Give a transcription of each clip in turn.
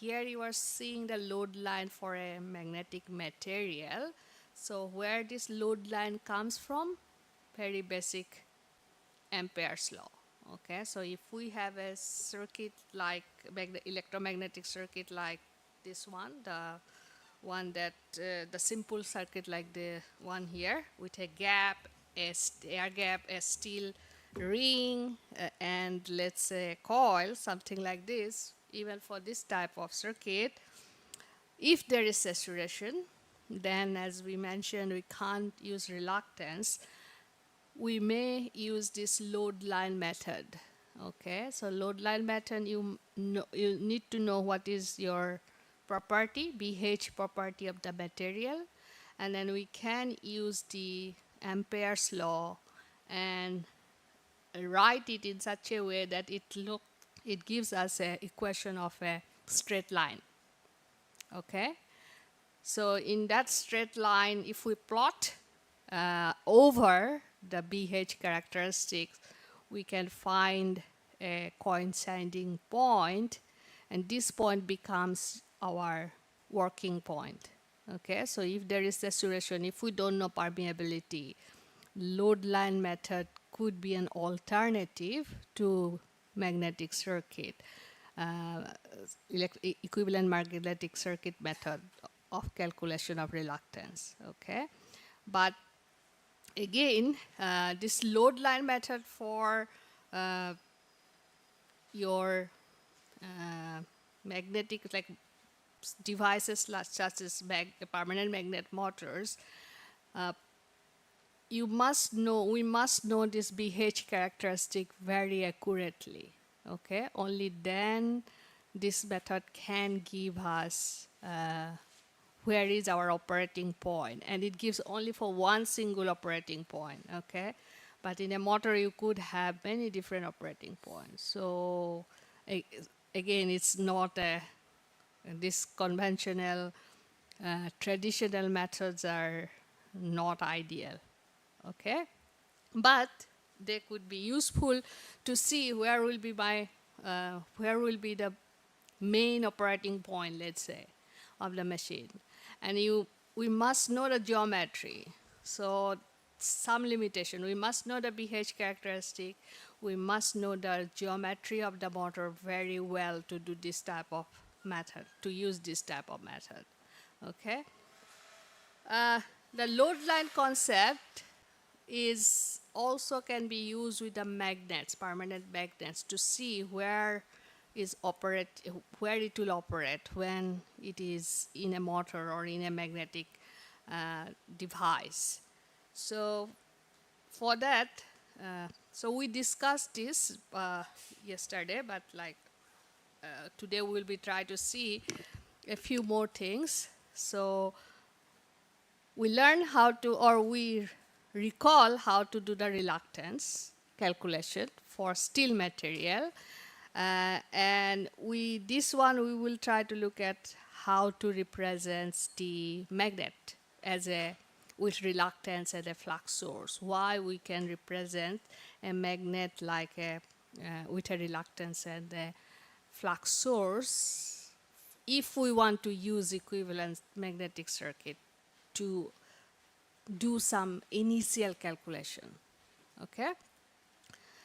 Here you are seeing the load line for a magnetic material. So where this load line comes from? Very basic Ampere's law. Okay, so if we have a circuit like electromagnetic circuit like this one, the one that the simple circuit like the one here with a gap, air gap, a steel ring, and let's say a coil, something like this. Even for this type of circuit, if there is saturation, then as we mentioned, we can't use reluctance. We may use this load line method. Okay, so load line method, you need to know what is your property, BH property of the material, and then we can use the Ampere's law and write it in such a way that it gives us a equation of a straight line. Okay, so in that straight line, if we plot over the BH characteristics, we can find a coinciding point, and this point becomes our working point. Okay, so if there is saturation, if we don't know permeability, load line method could be an alternative to magnetic circuit, uh, equivalent magnetic circuit method of calculation of reluctance. Okay, but again, this load line method for uh, your magnetic like devices such as permanent magnet motors, we must know this BH characteristic very accurately. Okay, only then this method can give us where is our operating point, and it gives only for one single operating point. Okay, but in a motor you could have many different operating points. So again, it's not this conventional traditional methods are not ideal. Okay, but they could be useful to see where will be the main operating point, let's say, of the machine. And we must know the geometry. So some limitation. We must know the BH characteristic. We must know the geometry of the motor very well to do this type of method, to use this type of method. Okay. The load line concept is also can be used with the magnets, permanent magnets, to see where it will operate when it is in a motor or in a magnetic device. So for that, so we discussed this yesterday, but like today we'll be trying to see a few more things. So we learn how to, or we recall how to do the reluctance calculation for steel material. And this one we will try to look at how to represent the magnet as a with reluctance as a flux source. Why we can represent a magnet like with a reluctance and a flux source if we want to use equivalent magnetic circuit to do some initial calculation. Okay,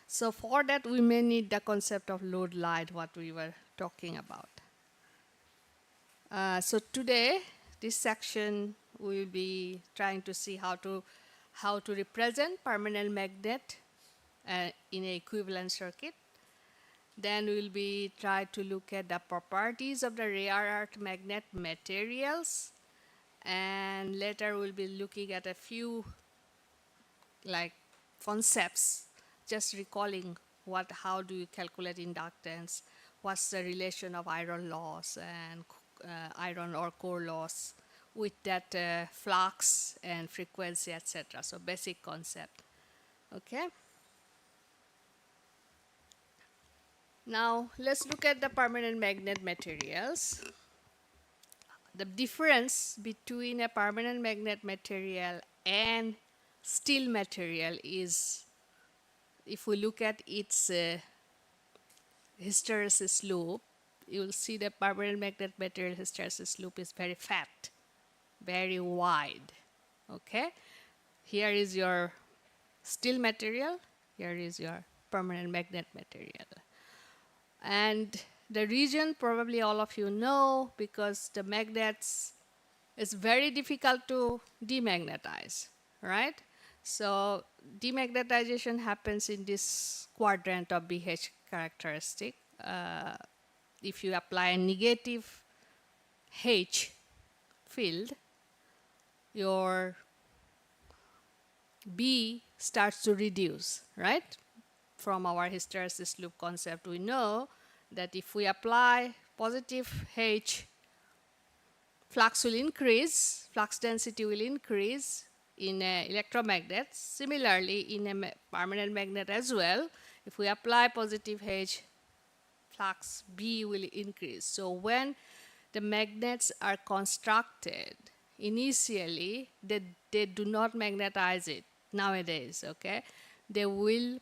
so for that we may need the concept of load line, what we were talking about. So today this section we will be trying to see how to represent permanent magnet in an equivalent circuit. Then we'll be try to look at the properties of the rare earth magnet materials, and later we'll be looking at a few like concepts, just recalling how do you calculate inductance, what's the relation of iron loss and iron or core loss with that flux and frequency, etc. So basic concept. Okay. Now let's look at the permanent magnet materials. The difference between a permanent magnet material and steel material is, if we look at its hysteresis loop, you'll see the permanent magnet material hysteresis loop is very fat, very wide. Okay, here is your steel material, here is your permanent magnet material. And the region probably all of you know, because the magnets is very difficult to demagnetize, right? So demagnetization happens in this quadrant of BH characteristic. If you apply a negative H field, your B starts to reduce, right? From our hysteresis loop concept, we know that if we apply positive H, flux will increase, flux density will increase in electromagnets. Similarly, in a permanent magnet as well, if we apply positive H, flux B will increase. So when the magnets are constructed, initially they do not magnetize it nowadays, okay? They will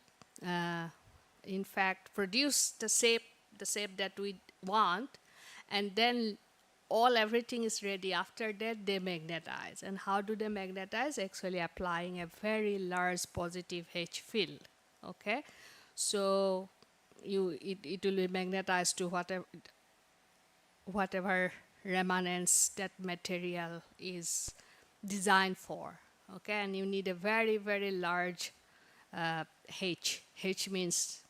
in fact produce the shape that we want, and then everything is ready. After that they magnetize. And how do they magnetize? Actually applying a very large positive H field, okay? So it will be magnetized to whatever remanence that material is designed for, okay? And you need a very, very large H. H means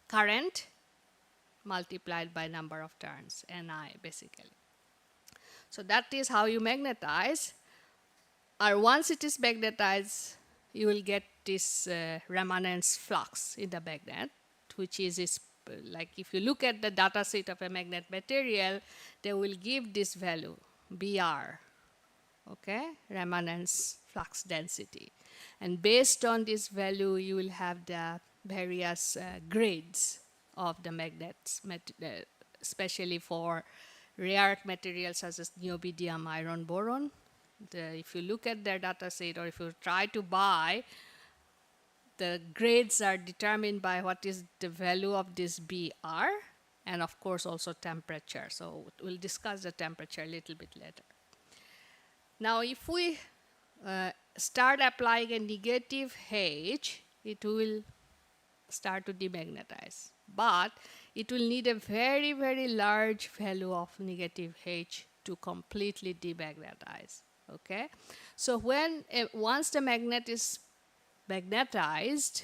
current multiplied by number of turns, Ni basically. So that is how you magnetize. Or once it is magnetized, you will get this remanence flux in the magnet, which is like if you look at the data set of a magnet material, they will give this value, Br, okay, remanence flux density. And based on this value, you will have the various grades of the magnets, especially for rare earth materials such as niobidium, iron, boron. If you look at their data set, or if you try to buy, the grades are determined by what is the value of this Br, and of course also temperature. So we'll discuss the temperature a little bit later. Now if we start applying a negative H, it will start to demagnetize. But it will need a very, very large value of negative H to completely demagnetize. Okay? So once the magnet is magnetized,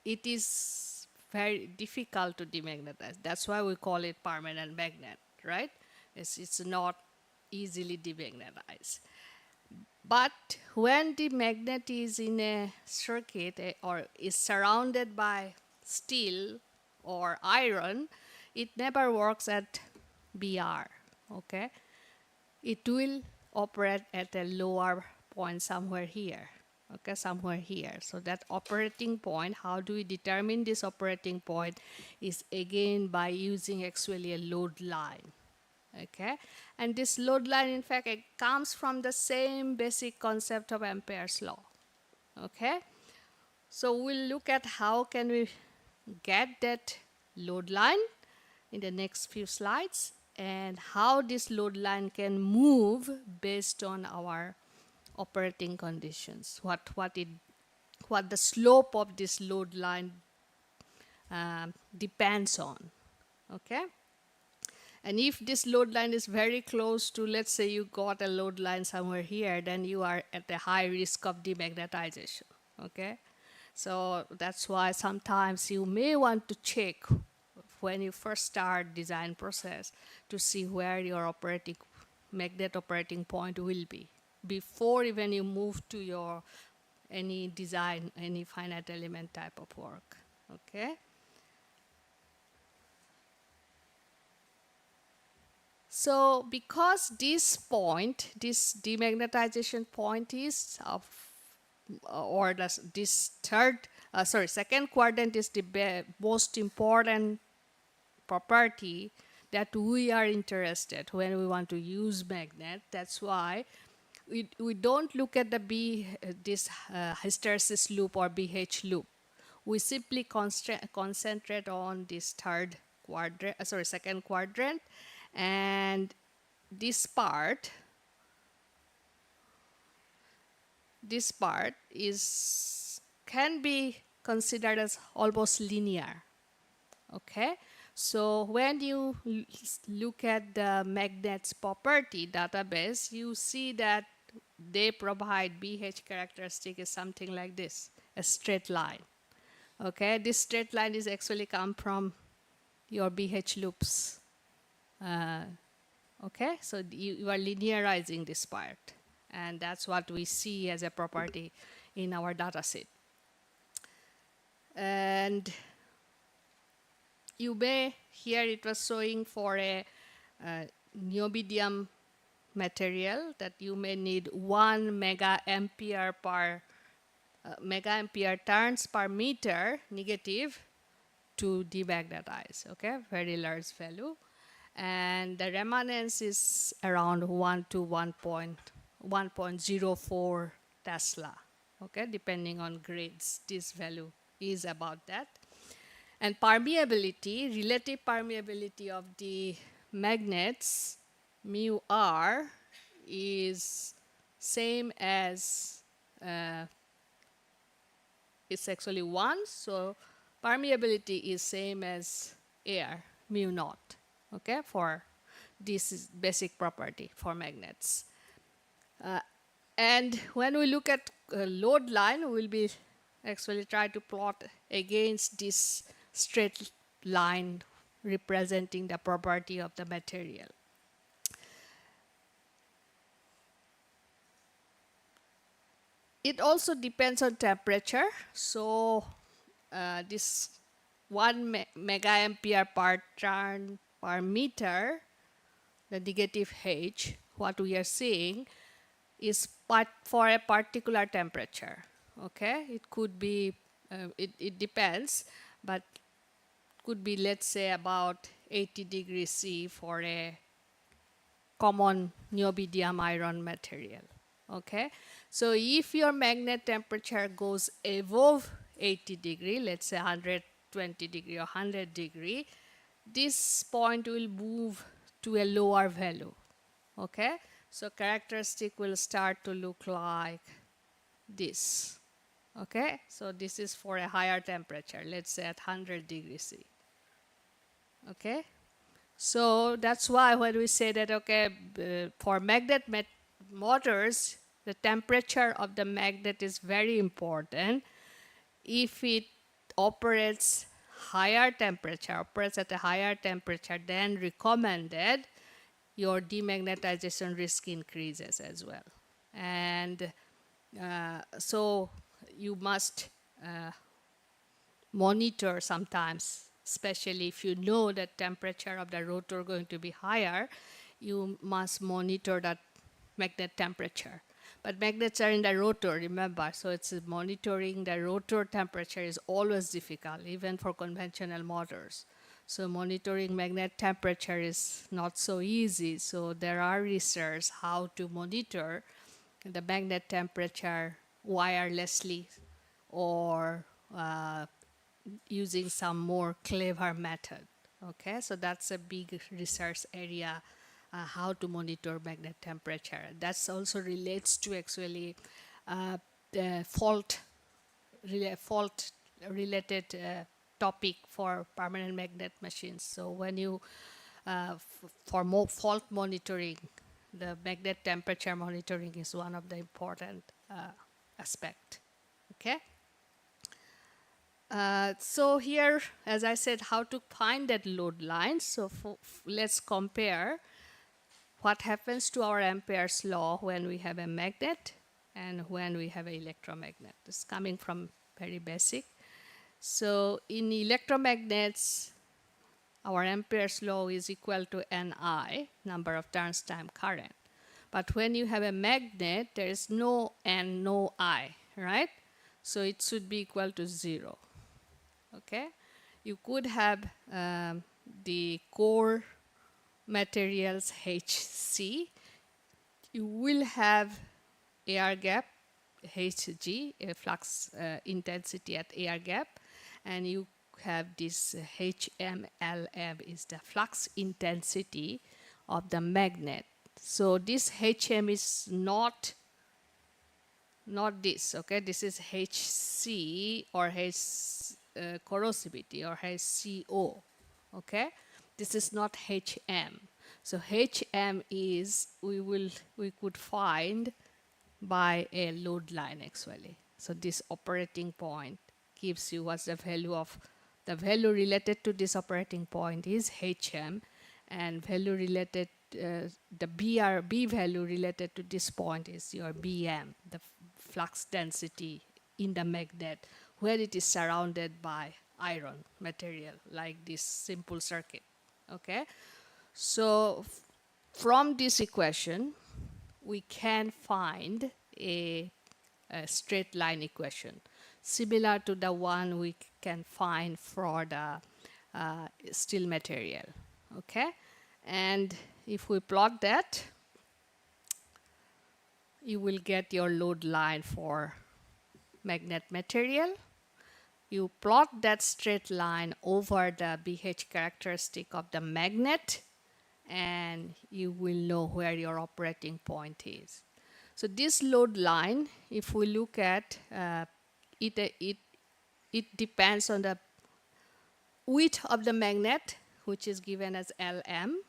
it is very difficult to demagnetize. That's why we call it permanent magnet, right? It's not easily demagnetized. But when the magnet is in a circuit or is surrounded by steel or iron, it never works at Br, okay? It will operate at a lower point somewhere here, okay, somewhere here. So that operating point, how do we determine this operating point, is again by using actually a load line, okay? And this load line, in fact, it comes from the same basic concept of Ampere's law, okay? So we'll look at how can we get that load line in the next few slides, and how this load line can move based on our operating conditions, what the slope of this load line depends on, okay? And if this load line is very close to, let's say you got a load line somewhere here, then you are at a high risk of demagnetization, okay? So that's why sometimes you may want to check when you first start design process to see where your magnet operating point will be before even you move to your any design, any finite element type of work, okay? So because this point, this demagnetization point is of, or this second quadrant is the most important property that we are interested when we want to use magnet. That's why we don't look at this hysteresis loop or BH loop. we simply concentrate on this second quadrant, and this part is can be considered as almost linear. Okay, so when you look at the magnets property database, you see that they provide BH characteristic is something like this, a straight line. Okay, this straight line is actually come from your BH loops. Okay, so you are linearizing this part, and that's what we see as a property in our data set. And you may, here it was showing for a niobidium material that you may need 1 mega ampere turns per meter negative to demagnetize. Okay, very large value, and the remanence is around 1 to 1.04 Tesla. Okay, depending on grades, this value is about that. And permeability, relative permeability of the magnets, mu r, is same as, it's actually 1, so permeability is same as air, mu naught, okay, for this is basic property for magnets. And when we look at load line, we'll be actually try to plot against this straight line representing the property of the material. It also depends on temperature. So this 1 mega ampere per turn per meter, the negative H, what we are seeing is for a particular temperature. Okay, it could be, it depends, but could be, let's say, about 80 degrees C for a common niobidium iron material. Okay, so if your magnet temperature goes above 80 degree, let's say 120 degree or 100 degree, this point will move to a lower value. Okay, so characteristic will start to look like this. Okay, so this is for a higher temperature, let's say at 100 degrees C. Okay, so that's why when we say that, okay, for magnet motors, the temperature of the magnet is very important. If it operates operates at a higher temperature than recommended, your demagnetization risk increases as well. And so you must monitor sometimes, especially if you know that temperature of the rotor going to be higher, you must monitor that magnet temperature. But magnets are in the rotor, remember, so it's monitoring the rotor temperature is always difficult, even for conventional motors. So monitoring magnet temperature is not so easy. So there are research how to monitor the magnet temperature wirelessly or using some more clever method. Okay, so that's a big research area, how to monitor magnet temperature. That also relates to actually the fault related topic for permanent magnet machines. So when you for more fault monitoring, the magnet temperature monitoring is one of the important aspect. Okay. So here, as I said, how to find that load line. So let's compare what happens to our Ampere's law when we have a magnet and when we have an electromagnet. This is coming from very basic. So in electromagnets, our Ampere's law is equal to Ni, number of turns time current. But when you have a magnet, there is no N, no I, right? So it should be equal to 0. Okay, you could have the core materials Hc. You will have air gap Hg, a flux intensity at air gap, and you have this HMLM is the flux intensity of the magnet. So this HM is not this, okay? This is HC or corrosivity or HCO, okay? This is not HM. So HM is we could find by a load line actually. So this operating point gives you what's the value of the value related to this operating point is HM, and value related the B value related to this point is your BM, the flux density in the magnet where it is surrounded by iron material like this simple circuit. Okay, so from this equation we can find a straight line equation similar to the one we can find for the steel material. Okay, and if we plot that, you will get your load line for magnet material. You plot that straight line over the BH characteristic of the magnet, and you will know where your operating point is. So this load line, if we look at it depends on the width of the magnet, which is given as LM,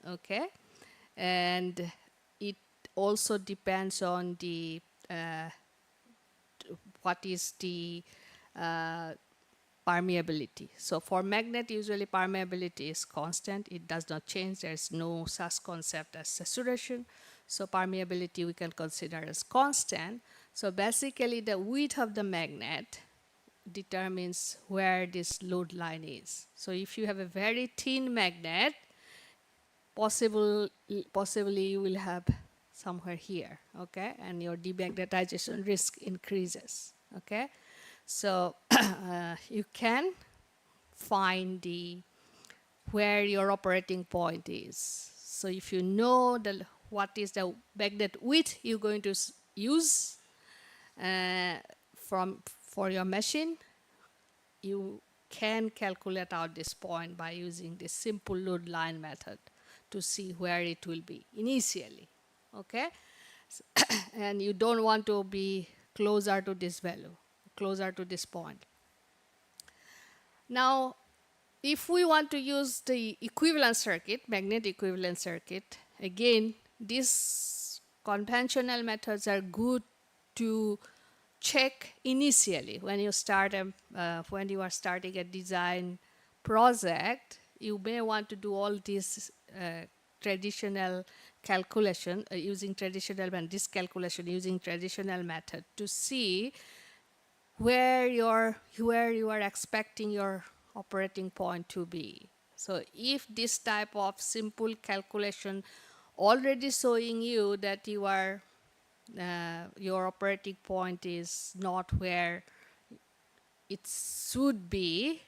okay, and it also depends on the what is the permeability. So for magnet, usually permeability is constant. It does not change. There's no such concept as saturation. So permeability we can consider as constant. So basically the width of the magnet determines where this load line is. So if you have a very thin magnet, possibly you will have somewhere here, okay, and your demagnetization risk increases, okay. So you can find where your operating point is. So if you know what is the magnet width you're going to use for your machine, you can calculate out this point by using this simple load line method to see where it will be initially, okay. And you don't want to be closer to this value, closer to this point. Now, if we want to use the equivalent circuit, magnet equivalent circuit, again, these conventional methods are good to check initially when you when you are starting a design project. You may want to do all these traditional calculation using traditional and this calculation using traditional method to see where you are expecting your operating point to be. So if this type of simple calculation already showing you that you are your operating point is not where it should be,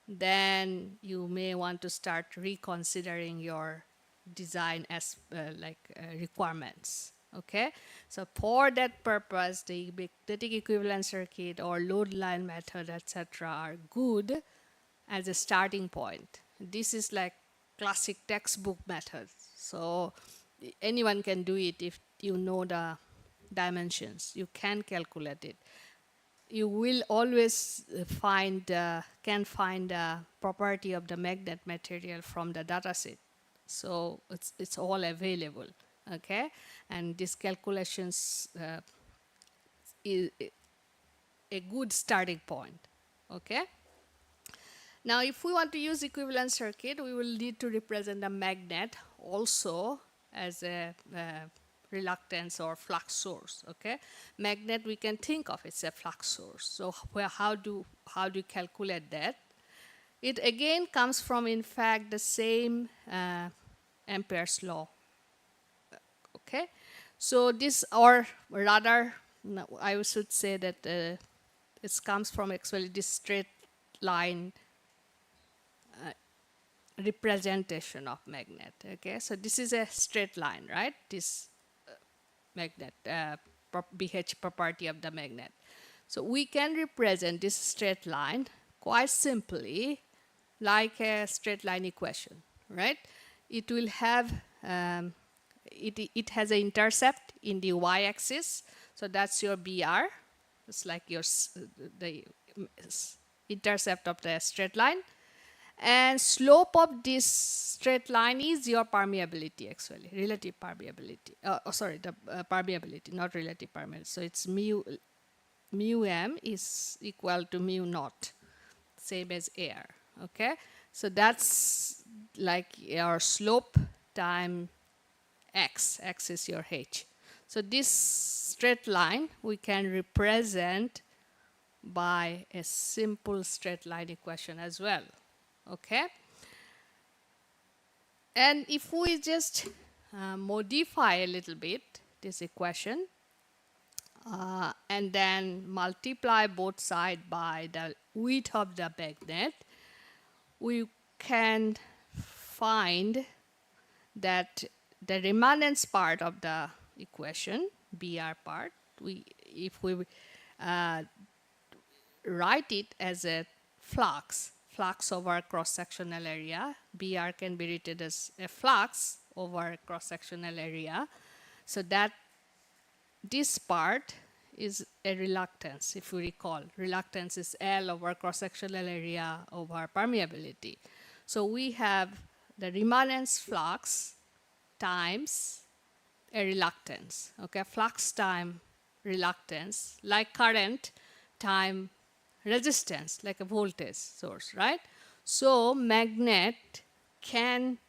then you may want to start reconsidering your design as requirements. Okay, so for that purpose, the magnetic equivalent circuit or load line method, etc., are good as a starting point. This is like classic textbook method. So anyone can do it if you know the dimensions. You can calculate it. You will always can find the property of the magnet material from the dataset. So it's all available, okay? And these calculations is a good starting point, okay? Now, if we want to use equivalent circuit, we will need to represent the magnet also as a reluctance or flux source, okay? Magnet we can think of it's a flux source. So how do you calculate that? It again comes from, in fact, the same Ampere's law, okay? So this, or rather, no, I should say that it comes from actually this straight line representation of magnet, okay? So this is a straight line, right? This magnet, BH property of the magnet. So we can represent this straight line quite simply like a straight line equation, right? It will have, it has an intercept in the y-axis, so that's your BR. It's like your the intercept of the straight line. And slope of this straight line is your permeability, actually, relative permeability. Sorry, the permeability, not relative permeability. So it's mu m is equal to mu naught, same as air, okay? So that's like your slope time x is your h. So this straight line we can represent by a simple straight line equation as well, okay? And if we just modify a little bit this equation and then multiply both sides by the width of the magnet, we can find that the remanence part of the equation, BR part, if we write it as a flux over cross-sectional area, BR can be written as a flux over cross-sectional area. So that this part is a reluctance, if you recall. Reluctance is L over cross-sectional area over permeability. So we have the remanence flux times a reluctance, okay? Flux time reluctance, like current time resistance, like a voltage source, right? So magnet can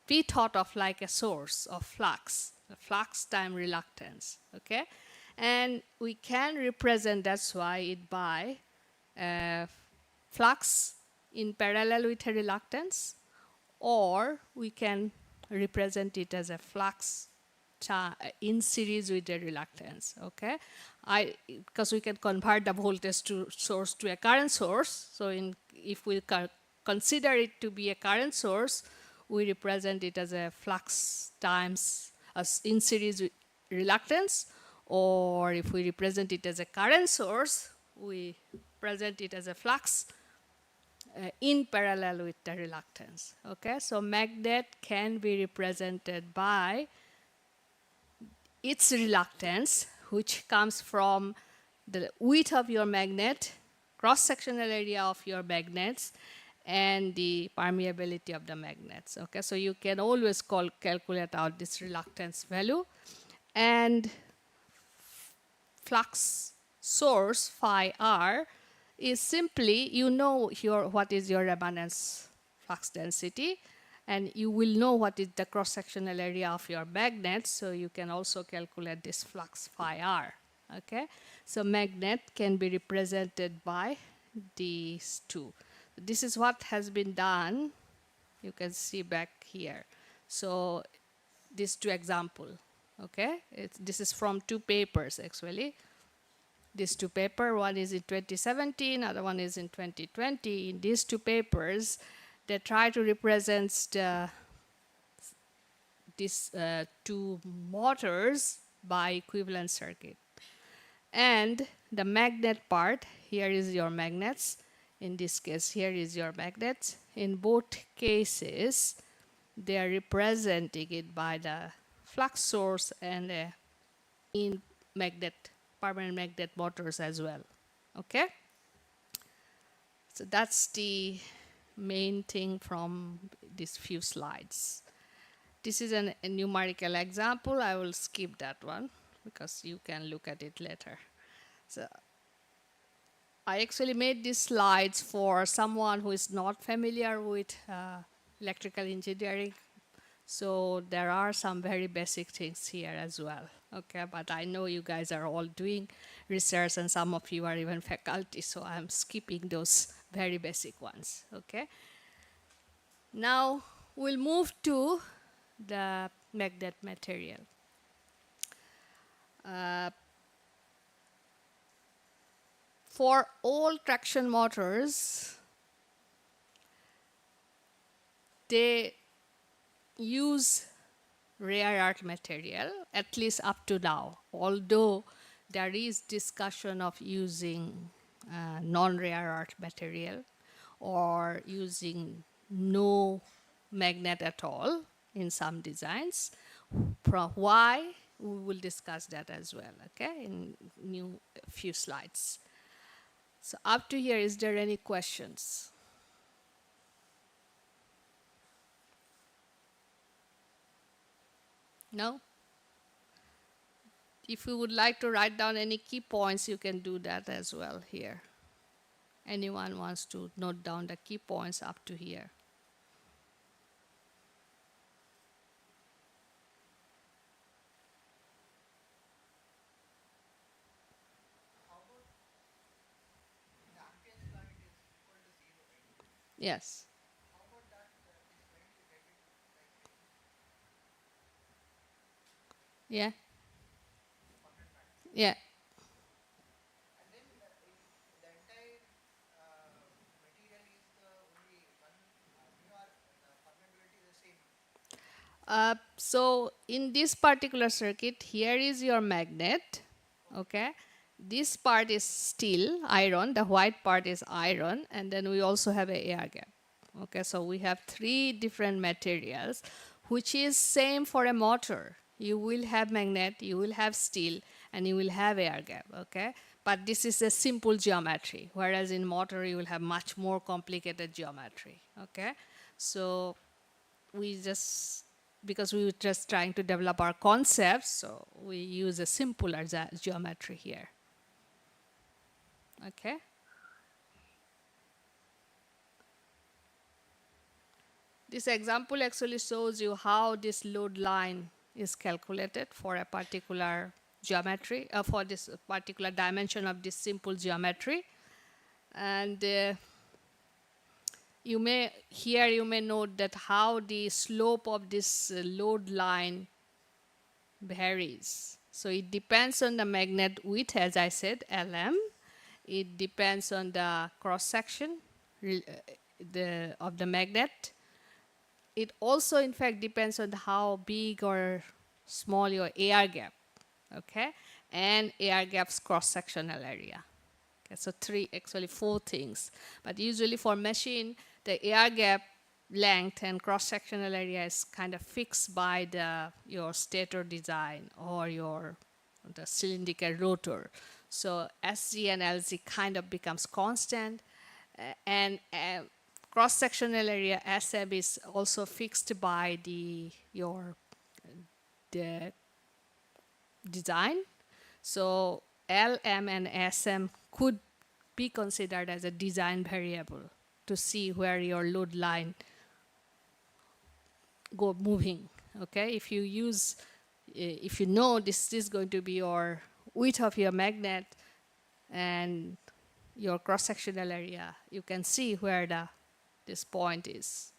be thought of like a source of flux, a flux time reluctance, okay? And we can represent, that's why, it by flux in parallel with a reluctance, or we can represent it as a flux in series with a reluctance, okay? Because we can convert the voltage source to a current source, so if we consider it to be a current source, we represent it as a flux times in series with reluctance, or if we represent it as a current source, we present it as a flux in parallel with the reluctance, okay? So magnet can be represented by its reluctance, which comes from the width of your magnet, cross-sectional area of your magnets, and the permeability of the magnets, okay? So you can always calculate out this reluctance value. And flux source phi r is simply, you know what is your remanence flux density, and you will know what is the cross-sectional area of your magnet, so you can also calculate this flux phi r, okay? So magnet can be represented by these two. This is what has been done. You can see back here. So these two examples, okay? This is from two papers, actually. These two papers, one is in 2017, other one is in 2020. In these two papers, they try to represent these two motors by equivalent circuit. And the magnet part, here is your magnets. In this case, here is your magnets. In both cases, they are representing it by the flux source and in magnet, permanent magnet motors as well, okay? So that's the main thing from these few slides. This is a numerical example. I will skip that one because you can look at it later. So I actually made these slides for someone who is not familiar with electrical engineering. So there are some very basic things here as well, okay? But I know you guys are all doing research and some of you are even faculty, so I'm skipping those very basic ones, okay? Now we'll move to the magnet material. For all traction motors, they use rare earth material, at least up to now, although there is discussion of using non-rare earth material. or using no magnet at all in some designs. Why? We will discuss that as well, okay, in new few slides. So up to here, is there any questions? No? If you would like to write down any key points, you can do that as well here. Anyone wants to note down the key points up to here? Yes. Yeah. Yeah. So in this particular circuit, here is your magnet, okay? This part is steel, iron, the white part is iron, and then we also have a air gap. Okay, so we have three different materials, which is same for a motor. You will have magnet, you will have steel, and you will have air gap, okay? But this is a simple geometry, whereas in motor you will have much more complicated geometry, okay? So we just, because we were just trying to develop our concepts, so we use a simpler geometry here. Okay. This example actually shows you how this load line is calculated for a particular geometry, for this particular dimension of this simple geometry. And you may note that how the slope of this load line varies. So it depends on the magnet width, as I said, Lm. It depends on the cross section of the magnet. It also, in fact, depends on how big or small your air gap, okay, and air gap's cross sectional area. Okay, so actually four things. But usually for machine, the air gap length and cross-sectional area is kind of fixed by your stator design or the cylindrical rotor. So SG and LZ kind of becomes constant, and cross-sectional area SM is also fixed by the design. So LM and SM could be considered as a design variable to see where your load line go moving. Okay, if you know this is going to be your width of your magnet and your cross-sectional area, you can see where this point is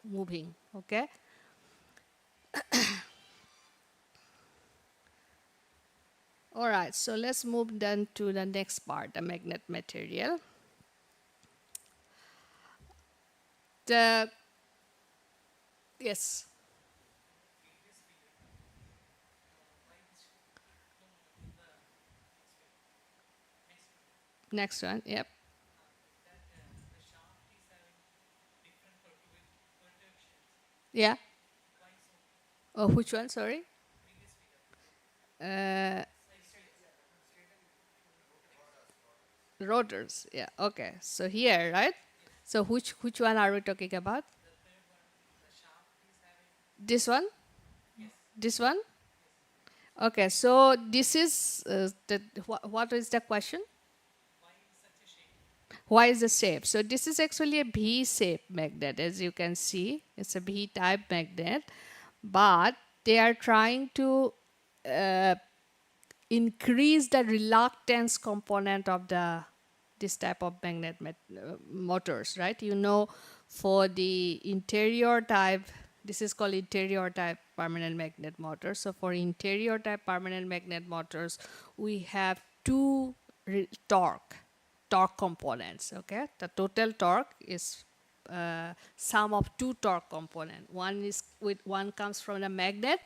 moving. Okay. All right, so let's move then to the next part, the magnet material. Yes. Next one, yep. Yeah. Oh, which one? Sorry. Rotors. Yeah. Okay. So here, right? So which one are we talking about? This one? This one? Okay. So this is what is the question? Why is the shape? So this is actually a V-shape magnet, as you can see. It's a V-type magnet, but they are trying to increase the reluctance component of this type of magnet motors, right? You know, for the interior type, this is called interior type permanent magnet motor. So for interior type permanent magnet motors, we have two torque components, okay? The total torque is sum of two torque components. One comes from the magnet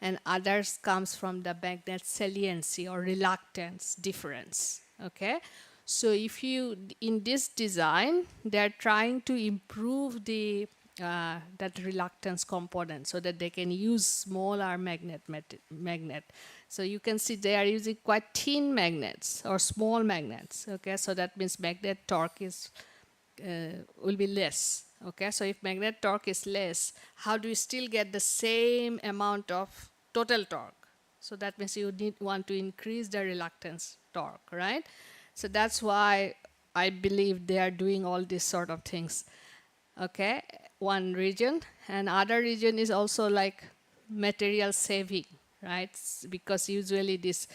and others comes from the magnet saliency or reluctance difference, okay? So if you, in this design, they're trying to improve the that reluctance component so that they can use smaller magnet. So you can see they are using quite thin magnets or small magnets. Okay, so that means magnet torque is will be less. Okay, so if magnet torque is less, how do you still get the same amount of total torque? So that means you want to increase the reluctance torque, right? So that's why I believe they are doing all these sort of things. Okay, one region, and other region is also like material saving, right? Because usually this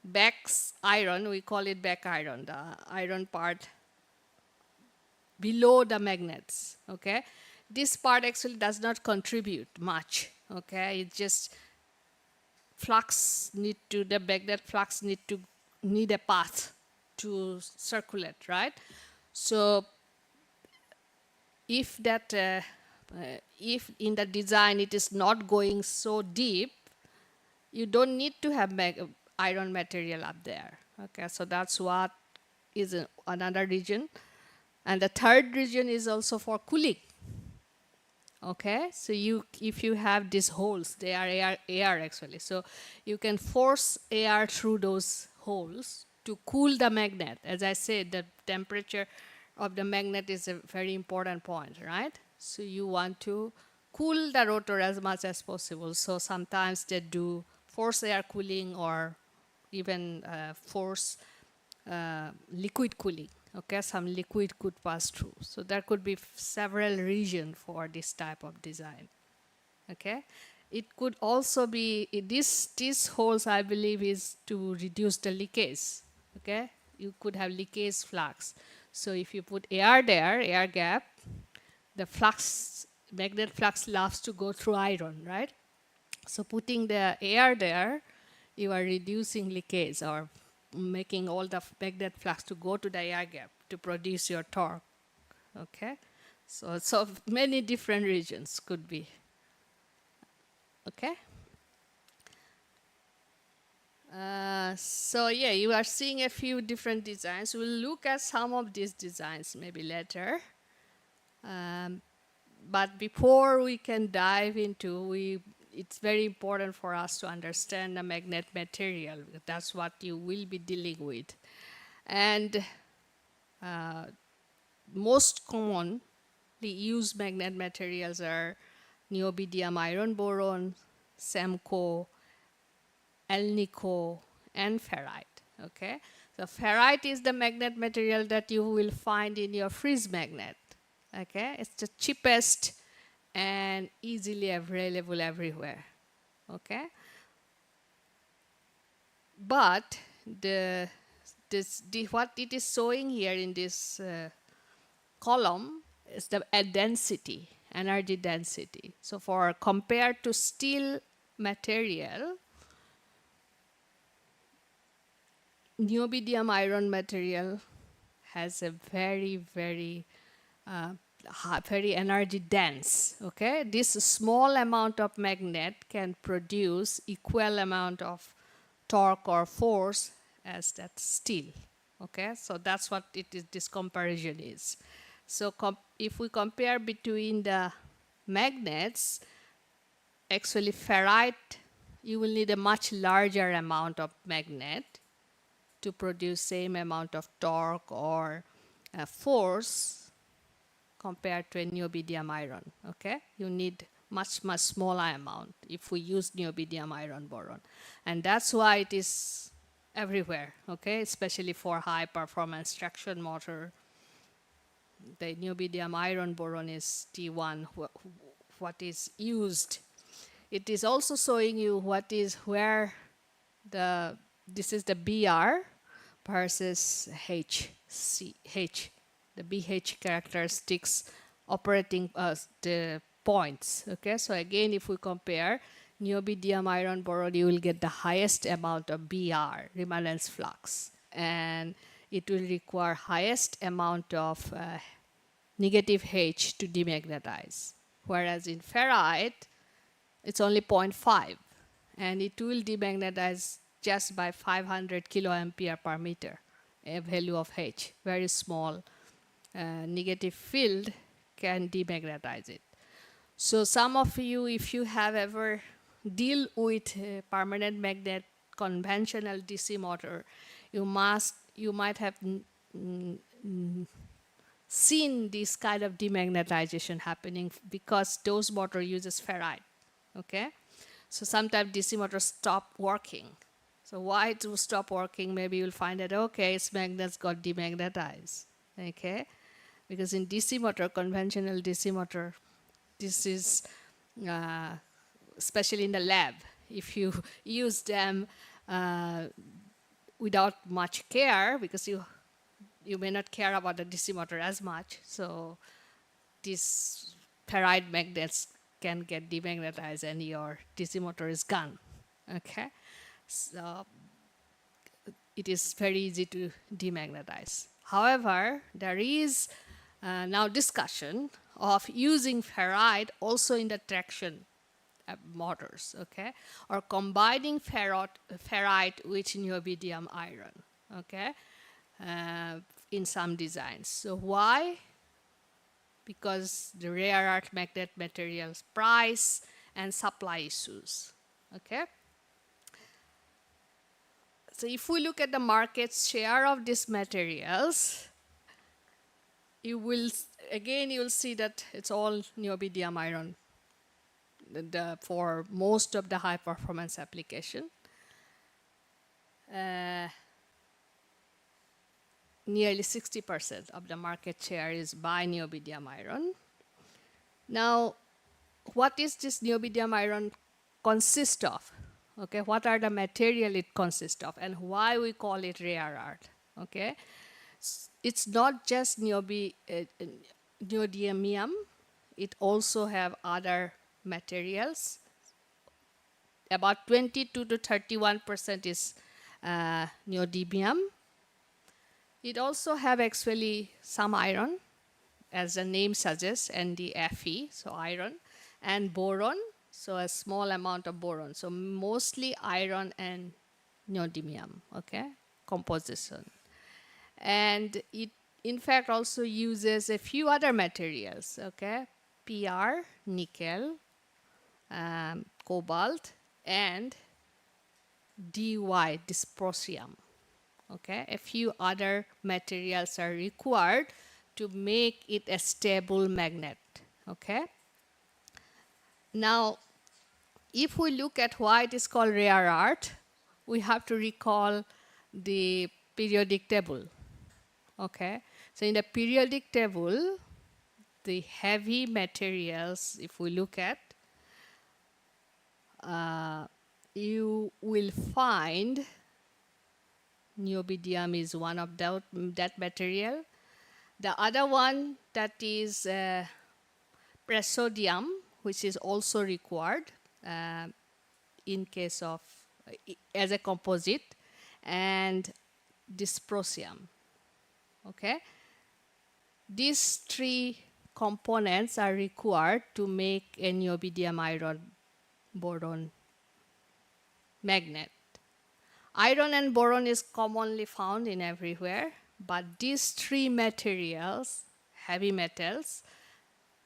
back iron, we call it back iron, the iron part below the magnets. Okay, this part actually does not contribute much. Okay, it just flux need to, the magnet flux need a path to circulate, right? So if that if in the design it is not going so deep, you don't need to have iron material up there. Okay, so that's what is another region. And the third region is also for cooling. Okay, so you, if you have these holes, they are air actually, so you can force air through those holes to cool the magnet. As I said, the temperature of the magnet is a very important point, right? So you want to cool the rotor as much as possible. So sometimes they do force air cooling or even force liquid cooling. Okay, some liquid could pass through. So there could be several regions for this type of design. Okay, it could also be these holes, I believe, is to reduce the leakage. Okay, you could have leakage flux. So if you put air there, air gap, the flux, magnet flux loves to go through iron, right? So putting the air there, you are reducing leakage or making all the magnet flux to go to the air gap to produce your torque. Okay, so many different regions could be. Okay. So yeah, you are seeing a few different designs. We'll look at some of these designs maybe later. But before we can dive into, it's very important for us to understand the magnet material. That's what you will be dealing with. And most commonly used magnet materials are niobidium iron boron, SEMCO, alnico, and ferrite. Okay, so ferrite is the magnet material that you will find in your fridge magnet. Okay, it's the cheapest and easily available everywhere. Okay, but what it is showing here in this column is the density, energy density. So for compared to steel material, niobidium iron material has a very very energy dense. Okay, this small amount of magnet can produce equal amount of torque or force as that steel. Okay, so that's what it is, this comparison is. So if we compare between the magnets, actually ferrite, you will need a much larger amount of magnet to produce same amount of torque or force compared to a niobidium iron. Okay, you need much smaller amount if we use niobidium iron boron, and that's why it is everywhere. Okay, especially for high performance traction motor, the niobidium iron boron is T1 what is used. It is also showing you what is where the, this is the BR versus H, the BH characteristics operating the points. Okay, so again, if we compare niobidium iron boron, you will get the highest amount of BR, remanence flux, and it will require highest amount of negative H to demagnetize. Whereas in ferrite, it's only 0.5, and it will demagnetize just by 500 kiloampere per meter. a value of H, very small negative field can demagnetize it. So some of you, if you have ever deal with a permanent magnet conventional DC motor, you might have seen this kind of demagnetization happening because those motor uses ferrite. Okay, so sometimes DC motors stop working. So why it will stop working? Maybe you'll find that okay, its magnets got demagnetized. Okay, because in DC motor, conventional DC motor, this is uh, especially in the lab, if you use them without much care, because you may not care about the DC motor as much, so these ferrite magnets can get demagnetized and your DC motor is gone. Okay, so it is very easy to demagnetize. However, there is now discussion of using ferrite also in the traction motors, okay, or combining ferrite with niobidium iron, okay, in some designs. So why? Because the rare earth magnet materials price and supply issues, okay. So if we look at the market share of these materials, you will see that it's all niobidium iron for most of the high performance application. Nearly 60% of the market share is by niobidium iron. Now, what is this niobidium iron consist of? Okay, what are the material it consists of, and why we call it rare earth? Okay, it's not just neodymium. It also have other materials. About 22 to 31% is neodymium. It also have actually some iron, as the name suggests, NdFe, so iron, and boron, so a small amount of boron. So mostly iron and neodymium, okay, composition. And it, in fact, also uses a few other materials, okay, Pr, nickel, cobalt, and Dy, dysprosium. Okay, a few other materials are required to make it a stable magnet. Okay. Now, if we look at why it is called rare earth, we have to recall the periodic table. Okay. So in the periodic table, the heavy materials, if we look at, you will find niobidium is one of that material. The other one, that is praseodymium, which is also required in case of as a composite, and dysprosium. Okay, these three components are required to make a niobidium iron boron magnet. Iron and boron is commonly found in everywhere, but these three materials, heavy metals,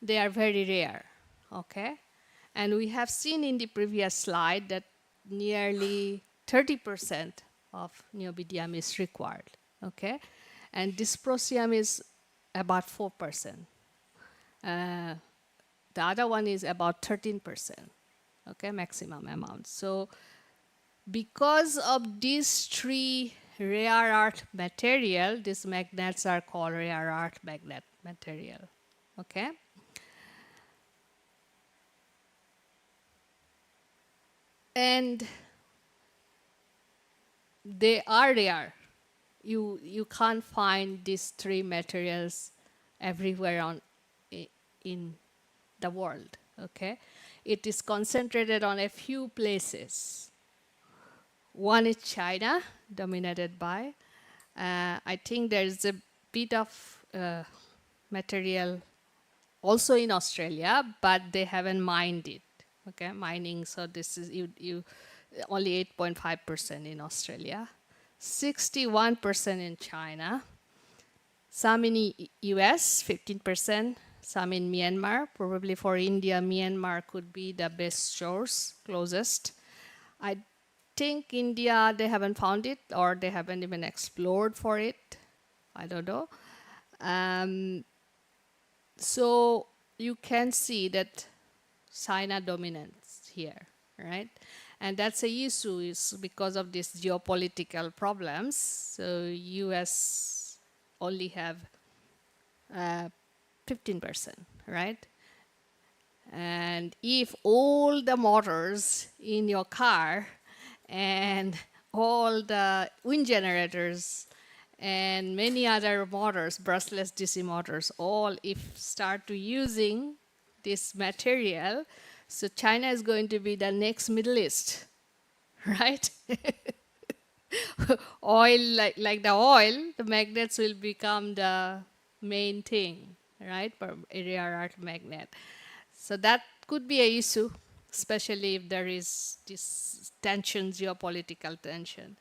they are very rare, okay? And we have seen in the previous slide that nearly 30% of niobidium is required, okay? And dysprosium is about 4%. The other one is about 13%, okay, maximum amount. So because of these three rare earth material, these magnets are called rare earth magnet material, okay? And they are rare. You can't find these three materials everywhere in the world, okay? It is concentrated on a few places. One is China, dominated by. I think there's a bit of material also in Australia, but they haven't mined it. Okay, mining. So this is you only 8.5% in Australia. 61% in China, some in US, 15%, some in Myanmar. Probably for India, Myanmar could be the best source, closest. I think India, they haven't found it or they haven't even explored for it. I don't know. So you can see that China dominates here, right? And that's a issue is because of these geopolitical problems. So US only have 15%, right? And if all the motors in your car and all the wind generators and many other motors, brushless DC motors, all if start to using this material, so China is going to be the next Middle East, right? Oil, like the oil, the magnets will become the main thing, right? For rare earth magnet. So that could be a issue, especially if there is this tension, geopolitical tension.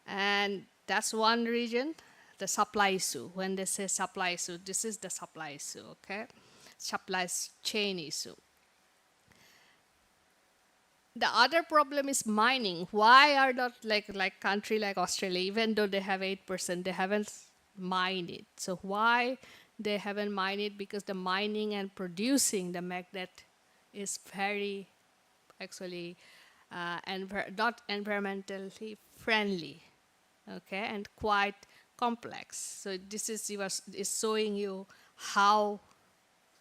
And that's one region, the supply issue. When they say supply issue, this is the supply issue, okay? Supply chain issue. The other problem is mining. Why are not like country like Australia, even though they have 8%, they haven't mined it. So why they haven't mined it? Because the mining and producing the magnet is very actually not environmentally friendly, okay, and quite complex. So this is showing you how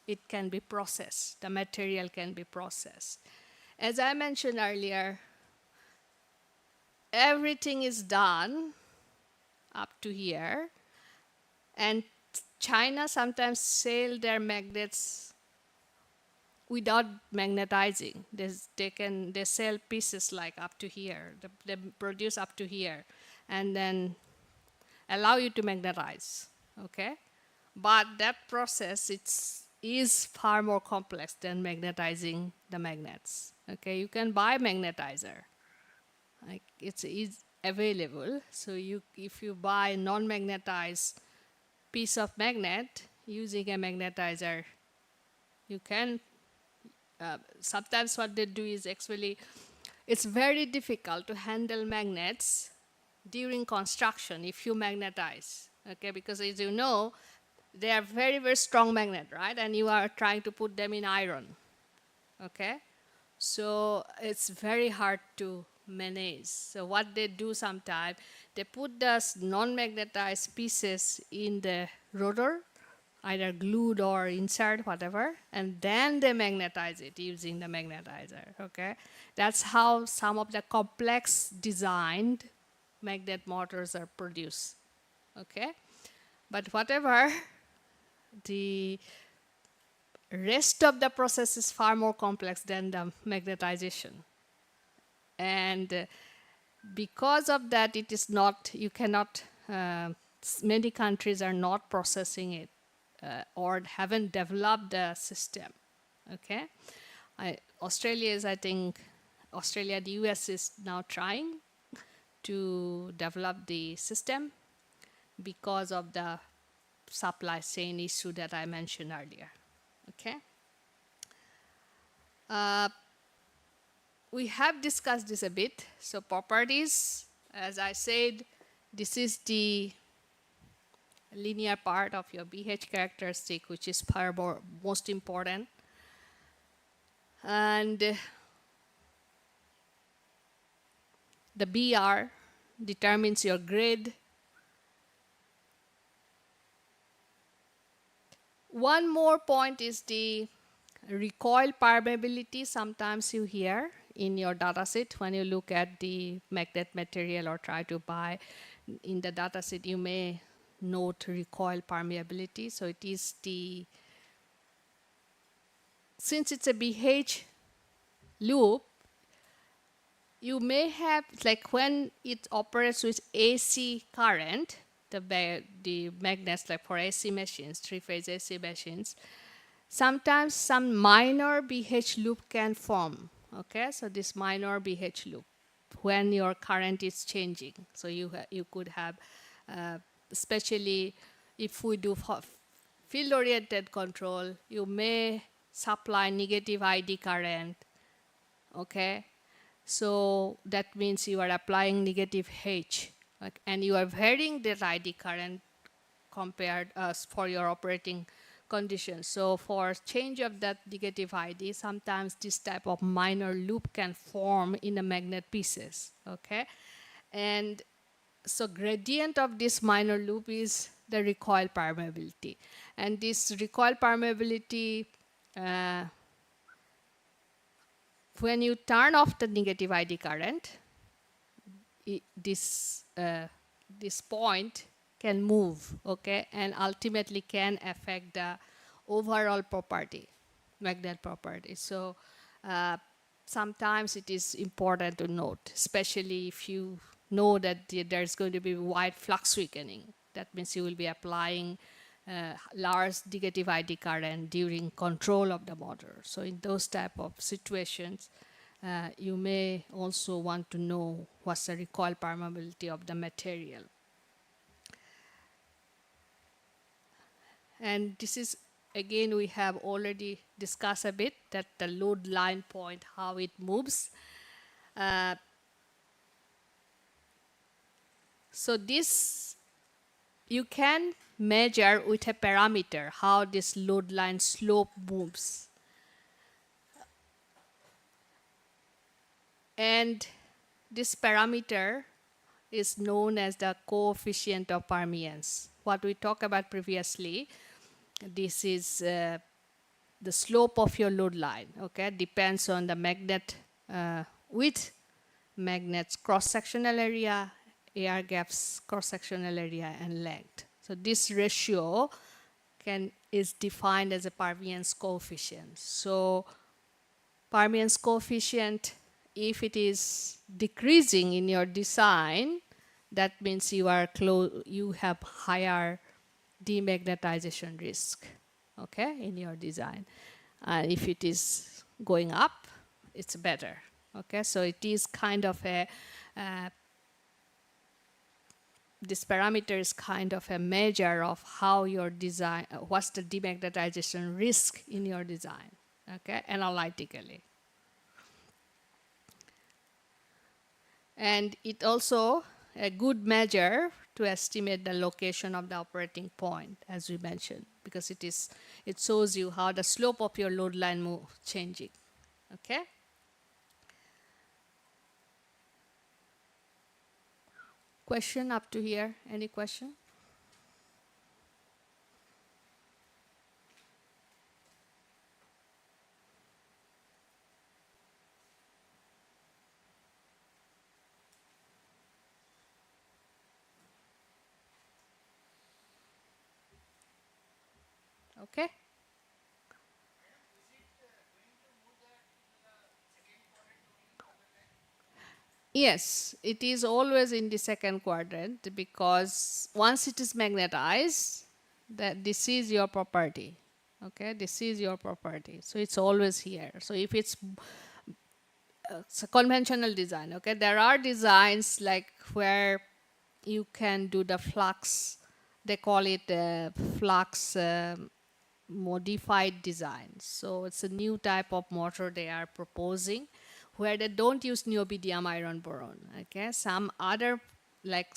it can be processed, the material can be processed. As I mentioned earlier, everything is done up to here, and China sometimes sell their magnets without magnetizing. They sell pieces like up to here. They produce up to here, and then allow you to magnetize. Okay, but that process is far more complex than magnetizing the magnets. Okay, you can buy magnetizer. Like it's available. So if you buy non-magnetized piece of magnet using a magnetizer, you can. Sometimes what they do is actually, it's very difficult to handle magnets during construction if you magnetize. Okay, because as you know, they are very, very strong magnet, right? And you are trying to put them in iron. Okay, so it's very hard to manage. So what they do sometimes, they put the non-magnetized pieces in the rotor, either glued or insert, whatever, and then they magnetize it using the magnetizer, okay? That's how some of the complex designed magnet motors are produced, okay? But whatever, the rest of the process is far more complex than the magnetization. And because of that, it is not, you cannot, many countries are not processing it or haven't developed the system, okay? Australia is, I think, Australia, the US is now trying to develop the system because of the supply chain issue that I mentioned earlier, okay? We have discussed this a bit. So properties, as I said, this is the linear part of your BH characteristic, which is far more most important. And the BR determines your grade. One more point is the recoil permeability. Sometimes you hear in your dataset when you look at the magnet material or try to buy in the dataset, you may note recoil permeability. So it is the, since it's a BH loop, you may have, like when it operates with AC current, the magnets, like for AC machines, three-phase AC machines, sometimes some minor BH loop can form. Okay, so this minor BH loop. when your current is changing. So you could have, especially if we do field-oriented control, you may supply negative ID current, okay? So that means you are applying negative H, and you are varying that ID current compared for your operating conditions. So for change of that negative ID, sometimes this type of minor loop can form in the magnet pieces, okay? And so gradient of this minor loop is the recoil permeability. And this recoil permeability, when you turn off the negative ID current, this point can move, okay, and ultimately can affect the overall property, magnet property. So sometimes it is important to note, especially if you know that there's going to be wide flux weakening. That means you will be applying large negative ID current during control of the motor. So in those type of situations, you may also want to know what's the recoil permeability of the material. And this is, again, we have already discussed a bit that the load line point, how it moves. So this, you can measure with a parameter how this load line slope moves. And this parameter is known as the coefficient of permeance. What we talked about previously, this is the slope of your load line, okay? Depends on the magnet width, magnet's cross-sectional area, air gap's cross-sectional area, and length. So this ratio is defined as a permeance coefficient. So permeance coefficient, if it is decreasing in your design, that means you have higher demagnetization risk, okay, in your design. And if it is going up, it's better, okay? So it is kind of a, this parameter is kind of a measure of how your design, what's the demagnetization risk in your design, okay, analytically. And it also a good measure to estimate the location of the operating point, as we mentioned, because it shows you how the slope of your load line changing, okay? Question up to here? Any question? Okay. Yes, it is always in the second quadrant, because once it is magnetized, that this is your property. Okay, this is your property. So it's always here. So if it's a conventional design, okay, there are designs like where you can do the flux, they call it flux modified design. So it's a new type of motor they are proposing where they don't use neobidium iron boron. Okay, some other like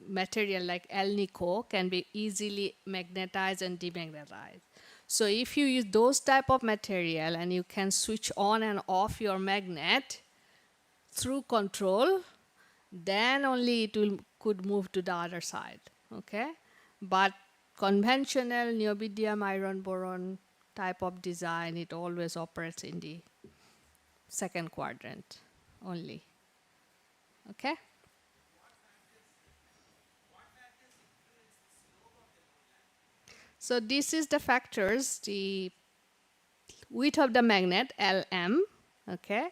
material like alnico can be easily magnetized and demagnetized. So if you use those type of material and you can switch on and off your magnet through control, then only it could move to the other side, okay? But conventional neobidium iron boron type of design, it always operates in the second quadrant only, okay? So this is the factors, the width of the magnet, Lm, okay?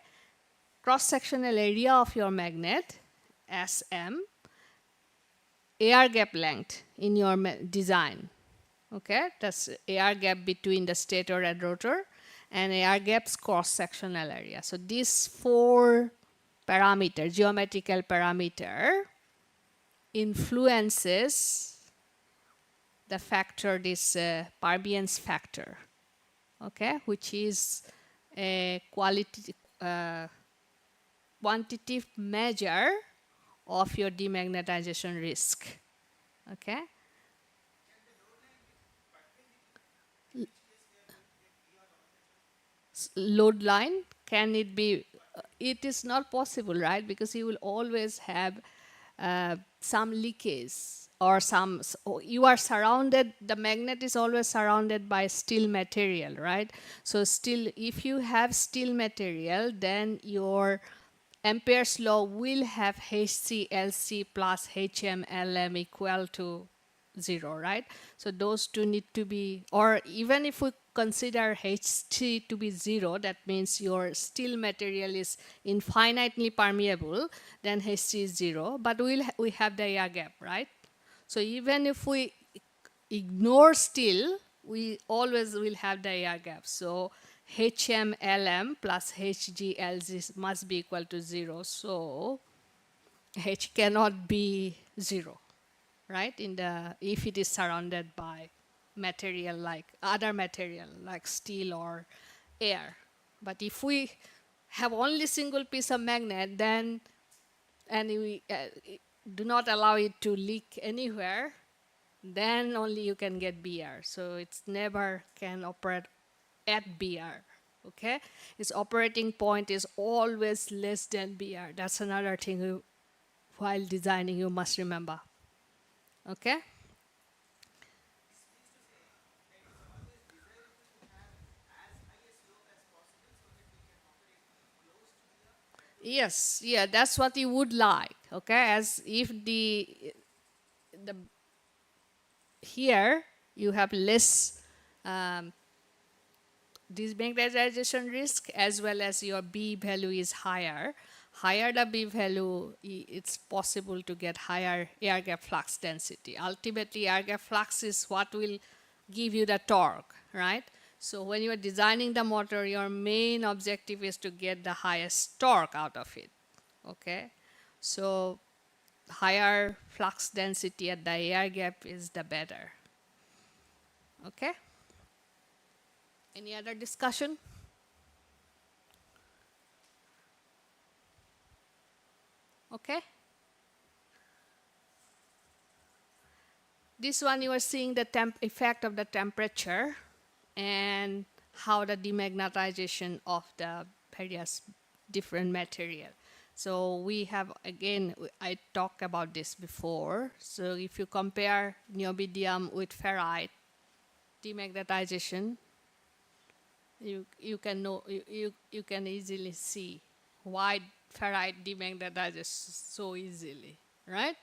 Cross-sectional area of your magnet, Sm, air gap length in your design, okay? That's air gap between the stator and rotor, and air gap's cross-sectional area. So these four parameter, geometrical parameter, influences the factor, this permeance factor, okay, which is a quantitative measure of your demagnetization risk, okay. Load line, can it be, it is not possible, right, because you will always have some leakage or some, you are surrounded, the magnet is always surrounded by steel material, right? So still, if you have steel material, then your Ampere's law will have HClC plus HMLM equal to 0, right? So those two need to be, or even if we consider HC to be 0, that means your steel material is infinitely permeable, then HC is 0, but we have the air gap, right? So even if we ignore steel, we always will have the air gap. So HMLM plus HGLZ must be equal to 0. So H cannot be 0, right? In the, if it is surrounded by material like other material like steel or air. But if we have only single piece of magnet, then, and we do not allow it to leak anywhere, then only you can get BR. So it's never can operate at BR. Okay, its operating point is always less than BR. That's another thing you, while designing, you must remember. Okay. Yes, yeah, that's what you would like. Okay, as if the here you have less um, demagnetization risk, as well as your B value is higher. Higher the B value, it's possible to get higher air gap flux density. Ultimately, air gap flux is what will give you the torque, right? So when you are designing the motor, your main objective is to get the highest torque out of it, okay? So higher flux density at the air gap is the better, okay? Any other discussion? Okay. This one you are seeing the effect of the temperature and how the demagnetization of the various different material. So we have, again, I talked about this before. So if you compare niobidium with ferrite demagnetization, you can know, you can easily see why ferrite demagnetizes so easily, right?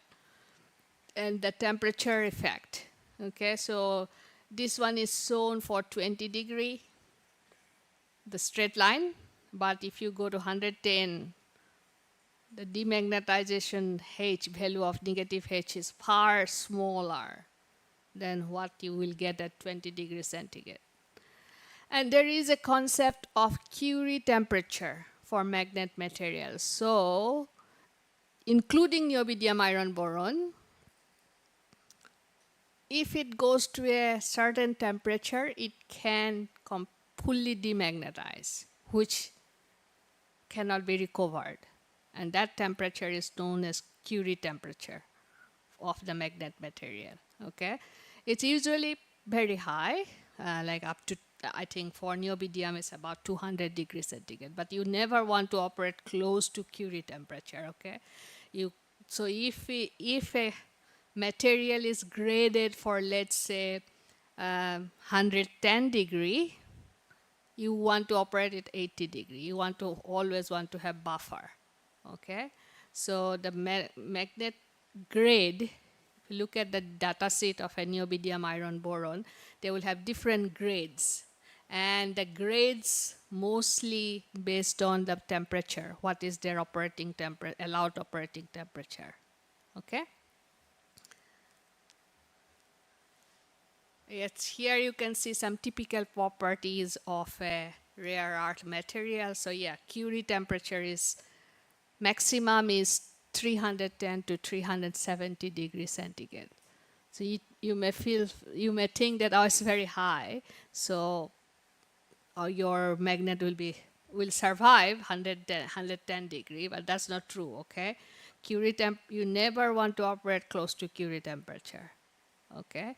And the temperature effect. Okay, so this one is shown for 20 degree, the straight line, but if you go to 110, the demagnetization H, value of negative H, is far smaller than what you will get at 20 degrees centigrade. And there is a concept of Curie temperature for magnet materials. So, including niobidium iron boron, if it goes to a certain temperature, it can fully demagnetize, which cannot be recovered. And that temperature is known as Curie temperature of the magnet material. Okay, it's usually very high, like up to, I think for niobidium it's about 200 degrees centigrade. But you never want to operate close to Curie temperature. Okay, so if a material is graded for, let's say, 110 degree, you want to operate at 80 degree. You want to always want to have buffer. Okay, so the magnet grade, if you look at the data set of a niobidium iron boron, they will have different grades, and the grades mostly based on the temperature. What is their operating temperature, allowed operating temperature? Okay. Yes, here you can see some typical properties of a rare earth material. So yeah, Curie temperature is maximum is 310 to 370 degrees centigrade. So you may think that, oh, it's very high, so your magnet will survive 110 degree, but that's not true. Okay, Curie temp, you never want to operate close to Curie temperature. Okay,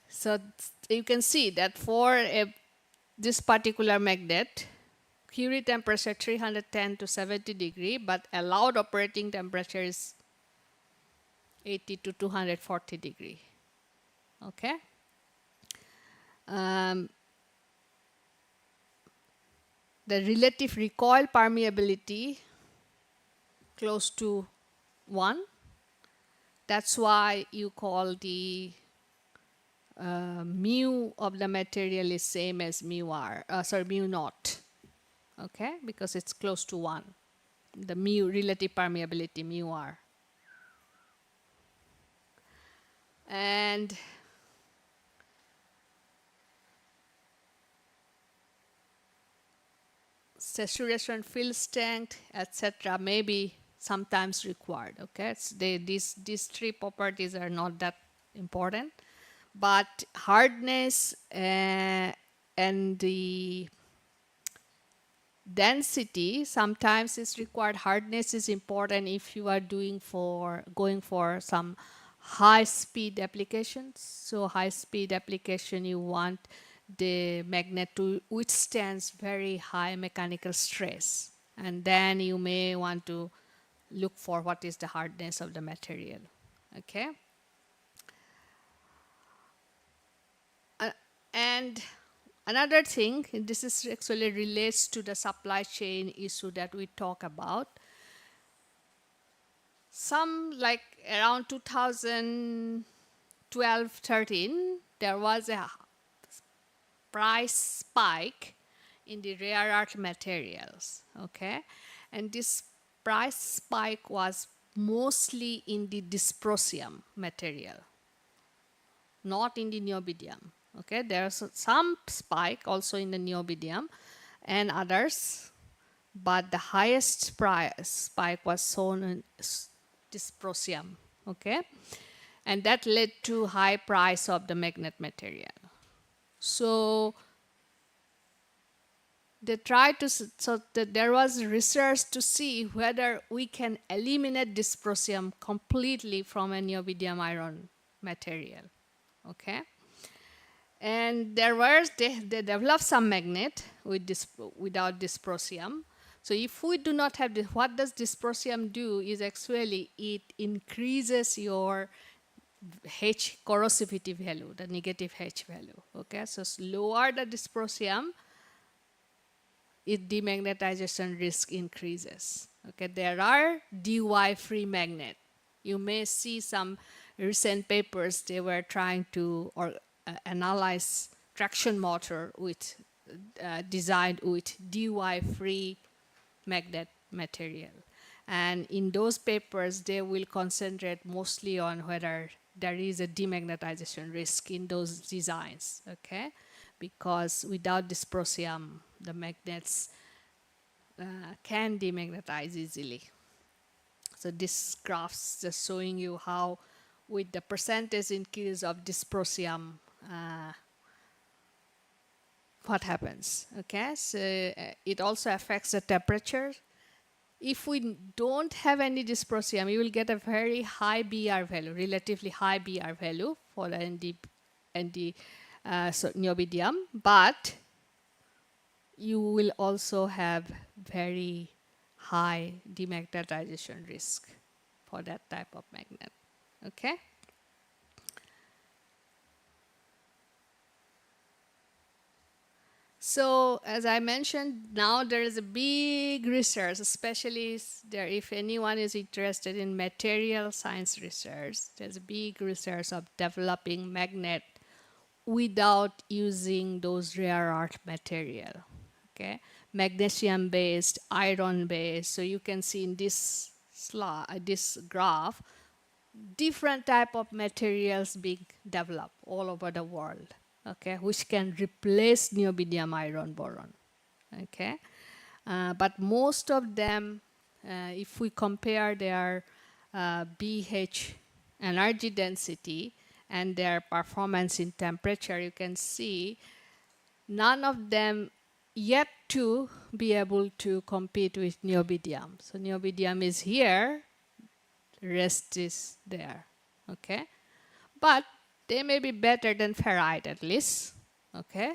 so you can see that for this particular magnet, Curie temperature 310 to 70 degree, but allowed operating temperature is 80 to 240 degree. Okay. Um, the relative recoil permeability close to 1. That's why you call the mu of the material is same as mu naught. Okay, because it's close to 1. The mu relative permeability mu r. And saturation field strength, etc., may be sometimes required. Okay, these three properties are not that important, but hardness and the density sometimes is required. Hardness is important if you are going for some high speed applications. So high speed application, you want the magnet to withstand very high mechanical stress, and then you may want to look for what is the hardness of the material. Okay. And another thing, this is actually relates to the supply chain issue that we talk about. Some, like around 2012-13, there was a price spike in the rare earth materials. Okay, and this price spike was mostly in the dysprosium material, not in the niobidium. Okay, there's some spike also in the niobidium and others, but the highest price spike was shown in dysprosium. Okay, and that led to high price of the magnet material. So they tried to, so that there was research to see whether we can eliminate dysprosium completely from a niobidium iron material. Okay, and they developed some magnet without dysprosium. So if we do not have this, what does dysprosium do is actually it increases your H corrosivity value, the negative H value. Okay, so lower the dysprosium, demagnetization risk increases. Okay, there are dy free magnet. You may see some recent papers, they were trying to analyze traction motor with designed with dy free magnet material. And in those papers, they will concentrate mostly on whether there is a demagnetization risk in those designs. Okay, because without dysprosium, the magnets can demagnetize easily. So this graph's just showing you how with the percentage increase of dysprosium, what happens. Okay, so it also affects the temperature. If we don't have any dysprosium, you will get a very high BR value, relatively high BR value for the niobidium, but you will also have very high demagnetization risk for that type of magnet. Okay. So as I mentioned, now there is a big research, especially there, if anyone is interested in material science research, there's a big research of developing magnet without using those rare earth material. Okay, magnesium based, iron based. So you can see in this slide, this graph, different type of materials being developed all over the world. Okay, which can replace niobidium iron boron. Okay, but most of them if we compare their BH energy density and their performance in temperature, you can see none of them yet to be able to compete with niobidium. So niobidium is here, rest is there, okay? But they may be better than ferrite at least, okay?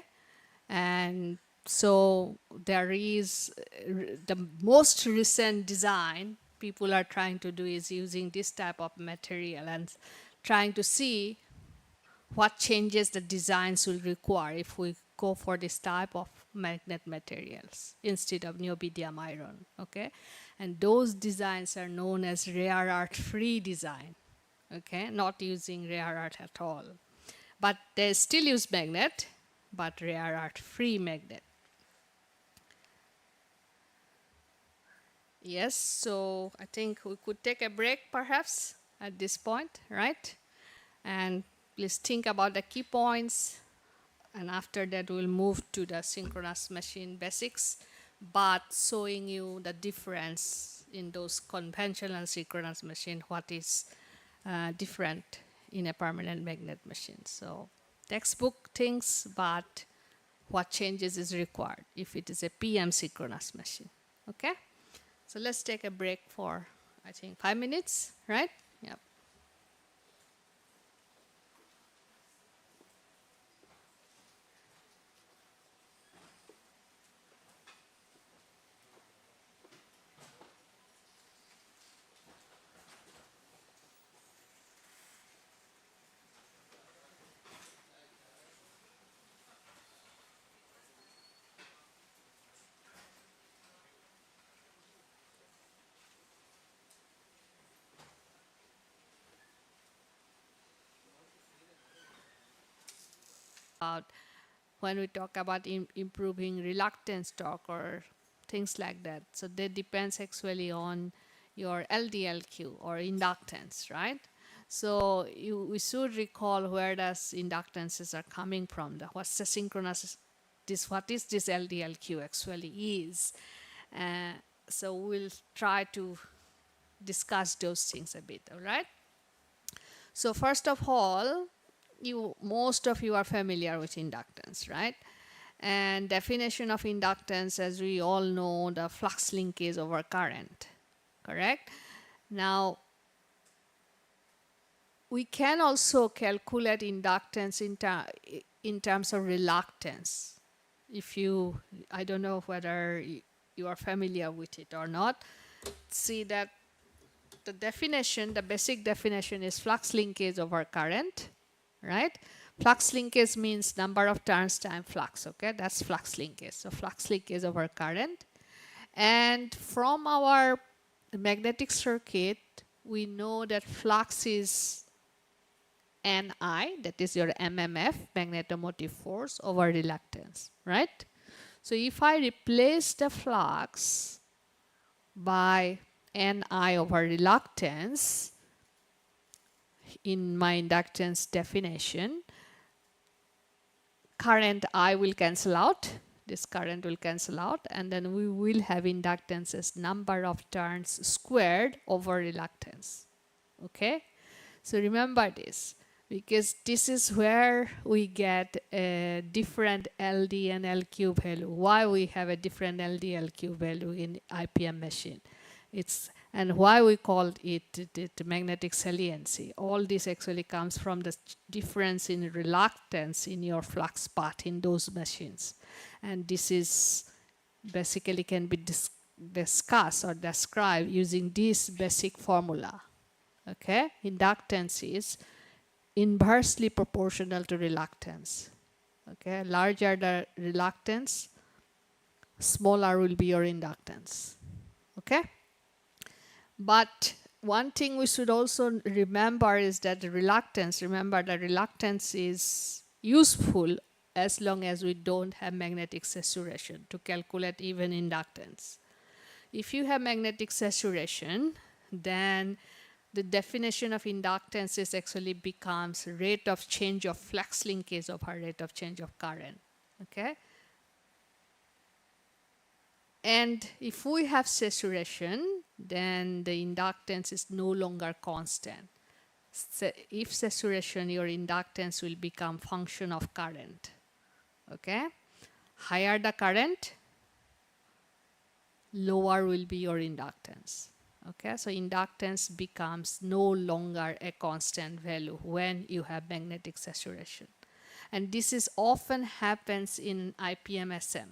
And so there is the most recent design people are trying to do is using this type of material and trying to see what changes the designs will require if we go for this type of magnet materials instead of niobidium iron, okay? And those designs are known as rare earth free design, okay? Not using rare earth at all. But they still use magnet, but rare earth free magnet. Yes, so I think we could take a break perhaps at this point, right? And please think about the key points. And after that, we'll move to the synchronous machine basics, but showing you the difference in those conventional and synchronous machine, what is different in a permanent magnet machine. So textbook things, but what changes is required if it is a PM synchronous machine, okay? So let's take a break for, I think, 5 minutes, right? Yep. About when we talk about improving reluctance torque or things like that. So that depends actually on your LDLQ or inductance, right? So we should recall where does inductances are coming from. What's the synchronous, what is this LDLQ actually is. So we'll try to discuss those things a bit, all right? So first of all, most of you are familiar with inductance, right? And definition of inductance, as we all know, the flux linkage over current, correct? Now, we can also calculate inductance in terms of reluctance. If you, I don't know whether you are familiar with it or not, see that the definition, the basic definition is flux linkage over current, right? Flux linkage means number of turns time flux, okay? That's flux linkage. So flux linkage over current. And from our magnetic circuit, we know that flux is Ni, that is your MMF, magnetomotive force, over reluctance, right? So if I replace the flux by Ni over reluctance in my inductance definition, current I will cancel out, this current will cancel out, and then we will have inductance as number of turns squared over reluctance, okay? So remember this, because this is where we get a different LD and LQ value. Why we have a different LD LQ value in IPM machine. And why we call it the magnetic saliency. All this actually comes from the difference in reluctance in your flux path in those machines. And this is basically can be discussed or described using this basic formula. Okay, inductance is inversely proportional to reluctance. Okay, larger the reluctance, smaller will be your inductance. Okay, but one thing we should also remember is that the reluctance, remember the reluctance is useful as long as we don't have magnetic saturation to calculate even inductance. If you have magnetic saturation, then the definition of inductance is actually becomes rate of change of flux linkage over rate of change of current, okay? And if we have saturation, then the inductance is no longer constant. If saturation, your inductance will become function of current. Okay, higher the current, lower will be your inductance. Okay, so inductance becomes no longer a constant value when you have magnetic saturation. And this is often happens in IPMSM.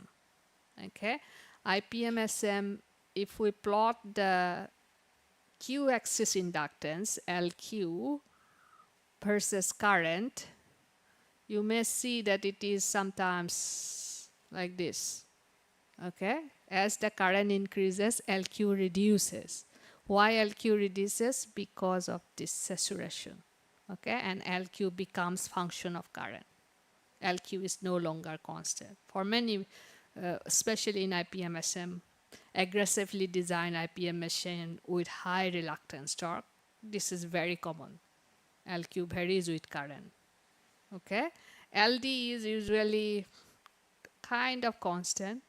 Okay, IPMSM, if we plot the Q-axis inductance, LQ, versus current, you may see that it is sometimes like this. Okay, as the current increases, LQ reduces. Why LQ reduces? Because of this saturation. Okay, and LQ becomes function of current. LQ is no longer constant. For many, especially in IPMSM, aggressively designed IPM machine with high reluctance torque, this is very common. LQ varies with current. Okay, LD is usually kind of constant.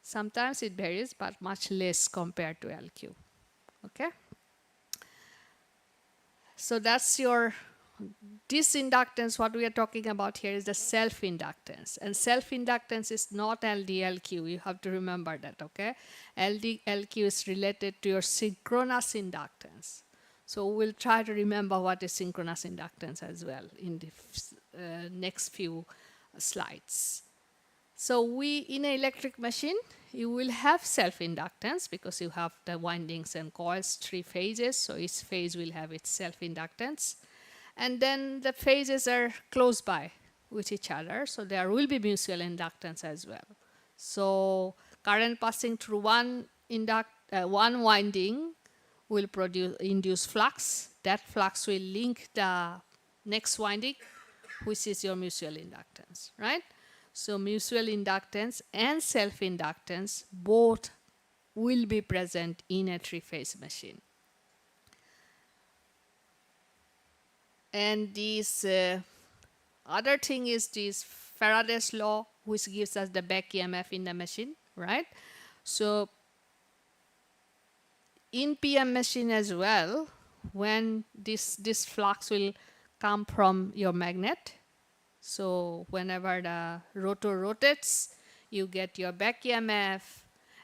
Sometimes it varies, but much less compared to LQ. Okay, so that's your, this inductance, what we are talking about here is the self-inductance. And self-inductance is not LD-LQ. You have to remember that, okay? LD-LQ is related to your synchronous inductance. So we'll try to remember what is synchronous inductance as well in the next few slides. So in an electric machine, you will have self-inductance because you have the windings and coils, 3 phases. So each phase will have its self-inductance. And then the phases are close by with each other, so there will be mutual inductance as well. So current passing through one winding will induce flux. That flux will link the next winding, which is your mutual inductance, right? So mutual inductance and self-inductance both will be present in a 3-phase machine. And this other thing is this Faraday's law, which gives us the back EMF in the machine, right? So in PM machine as well, when this flux will come from your magnet, so whenever the rotor rotates, you get your back EMF,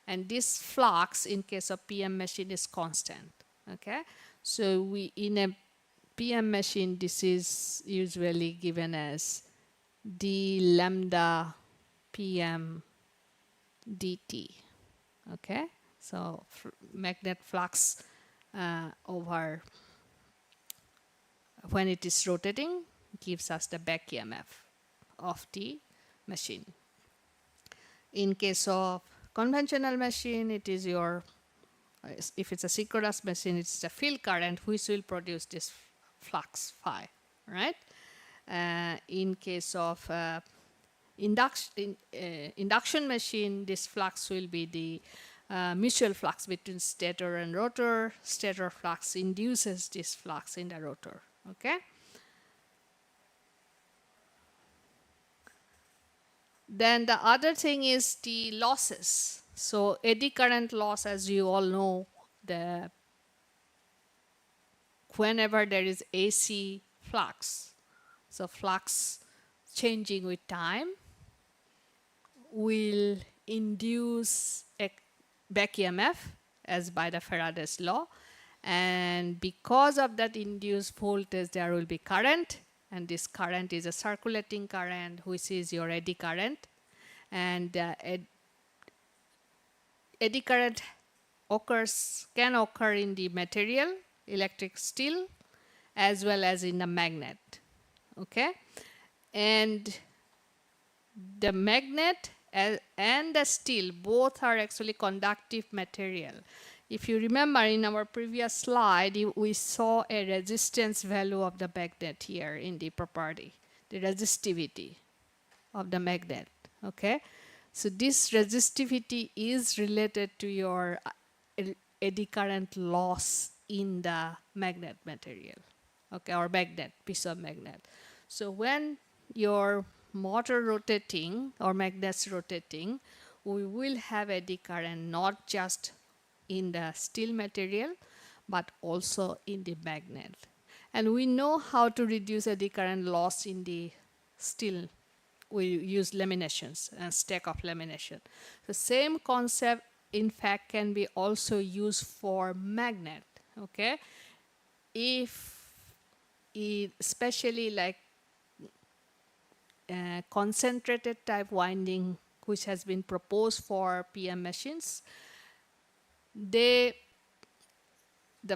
and this flux in case of PM machine is constant. Okay, so in a PM machine, this is usually given as d lambda PM dt. Okay, so magnet flux over when it is rotating gives us the back EMF of the machine. In case of conventional machine, it is your, if it's a synchronous machine, it's the field current which will produce this flux phi, right? In case of induction machine, this flux will be the mutual flux between stator and rotor. Stator flux induces this flux in the rotor, okay? Then the other thing is the losses. So eddy current loss, as you all know, whenever there is AC flux, so flux changing with time will induce a back EMF as by the Faraday's law, and because of that induced voltage there will be current, and this current is a circulating current which is your eddy current, and eddy current can occur in the material, electric steel, as well as in the magnet. Okay, and the magnet and the steel both are actually conductive material. If you remember in our previous slide, we saw a resistance value of the magnet here in the property, the resistivity of the magnet. Okay, so this resistivity is related to your eddy current loss in the magnet material, okay, or magnet, piece of magnet. So when your motor rotating or magnets rotating, we will have eddy current not just in the steel material, but also in the magnet. And we know how to reduce eddy current loss in the steel. We use laminations and stack of lamination. The same concept, in fact, can be also used for magnet. Okay, if especially like concentrated type winding, which has been proposed for PM machines, the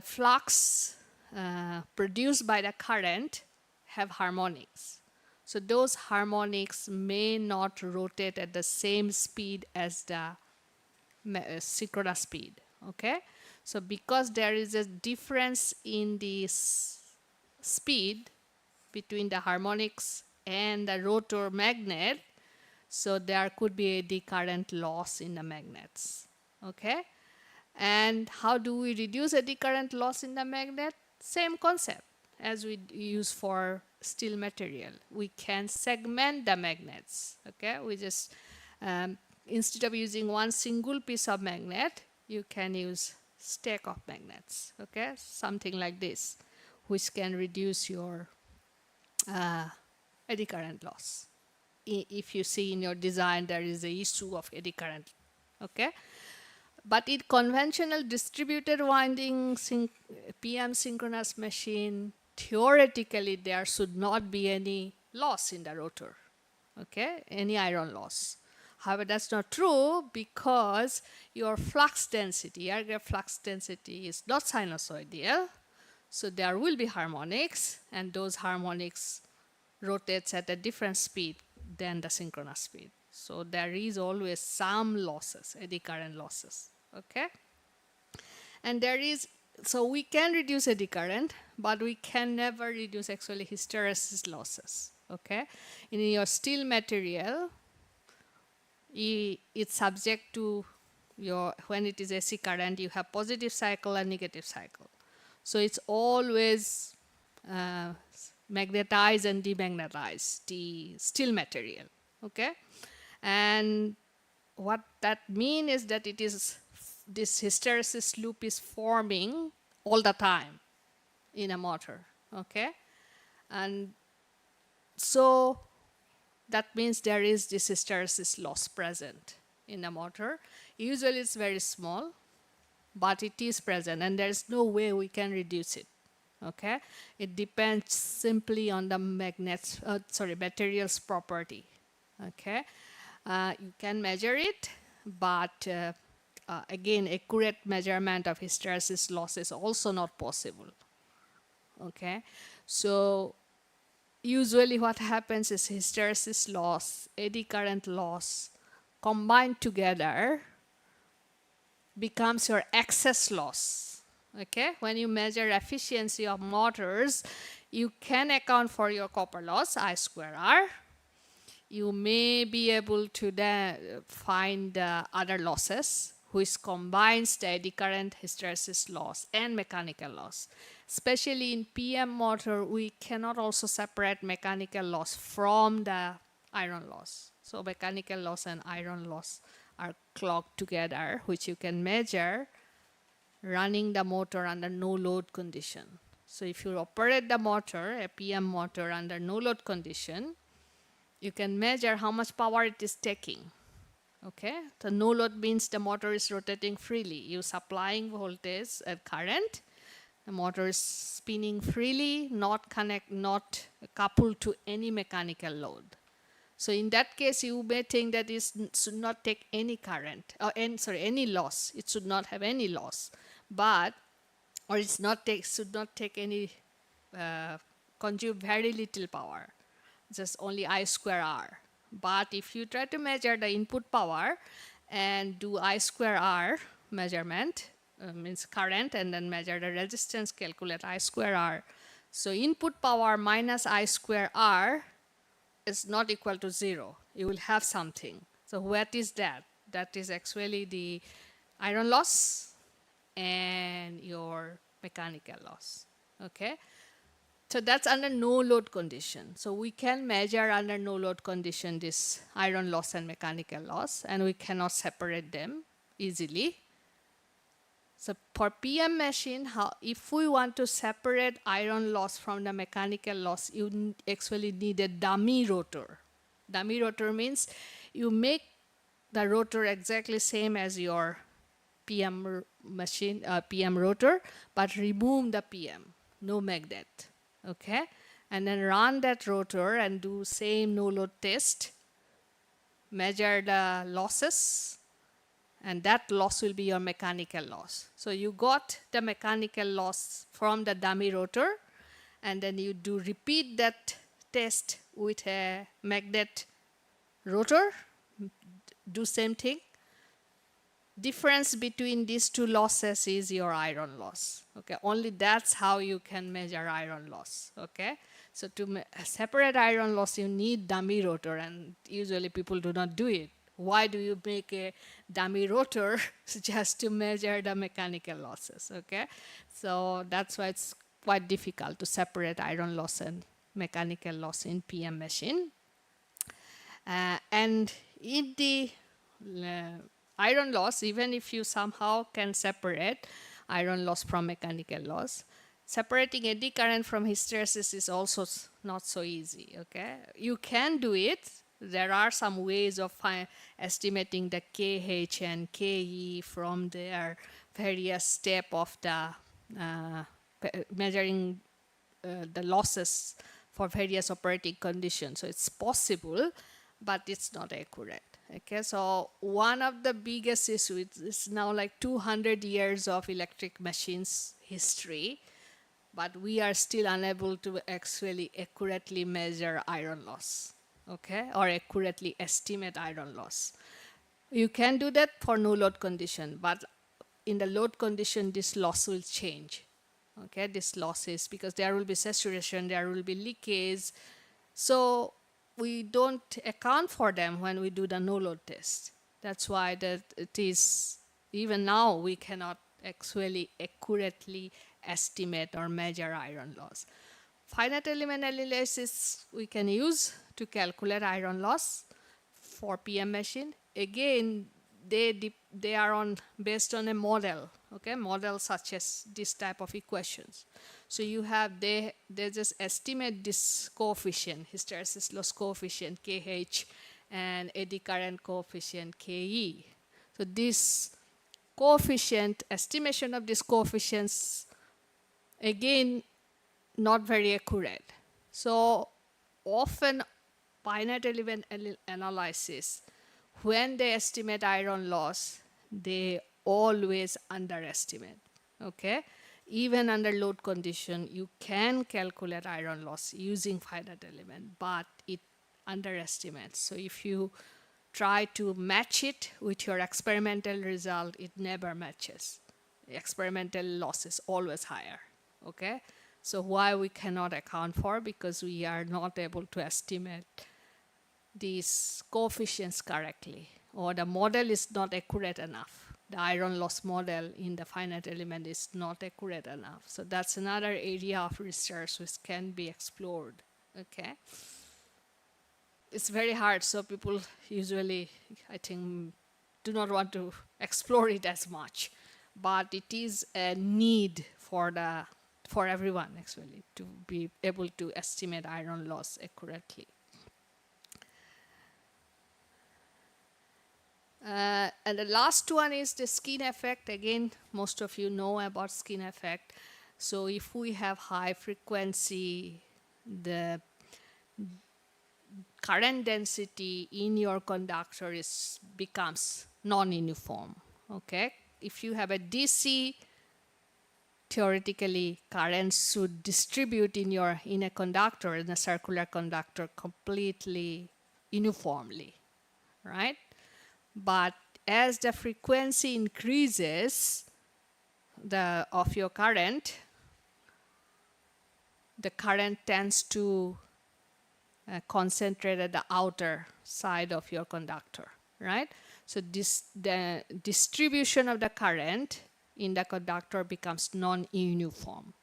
flux produced by the current have harmonics. So those harmonics may not rotate at the same speed as the synchronous speed. Okay, so because there is a difference in the speed between the harmonics and the rotor magnet, so there could be the current loss in the magnets. Okay, and how do we reduce eddy current loss in the magnet? Same concept as we use for steel material. We can segment the magnets. Okay, we just instead of using one single piece of magnet, you can use stack of magnets. Okay, something like this, which can reduce your eddy current loss. If you see in your design, there is a issue of eddy current. Okay, but in conventional distributed winding PM synchronous machine, theoretically there should not be any loss in the rotor. Okay, any iron loss. However, that's not true because your flux density, air gap flux density, is not sinusoidal. So there will be harmonics, and those harmonics rotates at a different speed than the synchronous speed. So there is always some losses, eddy current losses. Okay, and there is, so we can reduce eddy current, but we can never reduce actually hysteresis losses. Okay, in your steel material, it's subject to your, when it is AC current, you have positive cycle and negative cycle. So it's always magnetize and demagnetize the steel material. Okay, and what that means is that it is, this hysteresis loop is forming all the time in a motor. Okay, and so that means there is this hysteresis loss present in the motor. Usually it's very small, but it is present, and there is no way we can reduce it. Okay, it depends simply on the material's property. Okay, you can measure it, but again, accurate measurement of hysteresis loss is also not possible. Okay, so usually what happens is hysteresis loss, eddy current loss combined together becomes your excess loss. Okay, when you measure efficiency of motors, you can account for your copper loss, I square R. You may be able to then find other losses, which combines the eddy current, hysteresis loss, and mechanical loss. Especially in PM motor, we cannot also separate mechanical loss from the iron loss. So mechanical loss and iron loss are clogged together, which you can measure running the motor under no load condition. So if you operate the motor, a PM motor, under no load condition, you can measure how much power it is taking. Okay, so no load means the motor is rotating freely. You're supplying voltage and current. The motor is spinning freely, not coupled to any mechanical load. So in that case, you may think that it should not take any current, or any loss. It should not have any loss, or should not take any, consume very little power, just only I square R. But if you try to measure the input power and do I square R measurement, means current, and then measure the resistance, calculate I square R. So input power minus I square R is not equal to 0. You will have something. So what is that? That is actually the iron loss and your mechanical loss. Okay, so that's under no load condition. So we can measure under no load condition this iron loss and mechanical loss, and we cannot separate them easily. So for PM machine, if we want to separate iron loss from the mechanical loss, you actually need a dummy rotor. Dummy rotor means you make the rotor exactly same as your PM rotor, but remove the PM, no magnet. Okay, and then run that rotor and do same no load test, measure the losses, and that loss will be your mechanical loss. So you got the mechanical loss from the dummy rotor, and then you do repeat that test with a magnet rotor, do same thing. Difference between these two losses is your iron loss. Okay, only that's how you can measure iron loss. Okay, so to separate iron loss, you need dummy rotor, and usually people do not do it. Why do you make a dummy rotor just to measure the mechanical losses? Okay, so that's why it's quite difficult to separate iron loss and mechanical loss in PM machine. And in the iron loss, even if you somehow can separate iron loss from mechanical loss, separating eddy current from hysteresis is also not so easy. Okay, you can do it. There are some ways of estimating the KH and KE from their various step of the measuring the losses for various operating conditions. So it's possible, but it's not accurate. Okay, so one of the biggest issues is now like 200 years of electric machines history, but we are still unable to actually accurately measure iron loss, okay, or accurately estimate iron loss. You can do that for no load condition, but in the load condition, this loss will change. Okay, this loss is because there will be saturation, there will be leakage. So we don't account for them when we do the no load test. That's why that it is, even now we cannot actually accurately estimate or measure iron loss. Finite element analysis we can use to calculate iron loss for PM machine. Again, they are on based on a model, okay, model such as this type of equations. So you have they just estimate this coefficient, hysteresis loss coefficient KH and eddy current coefficient KE. So this coefficient, estimation of these coefficients, again, not very accurate. So often finite element analysis, when they estimate iron loss, they always underestimate. Okay, even under load condition, you can calculate iron loss using finite element, but it underestimates. So if you try to match it with your experimental result, it never matches. The experimental loss is always higher. Okay, so why we cannot account for? Because we are not able to estimate these coefficients correctly, or the model is not accurate enough. The iron loss model in the finite element is not accurate enough. So that's another area of research which can be explored. Okay, it's very hard, so people usually, I think, do not want to explore it as much, but it is a need for everyone actually to be able to estimate iron loss accurately. And the last one is the skin effect. Again, most of you know about skin effect. So if we have high frequency, the current density in your conductor becomes non-uniform. Okay, if you have a DC, theoretically current should distribute in a conductor, in a circular conductor, completely uniformly, right? But as the frequency increases of your current, the current tends to concentrate at the outer side of your conductor, right? So the distribution of the current in the conductor becomes non-uniform.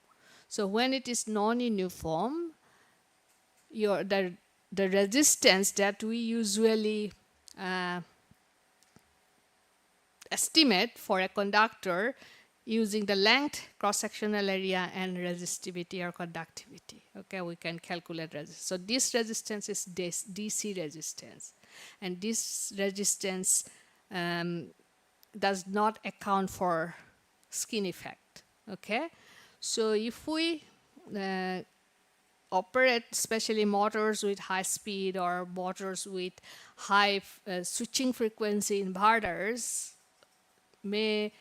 So when it is non-uniform, the resistance that we usually estimate for a conductor using the length, cross-sectional area, and resistivity or conductivity. Okay, we can calculate resistance. So this resistance is DC resistance, and this resistance does not account for skin effect. Okay, so if we operate especially motors with high speed or motors with high switching frequency inverters, may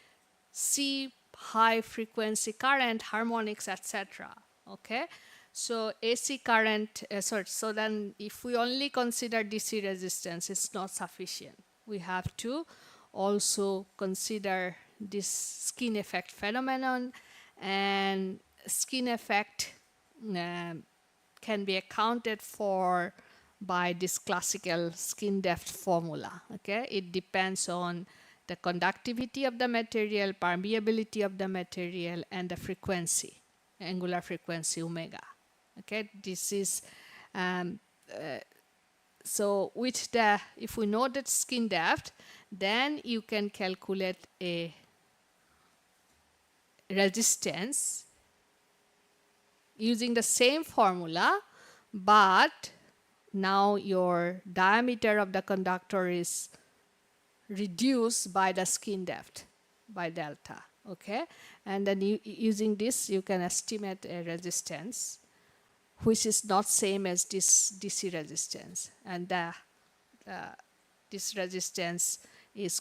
see high frequency current, harmonics, etc. Okay, so AC current, so then if we only consider DC resistance, it's not sufficient. We have to also consider this skin effect phenomenon, and skin effect can be accounted for by this classical skin depth formula. Okay, it depends on the conductivity of the material, permeability of the material, and the frequency, angular frequency omega. Okay, this is so with the, if we know that skin depth, then you can calculate a resistance using the same formula, but now your diameter of the conductor is reduced by the skin depth, by delta. Okay, and then using this you can estimate a resistance which is not same as this DC resistance, and this resistance is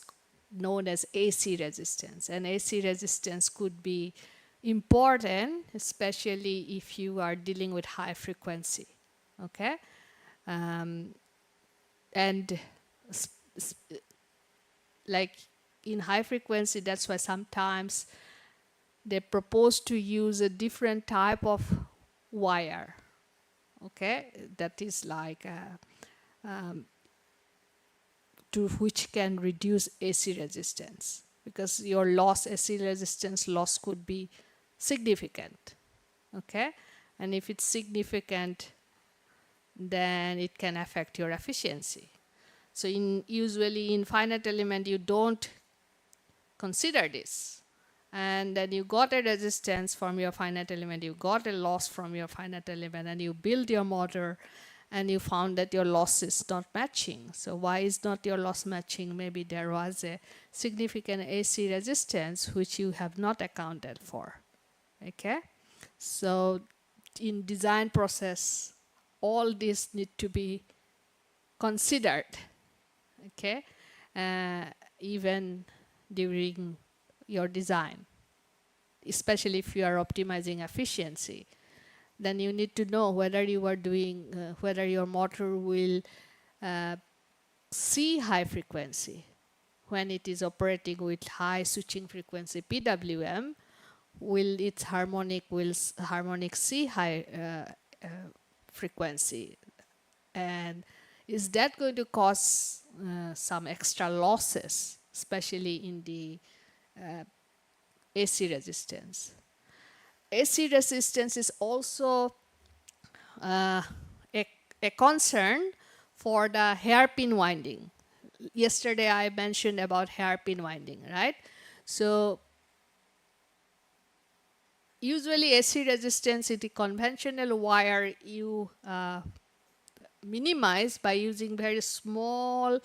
known as AC resistance. And AC resistance could be important, especially if you are dealing with high frequency. Okay, and like in high frequency, that's why sometimes they propose to use a different type of wire. Okay, that is like to which can reduce AC resistance, because your AC resistance loss could be significant. Okay, and if it's significant, then it can affect your efficiency. So usually in finite element you don't consider this, and then you got a resistance from your finite element, you got a loss from your finite element, and you build your motor and you found that your loss is not matching. So why is not your loss matching? Maybe there was a significant AC resistance which you have not accounted for. Okay, so in design process all this need to be considered. Okay, even during your design, especially if you are optimizing efficiency, then you need to know whether you are doing, whether your motor will see high frequency when it is operating with high switching frequency PWM. Will its harmonic see high frequency, and is that going to cause some extra losses, especially in the AC resistance? AC resistance is also a concern for the hairpin winding. Yesterday I mentioned about hairpin winding, right? So usually AC resistance in the conventional wire you minimize by using very small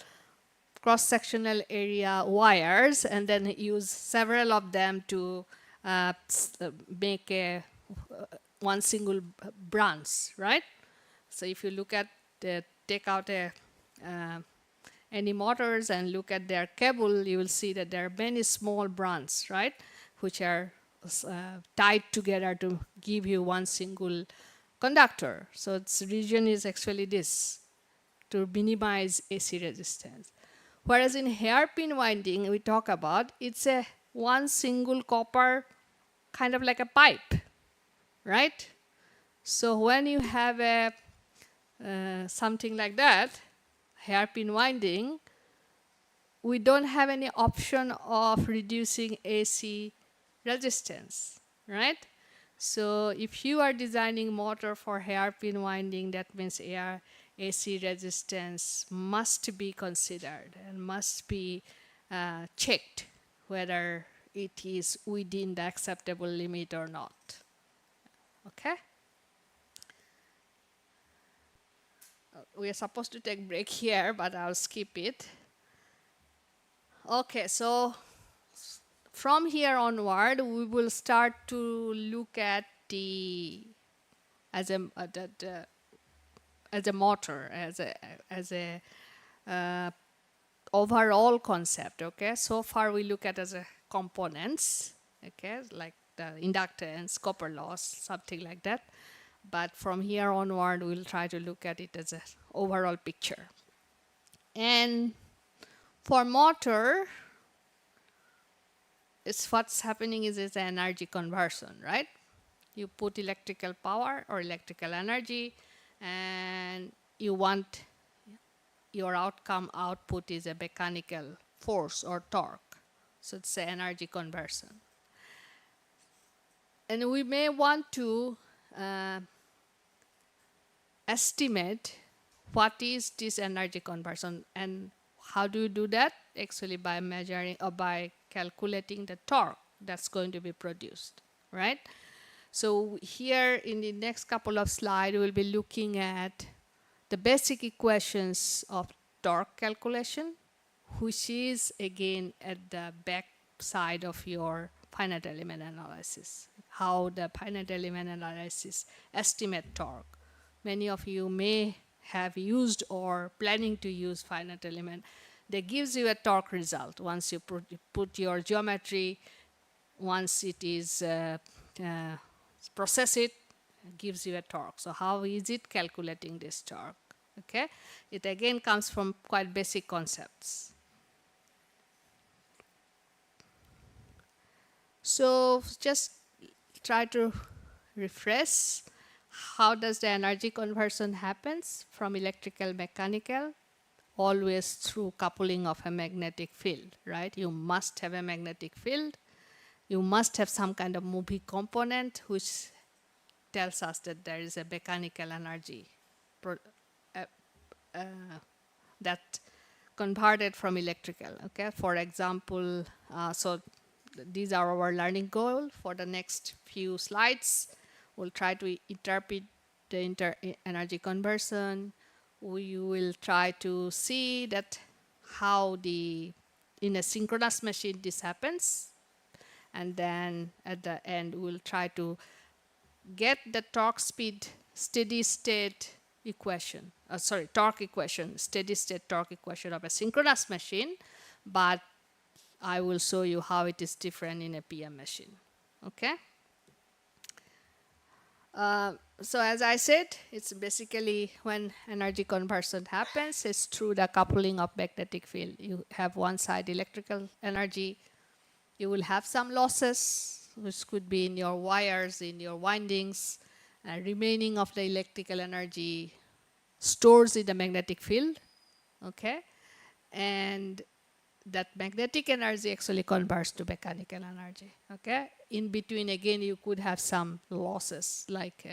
cross-sectional area wires, and then use several of them to make a one single branch, right? So if you look at take out any motors and look at their cable, you will see that there are many small branches, right, which are tied together to give you one single conductor. So its region is actually this, to minimize AC resistance. Whereas in hairpin winding we talk about, it's a one single copper, kind of like a pipe, right? So when you have a something like that, hairpin winding, we don't have any option of reducing AC resistance, right? So if you are designing motor for hairpin winding, that means AC resistance must be considered and must be checked whether it is within the acceptable limit or not. Okay? We are supposed to take break here, but I'll skip it. Okay, so from here onward, we will start to look at the as a as a motor, as a overall concept. Okay, so far we look at as a components. Okay, like the inductance, copper loss, something like that. But from here onward, we'll try to look at it as an overall picture. And for motor, it's what's happening is it's energy conversion, right? You put electrical power or electrical energy, and you want your output is a mechanical force or torque. So it's an energy conversion. And we may want to estimate what is this energy conversion, and how do you do that? Actually by measuring or by calculating the torque that's going to be produced, right? So here in the next couple of slides, we'll be looking at the basic equations of torque calculation, which is again at the back side of your finite element analysis. How the finite element analysis estimate torque. Many of you may have used or planning to use finite element. That gives you a torque result once you put your geometry. Once it is process it gives you a torque. So how is it calculating this torque? Okay, it again comes from quite basic concepts. So just try to refresh. How does the energy conversion happens from electrical mechanical? Always through coupling of a magnetic field, right? You must have a magnetic field. You must have some kind of moving component which tells us that there is a mechanical energy that converted from electrical. Okay, for example, so these are our learning goal for the next few slides. We'll try to interpret the energy conversion. We will try to see that how in a synchronous machine this happens, and then at the end we'll try to get the torque speed steady state equation, torque equation, steady state torque equation of a synchronous machine, but I will show you how it is different in a PM machine. Okay. So as I said, it's basically when energy conversion happens, it's through the coupling of magnetic field. You have one side electrical energy, you will have some losses, which could be in your wires, in your windings, remaining of the electrical energy stores in the magnetic field, okay? And that magnetic energy actually converts to mechanical energy, okay? In between, again, you could have some losses, like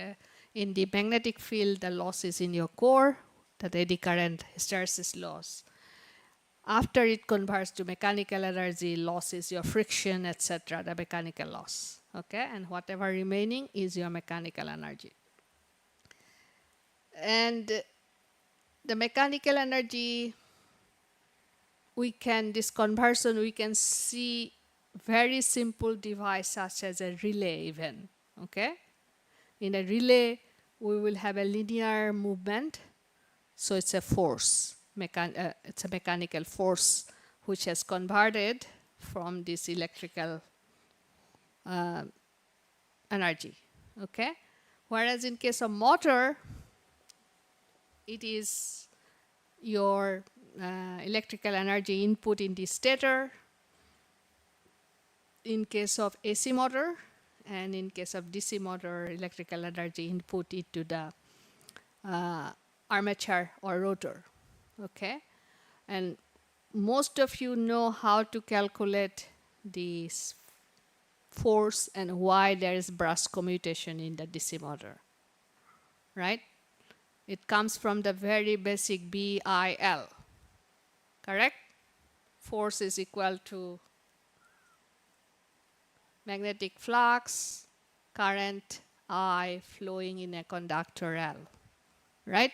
in the magnetic field, the loss is in your core, the eddy current hysteresis loss. After it converts to mechanical energy, loss is your friction, etc., the mechanical loss, okay? And whatever remaining is your mechanical energy. And the mechanical energy, this conversion, we can see very simple device such as a relay even, okay? In a relay, we will have a linear movement, so it's a force. It's a mechanical force which has converted from this electrical energy, okay? Whereas in case of motor, it is your electrical energy input in the stator in case of AC motor, and in case of DC motor, electrical energy input into the armature or rotor, okay? And most of you know how to calculate this force and why there is brush commutation in the DC motor, right? It comes from the very basic BIL, correct? Force is equal to magnetic flux, current I flowing in a conductor L, right?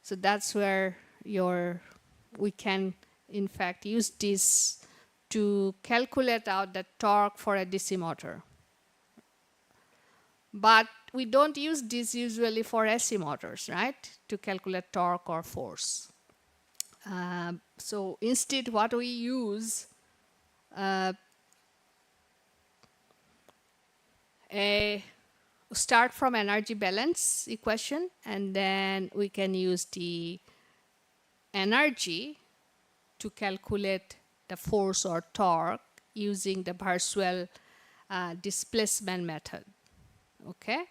So that's where we can in fact use this to calculate out the torque for a DC motor. But we don't use this usually for AC motors, right? To calculate torque or force. So instead what we use start from energy balance equation, and then we can use the energy to calculate the force or torque using the Barsuel displacement method. Okay,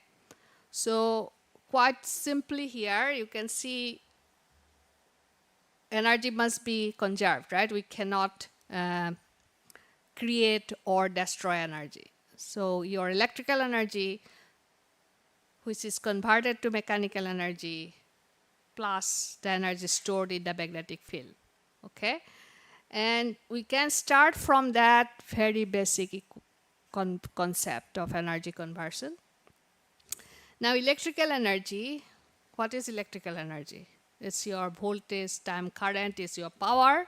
so quite simply here you can see energy must be conserved, right? We cannot create or destroy energy. So your electrical energy, which is converted to mechanical energy, plus the energy stored in the magnetic field. Okay, and we can start from that very basic concept of energy conversion. Now electrical energy, what is electrical energy? It's your voltage time current is your power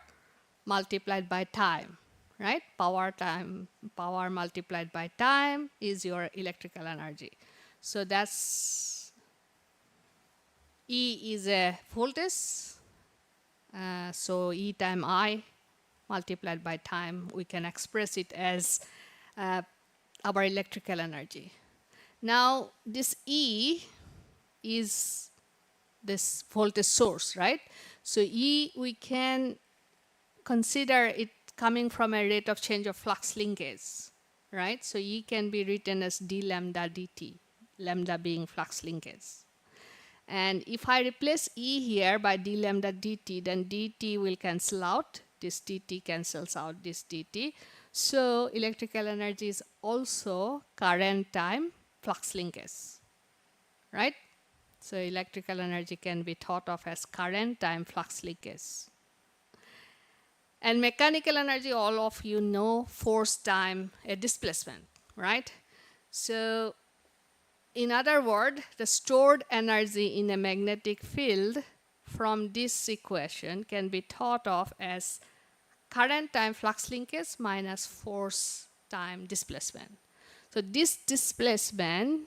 multiplied by time, right? Power multiplied by time is your electrical energy. So that's E is a voltage, so E time I multiplied by time, we can express it as our electrical energy. Now this E is this voltage source, right? So E, we can consider it coming from a rate of change of flux linkage, right? So E can be written as d lambda dt, lambda being flux linkage. And if I replace E here by d lambda dt, then dt will cancel out. This dt cancels out this dt. So electrical energy is also current time flux linkage, right? So electrical energy can be thought of as current time flux linkage. And mechanical energy, all of you know, force time a displacement, right? So in other words, the stored energy in a magnetic field from this equation can be thought of as current time flux linkage minus force time displacement. So this displacement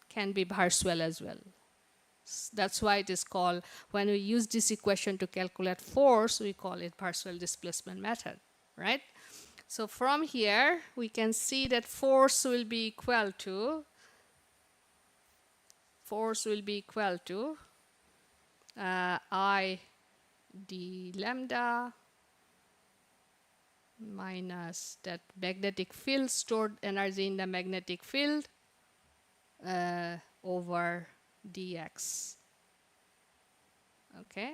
can be Barsuel as well. That's why it is called, when we use this equation to calculate force, we call it Barsuel displacement method, right? So from here, we can see that force will be equal to I d lambda minus that magnetic field, stored energy in the magnetic field, over dx. Okay,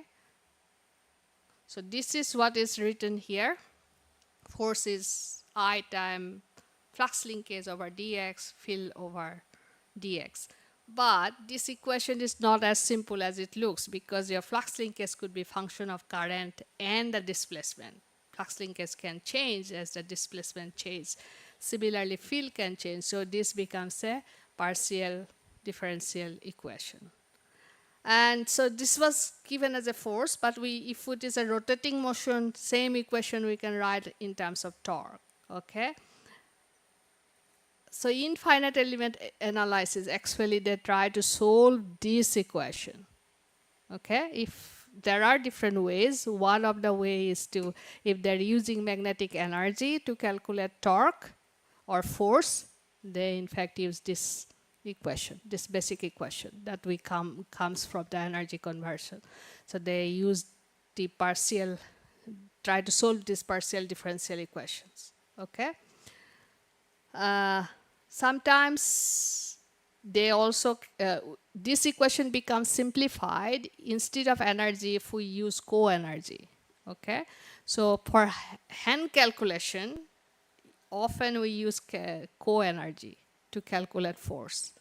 so this is what is written here. Force is I time flux linkage over dx, field over dx. But this equation is not as simple as it looks, because your flux linkage could be function of current and the displacement. Flux linkage can change as the displacement changes. Similarly, field can change. So this becomes a partial differential equation. And so this was given as a force, but if it is a rotating motion, same equation we can write in terms of torque. Okay. So in finite element analysis, actually they try to solve this equation. Okay, if there are different ways, one of the ways is to, if they're using magnetic energy to calculate torque or force, they in fact use this equation, this basic equation that comes from the energy conversion. So they use the try to solve these partial differential equations. Okay. Sometimes they also, this equation becomes simplified. Instead of energy, if we use co-energy. Okay, so for hand calculation, often we use co-energy to calculate force.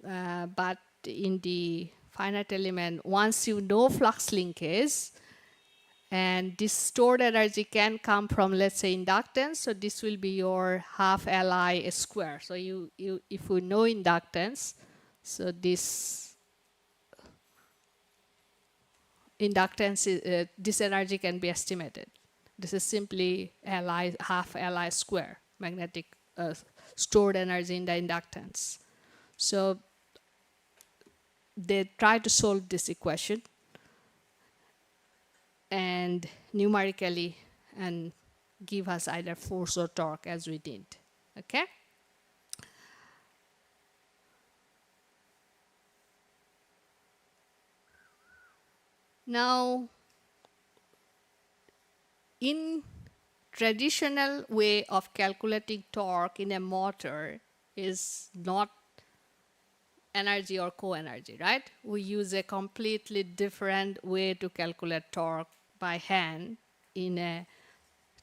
But in the finite element, once you know flux linkage, And this stored energy can come from, let's say, inductance. So this will be your half Li square. So if we know inductance, so this inductance, this energy can be estimated. This is simply Li, half Li square, magnetic stored energy in the inductance. So they try to solve this equation and numerically and give us either force or torque as we did. Okay? Now, in traditional way of calculating torque in a motor is not energy or co-energy, right? We use a completely different way to calculate torque by hand in a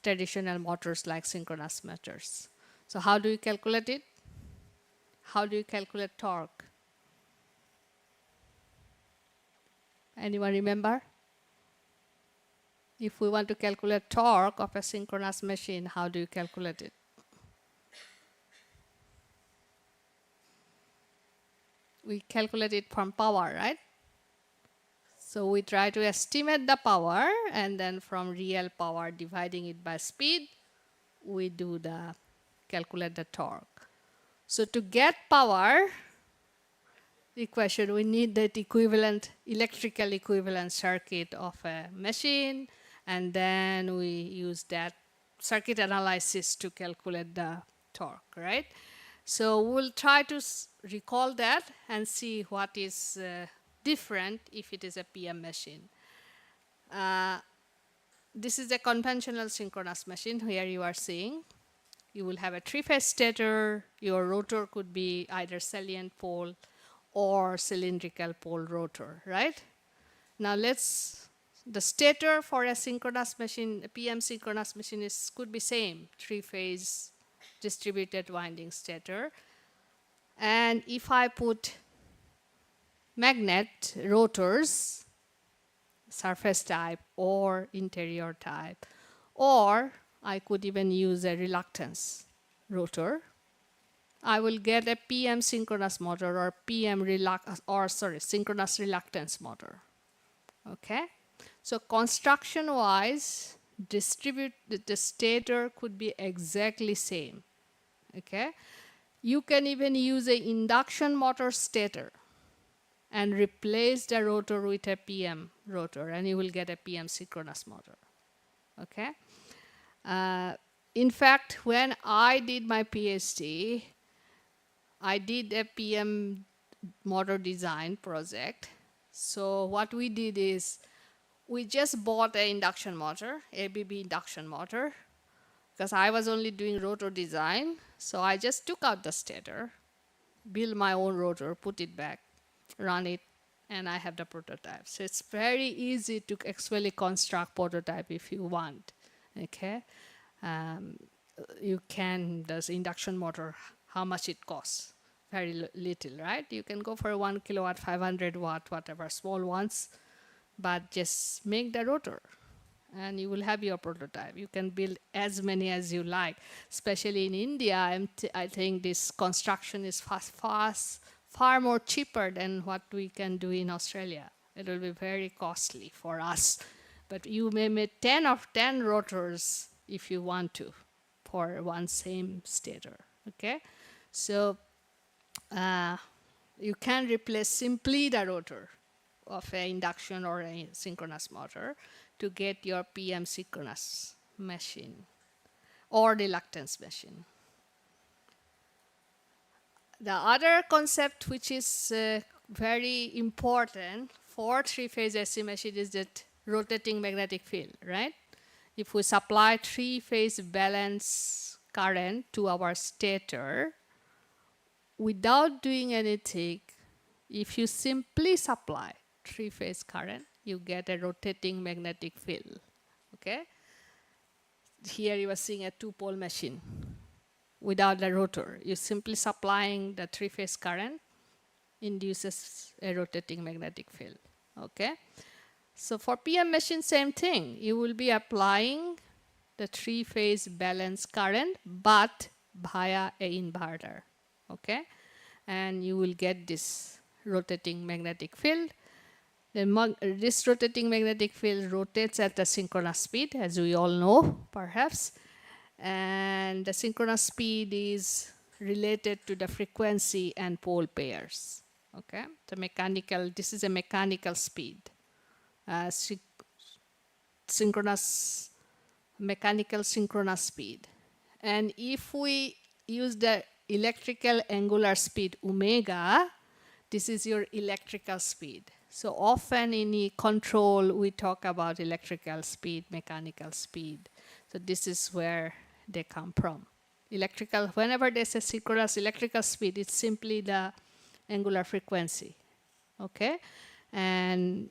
traditional motors like synchronous motors. So how do you calculate it? How do you calculate torque? Anyone remember? If we want to calculate torque of a synchronous machine, how do you calculate it? We calculate it from power, right? So we try to estimate the power, and then from real power dividing it by speed, we do the calculate the torque. So to get power equation, we need that equivalent, electrical equivalent circuit of a machine, and then we use that circuit analysis to calculate the torque, right? So we'll try to recall that and see what is different if it is a PM machine. This is a conventional synchronous machine. Here you are seeing you will have a three-phase stator. Your rotor could be either salient pole or cylindrical pole rotor, right? Now the stator for a synchronous machine, a PM synchronous machine could be same, three-phase distributed winding stator. And if I put magnet rotors, surface type or interior type, or I could even use a reluctance rotor, I will get a PM synchronous motor or synchronous reluctance motor. Okay? So construction-wise, the stator could be exactly same. Okay? You can even use an induction motor stator and replace the rotor with a PM rotor, and you will get a PM synchronous motor. Okay? In fact, when I did my PhD, I did a PM motor design project. So what we did is we just bought an induction motor, ABB induction motor, because I was only doing rotor design. So I just took out the stator, build my own rotor, put it back, run it, and I have the prototype. So it's very easy to actually construct prototype if you want. Okay, you can, this induction motor, how much it costs? Very little, right? You can go for 1 kilowatt, 500 watt, whatever, small ones, but just make the rotor and you will have your prototype. You can build as many as you like. Especially in India, I think this construction is far more cheaper than what we can do in Australia. It will be very costly for us. But you may make 10 rotors if you want to for one same stator. Okay? So you can replace simply the rotor of an induction or a synchronous motor to get your PM synchronous machine or reluctance machine. The other concept which is very important for three-phase AC machine is that rotating magnetic field, right? If we supply three-phase balance current to our stator, without doing anything, if you simply supply three-phase current, you get a rotating magnetic field. Okay? Here you are seeing a two-pole machine without the rotor. You're simply supplying the three-phase current induces a rotating magnetic field. Okay? So for PM machine, same thing. You will be applying the three-phase balance current, but via a inverter. Okay, and you will get this rotating magnetic field. This rotating magnetic field rotates at the synchronous speed, as we all know, perhaps. And the synchronous speed is related to the frequency and pole pairs. Okay, this is a mechanical speed. Synchronous, mechanical synchronous speed. And if we use the electrical angular speed omega, this is your electrical speed. So often in the control, we talk about electrical speed, mechanical speed. So this is where they come from. Electrical, whenever there's a synchronous electrical speed, it's simply the angular frequency. Okay? And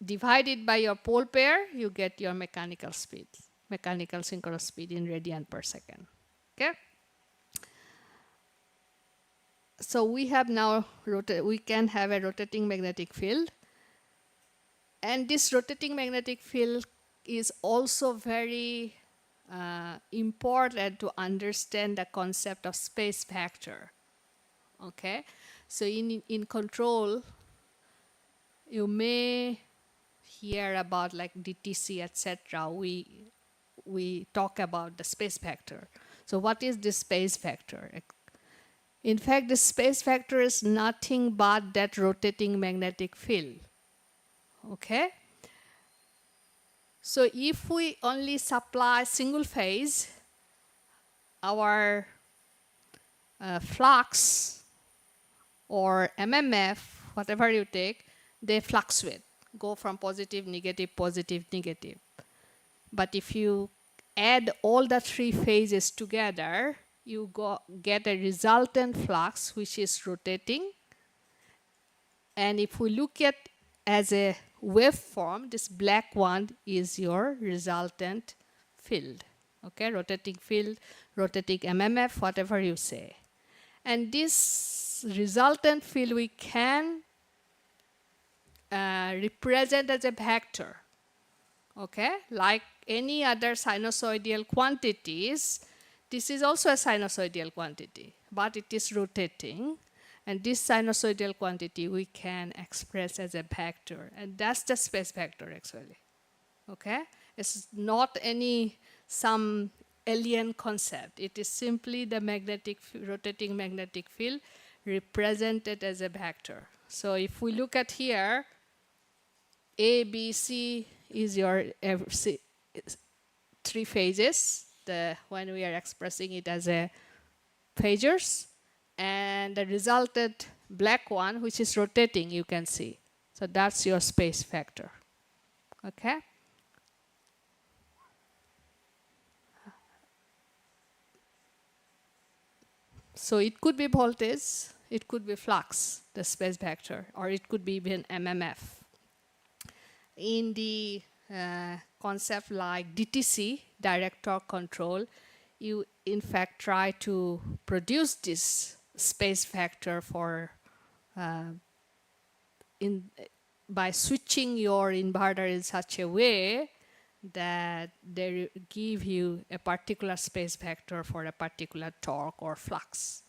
divided by your pole pair, you get your mechanical speed, mechanical synchronous speed in radian per second. Okay? So we have now, we can have a rotating magnetic field. And this rotating magnetic field is also very important to understand the concept of space vector. Okay? So in control, you may hear about like DTC, etc. We talk about the space vector. So what is this space vector? In fact, the space vector is nothing but that rotating magnetic field. Okay? So if we only supply single phase, our flux or MMF, whatever you take, they fluctuate, go from positive, negative, positive, negative. But if you add all the three phases together, you get a resultant flux which is rotating. And if we look at as a waveform, this black one is your resultant field. Okay, rotating field, rotating MMF, whatever you say. And this resultant field we can represent as a vector. Okay, like any other sinusoidal quantities, this is also a sinusoidal quantity, but it is rotating. And this sinusoidal quantity we can express as a vector. And that's the space vector actually. Okay? It's not some alien concept. It is simply the rotating magnetic field represented as a vector. So if we look at here, A, B, C is your three phases, when we are expressing it as a phasors. And the resulted black one, which is rotating, you can see. So that's your space vector. Okay? So it could be voltage, it could be flux, the space vector, or it could be even MMF. In the concept like DTC, direct torque control, you in fact try to produce this space vector for by switching your inverter in such a way that they give you a particular space vector for a particular torque or flux.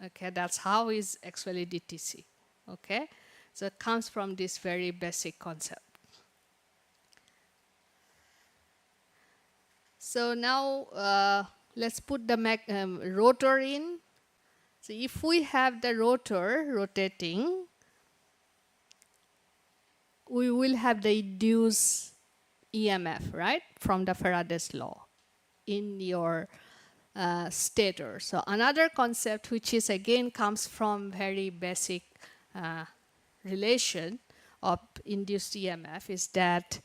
Okay, that's how is actually DTC. Okay, so it comes from this very basic concept. So now let's put the rotor in. So if we have the rotor rotating, we will have the induced EMF, right, from the Faraday's law in your stator. So another concept which is again comes from very basic relation of induced EMF is that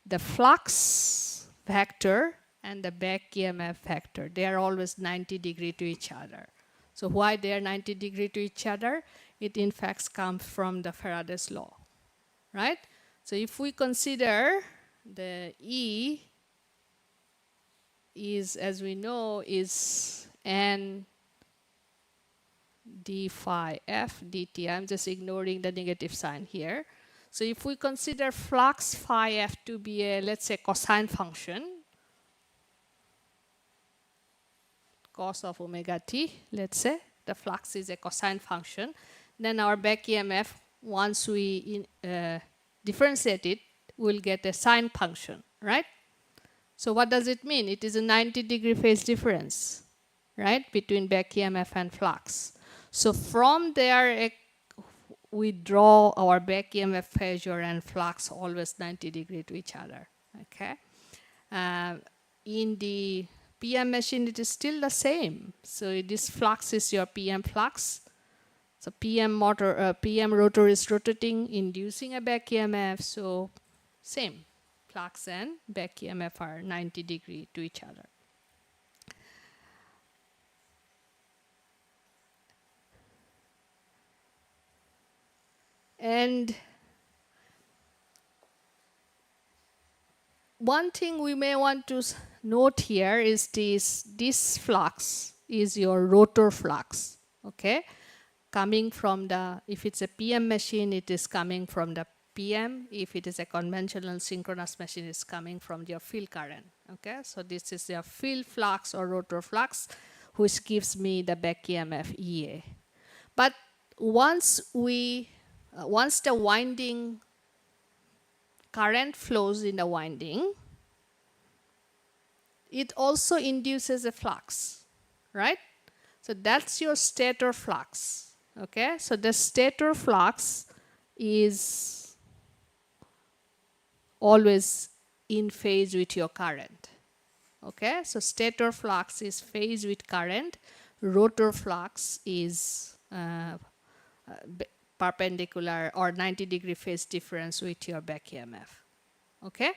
the flux vector and the back EMF vector, they are always 90 degrees to each other. So why they are 90 degrees to each other? It in fact comes from the Faraday's law, right? So if we consider the E is, as we know, is N d phi f dt. I'm just ignoring the negative sign here. So if we consider flux phi f to be a, let's say, cosine function, cos of omega t, let's say, the flux is a cosine function, then our back EMF, once we differentiate it, we'll get a sine function, right? So what does it mean? It is a 90-degree phase difference, right, between back EMF and flux. So from there, we draw our back EMF phasor and flux always 90 degree to each other. Okay. In the PM machine, it is still the same. So this flux is your PM flux. So PM rotor is rotating, inducing a back EMF. So same, flux and back EMF are 90 degree to each other. And one thing we may want to note here is this flux is your rotor flux, okay? Coming from the, if it's a PM machine, it is coming from the PM. If it is a conventional synchronous machine, it's coming from your field current, okay? So this is your field flux or rotor flux, which gives me the back EMF EA. But once the winding current flows in the winding, it also induces a flux, right? So that's your stator flux, okay? So the stator flux is always in phase with your current, okay? So stator flux is phase with current, rotor flux is perpendicular or 90-degree phase difference with your back EMF, okay?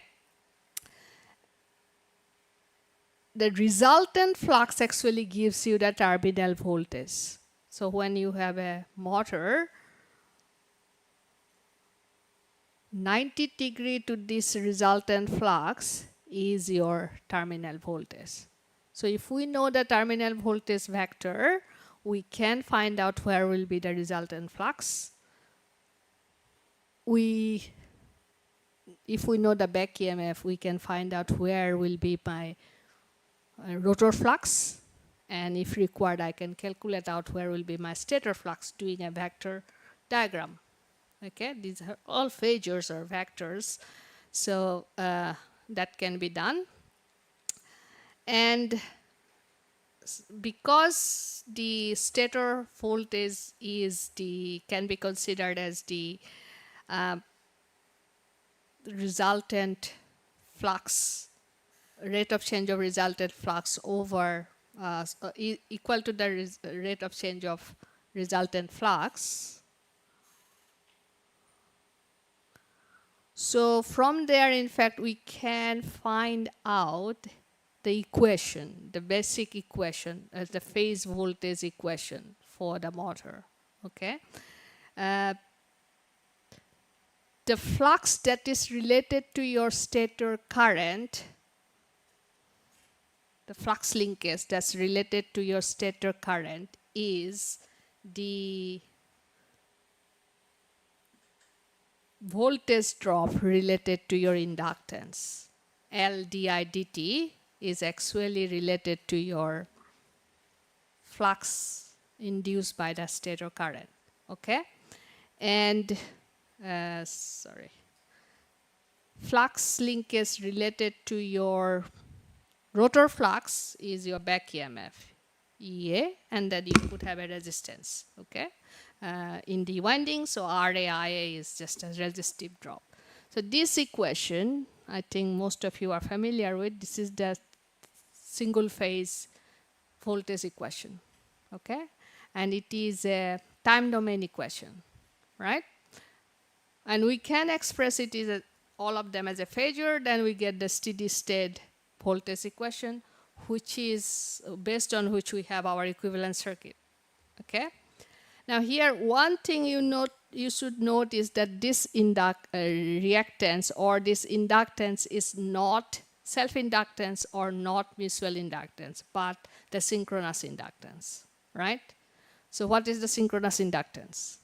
The resultant flux actually gives you the terminal voltage. So when you have a motor, 90 degree to this resultant flux is your terminal voltage. So if we know the terminal voltage vector, we can find out where will be the resultant flux. If we know the back EMF, we can find out where will be my rotor flux, and if required, I can calculate out where will be my stator flux doing a vector diagram. Okay, these are all phasors or vectors, so that can be done. And because the stator voltage is can be considered as the resultant flux, rate of change of resultant flux over equal to the rate of change of resultant flux. So from there, in fact, we can find out the equation, the basic equation, as the phase voltage equation for the motor, okay? The flux that is related to your stator current, the flux linkage that's related to your stator current is the voltage drop related to your inductance. L di dt is actually related to your flux induced by the stator current, okay? And flux linkage related to your rotor flux is your back EMF, EA, and then you could have a resistance, okay, in the winding. So RAIA is just a resistive drop. So this equation, I think most of you are familiar with. This is the single phase voltage equation, okay, and it is a time domain equation, right? And we can express it as all of them as a phasor. Then we get the steady state voltage equation, which is based on which we have our equivalent circuit, okay? Now here, one thing you should note is that this reactance or this inductance is not self-inductance or not mutual inductance, but the synchronous inductance, right? So what is the synchronous inductance?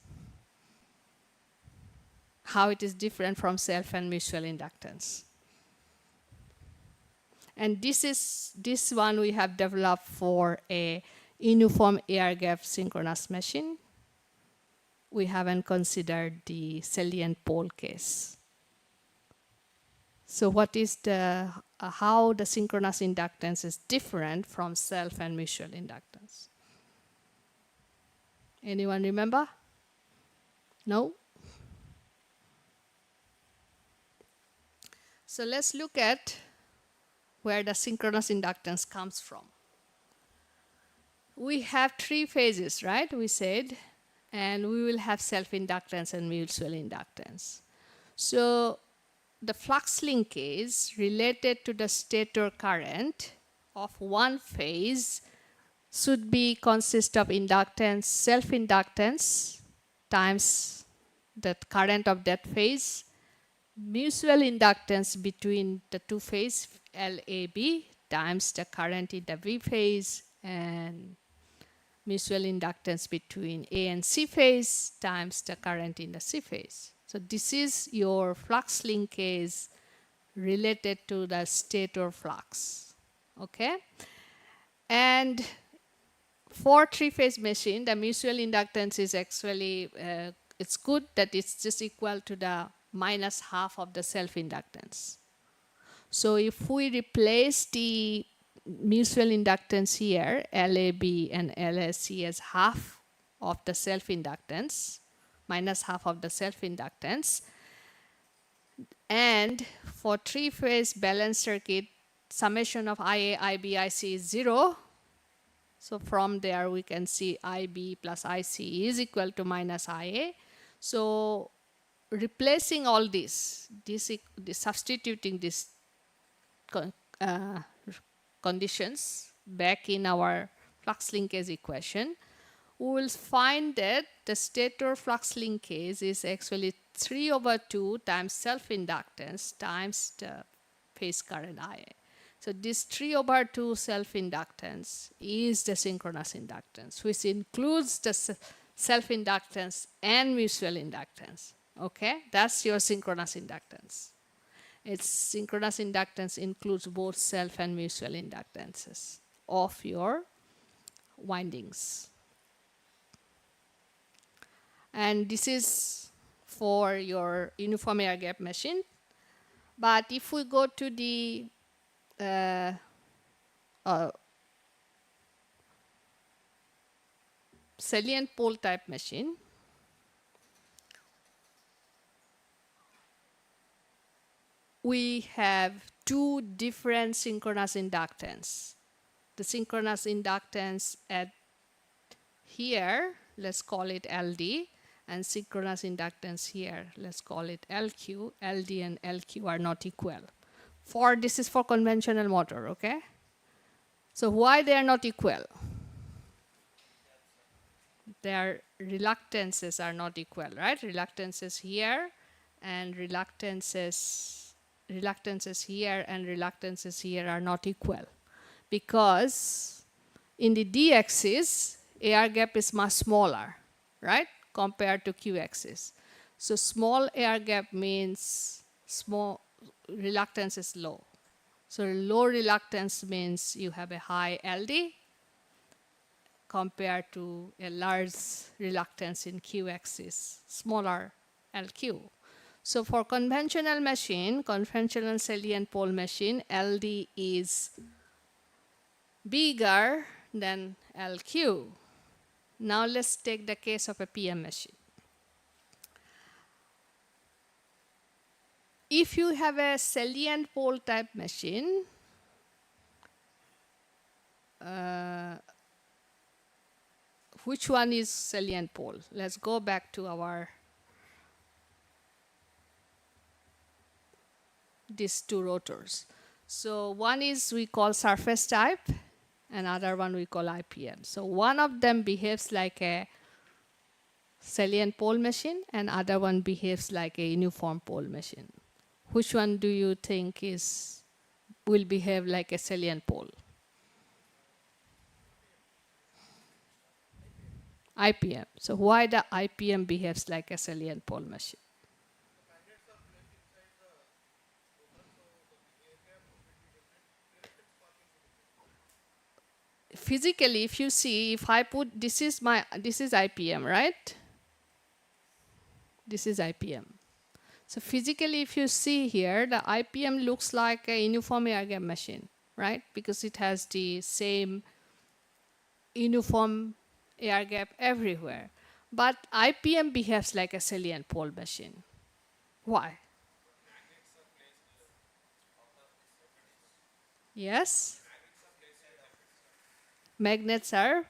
how it is different from self and mutual inductance. And this one we have developed for a uniform air gap synchronous machine. We haven't considered the salient pole case. So what is the how the synchronous inductance is different from self and mutual inductance? Anyone remember? No? So let's look at where the synchronous inductance comes from. We have three phases, right? We said, and we will have self-inductance and mutual inductance. So the flux linkage related to the stator current of one phase should be consist of inductance, self-inductance times the current of that phase, mutual inductance between the two phases, LAB, times the current in the B phase, and mutual inductance between A and C phase times the current in the C phase. So this is your flux linkage related to the stator flux. Okay? And for three-phase machine, the mutual inductance is actually, it's good that it's just equal to the minus half of the self-inductance. So if we replace the mutual inductance here, LAB and LSC, as half of the self-inductance, minus half of the self-inductance, and for three-phase balanced circuit, summation of IA, IB, IC is 0. So from there we can see IB plus IC is equal to minus IA. So replacing all this substituting these conditions back in our flux linkage equation, we will find that the stator flux linkage is actually 3/2 times self-inductance times the phase current IA. So this 3/2 self-inductance is the synchronous inductance, which includes the self-inductance and mutual inductance. Okay, that's your synchronous inductance. Its synchronous inductance includes both self and mutual inductances of your windings. And this is for your uniform air gap machine. But if we go to the salient pole type machine, we have two different synchronous inductance. The synchronous inductance at here, let's call it LD, and synchronous inductance here, let's call it LQ. LD and LQ are not equal. This is for conventional motor, okay? So why they are not equal? Their reluctances are not equal, right? Reluctances here and reluctances here and reluctances here are not equal, because in the D axis, air gap is much smaller, right, compared to Q axis. So small air gap means small reluctance is low. So low reluctance means you have a high LD compared to a large reluctance in Q axis, smaller LQ. So for conventional machine, conventional salient pole machine, LD is bigger than LQ. Now let's take the case of a PM machine. If you have a salient pole type machine, which one is salient pole? Let's go back to our these two rotors. So one is we call surface type, another one we call IPM. So one of them behaves like a salient pole machine and other one behaves like a uniform pole machine. Which one do you think will behave like a salient pole? IPM. So why the IPM behaves like a salient pole machine? physically, if you see, if I put, this is IPM, right? This is IPM. So physically, if you see here, the IPM looks like a uniform air gap machine, right? Because it has the same uniform air gap everywhere. But IPM behaves like a salient pole machine. Why? Yes? Magnets are.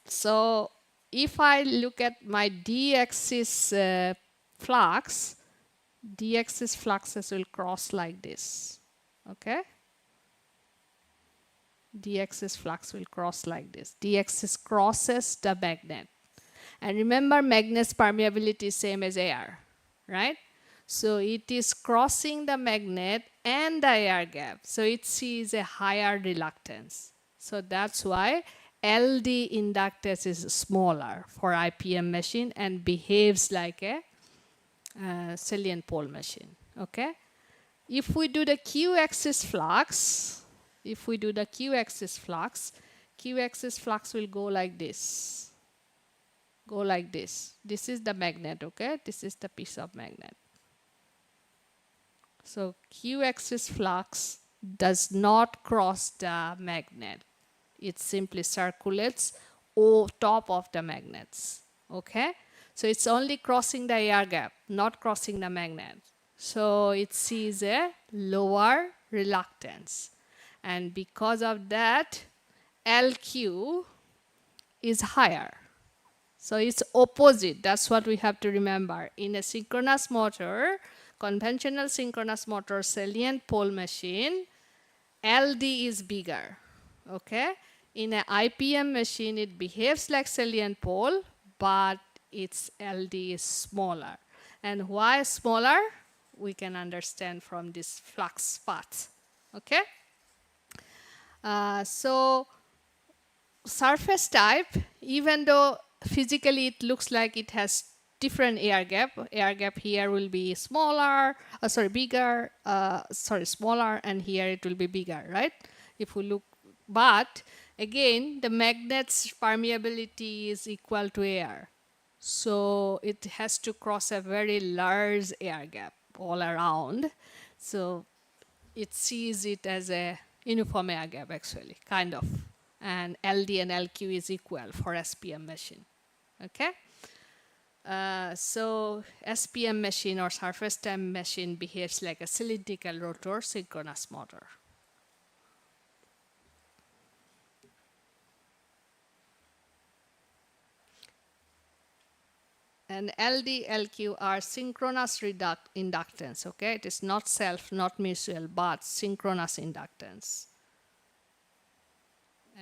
So if I look at my d-axis flux, d-axis fluxes will cross like this. Okay? D-axis flux will cross like this. D-axis crosses the magnet. And remember, magnet's permeability is same as air, right? So it is crossing the magnet and the air gap. So it sees a higher reluctance. So that's why LD inductance is smaller for IPM machine and behaves like a salient pole machine. Okay? If we do the Q-axis flux, Q-axis flux will go like this. Go like this. This is the magnet, okay? This is the piece of magnet. So Q-axis flux does not cross the magnet. It simply circulates over top of the magnets, okay? So it's only crossing the air gap, not crossing the magnet. So it sees a lower reluctance. And because of that, LQ is higher. So it's opposite. That's what we have to remember. In a synchronous motor, conventional synchronous motor salient pole machine, LD is bigger. Okay? In an IPM machine, it behaves like salient pole, but its LD is smaller. And why smaller? We can understand from this flux path. Okay? So surface type, even though physically it looks like it has different air gap here will be smaller, bigger, smaller, and here it will be bigger, right? If we look, but again, the magnet's permeability is equal to air. So it has to cross a very large air gap all around. So it sees it as a uniform air gap actually, kind of. And LD and LQ is equal for SPM machine. Okay? So SPM machine or surface type machine behaves like a cylindrical rotor synchronous motor. And LD, LQ are synchronous inductance, okay? It is not self, not mutual, but synchronous inductance.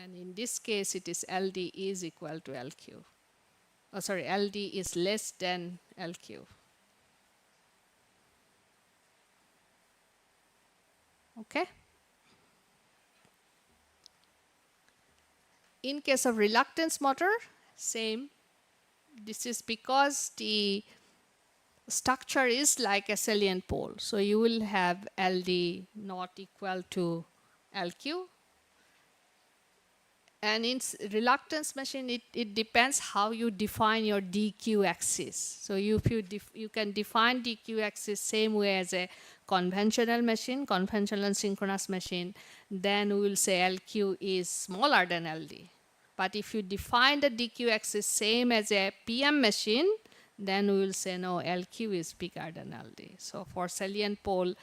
And in this case, it is LD is equal to LQ. Oh, sorry, LD is less than LQ. Okay? In case of reluctance motor, same. This is because the structure is like a salient pole. So you will have LD not equal to LQ. And in reluctance machine, it depends how you define your DQ axis. So you can define DQ axis same way as a conventional machine, conventional synchronous machine, then we will say LQ is smaller than LD. But if you define the DQ axis same as a PM machine, then we will say no, LQ is bigger than LD. So for salient pole,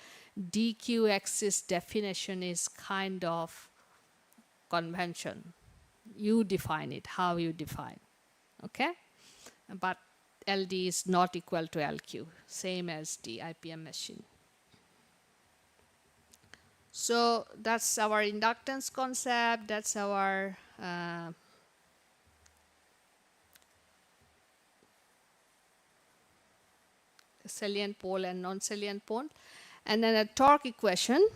DQ axis definition is kind of convention. You define it, how you define, okay? But LD is not equal to LQ, same as the IPM machine. So that's our inductance concept, that's our salient pole and non-salient pole. And then a torque equation.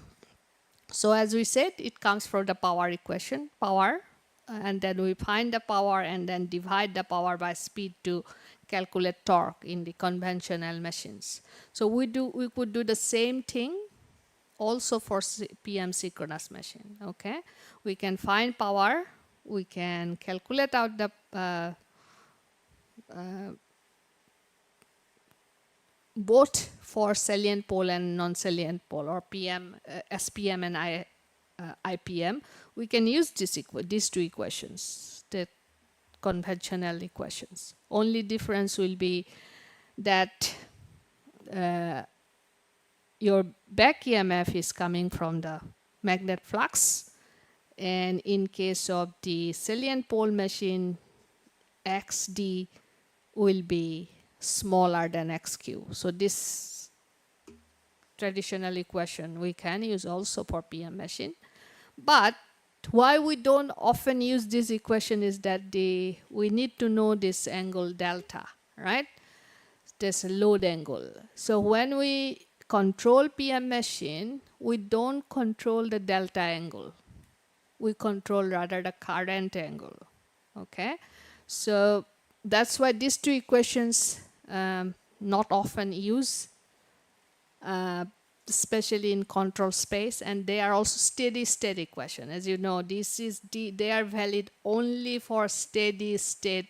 So as we said, it comes from the power equation, power, and then we find the power and then divide the power by speed to calculate torque in the conventional machines. So we could do the same thing also for PM synchronous machine. Okay, we can find power, we can calculate out the both for salient pole and non-salient pole, or PM, SPM and IPM. We can use these two equations, the conventional equations. Only difference will be that your back EMF is coming from the magnet flux, and in case of the salient pole machine, XD will be smaller than XQ. So this traditional equation we can use also for PM machine. But why we don't often use this equation is that we need to know this angle delta, right? This load angle. So when we control PM machine, we don't control the delta angle. We control rather the current angle. Okay, so that's why these two equations not often used, especially in control space, and they are also steady state equation. As you know, they are valid only for steady state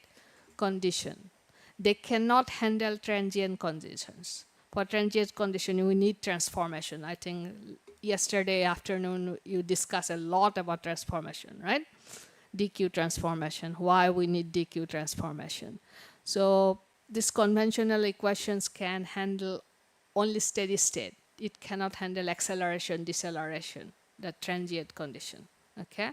condition. They cannot handle transient conditions. For transient condition, we need transformation. I think yesterday afternoon you discussed a lot about transformation, right? DQ transformation, why we need DQ transformation. So these conventional equations can handle only steady state. It cannot handle acceleration, deceleration, the transient condition. Okay,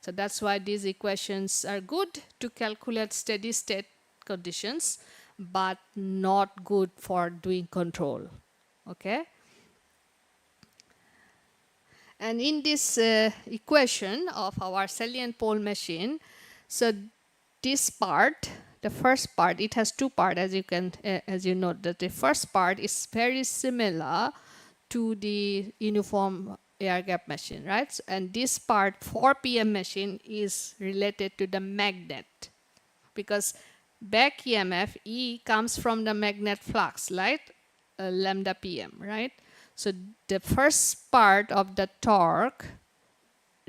so that's why these equations are good to calculate steady state conditions, but not good for doing control. Okay, and in this equation of our salient pole machine, so this part, the first part, it has two parts, as you know, that the first part is very similar to the uniform air gap machine, right? And this part for PM machine is related to the magnet, because back EMF E comes from the magnet flux, right? Lambda PM, right? So the first part of the torque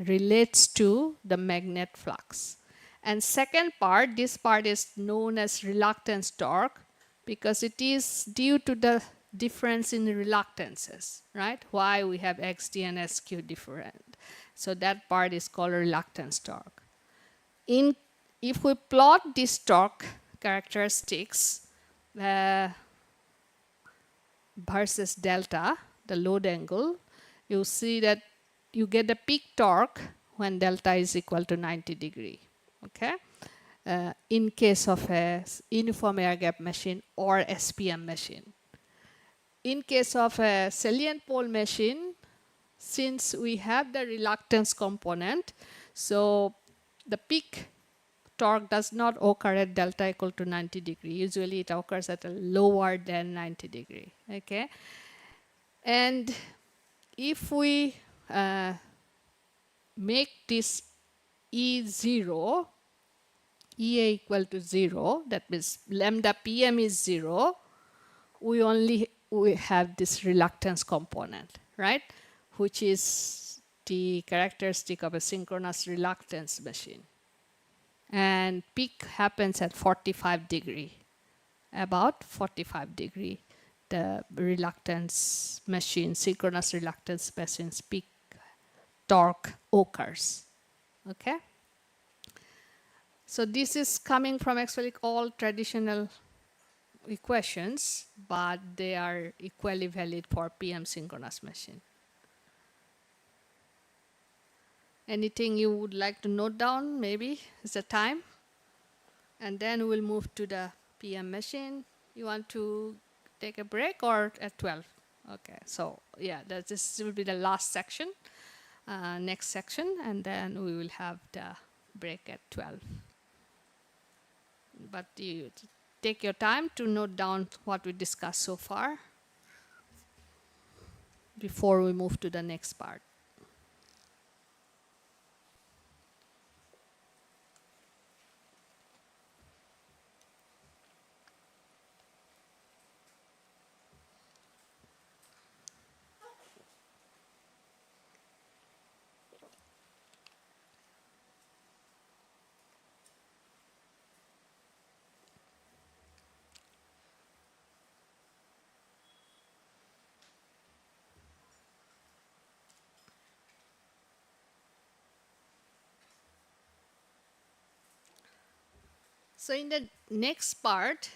relates to the magnet flux. And second part, this part is known as reluctance torque, because it is due to the difference in reluctances, right? Why we have XD and SQ different. So that part is called reluctance torque. If we plot these torque characteristics versus delta, the load angle, you see that you get the peak torque when delta is equal to 90 degree. Okay, in case of a uniform air gap machine or SPM machine. In case of a salient pole machine, since we have the reluctance component, so the peak torque does not occur at delta equal to 90 degree. Usually it occurs at a lower than 90 degree. Okay, and if we make this E0, EA equal to 0, that means lambda PM is 0, we have this reluctance component, right? Which is the characteristic of a synchronous reluctance machine. And peak happens at 45 degree, about 45 degree. The reluctance machine, synchronous reluctance machine's peak torque occurs. Okay? So this is coming from actually all traditional equations, but they are equally valid for PM synchronous machine. Anything you would like to note down, maybe? Is the time? And then we'll move to the PM machine. You want to take a break or at 12? Okay, so yeah, this will be the last section, next section, and then we will have the break at 12. But you take your time to note down what we discussed so far before we move to the next part. So in the next part,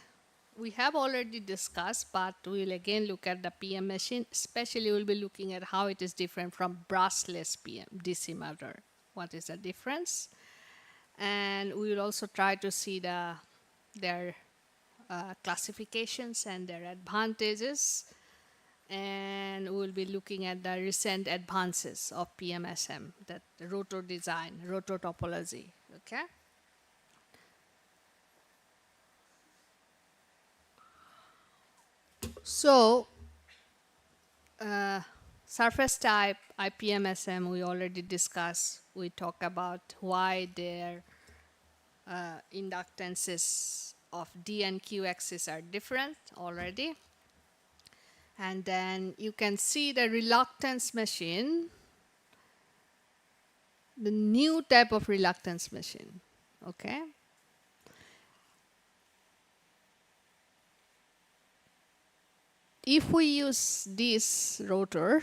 we have already discussed, but we'll again look at the PM machine. Especially, we'll be looking at how it is different from brushless PM DC motor. What is the difference? And we will also try to see their classifications and their advantages. And we'll be looking at the recent advances of PMSM, that rotor design, rotor topology. Okay. So, surface type IPMSM we already discussed. We talk about why their inductances of D and Q axis are different already. And then you can see the reluctance machine, the new type of reluctance machine. Okay. If we use this rotor,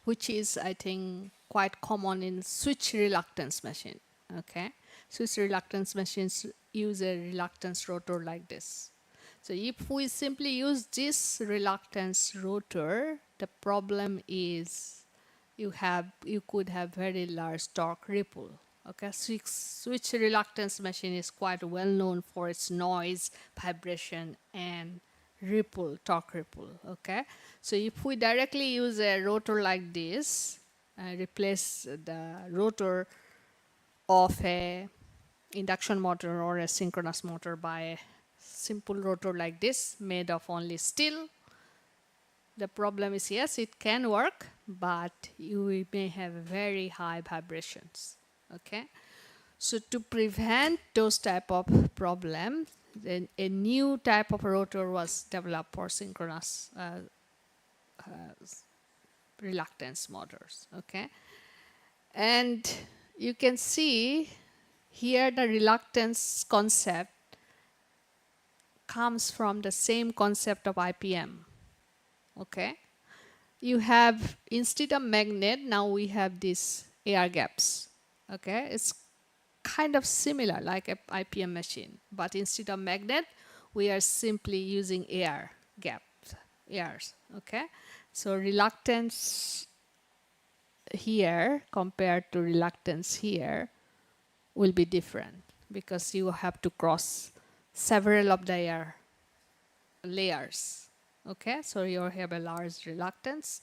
which is, I think, quite common in switch reluctance machine. Okay, switch reluctance machines use a reluctance rotor like this. So if we simply use this reluctance rotor, the problem is you could have very large torque ripple. Okay, switch reluctance machine is quite well known for its noise, vibration, and torque ripple. Okay, so if we directly use a rotor like this, replace the rotor of a induction motor or a synchronous motor by a simple rotor like this made of only steel, the problem is, yes, it can work, but you may have very high vibrations. Okay, so to prevent those type of problems, then a new type of rotor was developed for synchronous reluctance motors. Okay, and you can see here the reluctance concept comes from the same concept of IPM. Okay, you have, instead of magnet, now we have these air gaps. Okay, it's kind of similar like a IPM machine, but instead of magnet, we are simply using air gaps, airs. Okay, so reluctance here compared to reluctance here will be different because you have to cross several of the air layers. Okay, so you have a large reluctance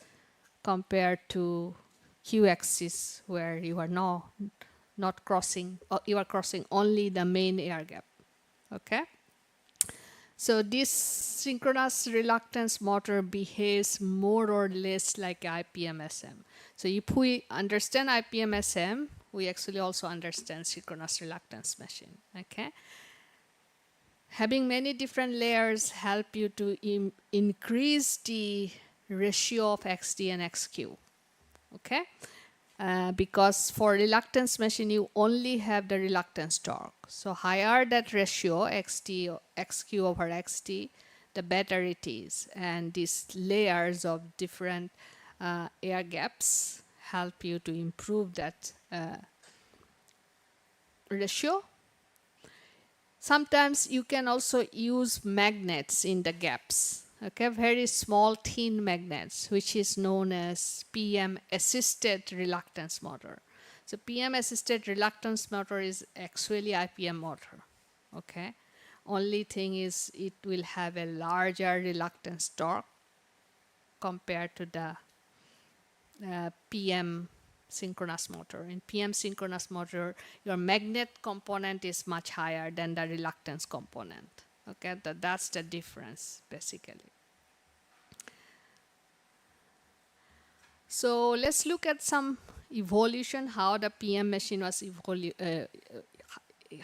compared to Q axis where you are not crossing, or you are crossing only the main air gap. Okay, so this synchronous reluctance motor behaves more or less like IPMSM. So if we understand IPMSM, we actually also understand synchronous reluctance machine. Okay, having many different layers help you to increase the ratio of XT and XQ. Okay, because for reluctance machine you only have the reluctance torque. So higher that ratio XQ over XT, the better it is. And these layers of different air gaps help you to improve that ratio. Sometimes you can also use magnets in the gaps. Okay, very small thin magnets, which is known as PM assisted reluctance motor. So PM assisted reluctance motor is actually IPM motor. Okay, only thing is it will have a larger reluctance torque compared to the PM synchronous motor. In PM synchronous motor, your magnet component is much higher than the reluctance component. Okay, that's the difference basically. So let's look at some evolution, how the PM machine was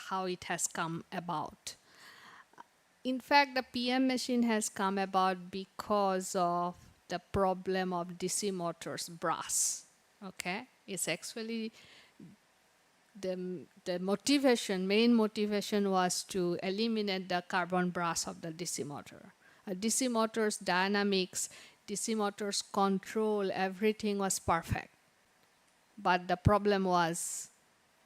how it has come about. In fact, the PM machine has come about because of the problem of DC motors brass. Okay, it's actually the main motivation was to eliminate the carbon brass of the DC motor. DC motor's dynamics, DC motor's control, everything was perfect. But the problem was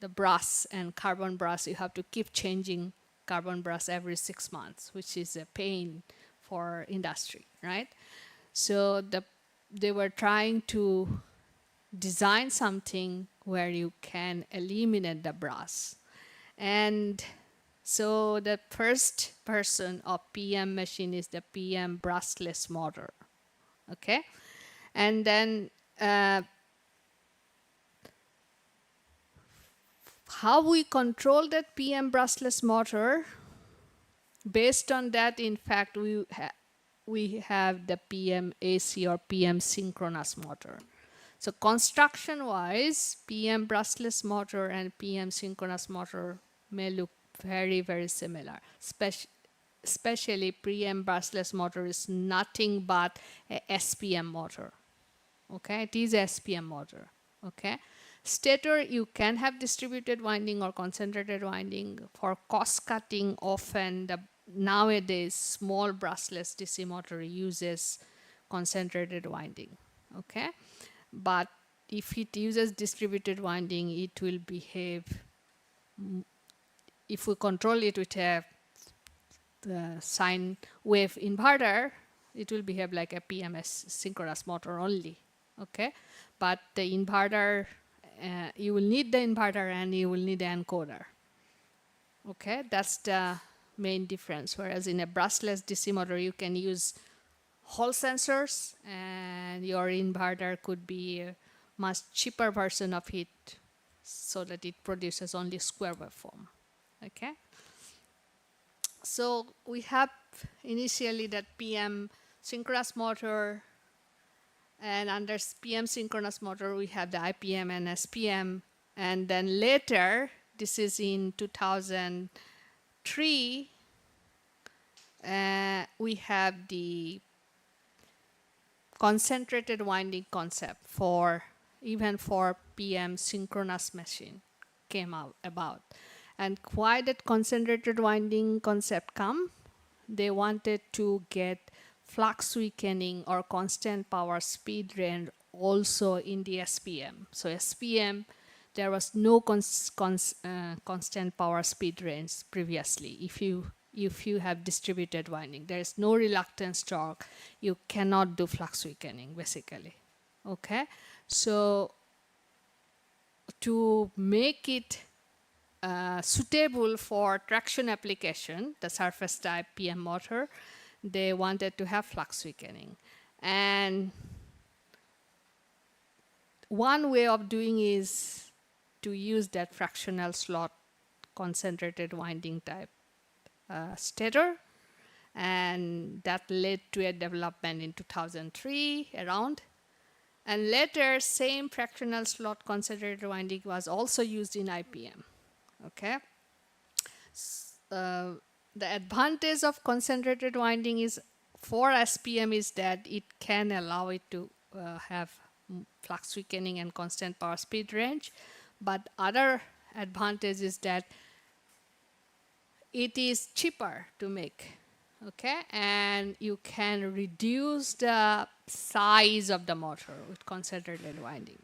the brass and carbon brass, you have to keep changing carbon brass every 6 months, which is a pain for industry, right? So they were trying to design something where you can eliminate the brass. And so the first person of PM machine is the PM brushless motor. Okay. And then how we control that PM brushless motor, based on that, in fact, we have the PM AC or PM synchronous motor. So construction wise, PM brushless motor and PM synchronous motor may look very, very similar. Especially PM brushless motor is nothing but a SPM motor. Okay, it is a SPM motor. Okay, stator, you can have distributed winding or concentrated winding. For cost cutting, often the nowadays small brushless DC motor uses concentrated winding. Okay, but if it uses distributed winding, it will behave, if we control it with a sine wave inverter, it will behave like a PMS synchronous motor only. Okay, but the inverter, you will need the inverter and you will need the encoder. Okay, that's the main difference. Whereas in a brushless DC motor, you can use Hall sensors, and your inverter could be a much cheaper version of it, so that it produces only square waveform. Okay, so we have initially that PM synchronous motor, and under PM synchronous motor we have the IPM and SPM, and then later, this is in 2003, we have the concentrated winding concept for even for PM synchronous machine came about. And why that concentrated winding concept come? They wanted to get flux weakening or constant power speed range also in the SPM. So SPM, there was no constant power speed range previously. If you have distributed winding, there is no reluctance torque, you cannot do flux weakening basically. Okay, so to make it suitable for traction application, the surface type PM motor, they wanted to have flux weakening. And one way of doing is to use that fractional slot concentrated winding type stator, and that led to a development in 2003 around. And later, same fractional slot concentrated winding was also used in IPM. Okay, the advantage of concentrated winding is for SPM is that it can allow it to have flux weakening and constant power speed range, but other advantage is that it is cheaper to make. Okay, and you can reduce the size of the motor with concentrated winding.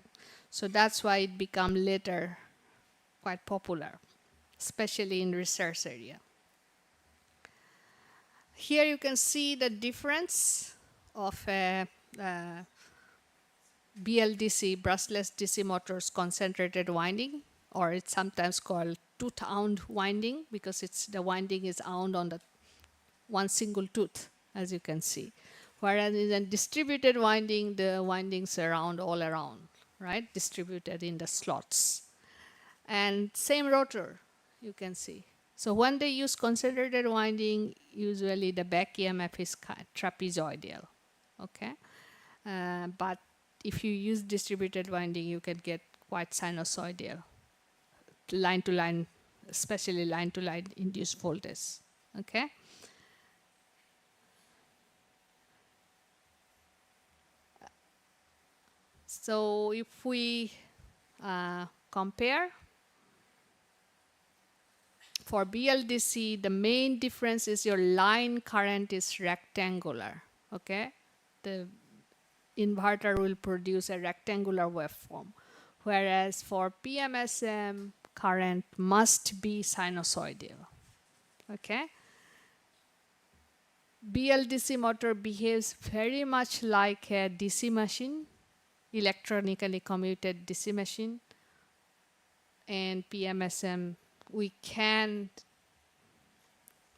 So that's why it became later quite popular, especially in research area. Here you can see the difference of a BLDC, brushless DC motors concentrated winding, or it's sometimes called tooth-wound winding, because the winding is wound on the one single tooth, as you can see. Whereas in a distributed winding, the windings are all around, right? Distributed in the slots. And same rotor, you can see. So when they use concentrated winding, usually the back EMF is trapezoidal, okay? But if you use distributed winding, you can get quite sinusoidal, line to line, especially line to line induced voltage, okay? So if we compare, for BLDC, the main difference is your line current is rectangular, okay? The inverter will produce a rectangular waveform, whereas for PMSM, current must be sinusoidal, Okay. BLDC motor behaves very much like a DC machine, electronically commutated DC machine, and PMSM, we can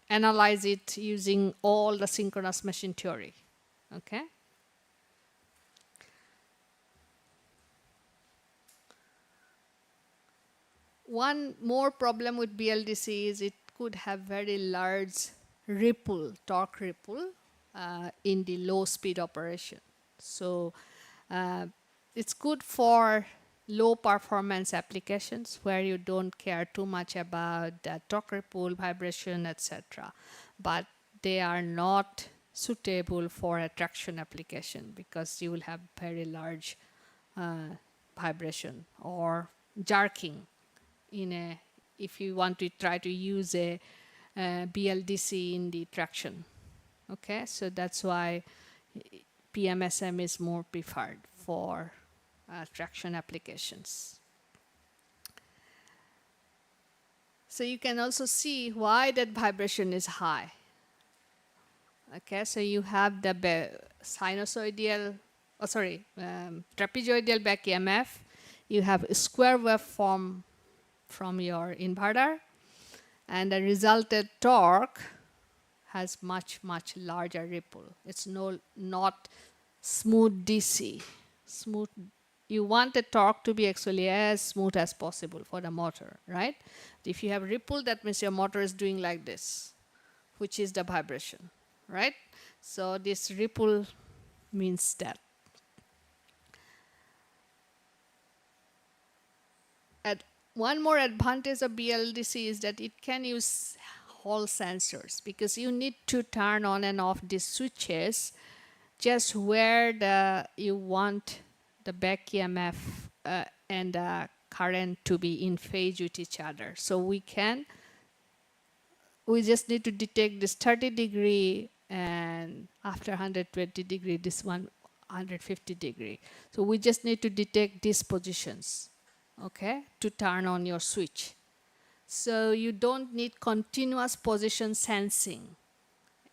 analyze it using all the synchronous machine theory. Okay. One more problem with BLDC is it could have very large ripple, torque ripple in the low speed operation. So uh, it's good for low performance applications where you don't care too much about the torque ripple, vibration, etc. But they are not suitable for a traction application because you will have very large vibration or jerking in a, if you want to try to use a BLDC in the traction. Okay, so that's why PMSM is more preferred for traction applications. So you can also see why that vibration is high. Okay, so you have the sinusoidal, trapezoidal back EMF. You have a square waveform from your inverter, and the resulted torque has much larger ripple. It's not smooth DC. Smooth. You want the torque to be actually as smooth as possible for the motor, right? If you have ripple, that means your motor is doing like this, which is the vibration, right? So this ripple means that. And one more advantage of BLDC is that it can use Hall sensors, because you need to turn on and off these switches just where you want the back EMF and the current to be in phase with each other. So we just need to detect this 30-degree, and after 120-degree, this one 150-degree. So we just need to detect these positions, okay, to turn on your switch. So you don't need continuous position sensing.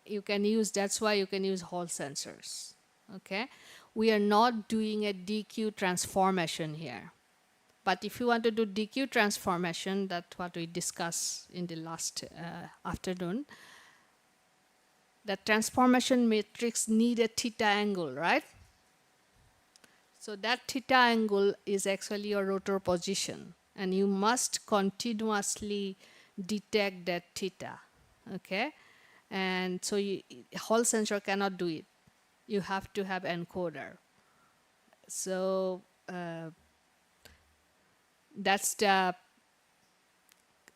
You can use, that's why you can use Hall sensors, okay? We are not doing a DQ transformation here. But if you want to do DQ transformation, that's what we discussed in the last afternoon. The transformation matrix need a theta angle, right? So that theta angle is actually your rotor position, and you must continuously detect that theta, okay? And so Hall sensor cannot do it. You have to have encoder. So that's the,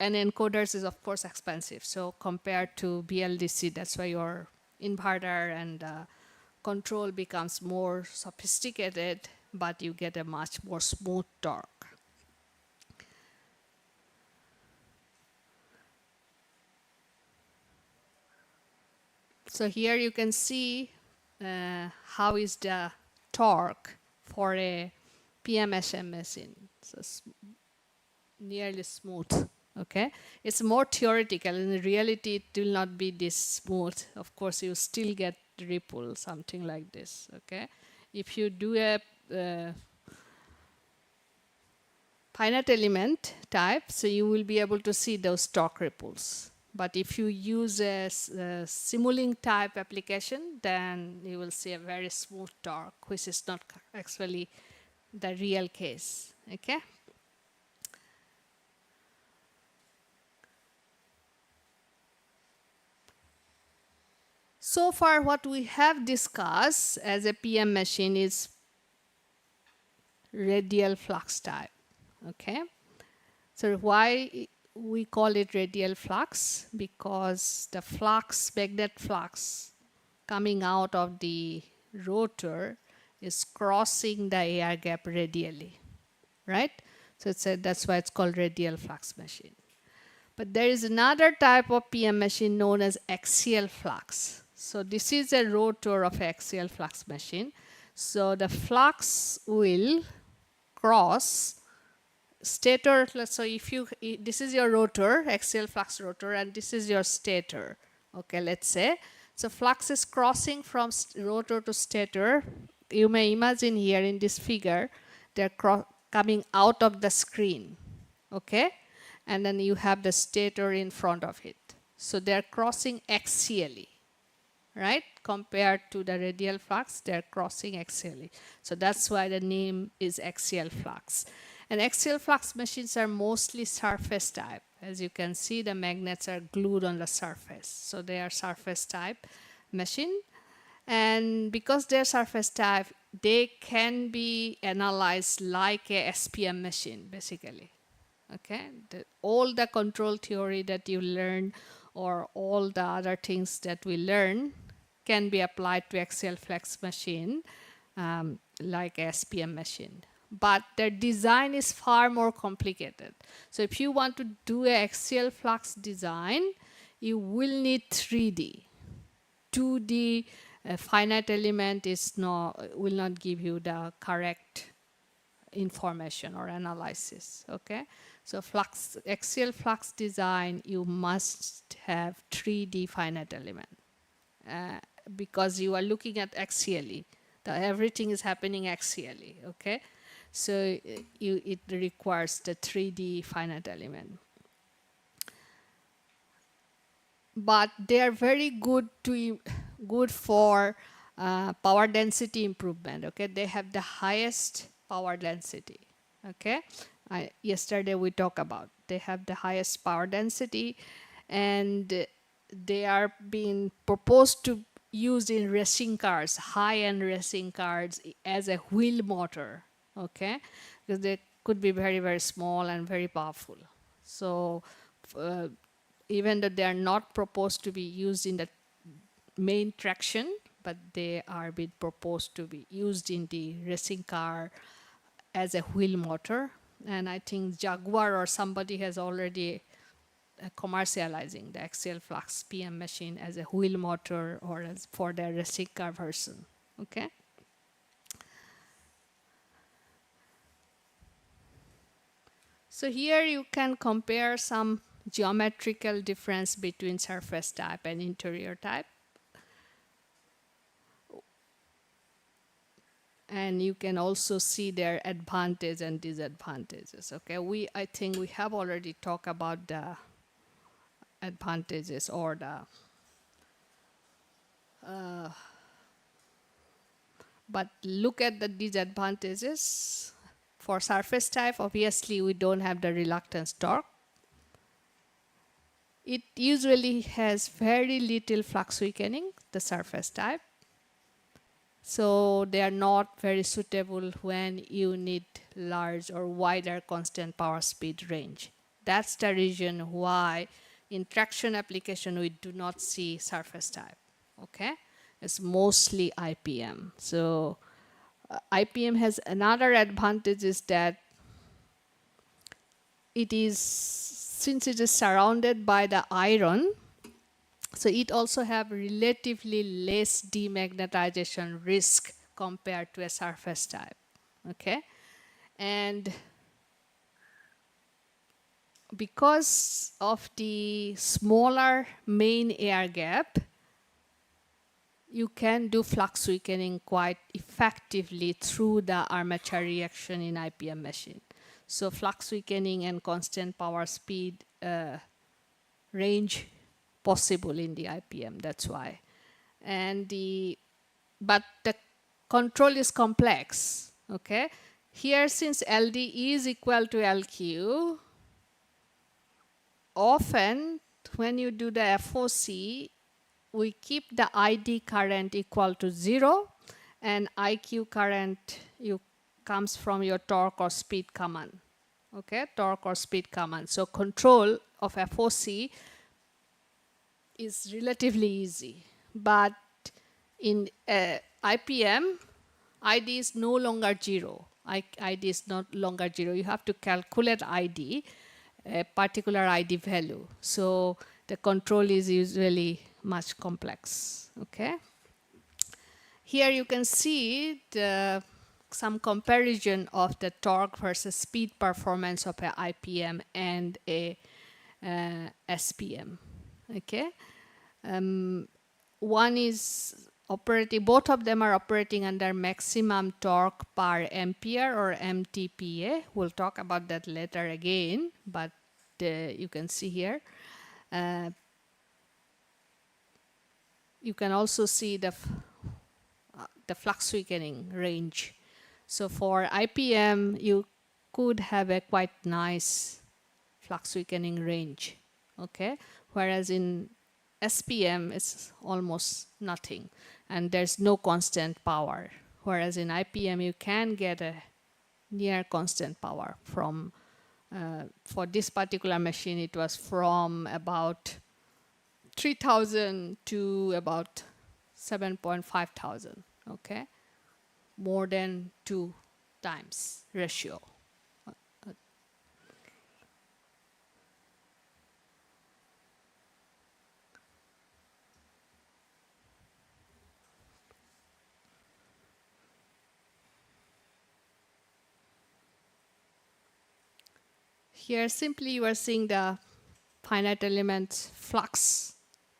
and encoders is of course expensive. So compared to BLDC, that's why your inverter and control becomes more sophisticated, but you get a much more smooth torque. So here you can see how is the torque for a PMSM machine. So nearly smooth. Okay, it's more theoretical. In reality, it will not be this smooth. Of course, you still get ripple, something like this. Okay, if you do a finite element type, so you will be able to see those torque ripples. But if you use a Simulink type application, then you will see a very smooth torque, which is not actually the real case. Okay. So far, what we have discussed as a PM machine is radial flux type. Okay. So why we call it radial flux? Because the flux, magnet flux, coming out of the rotor is crossing the air gap radially, right? So that's why it's called radial flux machine. But there is another type of PM machine known as axial flux. So this is a rotor of axial flux machine. So the flux will cross stator, so if you, this is your rotor, axial flux rotor, and this is your stator. Okay, let's say. So flux is crossing from rotor to stator. You may imagine here in this figure, they're coming out of the screen. Okay, and then you have the stator in front of it. So they're crossing axially, right? Compared to the radial flux, they're crossing axially. So that's why the name is axial flux. And axial flux machines are mostly surface type. As you can see, the magnets are glued on the surface. So they are surface type machine. And because they're surface type, they can be analyzed like a SPM machine, basically. Okay, all the control theory that you learn or all the other things that we learn can be applied to axial flux machine, like SPM machine. But their design is far more complicated. So if you want to do an axial flux design, you will need 3D. 2D finite element will not give you the correct information or analysis. Okay, so axial flux design, you must have 3D finite element, because you are looking at axially. Everything is happening axially. Okay, so it requires the 3D finite element. But they are very good for power density improvement. Okay, they have the highest power density. Okay, yesterday we talked about they have the highest power density, and they are being proposed to use in racing cars, high-end racing cars, as a wheel motor. Okay, because they could be very, very small and very powerful. So even though they are not proposed to be used in the main traction, but they are being proposed to be used in the racing car as a wheel motor. And I think Jaguar or somebody has already commercializing the axial flux PM machine as a wheel motor or as for their racing car version. Okay. So here you can compare some geometrical difference between surface type and interior type. And you can also see their advantages and disadvantages. Okay, I think we have already talked about the advantages or the but look at the disadvantages. For surface type, obviously we don't have the reluctance torque. It usually has very little flux weakening, the surface type. So they are not very suitable when you need large or wider constant power speed range. That's the reason why in traction application we do not see surface type. Okay, it's mostly IPM. So IPM has another advantage is that since it is surrounded by the iron, so it also have relatively less demagnetization risk compared to a surface type. Okay, and because of the smaller main air gap, you can do flux weakening quite effectively through the armature reaction in IPM machine. So flux weakening and constant power speed range possible in the IPM, that's why. But the control is complex, okay? Here, since LD is equal to LQ, often when you do the FOC, we keep the ID current equal to 0 and IQ current comes from your torque or speed command. Okay, torque or speed command. So control of FOC is relatively easy. But in IPM, ID is no longer 0. ID is not longer 0. You have to calculate ID, a particular ID value. So the control is usually much complex. Okay. Here you can see the some comparison of the torque versus speed performance of a IPM and a SPM. Okay, one is operating, both of them are operating under maximum torque per ampere or MTPA. We'll talk about that later again, but you can see here. You can also see the flux weakening range. So for IPM, you could have a quite nice flux weakening range, okay? Whereas in SPM, it's almost nothing, and there's no constant power. Whereas in IPM, you can get a near constant power from, for this particular machine, it was from about 3,000 to about 7.5 thousand, okay? More than 2 times ratio. Here simply you are seeing the finite element flux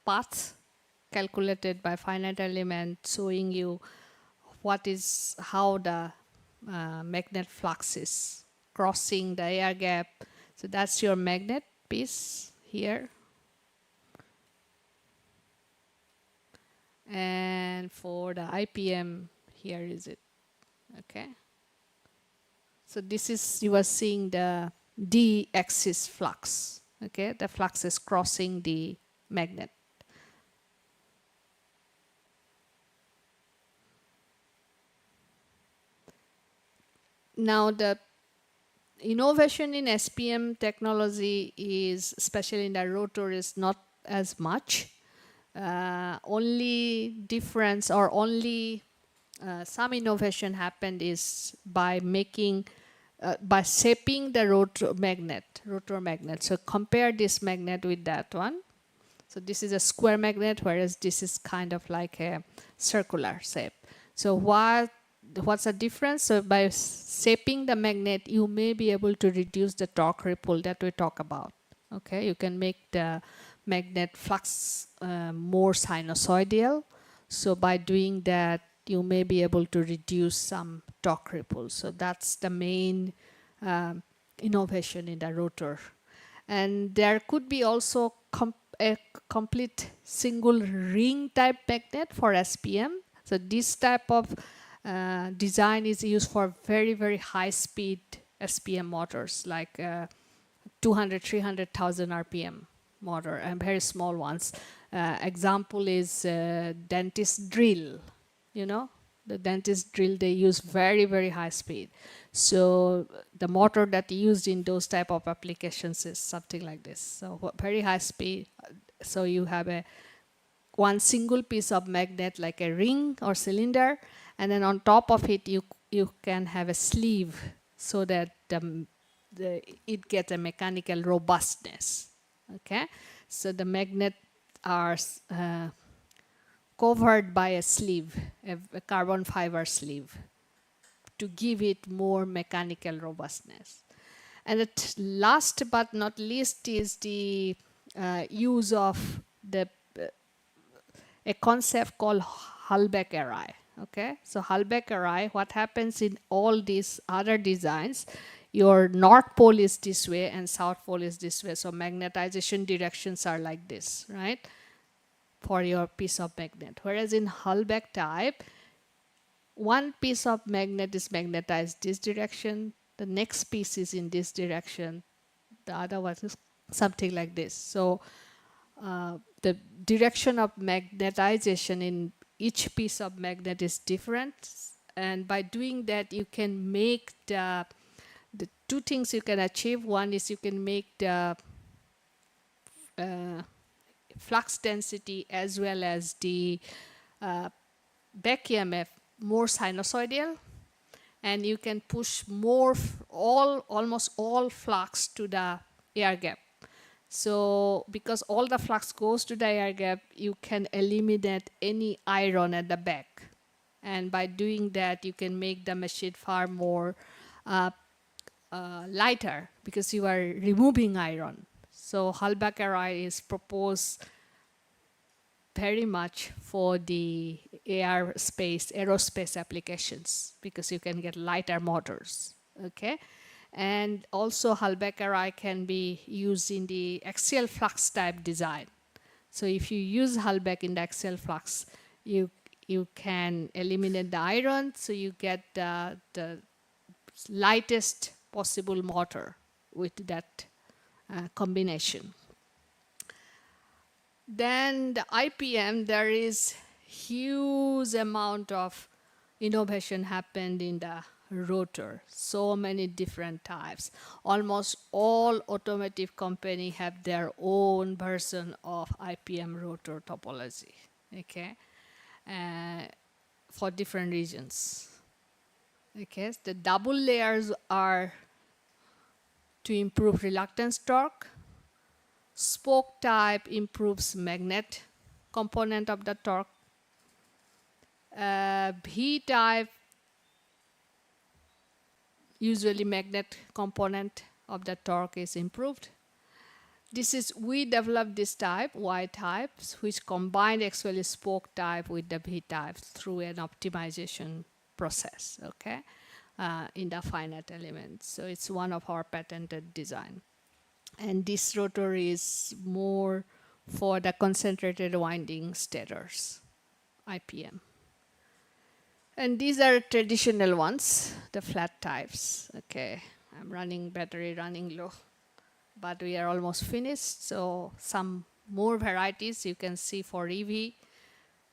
path calculated by finite element, showing you how the magnet flux is crossing the air gap. So that's your magnet piece here. And for the IPM, here is it, okay? So this is, you are seeing the D-axis flux, okay? The flux is crossing the magnet. Now the innovation in SPM technology is, especially in the rotor, is not as much. Only difference, or only some innovation happened is by making, by shaping the rotor magnet. So compare this magnet with that one. So this is a square magnet, whereas this is kind of like a circular shape. So what's the difference? So by shaping the magnet, you may be able to reduce the torque ripple that we talk about. Okay, you can make the magnet flux more sinusoidal. So by doing that, you may be able to reduce some torque ripple. So that's the main innovation in the rotor. And there could be also a complete single ring type magnet for SPM. So this type of design is used for very, very high speed SPM motors, like 200, 300,000 RPM motor, and very small ones. Example is dentist drill, you know, the dentist drill, they use very, very high speed. So the motor that used in those type of applications is something like this. So very high speed. So you have one single piece of magnet, like a ring or cylinder, and then on top of it you can have a sleeve, so that it gets a mechanical robustness. Okay, so the magnet are covered by a sleeve, a carbon fiber sleeve, to give it more mechanical robustness. And last but not least is the use of a concept called Hullback array. Okay, so Hullback array, what happens in all these other designs, your north pole is this way and south pole is this way. So magnetization directions are like this, right? For your piece of magnet. Whereas in Hullback type, one piece of magnet is magnetized this direction, the next piece is in this direction, the other one is something like this. So the direction of magnetization in each piece of magnet is different, and by doing that you can make the two things you can achieve. One is you can make the flux density as well as the back EMF more sinusoidal, and you can push more almost all flux to the air gap. So because all the flux goes to the air gap, you can eliminate any iron at the back, And by doing that, you can make the machine far more uh, lighter because you are removing iron. So Hull-Baccarat is proposed very much for the aerospace applications because you can get lighter motors. Okay, and also Hull-Baccarat can be used in the axial flux type design. So if you use Hull-Back in the axial flux, you can eliminate the iron, so you get the lightest possible motor with that combination. Then the IPM, there is huge amount of innovation happened in the rotor. So many different types. Almost all automotive company have their own version of IPM rotor topology. Okay, for different regions. Okay, the double layers are to improve reluctance torque. Spoke type improves magnet component of the torque. V type, usually magnet component of the torque is improved. We developed this type, Y types, which combine actually spoke type with the V types through an optimization process, okay, in the finite elements. So it's one of our patented design. And this rotor is more for the concentrated winding stators, IPM. And these are traditional ones, the flat types. Okay, battery running low, but we are almost finished. So some more varieties you can see for EV,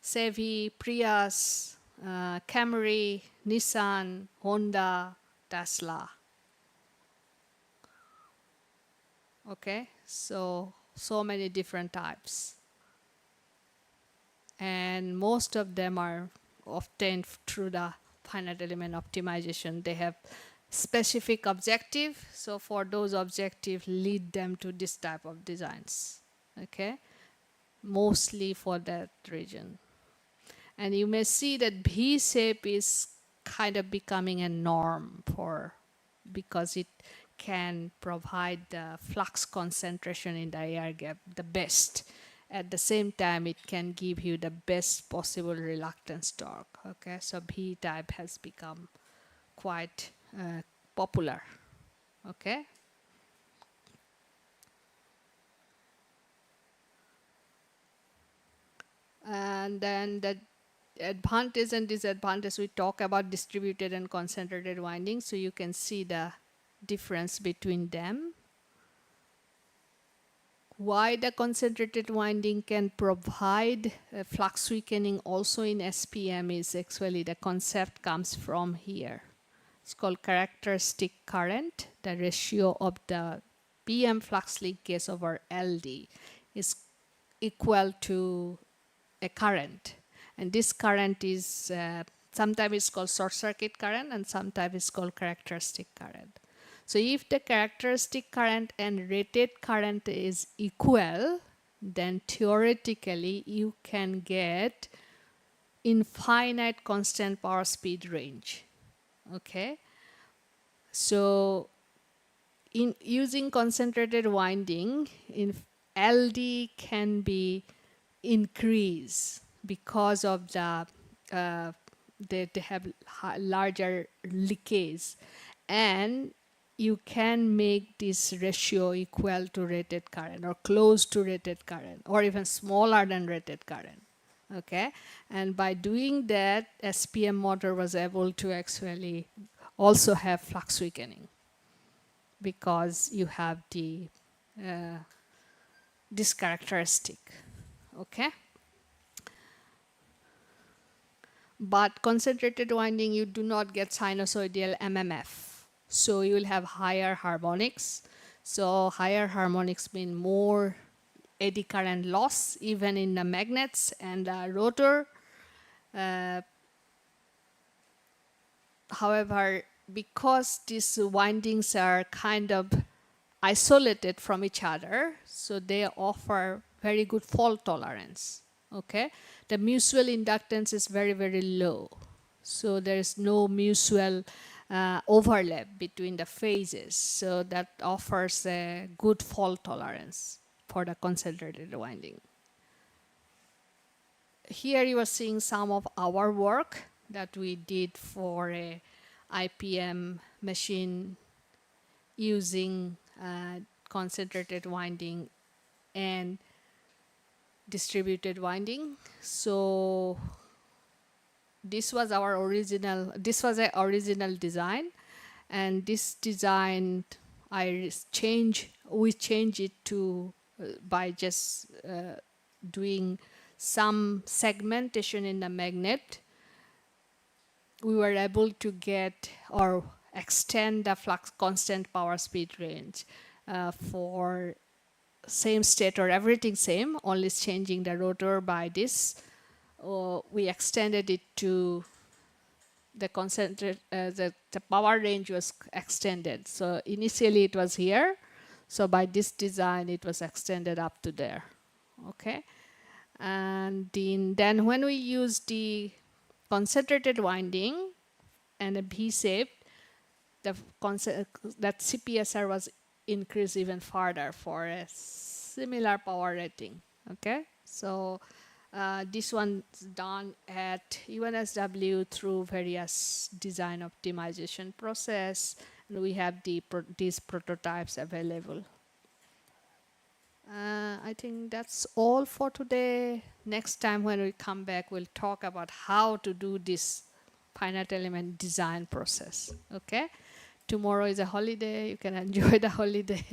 Chevy, Prius, Camry, Nissan, Honda, Tesla. Okay, so many different types. And most of them are obtained through the finite element optimization. They have specific objective, so for those objectives lead them to this type of designs. Okay, mostly for that region. And you may see that V shape is kind of becoming a norm because it can provide the flux concentration in the air gap the best. At the same time, it can give you the best possible reluctance torque. Okay, so V type has become quite popular. Okay. And then the advantage and disadvantage, we talk about distributed and concentrated winding, so you can see the difference between them. Why the concentrated winding can provide flux weakening also in SPM is actually the concept comes from here. It's called characteristic current. The ratio of the PM flux linkage over LD is equal to a current. And this current is sometimes it's called short circuit current and sometimes it's called characteristic current. So if the characteristic current and rated current is equal, then theoretically you can get infinite constant power speed range. Okay, so in using concentrated winding, in LD can be increased because of the they have larger leakage, and you can make this ratio equal to rated current or close to rated current or even smaller than rated current. Okay, and by doing that, SPM motor was able to actually also have flux weakening because you have the this characteristic. Okay, but concentrated winding, you do not get sinusoidal MMF. So you will have higher harmonics. So higher harmonics mean more eddy current loss, even in the magnets and the rotor. However, because these windings are kind of isolated from each other, so they offer very good fault tolerance. Okay, the mutual inductance is very, very low. So there is no mutual overlap between the phases. So that offers a good fault tolerance for the concentrated winding. Here you are seeing some of our work that we did for a IPM machine using concentrated winding and distributed winding. So this was our original, this was an original design, and this design we change it to by just doing some segmentation in the magnet. We were able to get or extend the flux constant power speed range for same state or everything same, only changing the rotor by this. We extended it to the concentrate, the power range was extended. So initially it was here. So by this design, it was extended up to there. Okay. And then when we use the concentrated winding and a V-shape, that CPSR was increased even further for a similar power rating. Okay. So this one's done at UNSW through various design optimization process, and we have these prototypes available. I think that's all for today. Next time when we come back, we'll talk about how to do this finite element design process. Okay? Tomorrow is a holiday. You can enjoy the holiday.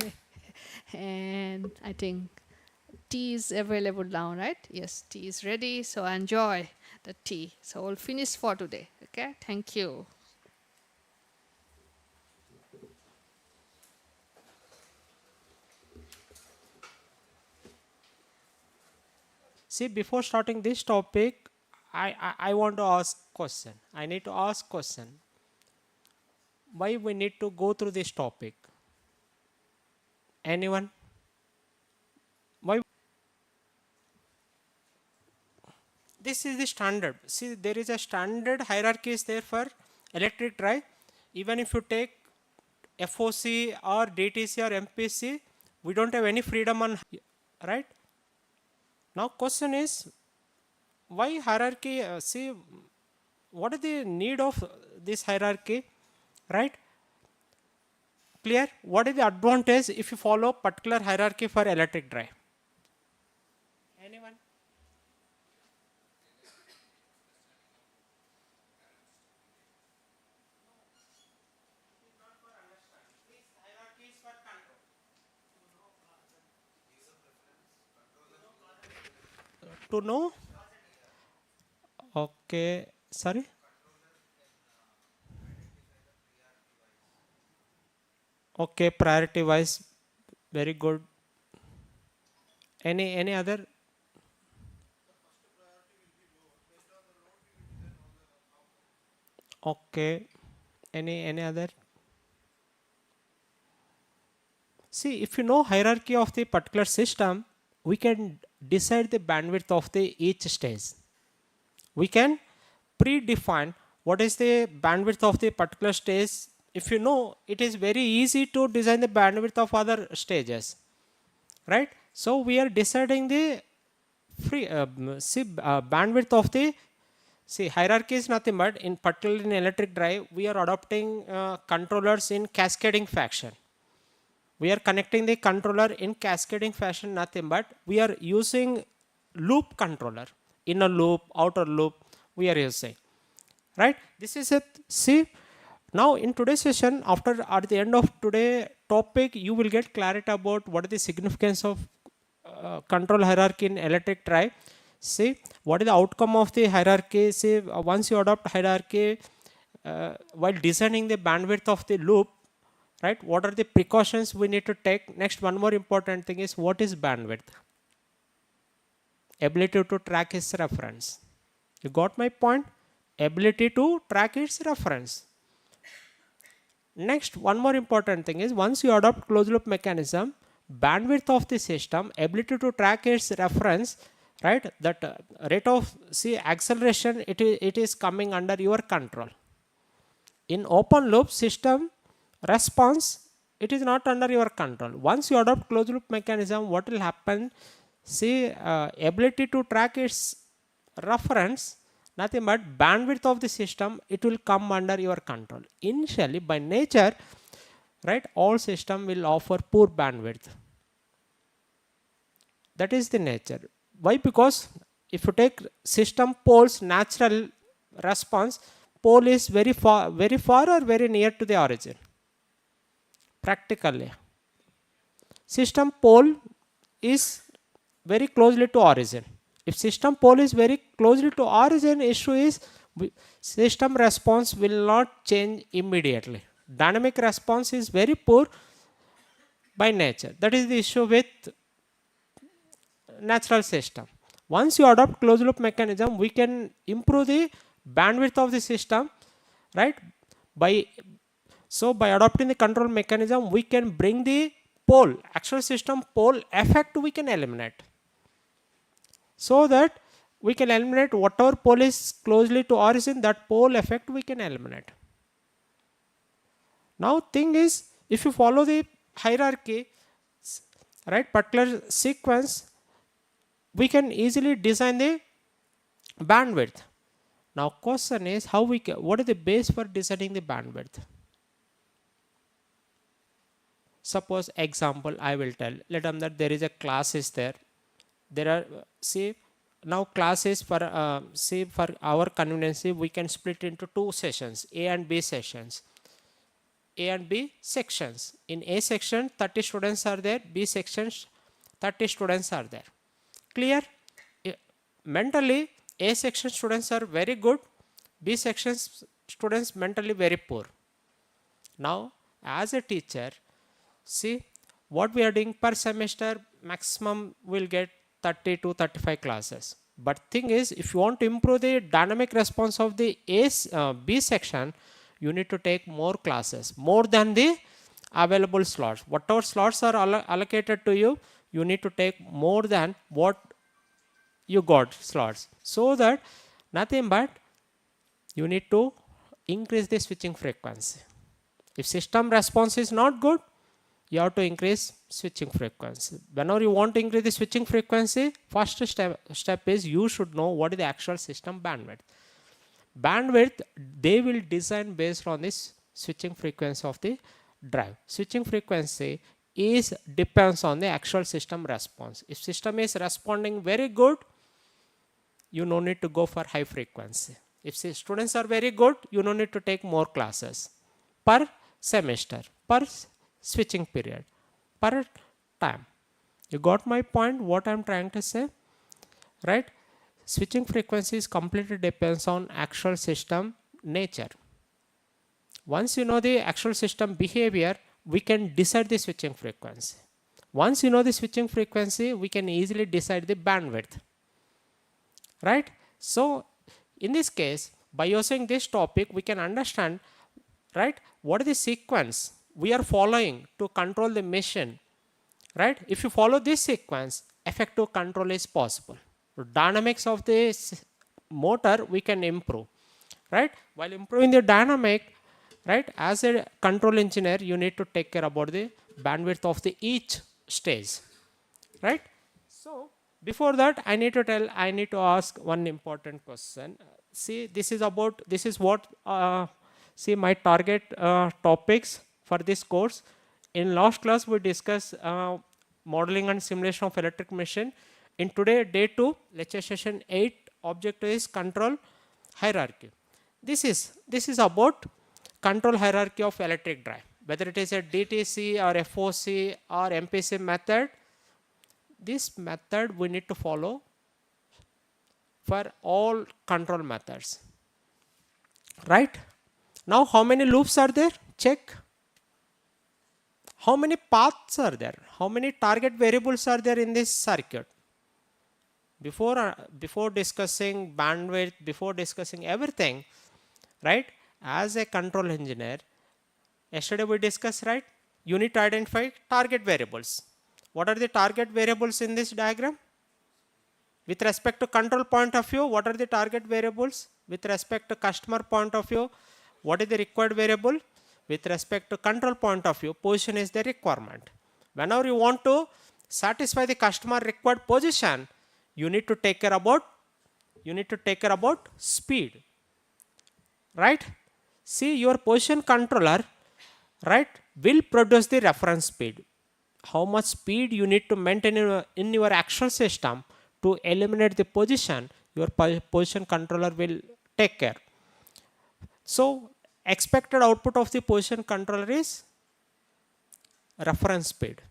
And I think tea is available now, right? Yes, tea is ready. So enjoy the tea. So we'll finish for today. Okay? Thank you. See, before starting this topic, I want to ask question. I need to ask question. Why we need to go through this topic? Anyone? Why? This is the standard. See, there is a standard hierarchy is there for electric drive. Even if you take FOC or DTC or MPC, we don't have any freedom on, right? Now question is, why hierarchy? See, what is the need of this hierarchy, right? Clear? What is the advantage if you follow particular hierarchy for electric drive? Anyone? To know? Okay, sorry. Okay, priority wise, very good. Any other? Okay, any other? See, if you know hierarchy of the particular system, we can decide the bandwidth of the each stage. We can predefine what is the bandwidth of the particular stage. If you know, it is very easy to design the bandwidth of other stages, right? So we are deciding the bandwidth of the, see, hierarchy is nothing but, in particular in electric drive, we are adopting controllers in cascading fashion. We are connecting the controller in cascading fashion, nothing but we are using loop controller, inner loop, outer loop, we are using, right? This is it. See, now in today's session, after at the end of today topic, you will get clarity about what is the significance of control hierarchy in electric drive. See, what is the outcome of the hierarchy? See, once you adopt hierarchy, while designing the bandwidth of the loop, right, what are the precautions we need to take? Next, one more important thing is, what is bandwidth? Ability to track its reference. You got my point? Ability to track its reference. Next, one more important thing is, once you adopt closed loop mechanism, bandwidth of the system, ability to track its reference, right? That rate of acceleration, it is coming under your control. In open loop system response, it is not under your control. Once you adopt closed loop mechanism, what will happen? Ability to track its reference, nothing but bandwidth of the system, it will come under your control. Initially, by nature, right, all system will offer poor bandwidth. That is the nature. Why? Because if you take system pole's natural response, pole is very far or very near to the origin. Practically, system pole is very closely to origin. If system pole is very closely to origin, issue is system response will not change immediately. Dynamic response is very poor by nature. That is the issue with natural system. Once you adopt closed loop mechanism, we can improve the bandwidth of the system, right? By adopting the control mechanism, we can bring the pole, actual system pole effect we can eliminate. So that we can eliminate whatever pole is closely to origin, that pole effect we can eliminate. Now thing is, if you follow the hierarchy, right, particular sequence, we can easily design the bandwidth. Now question is, how we can, what is the base for deciding the bandwidth? Suppose example I will tell, let them that there is a class is there. There are, now classes for for our convenience, we can split into two sessions, A and B sessions. A and B sections. In A section 30 students are there, B sections 30 students are there. Clear? Mentally A section students are very good, B section students mentally very poor. Now as a teacher, see what we are doing per semester, maximum will get 30 to 35 classes. But thing is, if you want to improve the dynamic response of the B section, you need to take more classes, more than the available slots. Whatever slots are allocated to you, you need to take more than what you got slots. So that nothing but you need to increase the switching frequency. If system response is not good, you have to increase switching frequency. Whenever you want to increase the switching frequency, first step is you should know what is the actual system bandwidth. Bandwidth, they will design based on this switching frequency of the drive. Switching frequency is depends on the actual system response. If system is responding very good, you no need to go for high frequency. If students are very good, you no need to take more classes per semester, per switching period, per time. You got my point, what I'm trying to say, right? Switching frequencies completely depends on actual system nature. Once you know the actual system behavior, we can decide the switching frequency. Once you know the switching frequency, we can easily decide the bandwidth, right? So in this case, by using this topic, we can understand, right, what is the sequence we are following to control the machine, right? If you follow this sequence, effective control is possible. Dynamics of this motor we can improve, right? While improving the dynamic, right, as a control engineer, you need to take care about the bandwidth of the each stage, right? So before that, I need to ask one important question. See, this is what my target topics for this course. In last class we discussed modeling and simulation of electric machine. In today, day 2, lecture session 8, object is control hierarchy. This is about control hierarchy of electric drive, whether it is a DTC or FOC or MPC method. This method we need to follow for all control methods, right? Now how many loops are there? Check. How many paths are there? How many target variables are there in this circuit? Before discussing bandwidth, before discussing everything, right? As a control engineer, yesterday we discussed, right? You need to identify target variables. What are the target variables in this diagram? With respect to control point of view, what are the target variables? With respect to customer point of view, what is the required variable? With respect to control point of view, position is the requirement. Whenever you want to satisfy the customer required position, you need to take care about speed, right? See, your position controller, right, will produce the reference speed. How much speed you need to maintain in your actual system to eliminate the position, your position controller will take care. So expected output of the position controller is reference speed,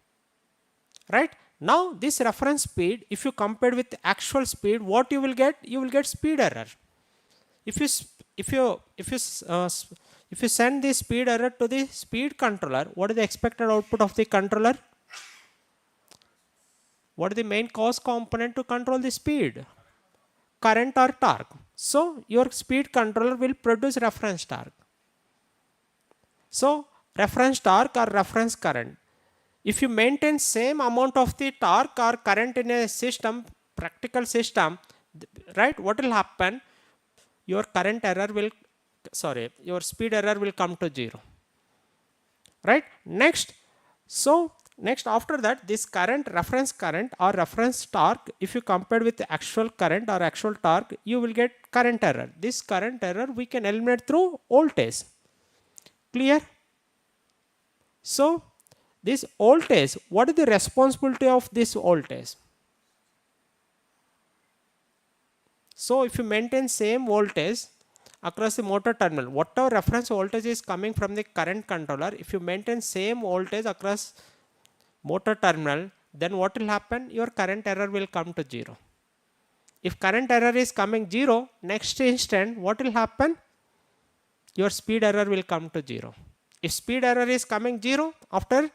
right? Now this reference speed, if you compare with actual speed, what you will get? You will get speed error. If you if you send the speed error to the speed controller, what is the expected output of the controller? What is the main cause component to control the speed? Current or torque. So your speed controller will produce reference torque. So reference torque or reference current. If you maintain same amount of the torque or current in a system, practical system, right, what will happen? Your current error will, your speed error will come to 0. Right? Next, next after that, this current, reference current or reference torque, if you compare with the actual current or actual torque, you will get current error. This current error we can eliminate through voltage. Clear? So this voltage, what is the responsibility of this voltage? So if you maintain same voltage across the motor terminal, whatever reference voltage is coming from the current controller, if you maintain same voltage across motor terminal, then what will happen? Your current error will come to 0. If current error is coming 0, next instant what will happen? Your speed error will come to 0. If speed error is coming 0 after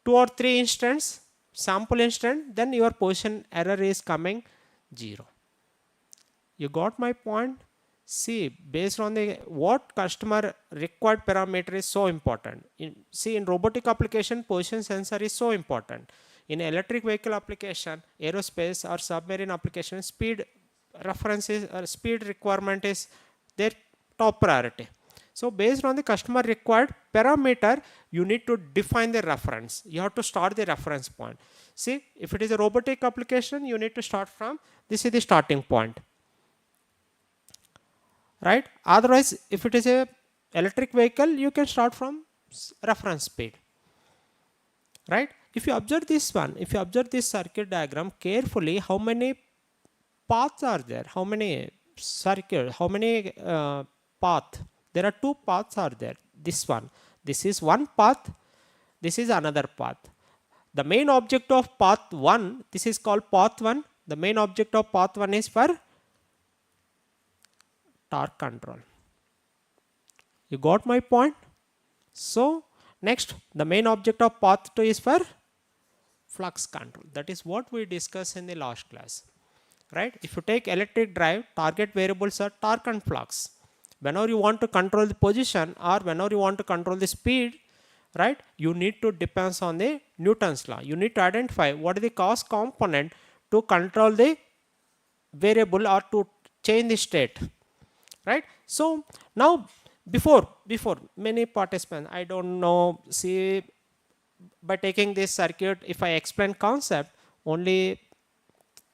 2 or 3 instants, sample instant, then your position error is coming 0. You got my point? See, based on the what customer required parameter is so important. In robotic application, position sensor is so important. In electric vehicle application, aerospace or submarine application, speed references or speed requirement is their top priority. So based on the customer required parameter, you need to define the reference. You have to start the reference point. See, if it is a robotic application, you need to start from, this is the starting point. Right? Otherwise, if it is a electric vehicle, you can start from reference speed. Right? If you observe this one, if you observe this circuit diagram carefully, how many paths are there? How many circuit? How many path? There are 2 paths are there. This one. This is one path. This is another path. The main object of path 1, this is called path 1. The main object of path 1 is for torque control. You got my point? So next, the main object of path 2 is for flux control. That is what we discussed in the last class. Right? If you take electric drive, target variables are torque and flux. Whenever you want to control the position or whenever you want to control the speed, right, you need to depend on the Newton's law. You need to identify what is the cause component to control the variable or to change the state. Right? So now before many participants, I don't know, see, by taking this circuit, if I explain concept, only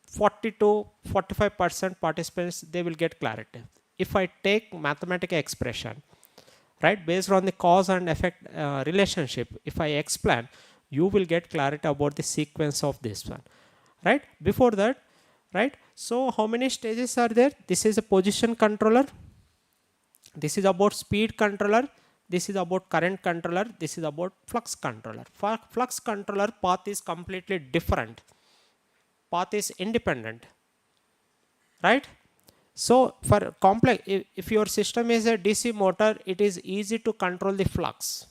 40 to 45% participants, they will get clarity. If I take mathematical expression, right, based on the cause and effect relationship, if I explain, you will get clarity about the sequence of this one. Right? Before that, right, so how many stages are there? This is a position controller. This is about speed controller. This is about current controller. This is about flux controller. For flux controller, path is completely different. Path is independent. Right? So for complex, if your system is a DC motor, it is easy to control the flux.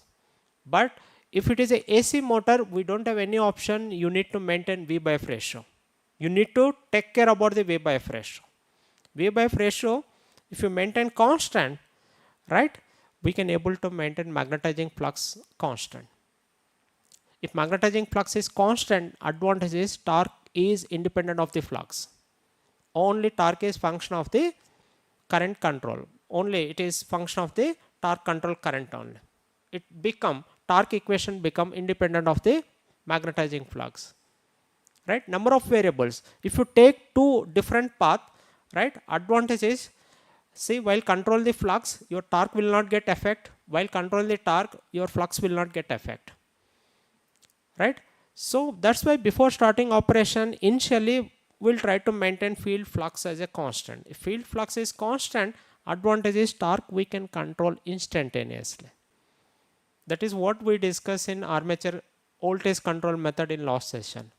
But if it is a AC motor, we don't have any option. You need to maintain V by F ratio. You need to take care about the V by F ratio. V by F ratio, if you maintain constant, right, we can able to maintain magnetizing flux constant. If magnetizing flux is constant, advantage is torque is independent of the flux. Only torque is function of the current control. Only it is function of the torque control current only. It become torque equation become independent of the magnetizing flux. Right, number of variables. If you take two different path, right, advantage is, see, while control the flux your torque will not get effect, while control the torque your flux will not get effect, right. So that's why before starting operation initially we'll try to maintain field flux as a constant. If field flux is constant, advantage is torque we can control instantaneously. That is what we discuss in armature voltage control method in last session,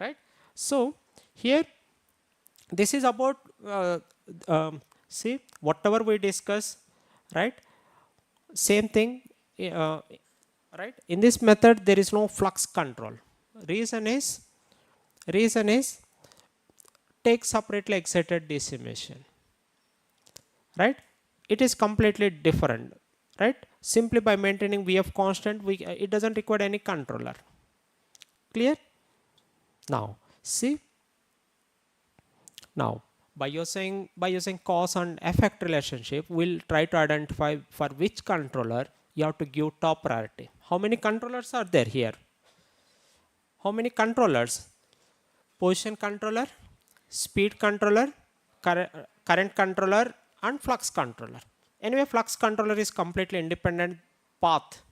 right. So here this is about see whatever we discuss, right, same thing, uh, right. In this method there is no flux control. Reason is reason is take separately excited DC machine, right. It is completely different, right. Simply by maintaining VF constant we it doesn't require any controller. Clear? Now see, now by using cause and effect relationship we'll try to identify for which controller you have to give top priority. How many controllers are there here? How many controllers? Position controller, speed controller, current controller and flux controller. Anyway, flux controller is completely independent path,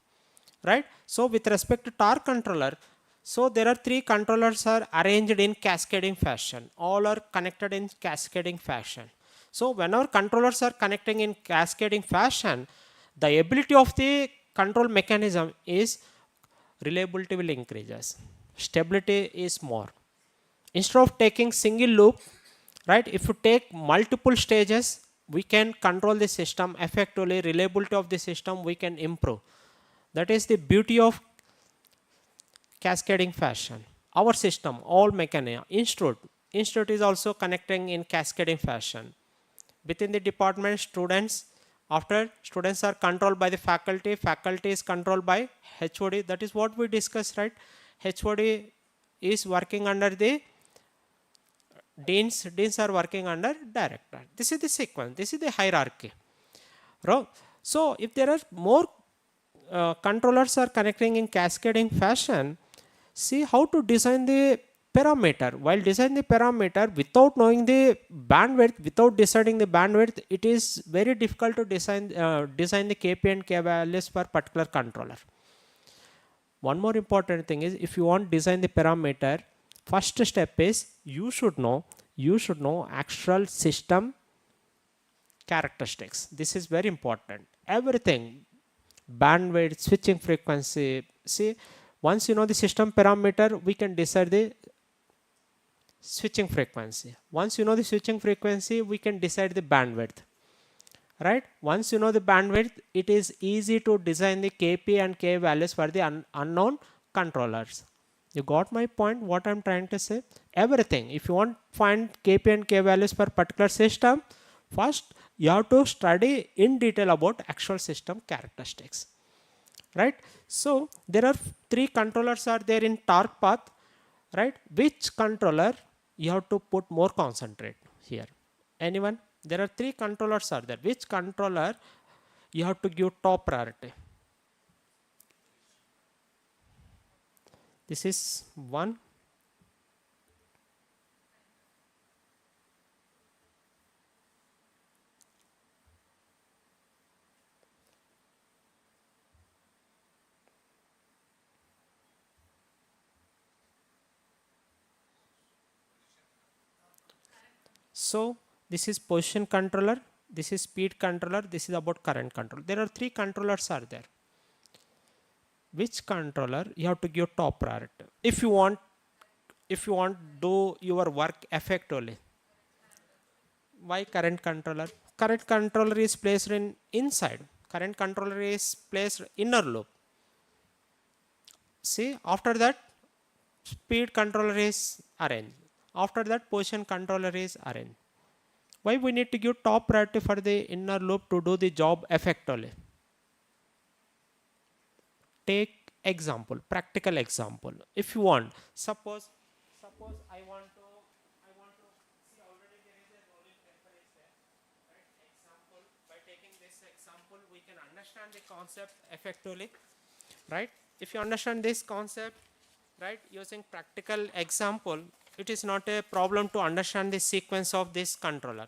right. So with respect to torque controller, so there are three controllers are arranged in cascading fashion, all are connected in cascading fashion. So whenever controllers are connecting in cascading fashion, the ability of the control mechanism is reliability will increases, stability is more. Instead of taking single loop, right, if you take multiple stages we can control the system effectively, reliability of the system we can improve. That is the beauty of cascading fashion. Our system all mechanism, institute is also connecting in cascading fashion. Within the department students, after students are controlled by the faculty is controlled by HOD. That is what we discussed, right. HOD is working under the deans are working under director. This is the sequence, this is the hierarchy. So if there are more controllers are connecting in cascading fashion, see how to design the parameter. While designing the parameter without knowing the bandwidth, without deciding the bandwidth, it is very difficult to design the KP and K values for particular controller. One more important thing is, if you want to design the parameter, first step is you should know actual system characteristics. This is very important. Everything, bandwidth, switching frequency. See, once you know the system parameter, we can decide the switching frequency. Once you know the switching frequency, we can decide the bandwidth. Right? Once you know the bandwidth, it is easy to design the KP and K values for the unknown controllers. You got my point, what I'm trying to say? Everything, if you want to find KP and K values for particular system, first you have to study in detail about actual system characteristics. Right? So there are three controllers are there in torque path, right? Which controller you have to put more concentrate here? Anyone? There are three controllers are there. Which controller you have to give top priority? This is one. So this is position controller, this is speed controller, this is about current control. There are three controllers are there. Which controller you have to give top priority? If you want do your work effectively. Why current controller? Current controller is placed in inside. Current controller is placed inner loop. See, after that speed controller is arranged. After that position controller is arranged. Why we need to give top priority for the inner loop to do the job effectively? Take example, practical example. If you want, suppose I want to see already example we can understand the concept effectively, right? If you understand this concept, right, using practical example, it is not a problem to understand the sequence of this controller,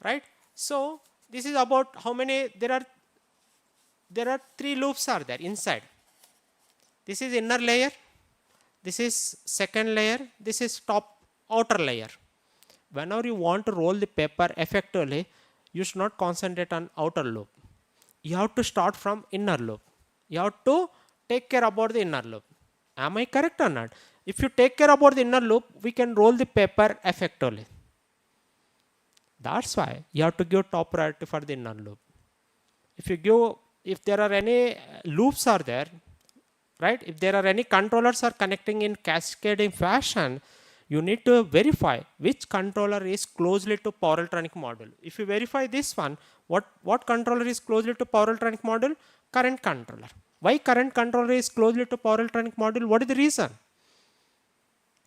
right? So this is about how many there are three loops are there inside. This is inner layer, this is second layer, this is top outer layer. Whenever you want to roll the paper effectively, you should not concentrate on outer loop. You have to start from inner loop. You have to take care about the inner loop. Am I correct or not? If you take care about the inner loop, we can roll the paper effectively. That's why you have to give top priority for the inner loop. If there are any loops are there, right? If there are any controllers are connecting in cascading fashion, you need to verify which controller is closely to power electronic module. If you verify this one, what controller is closely to power electronic module? Current controller. Why current controller is closely to power electronic module? What is the reason?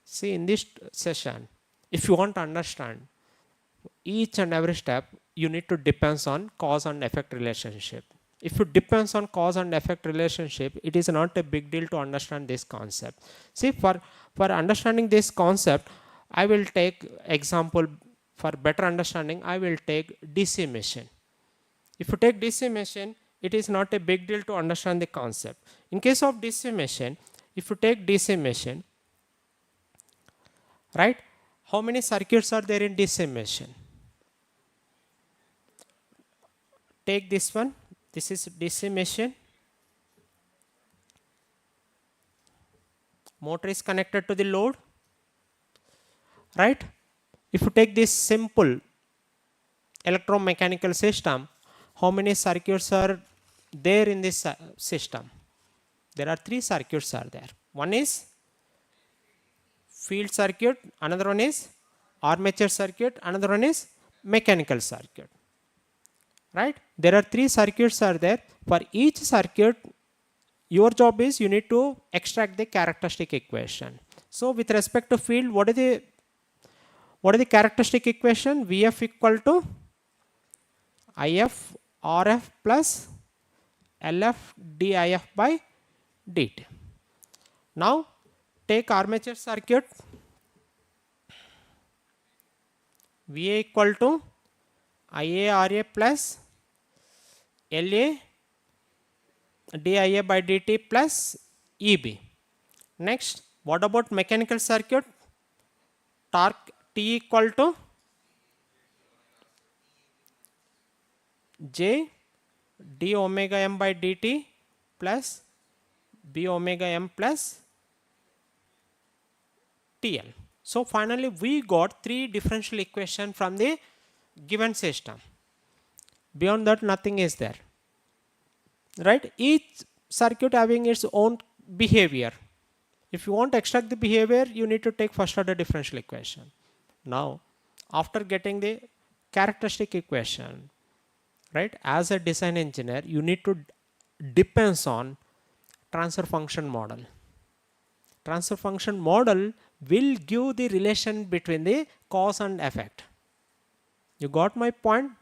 See, in this session, if you want to understand each and every step, you need to depends on cause and effect relationship. If it depends on cause and effect relationship, it is not a big deal to understand this concept. See, for understanding this concept, I will take example for better understanding. I will take DC machine. If you take DC machine, it is not a big deal to understand the concept. In case of DC machine, if you take DC machine, right, how many circuits are there in DC machine? Take this one. This is DC machine. Motor is connected to the load, right? If you take this simple electromechanical system, how many circuits are there in this system? There are three circuits are there. One is field circuit, another one is armature circuit, another one is mechanical circuit, right? There are three circuits are there. For each circuit, your job is you need to extract the characteristic equation. So with respect to field, what is the characteristic equation? Vf equal to If Rf plus Lf dIf by dt. Now take armature circuit. Va equal to Ia Ra plus La dIa by dt plus Eb. Next, what about mechanical circuit? Torque T equal to J d omega m by dt plus b omega m plus TL. So finally, we got three differential equations from the given system. Beyond that, nothing is there. Right? Each circuit having its own behavior. If you want to extract the behavior, you need to take first order differential equation. Now, after getting the characteristic equation, right, as a design engineer, you need to depends on transfer function model. Transfer function model will give the relation between the cause and effect. You got my point?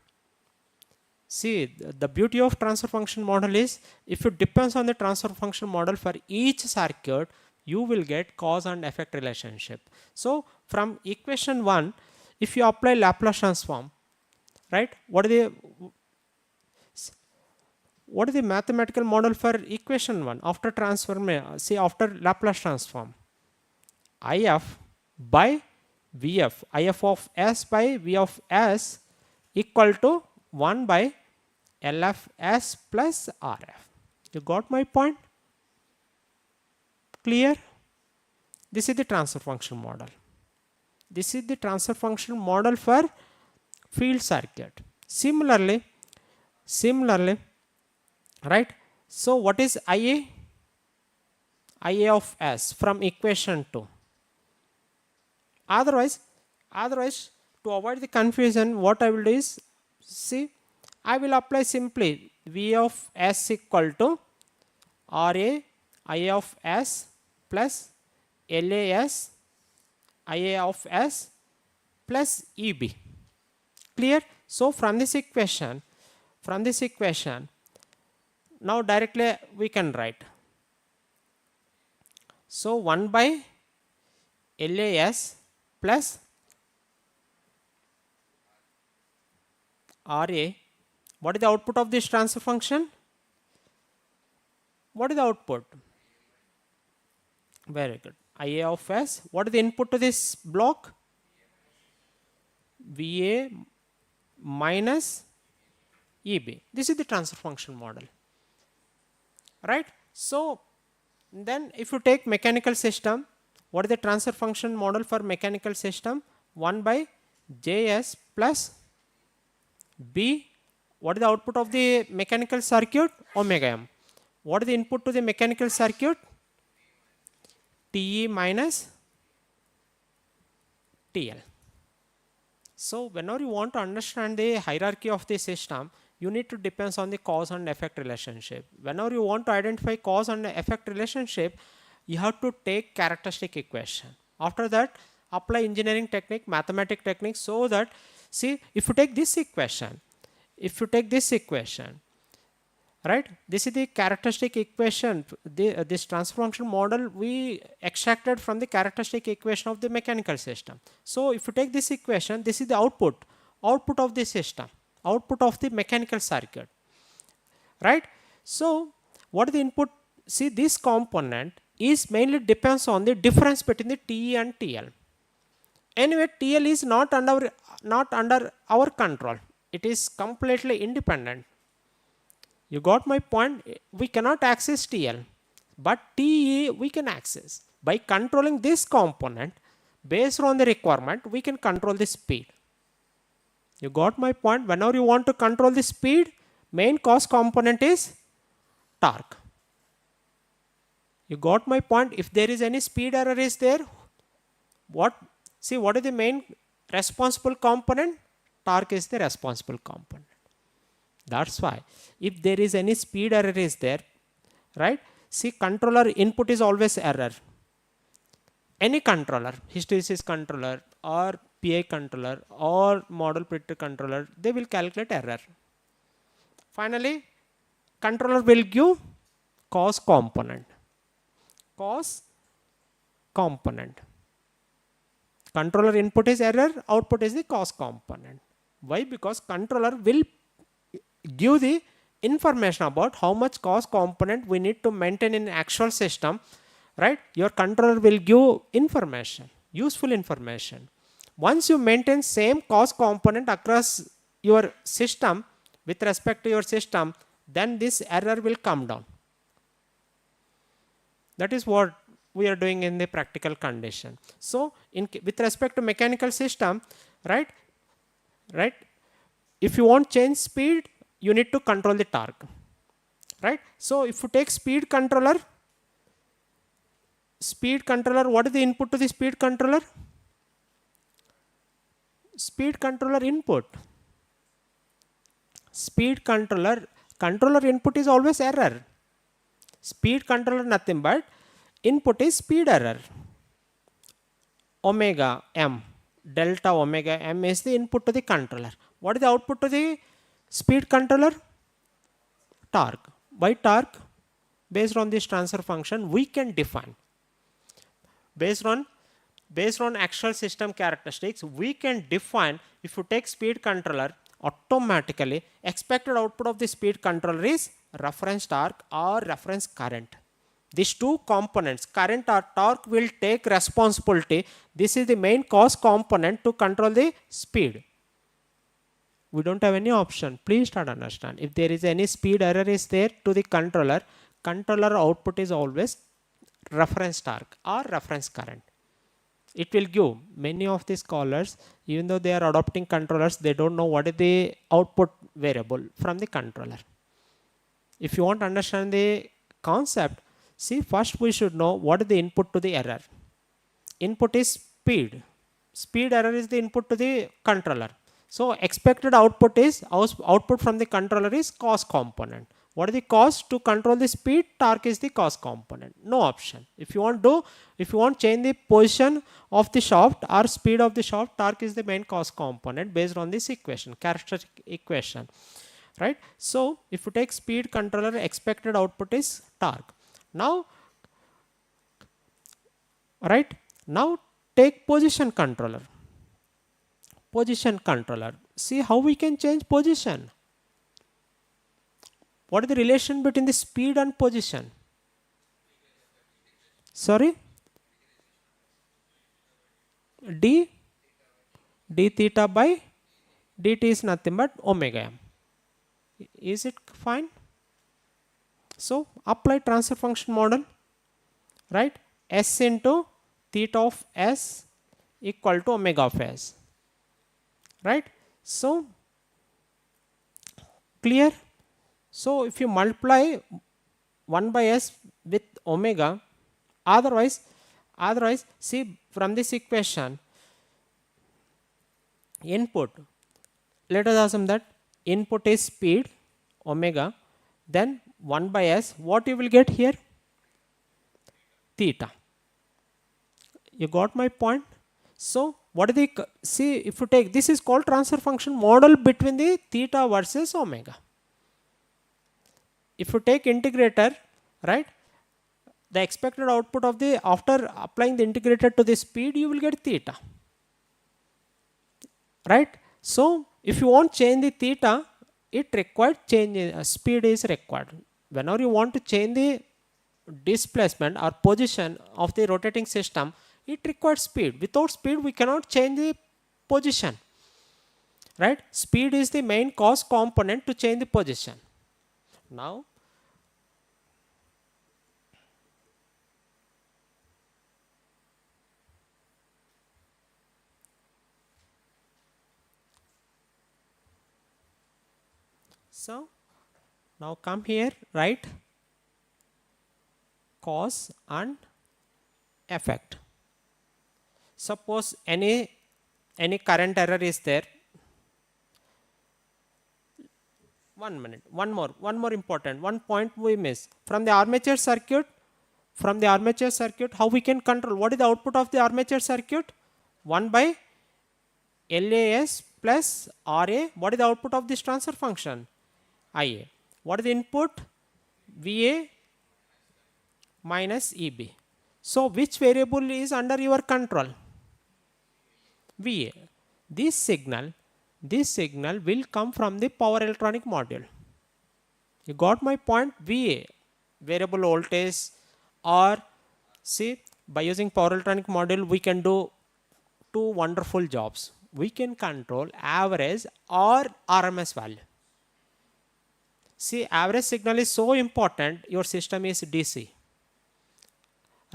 See, the beauty of transfer function model is if it depends on the transfer function model for each circuit, you will get cause and effect relationship. So from equation 1, if you apply Laplace transform, right, what is the mathematical model for equation 1 after transform? See, after Laplace transform, If by Vf, If of s by V of s equal to 1 by Lfs plus Rf. You got my point? Clear? This is the transfer function model. This is the transfer function model for field circuit. Similarly, right? So what is Ia? Ia of s from equation 2. Otherwise, to avoid the confusion, what I will do is, see, I will apply simply V of s equal to Ra Ia of s plus Las Ia of s plus Eb. Clear? So from this equation, From this equation, now directly we can write. So 1 by LAS plus RA. What is the output of this transfer function? What is the output? Very good. IA of S. What is the input to this block? VA minus EB. This is the transfer function model. Right? So then if you take mechanical system, what is the transfer function model for mechanical system? 1 by JS plus B. What is the output of the mechanical circuit? Omega M. What is the input to the mechanical circuit? TE minus TL. So whenever you want to understand the hierarchy of the system, you need to depend on the cause and effect relationship. Whenever you want to identify cause and effect relationship, you have to take characteristic equation. After that, apply engineering technique, mathematic technique, so that, see, if you take this equation, right, this is the characteristic equation, this transfer function model we extracted from the characteristic equation of the mechanical system. So if you take this equation, this is the output of the system, output of the mechanical circuit, right? So what is the input? See, this component is mainly depends on the difference between the TE and TL. Anyway, TL is not under our control. It is completely independent. You got my point? We cannot access TL, but TE we can access. By controlling this component, based on the requirement, we can control the speed. You got my point? Whenever you want to control the speed, main cost component is torque. You got my point? If there is any speed error is there, what is the main responsible component? Torque is the responsible component. That's why if there is any speed error is there, right? See, controller input is always error. Any controller, hysteresis controller or PI controller or model predictor controller, they will calculate error. Finally, controller will give cause component. Cause component. Controller input is error, output is the cause component. Why? Because controller will give the information about how much cost component we need to maintain in actual system, right? Your controller will give information, useful information. Once you maintain same cost component across your system with respect to your system, then this error will come down. That is what we are doing in the practical condition. So with respect to mechanical system, right, if you want change speed, you need to control the torque, right? So if you take speed controller, what is the input to the speed controller? Speed controller input. Speed controller input is always error. Speed controller nothing but input is speed error. Omega M, delta omega M is the input to the controller. What is the output to the speed controller? Torque. By torque, based on this transfer function, we can define. Based on actual system characteristics, we can define, if you take speed controller, automatically expected output of the speed controller is reference torque or reference current. These two components, current or torque, will take responsibility. This is the main cost component to control the speed. We don't have any option. Please start understand. If there is any speed error is there to the controller output is always reference torque or reference current. It will give. Many of the scholars, even though they are adopting controllers, they don't know what is the output variable from the controller. If you want to understand the concept, see, first we should know what is the input to the error. Input is speed. Speed error is the input to the controller. So expected output is, output from the controller is cost component. What is the cost to control the speed? Torque is the cost component. No option. If you want to change the position of the shaft or speed of the shaft, torque is the main cost component based on this equation, characteristic equation. right? So if you take speed controller, expected output is torque. Now, right, now take position controller. Position controller, see how we can change position. What is the relation between the speed and position? Sorry, d d theta by dt is nothing but omega m. Is it fine? So apply transfer function model, right? S into theta of s equal to omega of s, right? So clear? So if you multiply 1 by s with omega, otherwise see from this equation, input, let us assume that input is speed omega, then 1 by s, what you will get here? Theta. You got my point? So what is the, see if you take, this is called transfer function model between the theta versus omega. If you take integrator, right, the expected output of the, after applying the integrator to the speed, you will get theta, right? So if you want change the theta, it required change, speed is required. Whenever you want to change the displacement or position of the rotating system, it requires speed. Without speed, we cannot change the position, right? Speed is the main cost component to change the position. Now, so now come here, write cause and effect. Suppose any current error is there. 1 minute, one more important, one point we miss. From the armature circuit, how we can control? What is the output of the armature circuit? 1 by LAS plus RA. What is the output of this transfer function? IA. What is the input? VA minus EB. So which variable is under your control? VA. This signal will come from the power electronic module. You got my point? VA, variable voltage, or see, by using power electronic module, we can do two wonderful jobs. We can control average or RMS value. See, average signal is so important, your system is DC,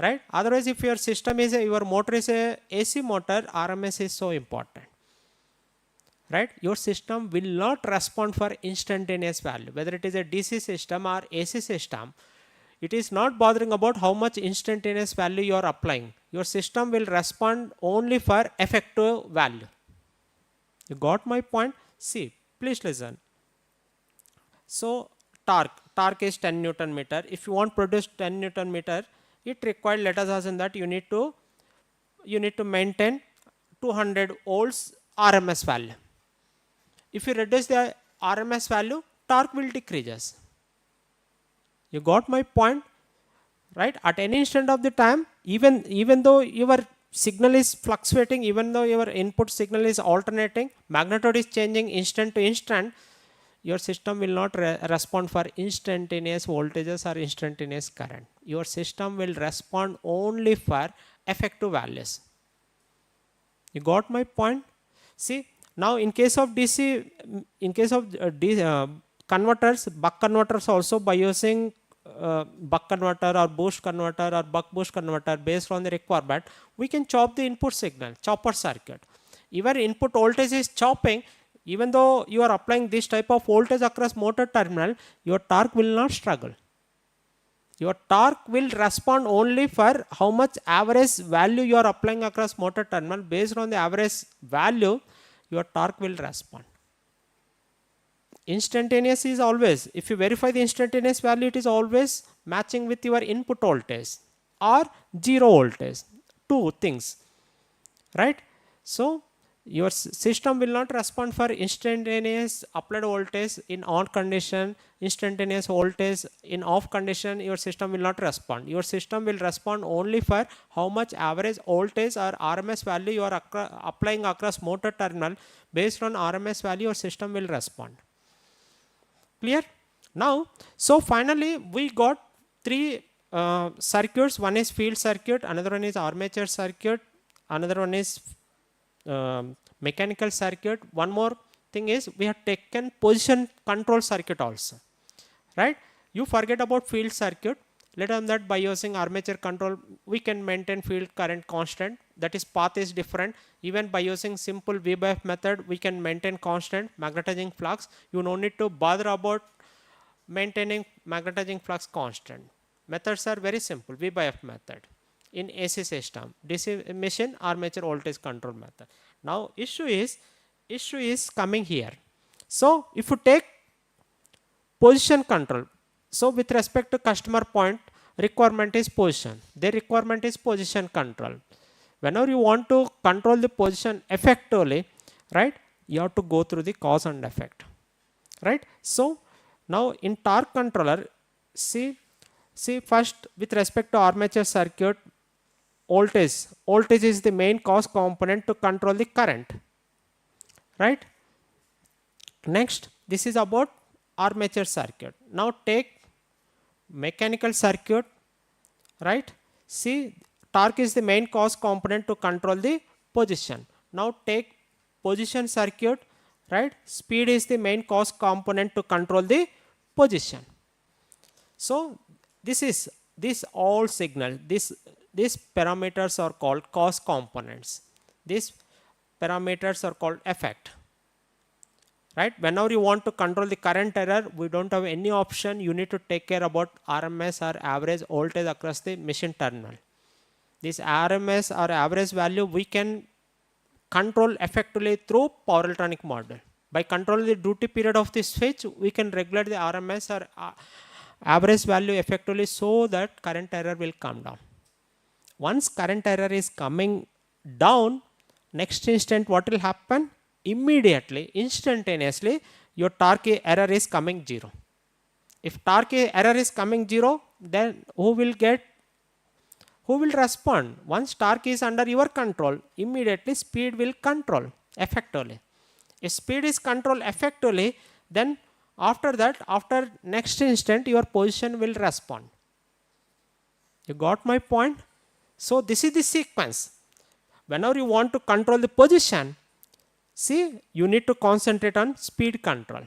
right? Otherwise, if your system is your motor is a AC motor, RMS is so important, right? Your system will not respond for instantaneous value, whether it is a DC system or AC system. It is not bothering about how much instantaneous value you are applying. Your system will respond only for effective value. You got my point? See, please listen. So torque is 10 Newton meter. If you want to produce 10 Newton meter, it required, let us assume that you need to maintain 200 volts RMS value. If you reduce the RMS value, torque will decrease. You got my point, right? At any instant of the time, even though your signal is fluctuating, even though your input signal is alternating, magnitude is changing instant to instant, your system will not respond for instantaneous voltages or instantaneous current. Your system will respond only for effective values. You got my point? See, now in case of DC, converters, buck converters also, by using buck converter or boost converter or buck boost converter based on the requirement, we can chop the input signal, chopper circuit. Even input voltage is chopping, even though you are applying this type of voltage across motor terminal, your torque will not struggle. Your torque will respond only for how much average value you are applying across motor terminal. Based on the average value, your torque will respond. Instantaneous is always, if you verify the instantaneous value, it is always matching with your input voltage or zero voltage. Two things, right? So your system will not respond for instantaneous applied voltage in on condition, instantaneous voltage in off condition. Your system will not respond. Your system will respond only for how much average voltage or RMS value you are applying across motor terminal. Based on RMS value, your system will respond. Clear? Now, so finally we got three circuits. One is field circuit, another one is armature circuit, another one is mechanical circuit. One more thing is we have taken position control circuit also, right? You forget about field circuit. Let on that by using armature control we can maintain field current constant, that is path is different. Even by using simple V by F method we can maintain constant magnetizing flux. You no need to bother about maintaining magnetizing flux constant. Methods are very simple. V by F method in AC system, DC machine, armature voltage control method. Now issue is coming here. So if you take position control, so with respect to customer point, requirement is position. Their requirement is position control. Whenever you want to control the position effectively, right, you have to go through the cause and effect, right? So now in torque controller, see first with respect to armature circuit, voltage is the main cause component to control the current, right? Next, this is about armature circuit. Now take mechanical circuit, right? See, torque is the main cause component to control the position. Now take position circuit, right? Speed is the main cause component to control the position. So this all signal, these parameters are called cause components. These parameters are called effect. Right? Whenever you want to control the current error, we don't have any option. You need to take care about RMS or average voltage across the machine terminal. This RMS or average value we can control effectively through power electronic module. By controlling the duty period of the switch, we can regulate the RMS or average value effectively so that current error will come down. Once current error is coming down, next instant what will happen? Immediately, instantaneously, your torque error is coming 0. If torque error is coming 0, then who will respond? Once torque is under your control, immediately speed will control effectively. If speed is controlled effectively, then after that, after next instant, your position will respond. You got my point? So this is the sequence. Whenever you want to control the position, see, you need to concentrate on speed control.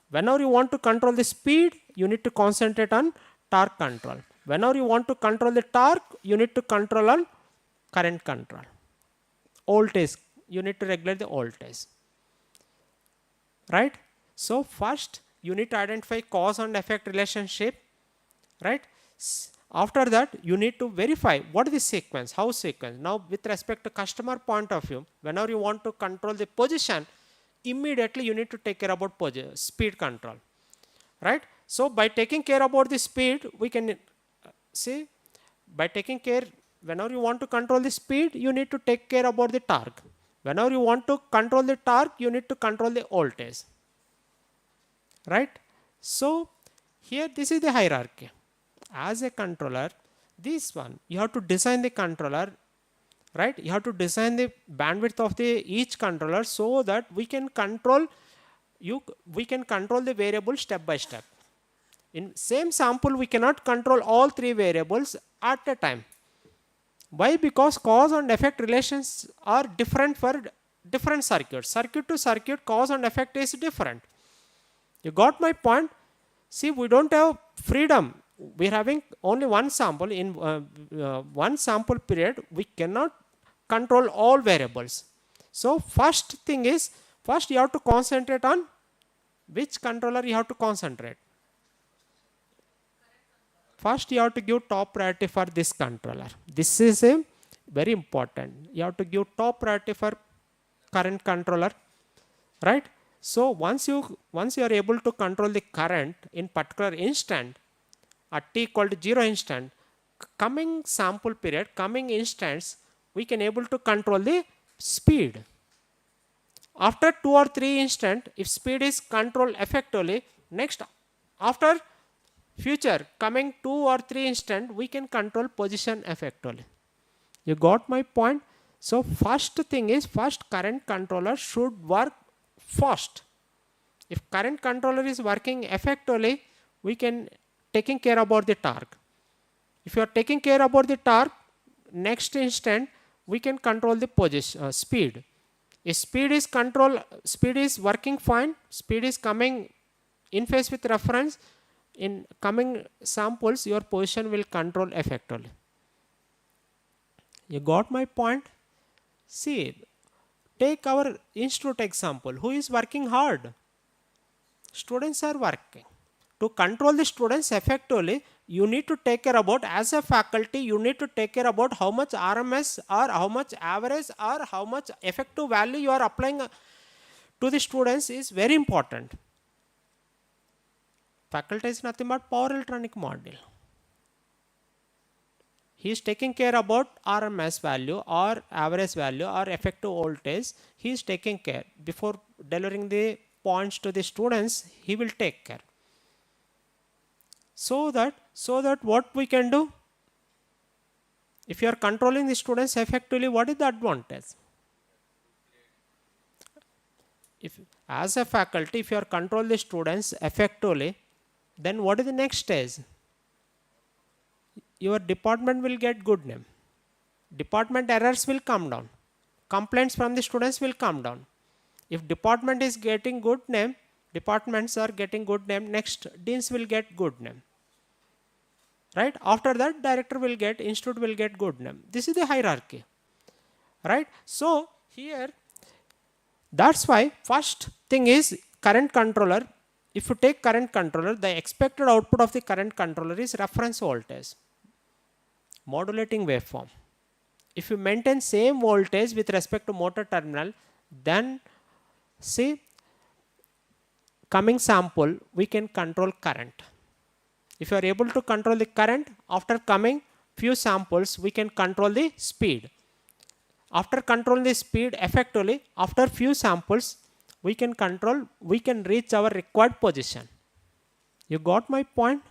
Whenever you want to control the speed, you need to concentrate on torque control. Whenever you want to control the torque, you need to control on current control. Voltage, you need to regulate the voltage. Right? So first, you need to identify cause and effect relationship. Right? After that, you need to verify what is the sequence, how sequence. Now, with respect to customer point of view, whenever you want to control the position, immediately you need to take care about speed control, right? So, by taking care about the speed, we can see, by taking care, whenever you want to control the speed, you need to take care about the torque. Whenever you want to control the torque, you need to control the voltage, right? So, here this is the hierarchy. As a controller, this one, you have to design the controller, right? You have to design the bandwidth of the each controller so that we can control the variable step by step. In same sample, we cannot control all three variables at a time. Why? Because cause and effect relations are different for different circuits. Circuit to circuit, cause and effect is different. You got my point? See, we don't have freedom. We are having only one sample. In one sample period, we cannot control all variables. So first thing is, first you have to concentrate on which controller you have to concentrate. First you have to give top priority for this controller. This is a very important. You have to give top priority for current controller, right? So once you are able to control the current in particular instant, at t equal to 0 instant, coming sample period, coming instance, we can able to control the speed. After 2 or 3 instant, if speed is controlled effectively, next after future coming 2 or 3 instant, we can control position effectively. You got my point? So first thing is, first current controller should work fast. If current controller is working effectively, we can taking care about the torque. If you are taking care about the torque, next instant we can control the position speed. If speed is working fine, speed is coming in phase with reference, in coming samples your position will control effectively. You got my point? See, take our institute example. Who is working hard? Students are working. To control the students effectively, you need to take care about, as a faculty, you need to take care about how much RMS or how much average or how much effective value you are applying to the students is very important. Faculty is nothing but power electronic module. He is taking care about RMS value or average value or effective voltage. He is taking care. Before delivering the points to the students, he will take care. So that what we can do? If you are controlling the students effectively, what is the advantage? If as a faculty, if you are controlling the students effectively, then what is the next stage? Your department will get good name. Department errors will come down. Complaints from the students will come down. If department is getting good name, departments are getting good name, next deans will get good name. Right? After that, director will get, institute will get good name. This is the hierarchy. Right? So here, that's why first thing is current controller. If you take current controller, the expected output of the current controller is reference voltage, modulating waveform. If you maintain same voltage with respect to motor terminal, then see coming sample we can control current. If you are able to control the current, after coming few samples we can control the speed. After controlling the speed effectively, after few samples we can reach our required position. You got my point?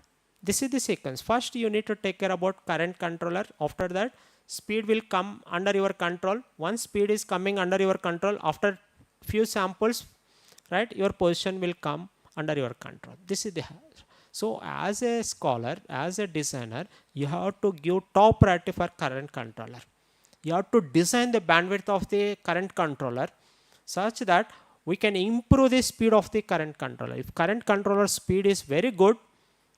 This is the sequence. First you need to take care about current controller. After that speed will come under your control. Once speed is coming under your control, after few samples, right, your position will come under your control. This is the. So as a scholar, as a designer, you have to give top priority for current controller. You have to design the bandwidth of the current controller such that we can improve the speed of the current controller. If current controller speed is very good,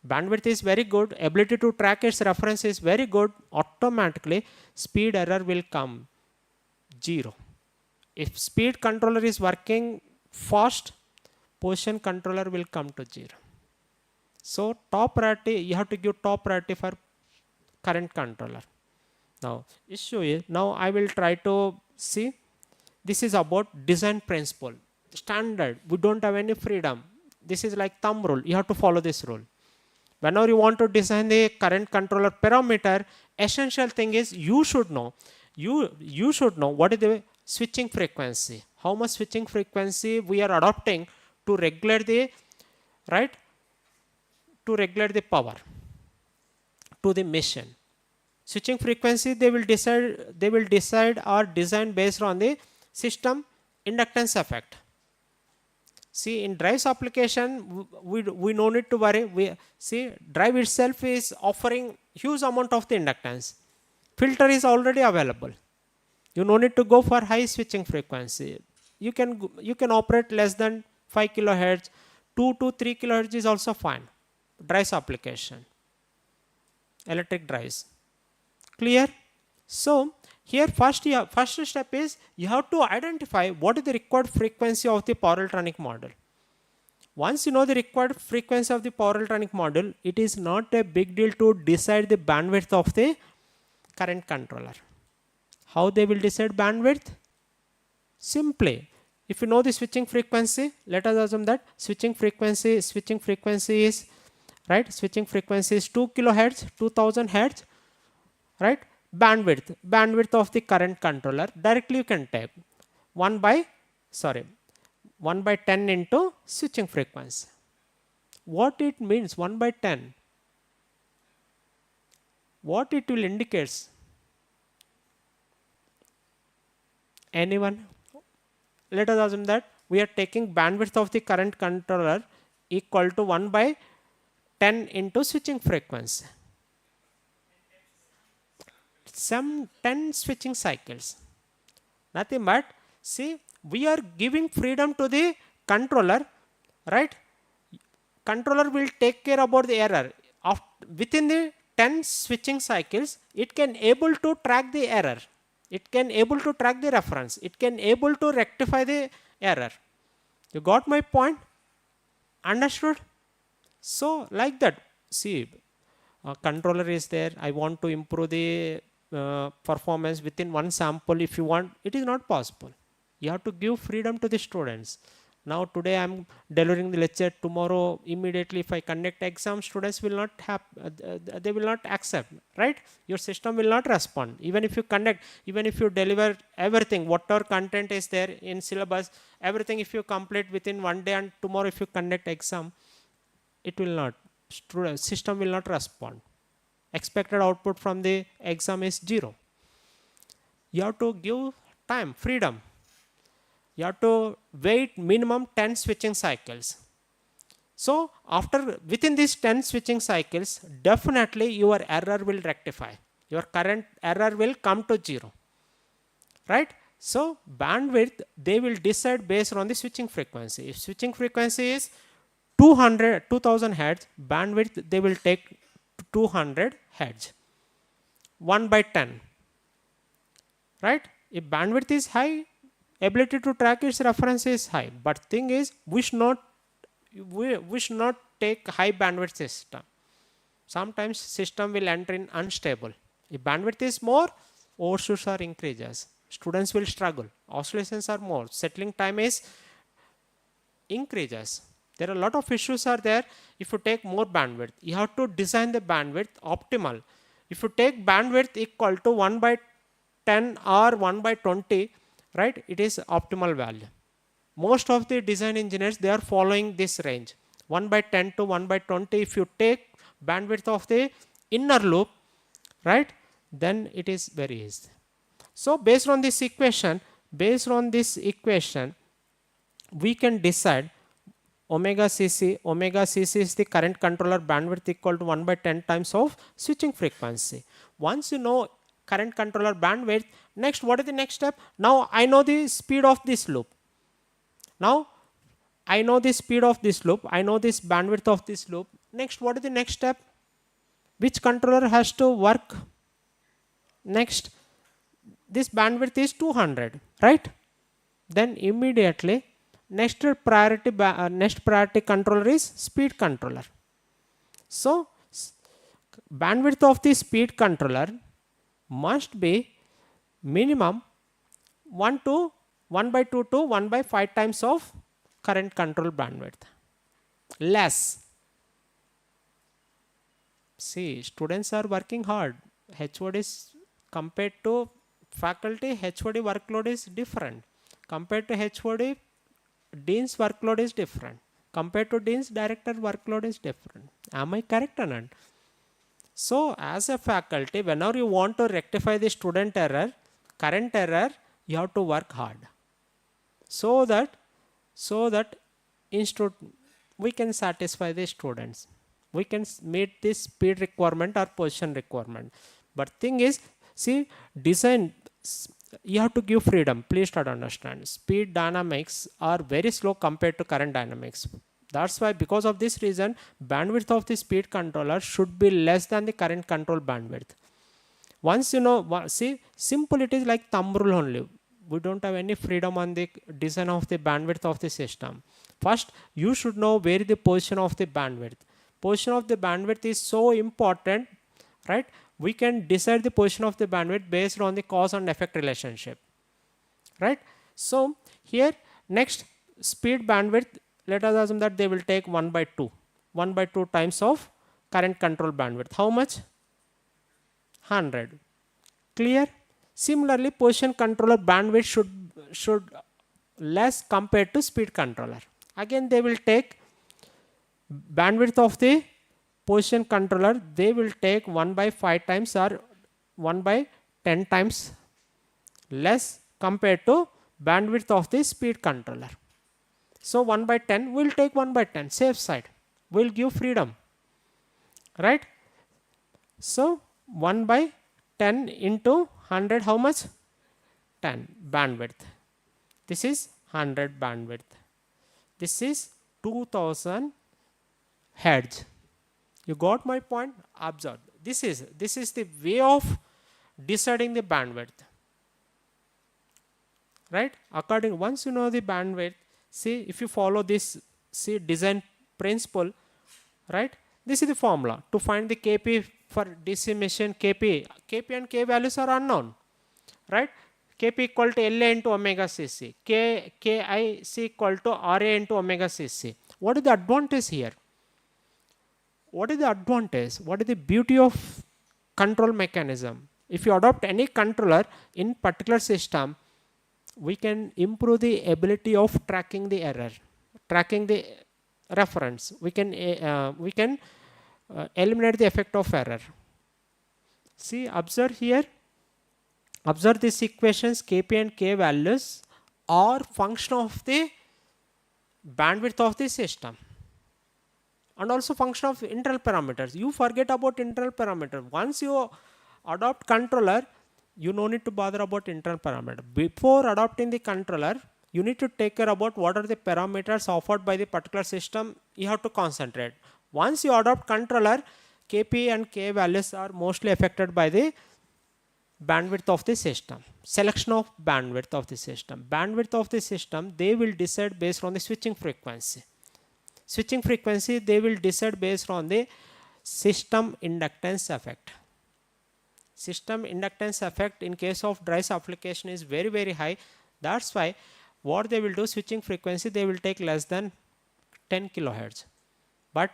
bandwidth is very good, ability to track its reference is very good, automatically speed error will come 0. If speed controller is working fast, position controller will come to 0. So top priority, you have to give top priority for current controller. Now issue is, now I will try to see, this is about design principle. Standard, we don't have any freedom. This is like thumb rule, you have to follow this rule. Whenever you want to design the current controller parameter, essential thing is you should know what is the switching frequency, how much switching frequency we are adopting to regulate the, right, to regulate the power to the machine. Switching frequency they will decide or design based on the system inductance effect. See, in drives application, we no need to worry. We see drive itself is offering huge amount of the inductance. Filter is already available. You no need to go for high switching frequency. You can operate less than 5 kilohertz, 2 to 3 kilohertz is also fine. Drives application, electric drives. Clear? So here first step is you have to identify what is the required frequency of the power electronic module. Once you know the required frequency of the power electronic module, it is not a big deal to decide the bandwidth of the current controller. How they will decide bandwidth? Simply, if you know the switching frequency, let us assume that switching frequency is, right, switching frequency is 2 kilohertz, 2000 hertz, right? Bandwidth of the current controller, directly you can take 1 by sorry, 1 by 10 into switching frequency. What it means 1 by 10? What it will indicates? Anyone? Let us assume that we are taking bandwidth of the current controller equal to 1 by 10 into switching frequency. Some 10 switching cycles. Nothing but, see, we are giving freedom to the controller, right? Controller will take care about the error. Within the 10 switching cycles, it can able to track the error. It can able to track the reference. It can able to rectify the error. You got my point? Understood? So like that, see, controller is there. I want to improve the performance within one sample. If you want, it is not possible. You have to give freedom to the students. Now today I am delivering the lecture. Tomorrow immediately if I conduct exam, students will not have, they will not accept, right? Your system will not respond. Even if you conduct, even if you deliver everything, whatever content is there in syllabus, everything if you complete within one day, and tomorrow if you conduct exam, it will not, system will not respond. Expected output from the exam is 0. You have to give time, freedom. You have to wait minimum 10 switching cycles. So after, within these 10 switching cycles, definitely your error will rectify. Your current error will come to 0. Right? So bandwidth, they will decide based on the switching frequency. If switching frequency is 2000 hertz, bandwidth they will take 200 hertz. 1 by 10. Right? If bandwidth is high, ability to track its reference is high. But thing is, we should not take high bandwidth system. Sometimes system will enter in unstable. If bandwidth is more, overshoots are increases. Students will struggle. Oscillations are more. Settling time is increases. There are a lot of issues are there if you take more bandwidth. You have to design the bandwidth optimal. If you take bandwidth equal to 1 by 10 or 1 by 20, right, it is optimal value. Most of the design engineers, they are following this range. 1 by 10 to 1 by 20, if you take bandwidth of the inner loop, right, then it is very easy. So based on this equation, we can decide omega cc is the current controller bandwidth equal to 1 by 10 times of switching frequency. Once you know current controller bandwidth, next what is the next step? Now I know the speed of this loop. Now I know the speed of this loop, I know this bandwidth of this loop. Next, what is the next step? Which controller has to work next? This bandwidth is 200, right? Then immediately next priority controller is speed controller. So bandwidth of the speed controller must be minimum 1 by 2 to 1 by 5 times of current control bandwidth. Less. See, students are working hard. HODs compared to faculty, HOD workload is different. Compared to HOD, dean's workload is different. Compared to dean's, director workload is different. Am I correct or not? So as a faculty, whenever you want to rectify the student error, current error, you have to work hard. So that we can satisfy the students. We can meet this speed requirement or position requirement. But thing is, see, design, you have to give freedom. Please try to understand. Speed dynamics are very slow compared to current dynamics. That's why, because of this reason, bandwidth of the speed controller should be less than the current control bandwidth. Once you know, see, simple, it is like thumb rule only. We don't have any freedom on the design of the bandwidth of the system. First, you should know where the position of the bandwidth. Position of the bandwidth is so important, right? We can decide the position of the bandwidth based on the cause and effect relationship, right? So here, next, speed bandwidth, let us assume that they will take 1 by 2. 1 by 2 times of current control bandwidth. How much? 100. Clear? Similarly, position controller bandwidth should less compared to speed controller. Again they will take bandwidth of the position controller, they will take 1 by 5 times or 1 by 10 times less compared to bandwidth of the speed controller. So 1 by 10 will take 1 by 10, safe side, will give freedom, right? So 1 by 10 into 100, how much? 10 bandwidth. This is 100 bandwidth. This is 2000 hertz. You got my point? Observe. This is the way of deciding the bandwidth, right? According, once you know the bandwidth, see if you follow this, see design principle, right? This is the formula to find the Kp for DC machine. Kp and K values are unknown, right? Kp equal to La into omega Cc, Ki equal to Ra into omega Cc. What is the advantage here? What is the advantage? What is the beauty of control mechanism? If you adopt any controller in particular system, we can improve the ability of tracking the error, tracking the reference. We can eliminate the effect of error. See, observe here. Observe these equations. Kp and K values are function of the bandwidth of the system, and also function of internal parameters. You forget about internal parameter. Once you adopt controller, you no need to bother about internal parameter. Before adopting the controller, you need to take care about what are the parameters offered by the particular system. You have to concentrate. Once you adopt controller, Kp and K values are mostly affected by the bandwidth of the system, selection of bandwidth of the system. Bandwidth of the system, they will decide based on the switching frequency. Switching frequency, they will decide based on the system inductance effect. System inductance effect in case of drives application is very, very high. That's why what they will do, switching frequency, they will take less than 10 kilohertz. But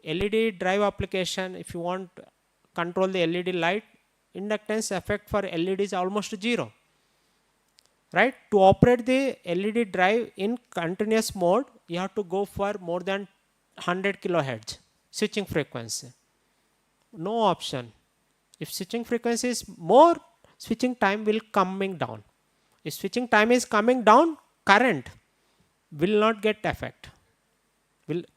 LED drive application, if you want control the LED light, inductance effect for LED is almost 0. Right? To operate the LED drive in continuous mode, you have to go for more than 100 kilohertz switching frequency. No option. If switching frequency is more, switching time will coming down. If switching time is coming down, current will not get effect.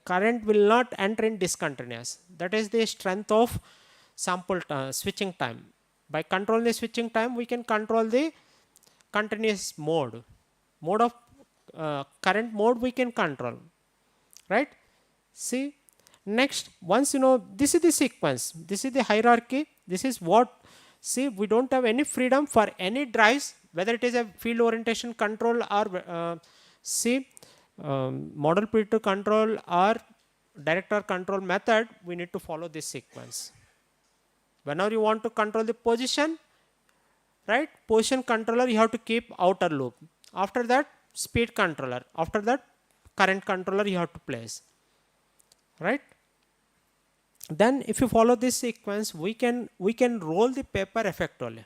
Current will not enter in discontinuous. That is the strength of sample switching time. By controlling the switching time, we can control the continuous mode. Mode of current mode we can control, right? See, next, once you know, this is the sequence, this is the hierarchy, this is what, see, we don't have any freedom for any drives, whether it is a field orientation control or model predictor control or director control method, we need to follow this sequence. Whenever you want to control the position, right, position controller, you have to keep outer loop. After that, speed controller. After that, current controller you have to place, right? Then if you follow this sequence, we can roll the paper effect only.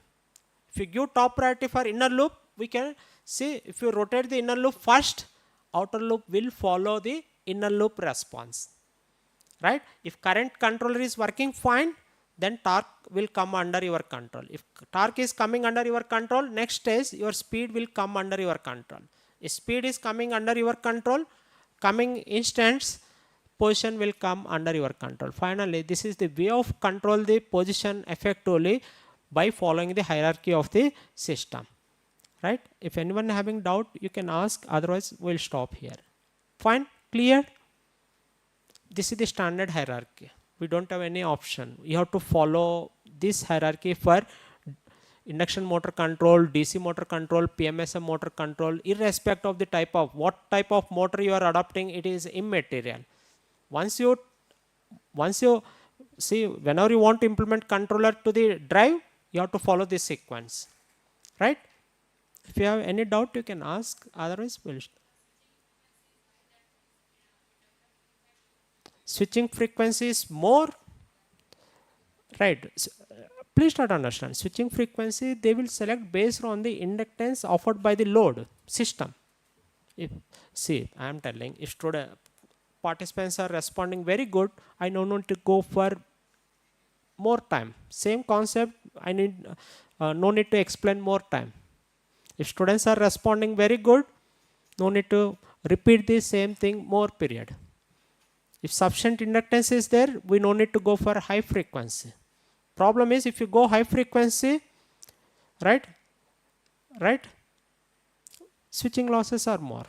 If you give top priority for inner loop, we can see if you rotate the inner loop first, outer loop will follow the inner loop response, right? If current controller is working fine, then torque will come under your control. If torque is coming under your control, next stage your speed will come under your control. If speed is coming under your control, coming instants, position will come under your control. Finally, this is the way of control the position effectively by following the hierarchy of the system, right? If anyone having doubt, you can ask, otherwise we'll stop here. Fine, clear? This is the standard hierarchy. We don't have any option. You have to follow this hierarchy for induction motor control, DC motor control, PMSM motor control, irrespective of the type of, what type of motor you are adopting, it is immaterial. Once you see, whenever you want to implement controller to the drive, you have to follow this sequence, right? If you have any doubt, you can ask, otherwise we'll switching frequency is more, right? Please try to understand, switching frequency, they will select based on the inductance offered by the load system. If, see, I am telling, if student participants are responding very good, I no need to go for more time. Same concept, I need no need to explain more time. If students are responding very good, no need to repeat the same thing more period. If sufficient inductance is there, we no need to go for high frequency. Problem is if you go high frequency, right, right, switching losses are more.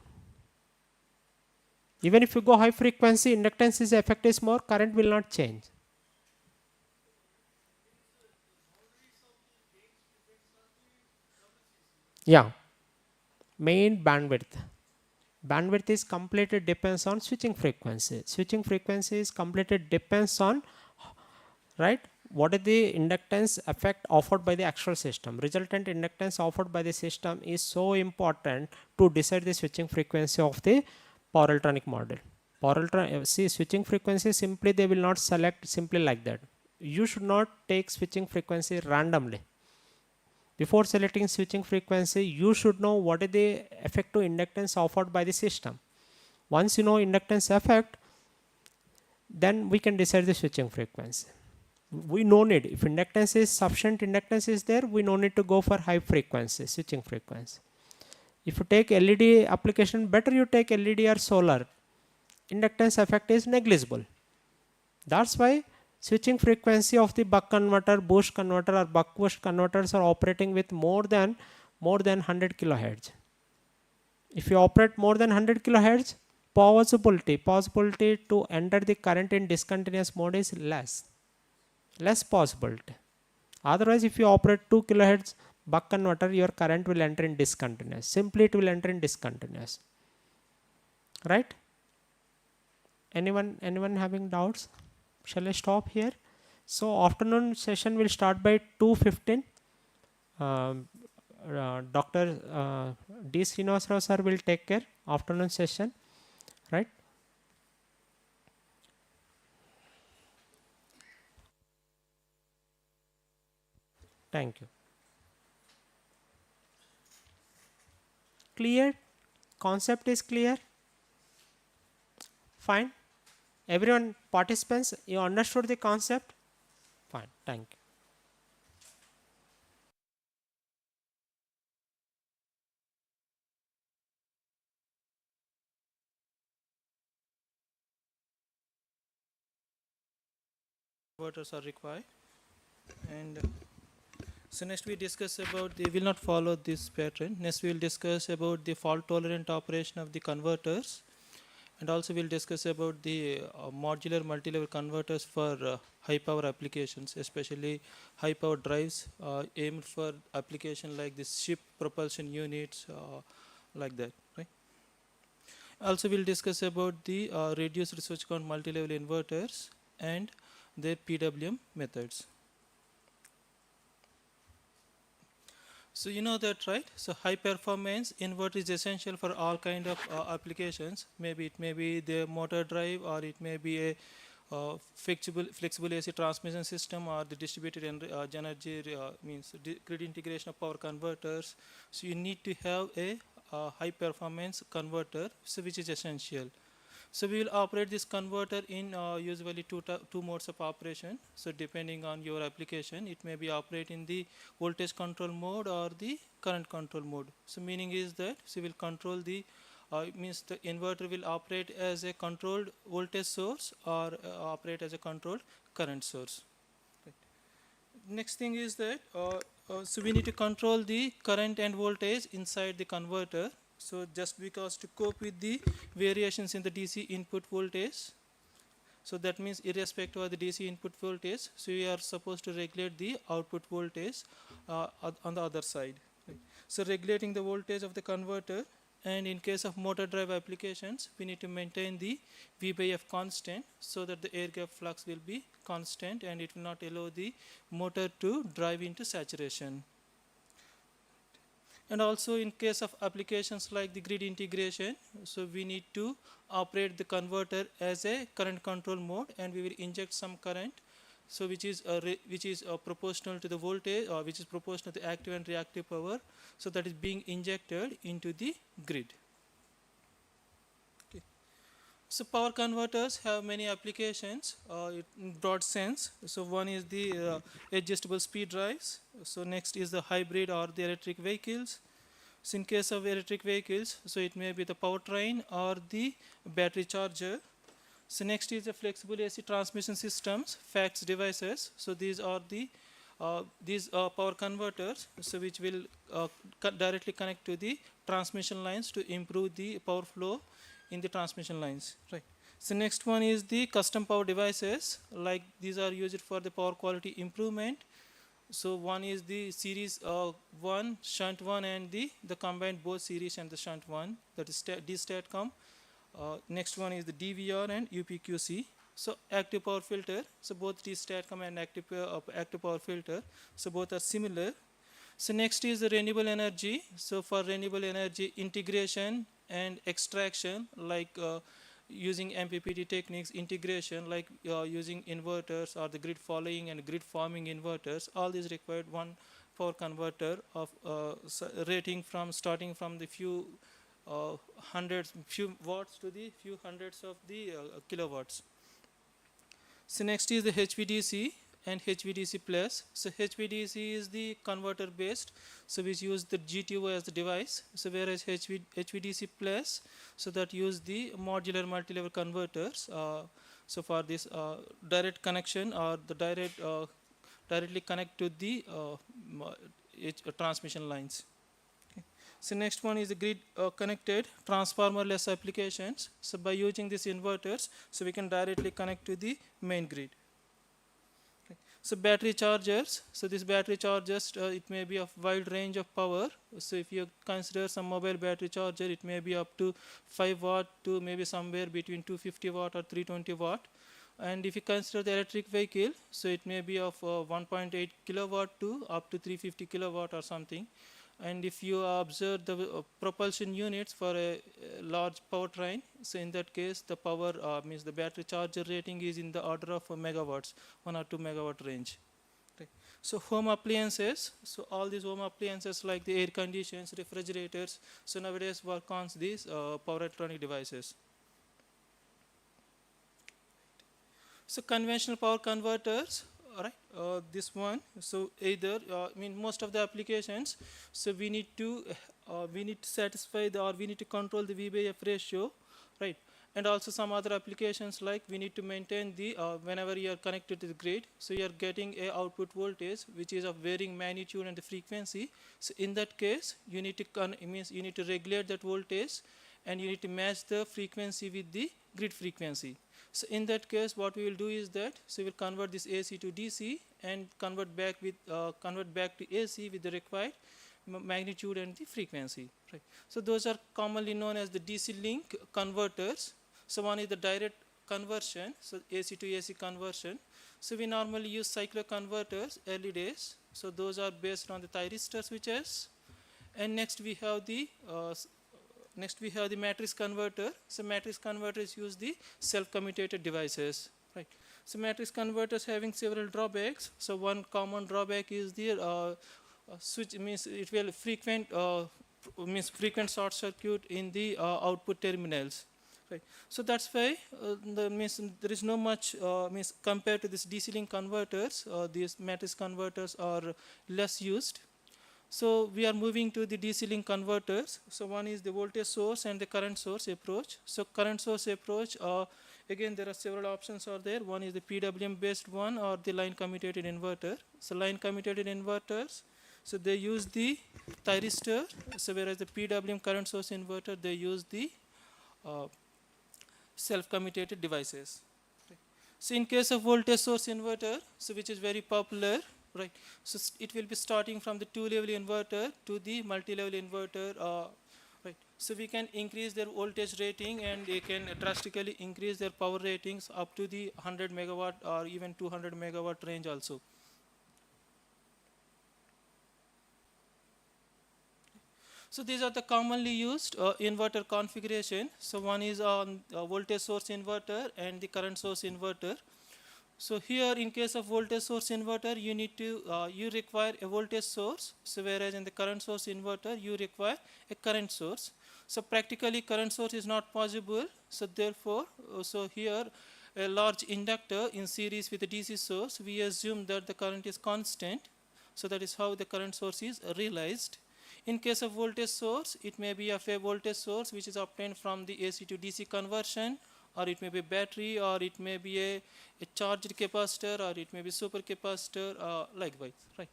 Even if you go high frequency, inductance is effect is more, current will not change. Yeah, main bandwidth. Bandwidth is completely depends on switching frequency. Switching frequency is completely depends on, right, what is the inductance effect offered by the actual system. Resultant inductance offered by the system is so important to decide the switching frequency of the power electronic model. See, switching frequency simply they will not select simply like that. You should not take switching frequency randomly. Before selecting switching frequency, you should know what is the effective inductance offered by the system. Once you know inductance effect, then we can decide the switching frequency. We no need, if inductance is sufficient inductance is there, we no need to go for high frequency, switching frequency. If you take LED application, better you take LED or solar. Inductance effect is negligible. That's why switching frequency of the buck converter, boost converter or buck boost converters are operating with more than 100 kilohertz. If you operate more than 100 kilohertz, possibility to enter the current in discontinuous mode is less possibility. Otherwise, if you operate 2 kilohertz buck converter, your current will enter in discontinuous. Simply it will enter in discontinuous. Right? Anyone having doubts? Shall I stop here? So afternoon session will start by 2:15. Um, Dr. D. Srinivasarao sir will take care afternoon session, right? Thank you. Clear? Concept is clear? Fine. Everyone participants, you understood the concept? Fine. Thank you. Converters are required, and so next we discuss about, they will not follow this pattern. Next we will discuss about the fault tolerant operation of the converters, and also we'll discuss about the modular multi-level converters for high power applications, especially high power drives aimed for application like this ship propulsion units, like that, right? Also we'll discuss about the reduced switch count multi-level inverters and their PWM methods. So you know that, right? So high performance inverter is essential for all kind of applications. Maybe it may be the motor drive, or it may be a flexible AC transmission system, or the distributed energy means grid integration of power converters. So you need to have a high performance converter, so which is essential. So we will operate this converter in usually two modes of operation. So depending on your application, it may be operate in the voltage control mode or the current control mode. So meaning is that, so we will control the means the inverter will operate as a controlled voltage source, or operate as a controlled current source. Right. Next thing is that so we need to control the current and voltage inside the converter. So just because to cope with the variations in the DC input voltage, so that means irrespective of the DC input voltage, so we are supposed to regulate the output voltage on the other side. Right. So regulating the voltage of the converter, and in case of motor drive applications, we need to maintain the V by F constant, so that the air gap flux will be constant and it will not allow the motor to drive into saturation. And also in case of applications like the grid integration, so we need to operate the converter as a current control mode, and we will inject some current, so which is proportional to the voltage, or which is proportional to the active and reactive power, so that is being injected into the grid. So power converters have many applications in broad sense. So one is the adjustable speed drives. So next is the hybrid or the electric vehicles. So in case of electric vehicles, so it may be the powertrain or the battery charger. So next is the flexible AC transmission systems, FACTS devices. So these power converters, so which will directly connect to the transmission lines to improve the power flow in the transmission lines. Right. So next one is the custom power devices. Like these are used for the power quality improvement. So one is the series one, shunt one, and the combined both series and the shunt one. That is D-STATCOM. Next one is the DVR and UPQC. So active power filter. So both D-STATCOM and active power filter. So both are similar. So next is the renewable energy. So for renewable energy integration and extraction, like using MPPT techniques, integration, like using inverters or the grid following and grid forming inverters, all these required one power converter of rating from starting from the few few watts to the few hundreds of the kilowatts. So next is the HVDC and HVDC plus. So HVDC is the converter based, so which use the GTO as the device. So whereas HVDC plus, so that use the modular multi-level converters. So for this direct connection or the directly connect to the transmission lines. So next one is the grid connected transformer-less applications. So by using these inverters, so we can directly connect to the main grid. Okay. So battery chargers. So this battery chargers, it may be of wide range of power. So if you consider some mobile battery charger, it may be up to 5 watt to maybe somewhere between 250 watt or 320 watt. And if you consider the electric vehicle, so it may be of 1.8 kilowatt to up to 350 kilowatt or something. And if you observe the propulsion units for a large powertrain, so in that case the power means the battery charger rating is in the order of megawatts, 1 or 2 megawatt range. Okay. So home appliances, so all these home appliances like the air conditioners, refrigerators, so nowadays work on these power electronic devices. So conventional power converters, all right, this one. So either I mean most of the applications. So we need to satisfy or we need to control the V/F ratio, right? And also some other applications like we need to maintain the whenever you are connected to the grid. So you are getting a output voltage which is of varying magnitude and the frequency. So in that case, you need to you need to regulate that voltage, and you need to match the frequency with the grid frequency. So in that case, what we will do is that so we will convert this AC to DC and convert back to AC with the required magnitude and the frequency. Right. So those are commonly known as the DC link converters. So one is the direct conversion, so AC to AC conversion. So we normally use cycloconverters early days. So those are based on the thyristor switches. And next we have the matrix converter. So matrix converters use the self-commutated devices, right? So matrix converters having several drawbacks. So one common drawback is the switch means it will frequent short circuit in the output terminals, right? So that's why there is no much means compared to this DC link converters. These matrix converters are less used. So we are moving to the DC link converters. So one is the voltage source and the current source approach. So current source approach, again there are several options are there. One is the PWM based one or the line commutated inverter. So line commutated inverters, so they use the thyristor. So whereas the PWM current source inverter, they use the self-commutated devices. Right. So in case of voltage source inverter, so which is very popular, right? So it will be starting from the two-level inverter to the multi-level inverter, right? So we can increase their voltage rating and they can drastically increase their power ratings up to the 100 megawatt or even 200 megawatt range also. So these are the commonly used inverter configuration. So one is on voltage source inverter and the current source inverter. So here in case of voltage source inverter, you need to you require a voltage source. So whereas in the current source inverter, you require a current source. So practically current source is not possible. So therefore, so here a large inductor in series with a DC source, we assume that the current is constant. So that is how the current source is realized. In case of voltage source, it may be a voltage source which is obtained from the AC to DC conversion, or it may be battery, or it may be a charged capacitor, or it may be super capacitor, likewise, right?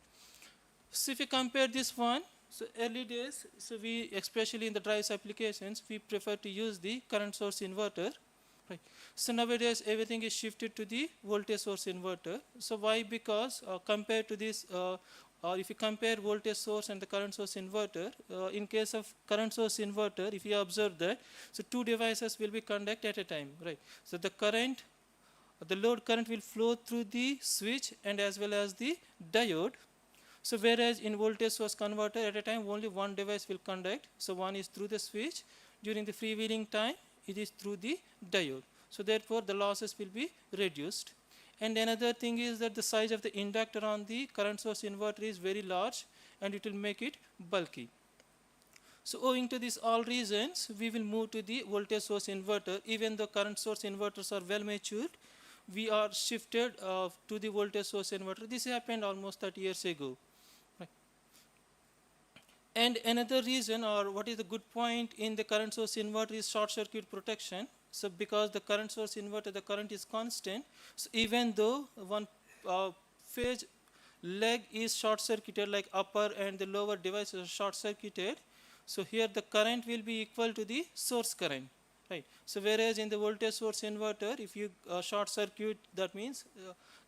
So if you compare this one, so early days, so we, especially in the drives applications, we prefer to use the current source inverter, right? So nowadays everything is shifted to the voltage source inverter. So why? Because compared to this, or if you compare voltage source and the current source inverter, in case of current source inverter, if you observe that, so two devices will be conduct at a time, right? So the load current will flow through the switch and as well as the diode. So whereas in voltage source converter, at a time only one device will conduct. So one is through the switch. During the freewheeling time, it is through the diode. So therefore the losses will be reduced. And another thing is that the size of the inductor on the current source inverter is very large, and it will make it bulky. So owing to these all reasons, we will move to the voltage source inverter. Even though current source inverters are well matured, we are shifted to the voltage source inverter. This happened almost 30 years ago. Right. And another reason, or what is the good point in the current source inverter, is short circuit protection. So because the current source inverter, the current is constant, so even though one phase leg is short circuited, like upper and the lower devices are short circuited, so here the current will be equal to the source current, right? So whereas in the voltage source inverter, if you short circuit, that means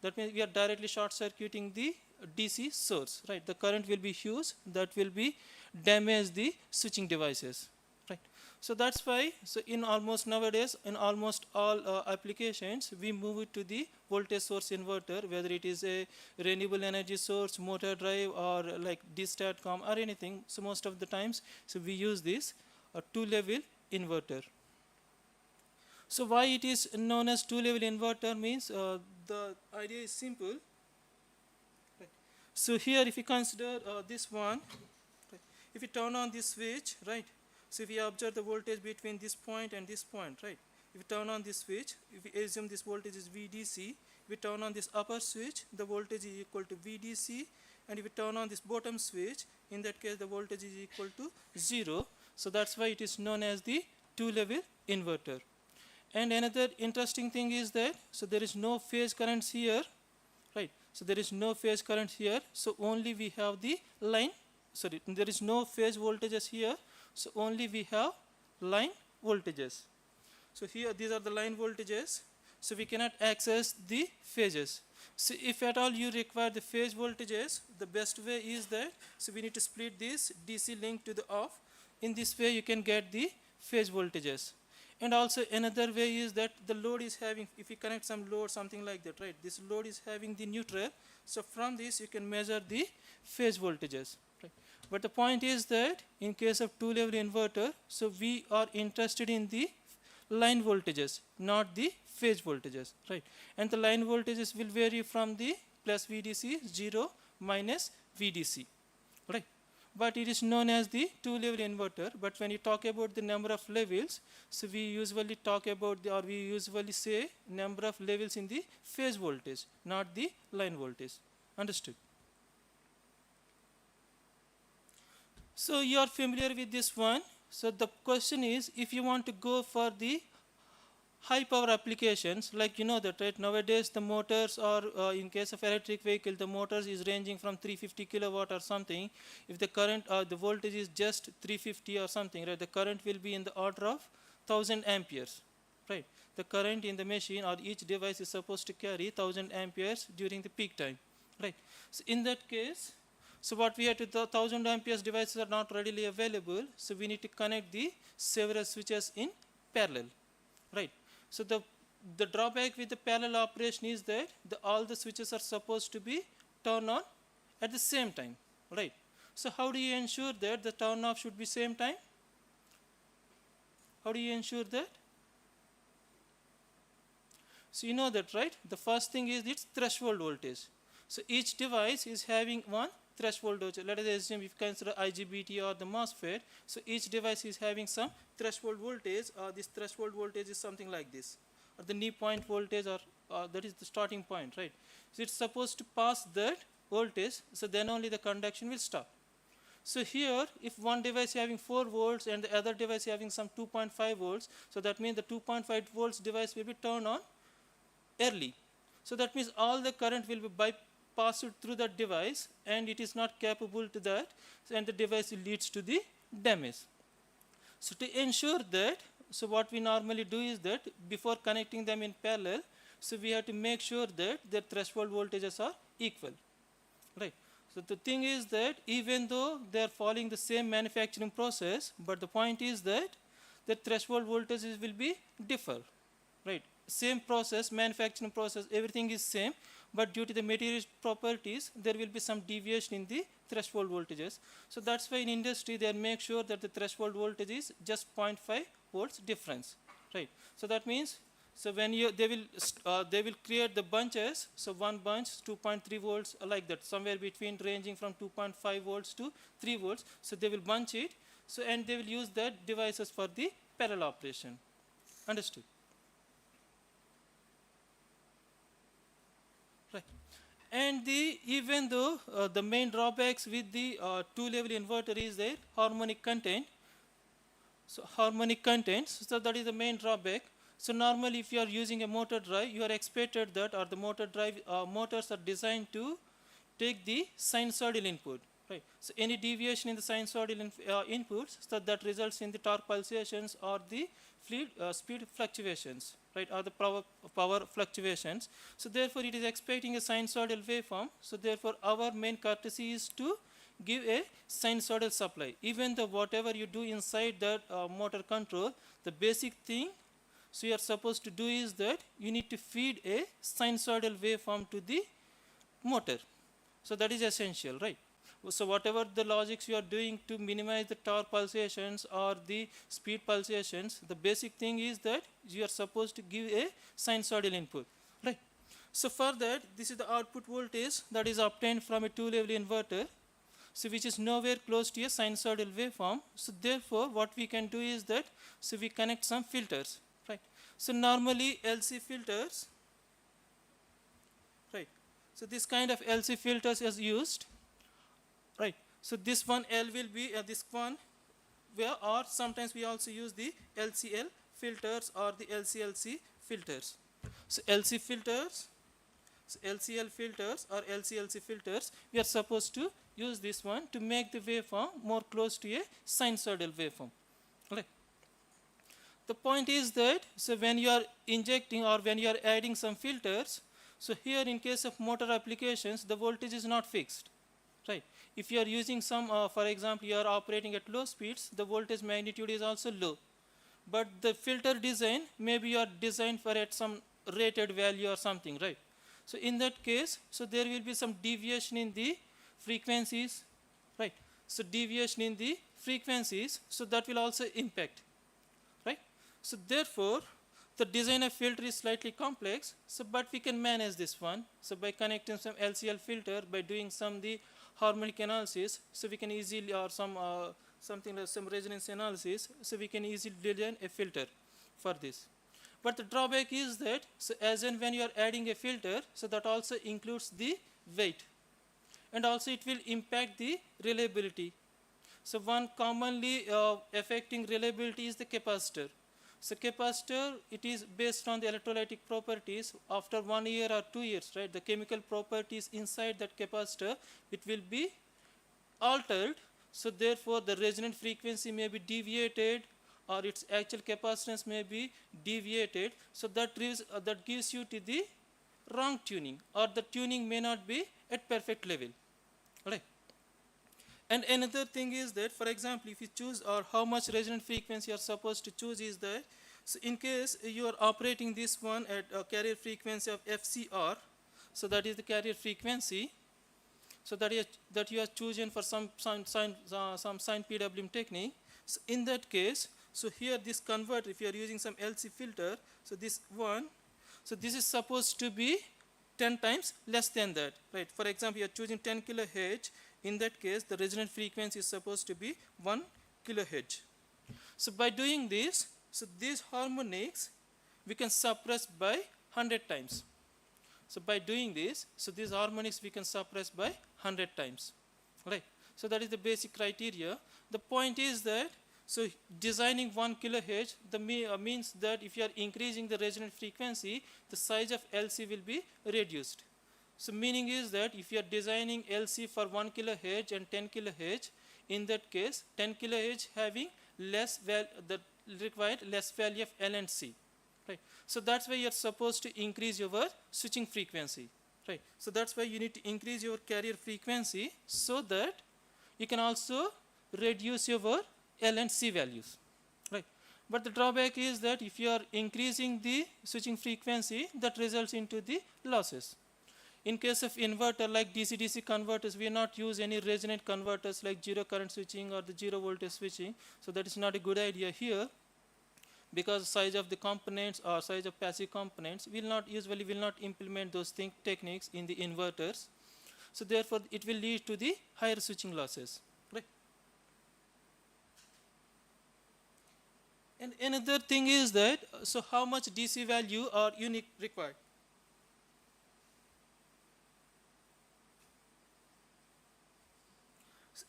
we are directly short circuiting the DC source, right? The current will be huge, that will be damage the switching devices, right? So that's why, so in almost nowadays, in almost all applications, we move it to the voltage source inverter, whether it is a renewable energy source, motor drive, or like D-STATCOM or anything. So most of the times, so we use this two-level inverter. So why it is known as two-level inverter means the idea is simple. Right. So here, if you consider this one, right, if you turn on this switch, right? So if you observe the voltage between this point and this point, right? If you turn on this switch, if we assume this voltage is VDC, if we turn on this upper switch, the voltage is equal to VDC, and if you turn on this bottom switch, in that case the voltage is equal to 0. So that's why it is known as the two-level inverter. And another interesting thing is that, so there is no phase currents here, right? So there is no phase current here, so only we have the line, sorry, there is no phase voltages here, so only we have line voltages. So here these are the line voltages, so we cannot access the phases. So if at all you require the phase voltages, the best way is that, so we need to split this DC link to the off. In this way you can get the phase voltages. And also another way is that the load is having, if you connect some load, something like that, right? This load is having the neutral, so from this you can measure the phase voltages, right? But the point is that in case of two-level inverter, so we are interested in the line voltages, not the phase voltages, right? And the line voltages will vary from the plus VDC, 0, minus VDC, right? But it is known as the two-level inverter. But when you talk about the number of levels, so we usually talk about the, or we usually say number of levels in the phase voltage, not the line voltage. Understood? So you are familiar with this one. So the question is, if you want to go for the high power applications, like you know that, right? Nowadays the motors are, in case of electric vehicle, the motors is ranging from 350 kilowatt or something. If the current, the voltage is just 350 or something, right? The current will be in the order of 1000 amperes, right? The current in the machine or each device is supposed to carry 1000 amperes during the peak time, right? So in that case, so what we have to, the 1000 amperes devices are not readily available, so we need to connect the several switches in parallel, right? So the drawback with the parallel operation is that all the switches are supposed to be turned on at the same time, right? So how do you ensure that the turn off should be same time? How do you ensure that? So you know that, right? The first thing is its threshold voltage. So each device is having one threshold voltage. Let us assume if you consider IGBT or the MOSFET, so each device is having some threshold voltage. This threshold voltage is something like this, or the knee point voltage, or that is the starting point, right? So it's supposed to pass that voltage, so then only the conduction will stop. So here, if one device having 4 volts and the other device having some 2.5 volts, so that means the 2.5 volts device will be turned on early. So that means all the current will be bypassed through that device, and it is not capable to that, and the device leads to the damage. So to ensure that, so what we normally do is that before connecting them in parallel, so we have to make sure that their threshold voltages are equal, right? So the thing is that even though they are following the same manufacturing process, but the point is that the threshold voltages will be differ, right? Same process, manufacturing process, everything is same, but due to the material properties, there will be some deviation in the threshold voltages. So that's why in industry they make sure that the threshold voltage is just 0.5 volts difference, right? So that means, so when they will create the bunches. So one bunch 2.3 volts, like that, somewhere between ranging from 2.5 volts to 3 volts. So they will bunch it. So and they will use that devices for the parallel operation. Understood? Right. And even though the main drawbacks with the two-level inverter is their harmonic content. So harmonic contents, so that is the main drawback. So normally if you are using a motor drive, you are expected that, or the motor drive motors are designed to take the sinusoidal input, right? So any deviation in the sinusoidal inputs, so that results in the torque pulsations or the speed fluctuations, right, or the power fluctuations. So therefore it is expecting a sinusoidal waveform. So therefore our main courtesy is to give a sinusoidal supply. Even though whatever you do inside that motor control, the basic thing, so you are supposed to do is that you need to feed a sinusoidal waveform to the motor. So that is essential, right? So whatever the logics you are doing to minimize the torque pulsations or the speed pulsations, the basic thing is that you are supposed to give a sinusoidal input, right? So for that, this is the output voltage that is obtained from a two-level inverter, so which is nowhere close to a sinusoidal waveform. So therefore what we can do is that, so we connect some filters, right? So normally LC filters, right? So this kind of LC filters is used, right? So this one L will be this one, where, or sometimes we also use the LCL filters or the LCLC filters. So LC filters, so LCL filters or LCLC filters, we are supposed to use this one to make the waveform more close to a sinusoidal waveform, right? The point is that, so when you are injecting or when you are adding some filters, so here in case of motor applications, the voltage is not fixed, right? If you are using some, for example, you are operating at low speeds, the voltage magnitude is also low. But the filter design, maybe you are designed for at some rated value or something, right? So in that case, so there will be some deviation in the frequencies, right? So deviation in the frequencies, so that will also impact, right? So therefore, the design of filter is slightly complex, so but we can manage this one. So by connecting some LCL filter, by doing some the harmonic analysis, so we can easily, or some something like some resonance analysis, so we can easily design a filter for this. But the drawback is that, so as and when you are adding a filter, so that also includes the weight, and also it will impact the reliability. So one commonly affecting reliability is the capacitor. So capacitor, it is based on the electrolytic properties. After 1 year or 2 years, right, the chemical properties inside that capacitor, it will be altered. So therefore the resonant frequency may be deviated, or its actual capacitance may be deviated. So that gives you to the wrong tuning, or the tuning may not be at perfect level, right? And another thing is that, for example, if you choose, or how much resonant frequency you are supposed to choose is that, so in case you are operating this one at a carrier frequency of FCR, so that is the carrier frequency, so that you are chosen for some sign PWM technique. So in that case, so here this converter, if you are using some LC filter, so this one, so this is supposed to be 10 times less than that, right? For example, you are choosing 10 kilohertz. In that case, the resonant frequency is supposed to be 1 kilohertz. So by doing this, so these harmonics we can suppress by 100 times. So by doing this, so these harmonics we can suppress by 100 times, right? So that is the basic criteria. The point is that, so designing 1 kilohertz, means that if you are increasing the resonant frequency, the size of LC will be reduced. So meaning is that if you are designing LC for 1 kilohertz and 10 kilohertz, in that case 10 kilohertz having less the required less value of L and C, right? So that's why you are supposed to increase your switching frequency, right? So that's why you need to increase your carrier frequency so that you can also reduce your L and C values, right? But the drawback is that if you are increasing the switching frequency, that results into the losses. In case of inverter like DC-DC converters, we not use any resonant converters like zero current switching or the zero voltage switching. So that is not a good idea here, because size of the components or size of passive components will not implement those techniques in the inverters. So therefore, it will lead to the higher switching losses, right? And another thing is that, so how much DC value are unique required?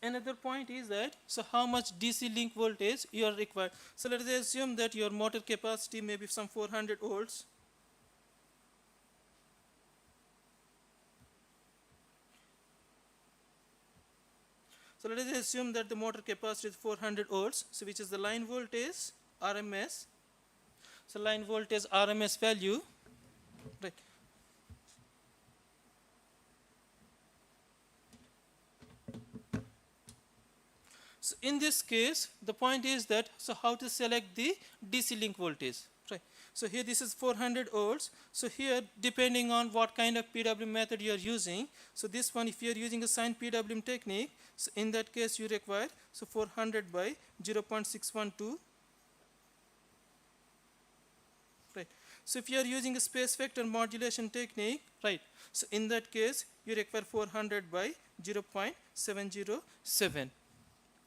Another point is that, so how much DC link voltage you are required. So let us assume that your motor capacity may be some 400 volts. So let us assume that the motor capacity is 400 volts, so which is the line voltage RMS. So line voltage RMS value, right? So in this case, the point is that, so how to select the DC link voltage, right? So here this is 400 volts. So here, depending on what kind of PWM method you are using, so this one, if you are using a sine PWM technique, so in that case you require, so 400 by 0.612, right? So if you are using a space vector modulation technique, right, so in that case you require 400 by 0.707.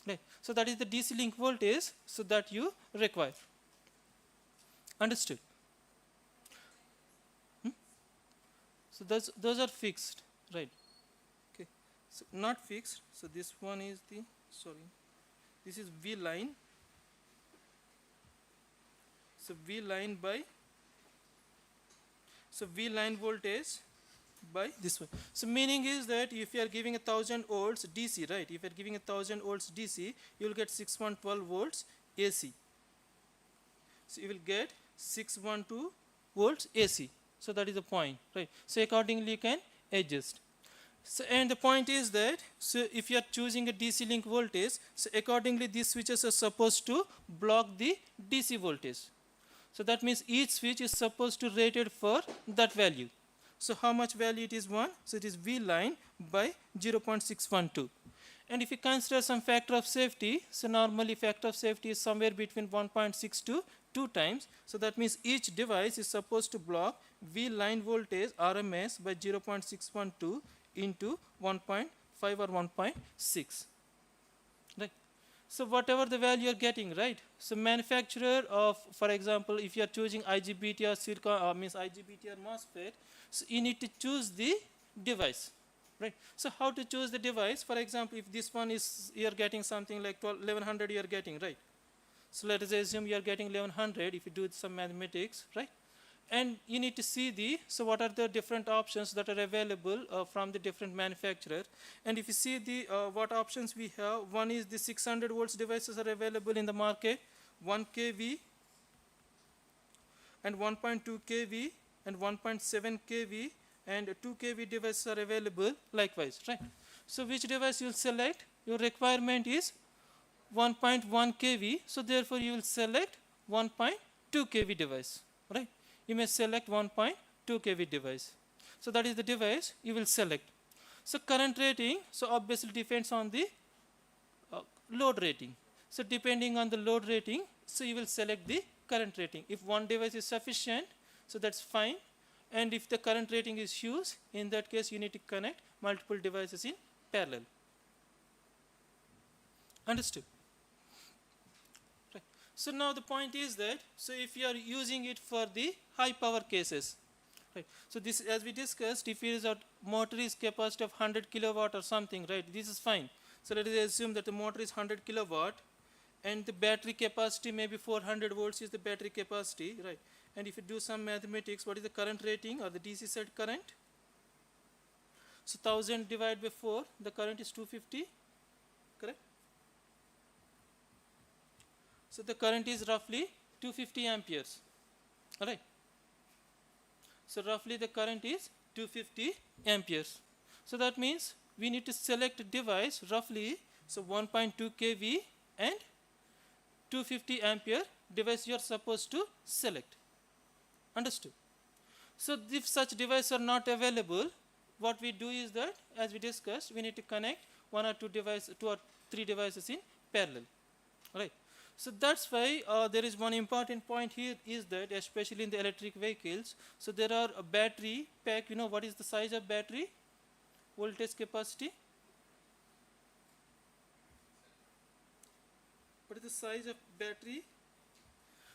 Right. So that is the DC link voltage, so that you require. Understood? So those are fixed, right? Okay. So not fixed. So this one is the, this is V line. So V line by, so V line voltage by this one. So meaning is that if you are giving 1000 volts DC, right? If you are giving 1000 volts DC, you will get 612 volts AC. So you will get 612 volts AC. So that is the point, right? So accordingly you can adjust. So and the point is that, so if you are choosing a DC link voltage, so accordingly these switches are supposed to block the DC voltage. So that means each switch is supposed to rated for that value. So how much value it is 1? So it is V line by 0.612. And if you consider some factor of safety, so normally factor of safety is somewhere between 1.6 to 2 times. So that means each device is supposed to block V line voltage RMS by 0.612 into 1.5 or 1.6. Right? So whatever the value you are getting, right? So manufacturer of, for example, if you are choosing IGBT or means IGBT or MOSFET, so you need to choose the device, right? So how to choose the device? For example, if this one is, you are getting something like 1100 you are getting, right? So let us assume you are getting 1100 if you do some mathematics, right? And you need to see the, so what are the different options that are available from the different manufacturer. And if you see the what options we have, one is the 600 volts devices are available in the market, 1 kV and 1.2 kV and 1.7 kV and 2 kV devices are available likewise, right? So which device you will select? Your requirement is 1.1 kV, so therefore you will select 1.2 kV device, right? You may select 1.2 kV device. So that is the device you will select. So current rating, so obviously depends on the load rating. So depending on the load rating, so you will select the current rating. If one device is sufficient, so that's fine. And if the current rating is huge, in that case you need to connect multiple devices in parallel. Understood? Right. So now the point is that, so if you are using it for the high power cases, right. So this, as we discussed, if it is a motor is capacity of 100 kilowatt or something, right, this is fine. So let us assume that the motor is 100 kilowatt and the battery capacity maybe 400 volts is the battery capacity, right. And if you do some mathematics, what is the current rating or the DC set current? So 1000 divided by 4, the current is 250, correct? So the current is roughly 250 amperes, all right. So roughly the current is 250 amperes. So that means we need to select a device roughly, so 1.2 kV and 250 ampere device you are supposed to select. Understood? So if such devices are not available, what we do is that, as we discussed, we need to connect one or two or three devices in parallel. Right. So that's why there is one important point here is that, especially in the electric vehicles, so there are a battery pack. You know what is the size of battery? Voltage capacity? What is the size of battery?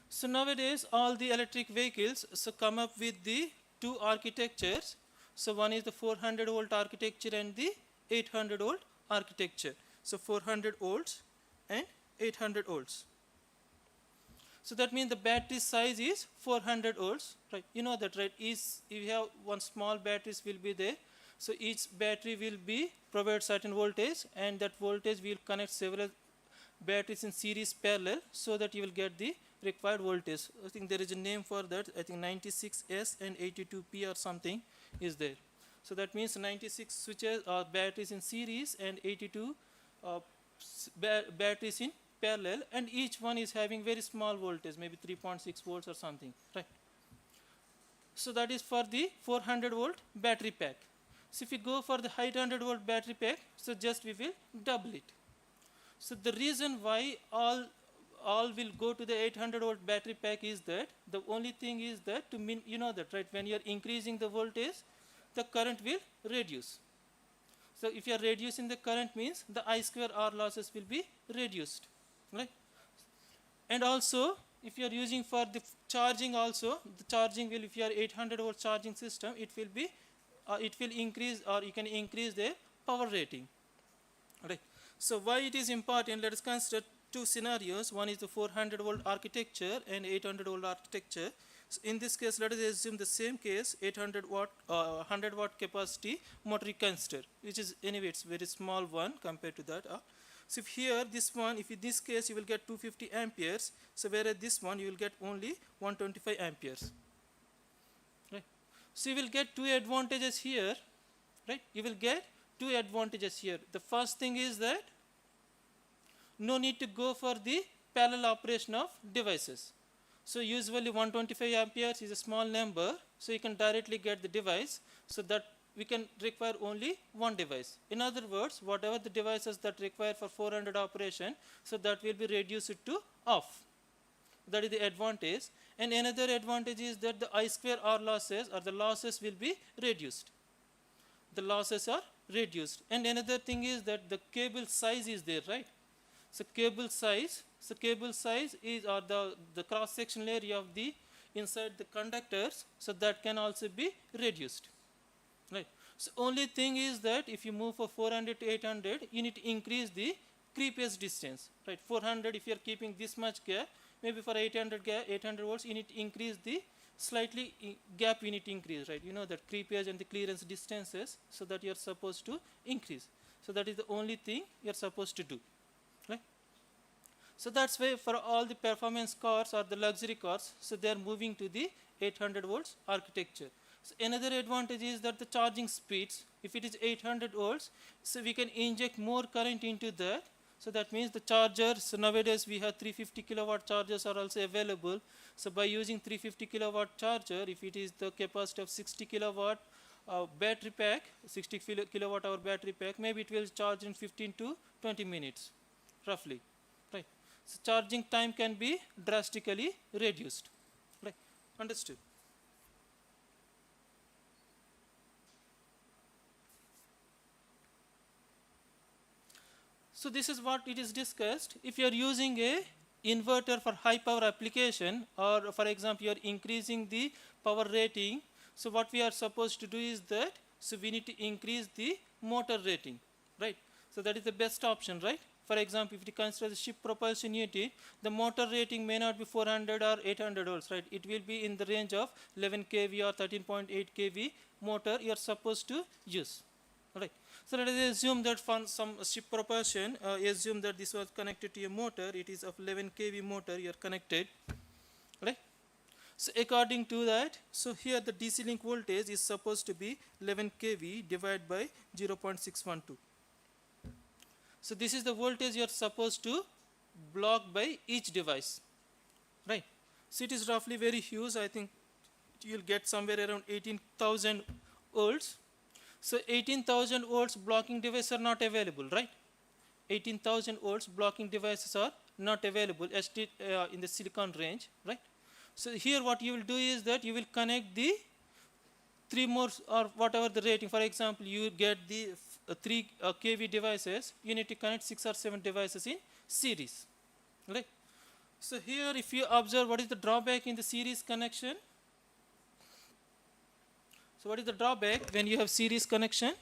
So nowadays all the electric vehicles so come up with the two architectures. So one is the 400 volt architecture and the 800 volt architecture. So 400 volts and 800 volts. So that means the battery size is 400 volts, right? You know that, right? If you have one small batteries will be there. So each battery will be provide certain voltage, and that voltage will connect several batteries in series parallel, so that you will get the required voltage. I think there is a name for that. I think 96S and 82P or something is there. So that means 96 switches or batteries in series and 82 batteries in parallel, and each one is having very small voltage, maybe 3.6 volts or something, right? So that is for the 400 volt battery pack. So if you go for the 800 volt battery pack, so just we will double it. So the reason why all will go to the 800 volt battery pack is that the only thing is that you know that, right? When you are increasing the voltage, the current will reduce. So if you are reducing the current, means the I square R losses will be reduced, right? And also, if you are using for the charging also, the charging will, if you are 800 volt charging system, it will increase, or you can increase the power rating, right? So why it is important? Let us consider two scenarios. One is the 400 volt architecture and 800 volt architecture. So in this case, let us assume the same case, 800 watt, 100 watt capacity motor you consider, which is anyway it's very small one compared to that. So if here this one, if in this case you will get 250 amperes, so whereas this one you will get only 125 amperes. Right. So you will get two advantages here, right? You will get two advantages here. The first thing is that no need to go for the parallel operation of devices. So usually 125 amperes is a small number, so you can directly get the device, so that we can require only one device. In other words, whatever the devices that require for 400 operation, so that will be reduced to off. That is the advantage. And another advantage is that the I square R losses, or the losses, will be reduced. The losses are reduced. And another thing is that the cable size is there, right? So cable size is, or the cross sectional area of the inside the conductors, so that can also be reduced, right? So only thing is that if you move for 400 to 800, you need to increase the creepage distance, right? 400, if you are keeping this much gap, maybe for 800 volts, you need to increase the slightly gap, you need to increase, right? You know that creepage and the clearance distances, so that you are supposed to increase. So that is the only thing you are supposed to do, right? So that's why for all the performance cars or the luxury cars, so they are moving to the 800 volts architecture. So another advantage is that the charging speeds, if it is 800 volts, so we can inject more current into that. So that means the chargers, so nowadays we have 350 kilowatt chargers are also available. So by using 350 kilowatt charger, if it is the capacity of 60 kilowatt battery pack, 60 kilowatt hour battery pack, maybe it will charge in 15 to 20 minutes, roughly, right? So charging time can be drastically reduced, right? Understood? So this is what it is discussed. If you are using a inverter for high power application, or for example you are increasing the power rating, so what we are supposed to do is that, so we need to increase the motor rating, right? So that is the best option, right? For example, if you consider the ship propulsion unit, the motor rating may not be 400 or 800 volts, right? It will be in the range of 11 kV or 13.8 kV motor you are supposed to use, right? So let us assume that for some ship propulsion, assume that this was connected to a motor. It is of 11 kV motor you are connected, right? So according to that, so here the DC link voltage is supposed to be 11 kV divided by 0.612. So this is the voltage you are supposed to block by each device, right? So it is roughly very huge. I think you'll get somewhere around 18,000 volts. So 18,000 volts blocking devices are not available, right? 18,000 volts blocking devices are not available in the silicon range, right? So here what you will do is that you will connect the 3 more or whatever the rating. For example, you get the 3 kV devices, you need to connect 6 or 7 devices in series, right? So here if you observe what is the drawback in the series connection. So what is the drawback when you have series connection?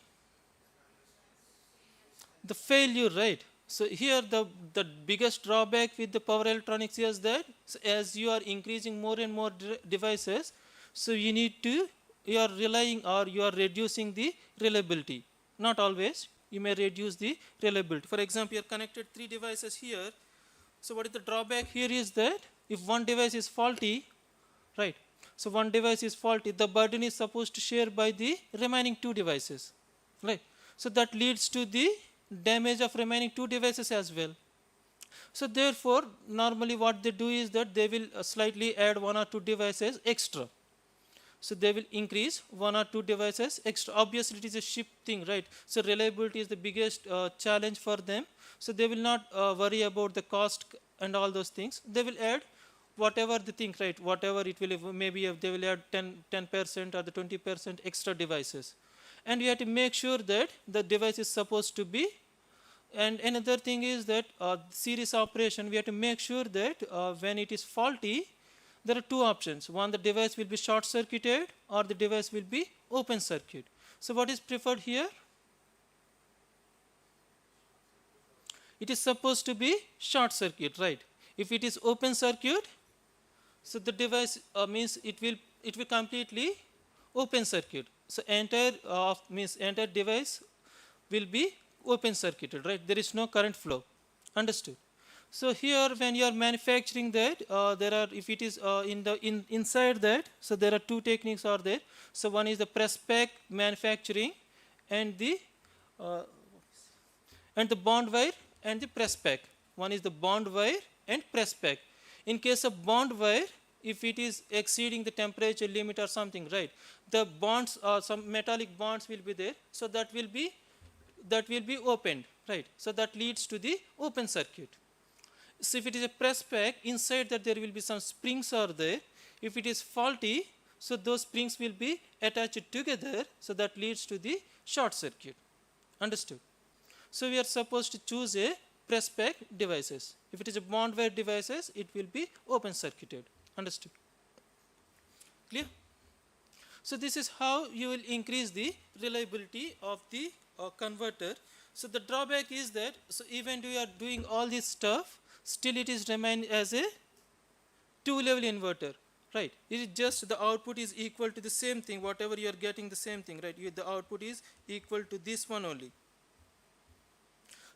The failure, right? So here the biggest drawback with the power electronics is that, so as you are increasing more and more devices, so you are relying or you are reducing the reliability. Not always, you may reduce the reliability. For example, you are connected 3 devices here. So what is the drawback here is that if one device is faulty, right? So one device is faulty, the burden is supposed to share by the remaining 2 devices, right? So that leads to the damage of remaining 2 devices as well. So therefore, normally what they do is that they will slightly add 1 or 2 devices extra. So they will increase 1 or 2 devices extra. Obviously it is a ship thing, right? So reliability is the biggest challenge for them. So they will not worry about the cost and all those things. They will add whatever they think, right? Whatever it will, maybe if they will add 10% or the 20% extra devices. And we have to make sure that the device is supposed to be. And another thing is that series operation, we have to make sure that when it is faulty, there are 2 options. One, the device will be short circuited or the device will be open circuit. So what is preferred here? It is supposed to be short circuit, right? If it is open circuit, so the device means it will completely open circuit. So entire device will be open circuited, right? There is no current flow. Understood? So here when you are manufacturing that, there are, if it is inside that, so there are 2 techniques are there. So one is the press pack manufacturing and the bond wire and the press pack. One is the bond wire and press pack. In case of bond wire, if it is exceeding the temperature limit or something, right, the bonds some metallic bonds will be there, so that will be opened, right? So that leads to the open circuit. So if it is a press pack, inside that there will be some springs are there. If it is faulty, so those springs will be attached together, so that leads to the short circuit. Understood? So we are supposed to choose a press pack devices. If it is a bond wire devices, it will be open circuited. Understood? Clear? So this is how you will increase the reliability of the converter. So the drawback is that, so even though you are doing all this stuff, still it is remain as a 2-level inverter, right? It is just the output is equal to the same thing, whatever you are getting the same thing, right? The output is equal to this one only.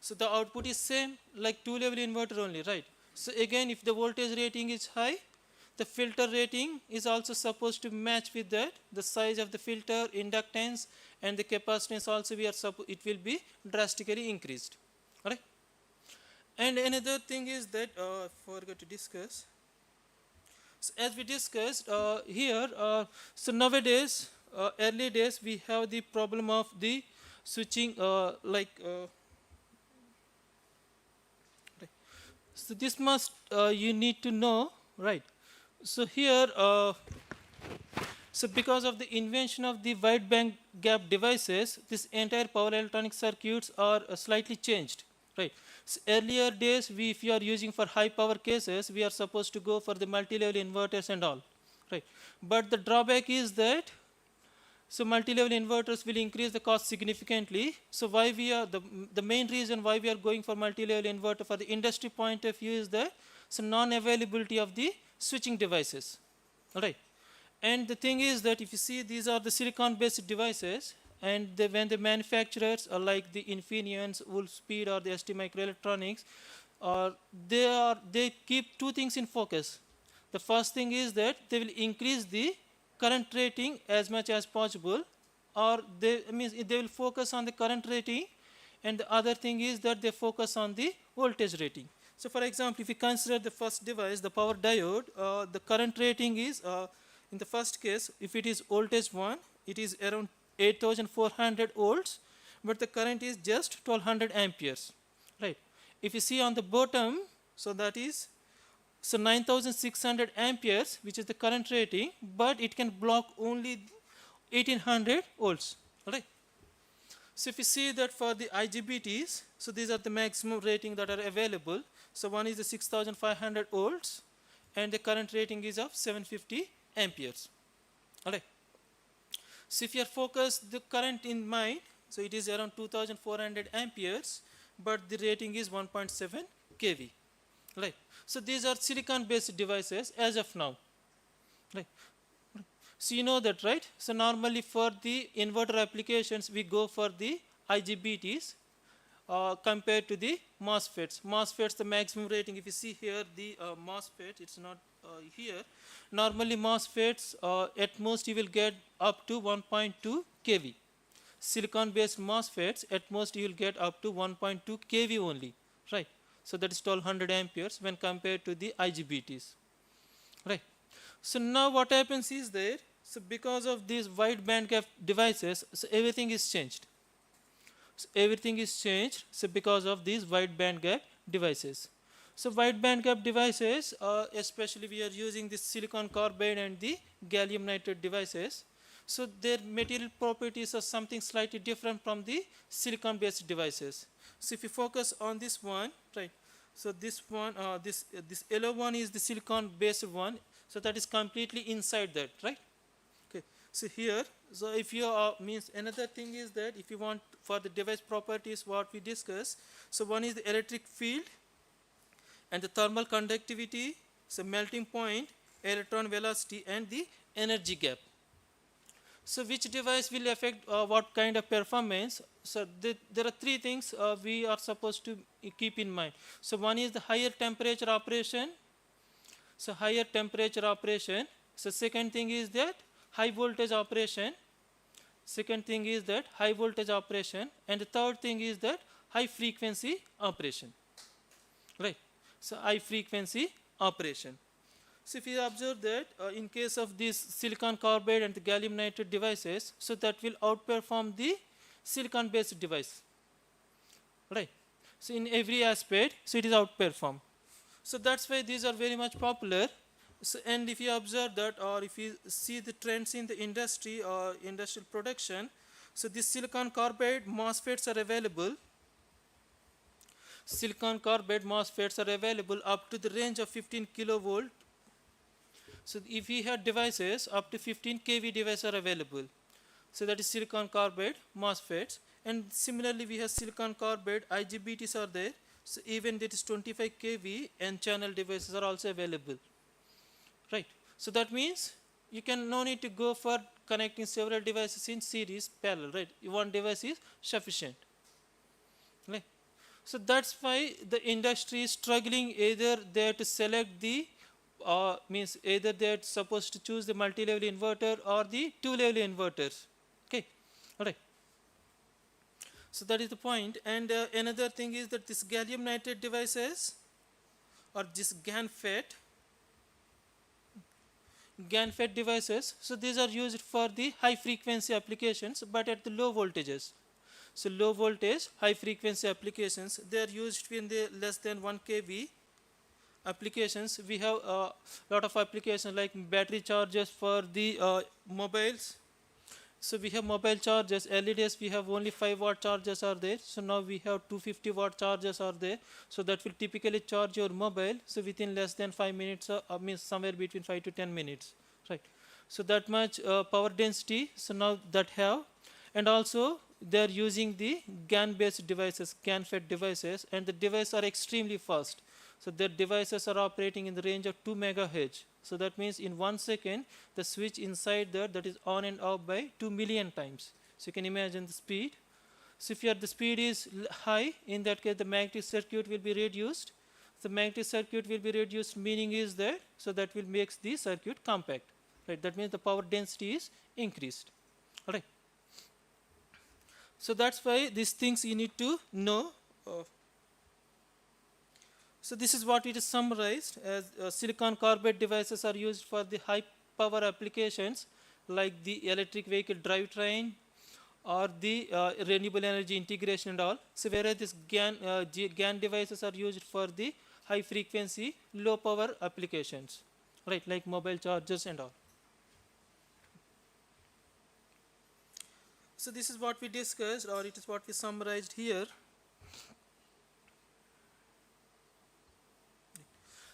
So the output is same like 2-level inverter only, right? So again, if the voltage rating is high, the filter rating is also supposed to match with that. The size of the filter, inductance, and the capacitance also it will be drastically increased. All right? And another thing is that I forgot to discuss. So as we discussed here, so nowadays, early days, we have the problem of the switching so this must you need to know, right? So here, so because of the invention of the wide band gap devices, this entire power electronic circuits are slightly changed, right? So earlier days, if you are using for high power cases, we are supposed to go for the multi-level inverters and all, right? But the drawback is that, so multi-level inverters will increase the cost significantly. So why we are, the main reason why we are going for multi-level inverter for the industry point of view is that, so non-availability of the switching devices, all right? And the thing is that if you see, these are the silicon-based devices, and when the manufacturers are like the Infineons, Wolfspeed, or the ST Microelectronics, they keep two things in focus. The first thing is that they will increase the current rating as much as possible, or they will focus on the current rating, and the other thing is that they focus on the voltage rating. So for example, if you consider the first device, the power diode, the current rating is, in the first case, if it is voltage 1, it is around 8400 volts, but the current is just 1200 amperes, right? If you see on the bottom, so that is, so 9600 amperes, which is the current rating, but it can block only 1800 volts, right? So if you see that for the IGBTs, so these are the maximum rating that are available. So one is the 6500 volts, and the current rating is of 750 amperes, all right? So if you are focused the current in mind, so it is around 2400 amperes, but the rating is 1.7 kV, right? So these are silicon-based devices as of now, right? So you know that, right? So normally for the inverter applications, we go for the IGBTs compared to the MOSFETs. MOSFETs, the maximum rating, if you see here, the MOSFET, it's not here. Normally MOSFETs, at most you will get up to 1.2 kV. Silicon-based MOSFETs, at most you will get up to 1.2 kV only, right? So that is 1200 amperes when compared to the IGBTs, right? So now what happens is there, so because of these wide bandgap devices, so everything is changed. So everything is changed, so because of these wide bandgap devices. So wide bandgap devices, especially we are using the silicon carbide and the gallium nitride devices. So their material properties are something slightly different from the silicon-based devices. So if you focus on this one, right? So this one, this yellow one is the silicon-based one. So that is completely inside that, right? Okay. So here, so if you means another thing is that if you want for the device properties what we discuss, so one is the electric field and the thermal conductivity, so melting point, electron velocity, and the energy gap. So which device will affect what kind of performance? So there are three things we are supposed to keep in mind. So one is the higher temperature operation. So higher temperature operation. So second thing is that high voltage operation. Second thing is that high voltage operation. And the third thing is that high frequency operation. Right. So high frequency operation. So if you observe that in case of these silicon carbide and the gallium nitride devices, so that will outperform the silicon based device, right? So in every aspect, so it is outperformed. So that's why these are very much popular. So, and if you observe that, or if you see the trends in the industry or industrial production, so these silicon carbide MOSFETs are available. Silicon carbide MOSFETs are available up to the range of 15 kilovolt. So if we had devices up to 15 kV devices are available. So that is silicon carbide MOSFETs. And similarly we have silicon carbide IGBTs are there. So even that is 25 kV and channel devices are also available. Right. So that means you can no need to go for connecting several devices in series parallel, right? One device is sufficient. Right. So that's why the industry is struggling, either they have to select the means either they are supposed to choose the multi-level inverter or the two-level inverters. Okay, all right. So that is the point. And another thing is that this gallium nitride devices or this GAN FET devices, so these are used for the high frequency applications but at the low voltages. So low voltage, high frequency applications, they are used in the less than 1 kV applications. We have a lot of applications like battery chargers for the mobiles. So we have mobile chargers. Early days we have only 5 watt chargers are there. So now we have 250 watt chargers are there. So that will typically charge your mobile. So within less than 5 minutes, means somewhere between 5 to 10 minutes, right? So that much power density. So now that have, and also they are using the GAN based devices, GAN fed devices, and the devices are extremely fast. So their devices are operating in the range of 2 megahertz. So that means in 1 second, the switch inside there that is on and off by 2 million times. So you can imagine the speed. So if the speed is high, in that case the magnetic circuit will be reduced. The magnetic circuit will be reduced, meaning is that, so that will make the circuit compact. Right? That means the power density is increased. All right. So that's why these things you need to know. So this is what it is summarized as silicon carbide devices are used for the high power applications like the electric vehicle drivetrain or the renewable energy integration and all. So whereas this GAN devices are used for the high frequency, low power applications, right, like mobile chargers and all. So this is what we discussed, or it is what we summarized here.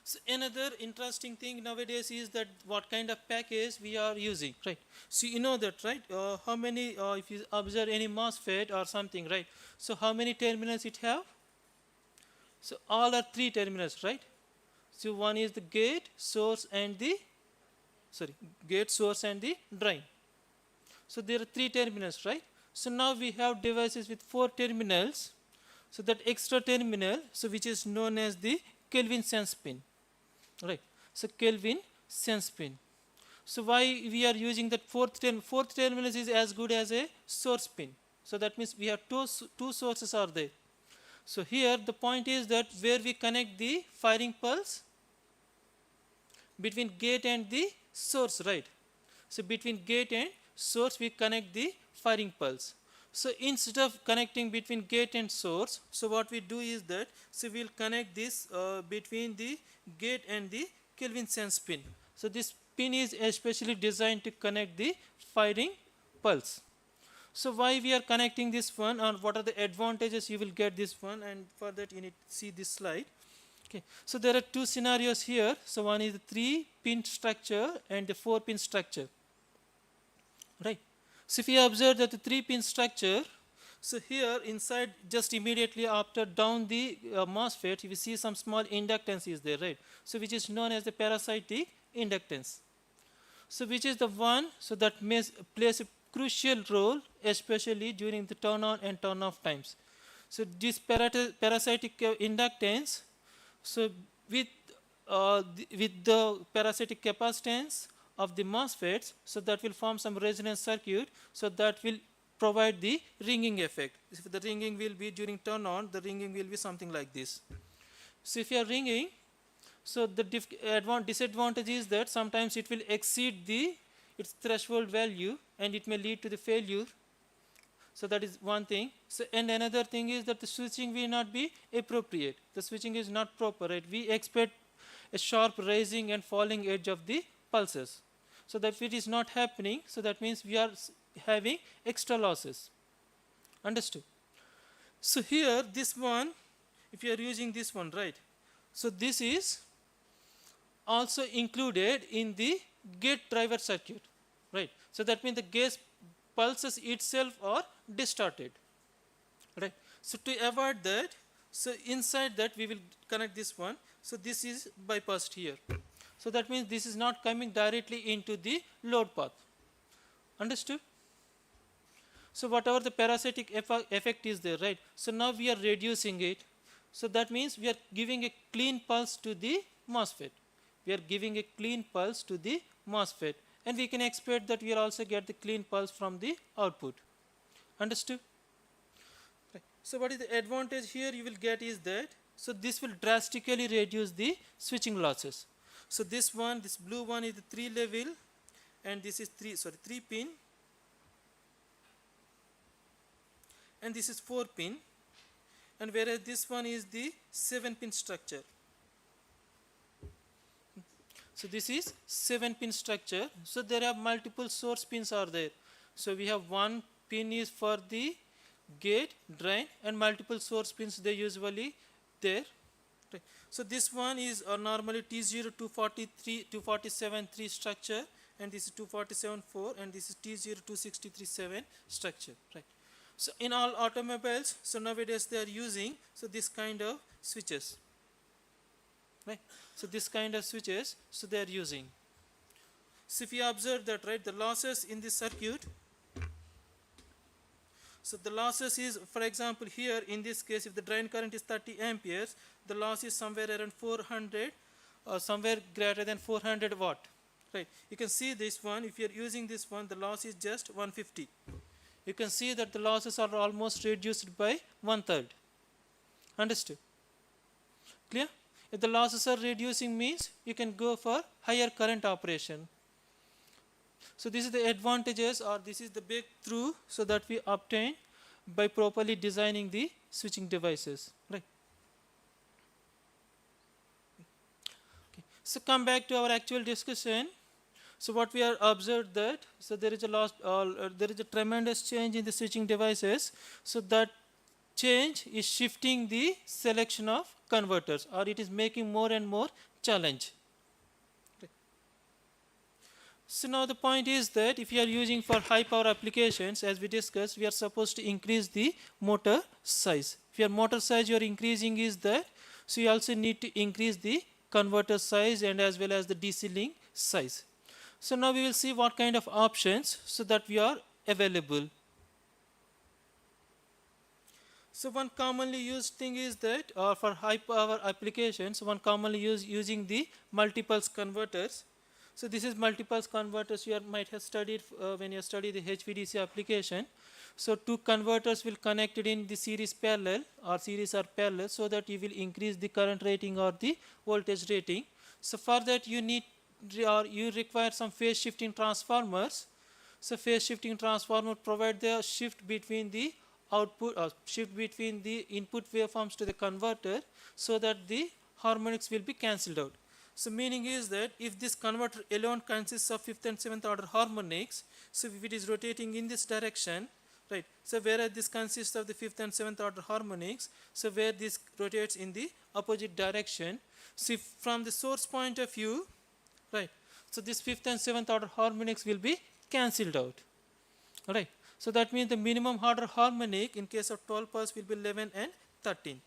So another interesting thing nowadays is that what kind of package we are using, right? So you know that, right? How many, if you observe any MOSFET or something, right? So how many terminals it have? So all are 3 terminals, right? So one is the gate, source, and the gate, source, and the drain. So there are 3 terminals, right? So now we have devices with 4 terminals. So that extra terminal, so which is known as the Kelvin sense pin. Right. So Kelvin sense pin. So why we are using that fourth terminal is as good as a source pin. So that means we have two sources are there. So here the point is that where we connect the firing pulse between gate and the source, right? So between gate and source we connect the firing pulse. So instead of connecting between gate and source, so what we do is that, so we'll connect this between the gate and the Kelvin sense pin. So this pin is especially designed to connect the firing pulse. So why we are connecting this one, and what are the advantages you will get this one, and for that you need to see this slide. Okay. So there are 2 scenarios here. So one is the 3-pin structure and the 4-pin structure. Right. So if you observe that the 3-pin structure, so here inside just immediately after down the MOSFET, you see some small inductance is there, right? So which is known as the parasitic inductance. So which is the one, so that plays a crucial role, especially during the turn on and turn off times. So this parasitic inductance, so with the parasitic capacitance of the MOSFETs, so that will form some resonance circuit, so that will provide the ringing effect. If the ringing will be during turn on, the ringing will be something like this. So if you are ringing, so the disadvantage is that sometimes it will exceed its threshold value and it may lead to the failure. So that is one thing. So, and another thing is that the switching will not be appropriate. The switching is not proper, right? We expect a sharp rising and falling edge of the pulses. So that if it is not happening, so that means we are having extra losses. Understood? So here, this one, if you are using this one, right? So this is also included in the gate driver circuit, right? So that means the gate pulses itself are distorted, right? So to avoid that, so inside that we will connect this one. So this is bypassed here. So that means this is not coming directly into the load path. Understood? So whatever the parasitic effect is there, right? So now we are reducing it. So that means we are giving a clean pulse to the MOSFET. We are giving a clean pulse to the MOSFET. And we can expect that we will also get the clean pulse from the output. Understood? Right. So what is the advantage here you will get is that, so this will drastically reduce the switching losses. So this blue one is the 3 level, and this is 3 pin, and this is 4 pin, and whereas this one is the 7 pin structure. So this is 7 pin structure. So there are multiple source pins are there. So we have one pin is for the gate, drain, and multiple source pins they usually there. Right. So this one is normally T0 243 247 3 structure, and this is 247 4, and this is T0 263 7 structure. Right. So in all automobiles, so nowadays they are using so this kind of switches. Right. So this kind of switches, so they are using. So if you observe that, right, the losses in this circuit, so the losses is, for example, here in this case, if the drain current is 30 amperes, the loss is somewhere around 400 or somewhere greater than 400 watt. Right. You can see this one, if you are using this one, the loss is just 150. You can see that the losses are almost reduced by 1/3. Understood? Clear? If the losses are reducing means you can go for higher current operation. So this is the advantages, or this is the breakthrough so that we obtain by properly designing the switching devices. Right. Okay. So come back to our actual discussion. So what we are observed that so there is a tremendous change in the switching devices. So that change is shifting the selection of converters, or it is making more and more challenge. So now the point is that if you are using for high power applications, as we discussed, we are supposed to increase the motor size. If your motor size you are increasing is that, so you also need to increase the converter size and as well as the DC link size. So now we will see what kind of options so that we are available. So one commonly used thing is that for high power applications, one commonly using the multipulse converters. So this is multipulse converters you might have studied when you study the HVDC application. So two converters will connected in the series parallel or series are parallel, so that you will increase the current rating or the voltage rating. So for that you need or you require some phase shifting transformers. So phase shifting transformer provide the shift between the output or shift between the input waveforms to the converter, so that the harmonics will be cancelled out. So meaning is that if this converter alone consists of 5th and 7th order harmonics, so if it is rotating in this direction, right, so whereas this consists of the 5th and 7th order harmonics, so where this rotates in the opposite direction, so if from the source point of view, right, so this 5th and 7th order harmonics will be cancelled out. Alright, so that means the minimum order harmonic in case of 12 pulse will be 11 and 13th.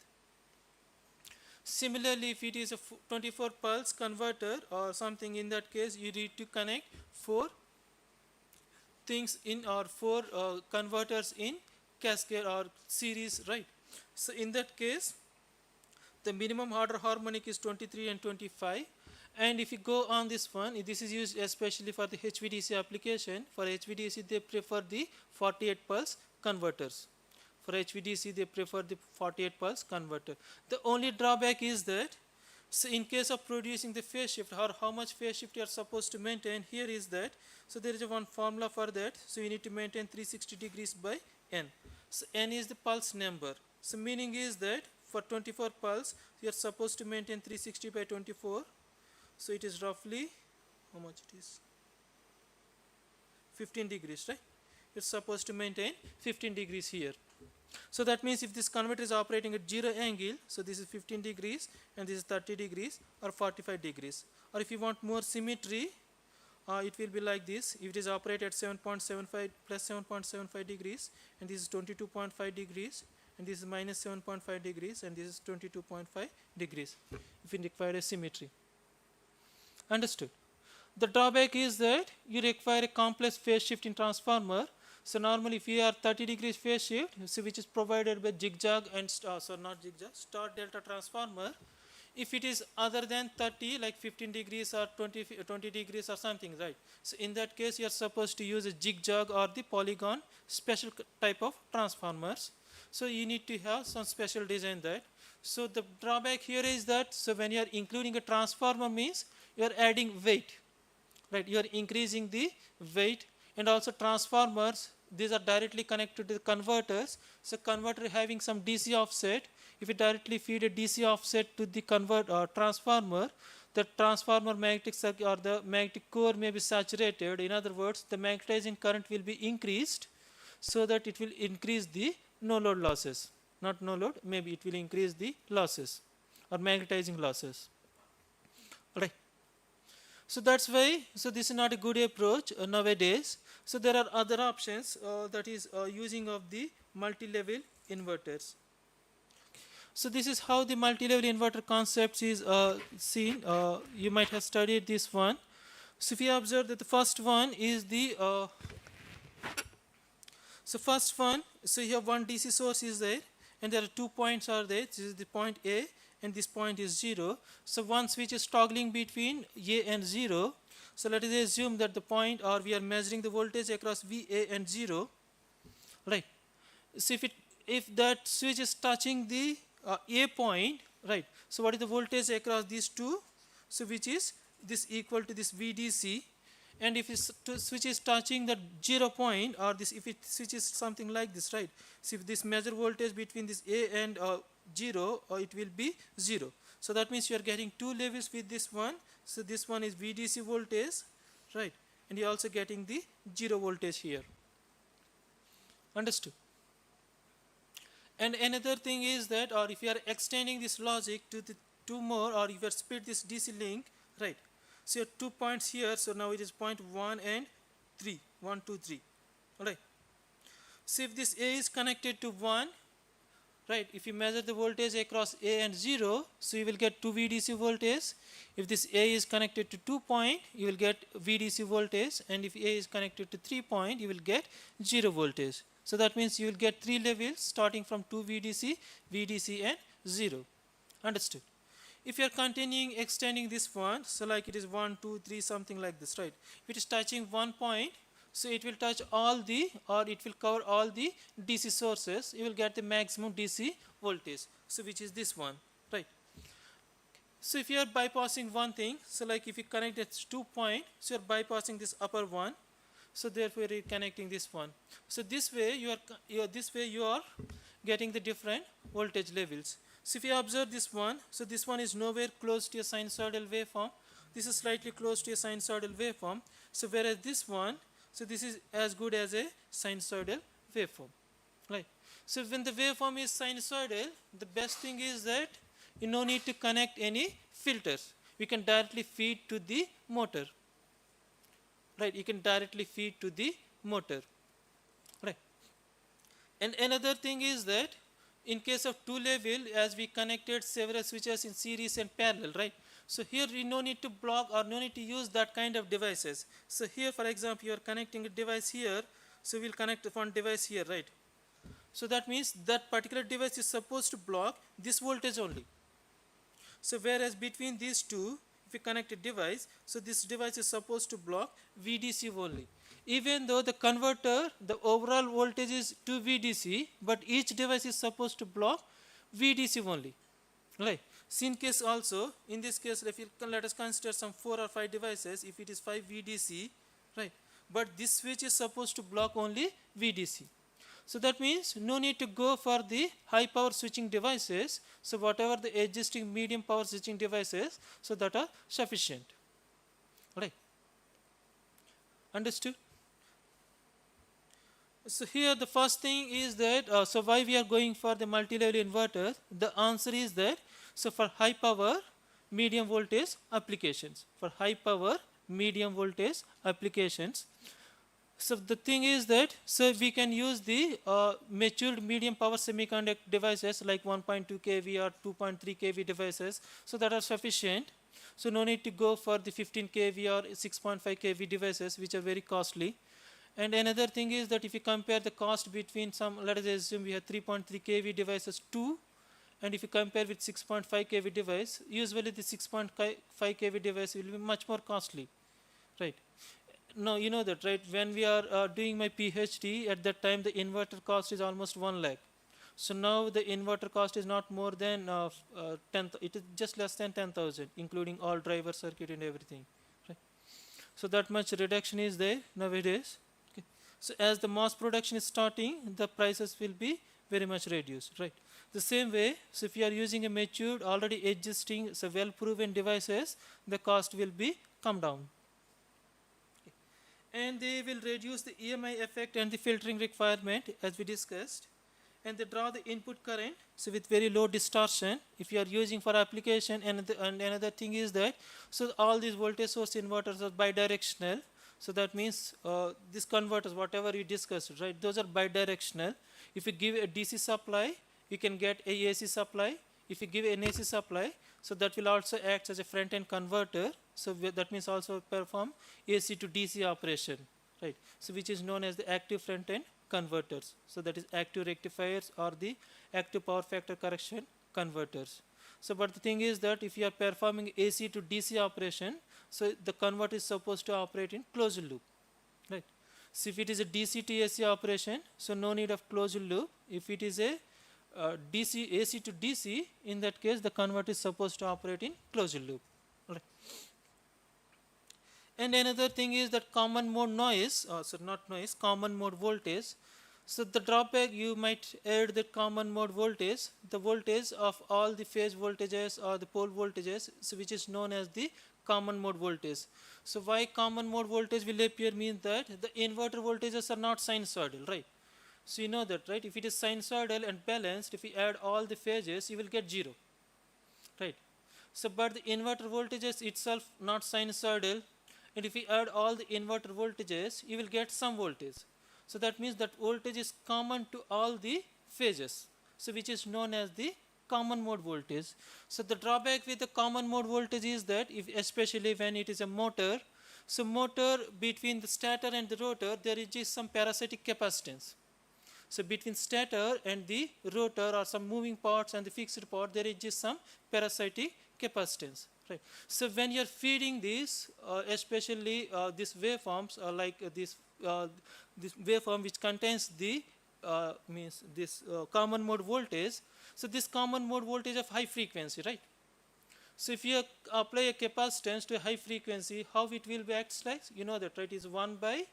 Similarly, if it is a 24 pulse converter or something, in that case you need to connect 4 things in or 4 converters in cascade or series, right? So in that case the minimum order harmonic is 23 and 25. And if you go on this one, this is used especially for the HVDC application. For HVDC they prefer the 48 pulse converters. For HVDC they prefer the 48 pulse converter. The only drawback is that, so in case of producing the phase shift, or how much phase shift you are supposed to maintain, here is that, so there is a one formula for that. So you need to maintain 360 degrees by n. So n is the pulse number. So meaning is that for 24 pulse you are supposed to maintain 360 by 24. So it is roughly, how much it is? 15 degrees, right? It's supposed to maintain 15 degrees here. So that means if this converter is operating at 0 angle, so this is 15 degrees and this is 30 degrees or 45 degrees. Or if you want more symmetry, it will be like this. If it is operated at 7.75 plus 7.75 degrees, and this is 22.5 degrees, and this is minus 7.5 degrees, and this is 22.5 degrees, if you require a symmetry. Understood? The drawback is that you require a complex phase shifting transformer. So normally if you are 30 degrees phase shift, so which is provided by zigzag and star delta transformer. If it is other than 30, like 15 degrees or 20 degrees or something, right? So in that case you are supposed to use a zigzag or the polygon special type of transformers. So you need to have some special design that. So the drawback here is that, so when you are including a transformer means you are adding weight, right? You are increasing the weight, and also transformers, these are directly connected to the converters. So converter having some DC offset, if you directly feed a DC offset to the transformer, the transformer magnetic circuit or the magnetic core may be saturated. In other words, the magnetizing current will be increased so that it will increase the no load losses. Not no load, maybe it will increase the losses or magnetizing losses. Right. So that's why, so this is not a good approach nowadays. So there are other options, that is using of the multi-level inverters. So this is how the multi-level inverter concept is seen. You might have studied this one. So if you observe that the first one is the first one, so you have one DC source is there, and there are 2 points are there. This is the point A, and this point is 0. So one switch is toggling between A and 0. So let us assume that the point, or we are measuring the voltage across VA and 0, right? So if that switch is touching the A point, right? So what is the voltage across these two? So which is this equal to this VDC, and if switch is touching the 0 point, or this if it switch is something like this, right? So if this measure voltage between this A and 0, it will be 0. So that means you are getting two levels with this one. So this one is VDC voltage, right? And you are also getting the 0 voltage here. Understood? And another thing is that, or if you are extending this logic to the two more, or if you are split this DC link, right? So you have 2 points here, so now it is point 1 and 3, 1, 2, 3, all right? So if this A is connected to 1, right, if you measure the voltage across A and 0, so you will get 2 VDC voltage. If this A is connected to 2 point, you will get VDC voltage, and if A is connected to 3 point, you will get 0 voltage. So that means you will get 3 levels starting from 2 VDC, VDC and 0. Understood? If you are continuing extending this one, so like it is 1, 2, 3, something like this, right? If it is touching 1 point, so it will touch all the, or it will cover all the DC sources. You will get the maximum DC voltage, so which is this one, right? So if you are bypassing one thing, so like if you connect it 2 point, so you are bypassing this upper one, so therefore you are connecting this one. So this way you are getting the different voltage levels. So if you observe this one, so this one is nowhere close to a sinusoidal waveform. This is slightly close to a sinusoidal waveform. So whereas this one, so this is as good as a sinusoidal waveform, right? So when the waveform is sinusoidal, the best thing is that you no need to connect any filters. We can directly feed to the motor, right? You can directly feed to the motor, right? And another thing is that in case of two level, as we connected several switches in series and parallel, right? So here we no need to block or no need to use that kind of devices. So here, for example, you are connecting a device here, so we'll connect one device here, right? So that means that particular device is supposed to block this voltage only. So whereas between these two, if you connect a device, so this device is supposed to block VDC only. Even though the converter, the overall voltage is 2 VDC, but each device is supposed to block VDC only, right? So in case also, in this case, if you let us consider some 4 or 5 devices, if it is 5 VDC, right? But this switch is supposed to block only VDC. So that means no need to go for the high power switching devices. So whatever the existing medium power switching devices, so that are sufficient, right? Understood? So here the first thing is that, so why we are going for the multi-level inverter? The answer is that, so for high power, medium voltage applications, for high power, medium voltage applications. So the thing is that, so we can use the matured medium power semiconductor devices like 1.2 kV or 2.3 kV devices, so that are sufficient. So no need to go for the 15 kV or 6.5 kV devices, which are very costly. And another thing is that if you compare the cost between some, let us assume we have 3.3 kV devices 2, and if you compare with 6.5 kV device, usually the 6.5 kV device will be much more costly, right? Now you know that, right? When we are doing my PhD, at that time the inverter cost is almost 1 lakh. So now the inverter cost is not more than 10, it is just less than 10,000, including all driver circuit and everything, right? So that much reduction is there nowadays. Okay. So as the mass production is starting, the prices will be very much reduced, right? The same way, so if you are using a matured, already existing, so well-proven devices, the cost will be come down. And they will reduce the EMI effect and the filtering requirement as we discussed. And they draw the input current, so with very low distortion if you are using for application. And another thing is that, so all these voltage source inverters are bidirectional. So that means these converters, whatever we discussed, right, those are bidirectional. If you give a DC supply, you can get a AC supply. If you give an AC supply, so that will also act as a front-end converter. So that means also perform AC to DC operation, right? So which is known as the active front-end converters. So that is active rectifiers or the active power factor correction converters. So but the thing is that if you are performing AC to DC operation, so the converter is supposed to operate in closed loop, right? So if it is a DC to AC operation, so no need of closed loop. If it is a DC AC to DC, in that case the converter is supposed to operate in closed loop, right? And another thing is that common mode noise, so not noise, common mode voltage. So the drawback, you might add the common mode voltage, the voltage of all the phase voltages or the pole voltages, so which is known as the common mode voltage. So why common mode voltage will appear means that the inverter voltages are not sinusoidal, right? So you know that, right? If it is sinusoidal and balanced, if you add all the phases, you will get 0, right? So but the inverter voltages itself not sinusoidal, and if we add all the inverter voltages, you will get some voltage. So that means that voltage is common to all the phases, so which is known as the common mode voltage. So the drawback with the common mode voltage is that, if especially when it is a motor, so motor between the stator and the rotor there is just some parasitic capacitance. So between stator and the rotor or some moving parts and the fixed part, there is just some parasitic capacitance, right? So when you are feeding this, especially these waveforms, this waveform which contains the means this common mode voltage. So this common mode voltage of high frequency, right? So if you apply a capacitance to a high frequency, how it will be acts like? You know that, right? Is 1 by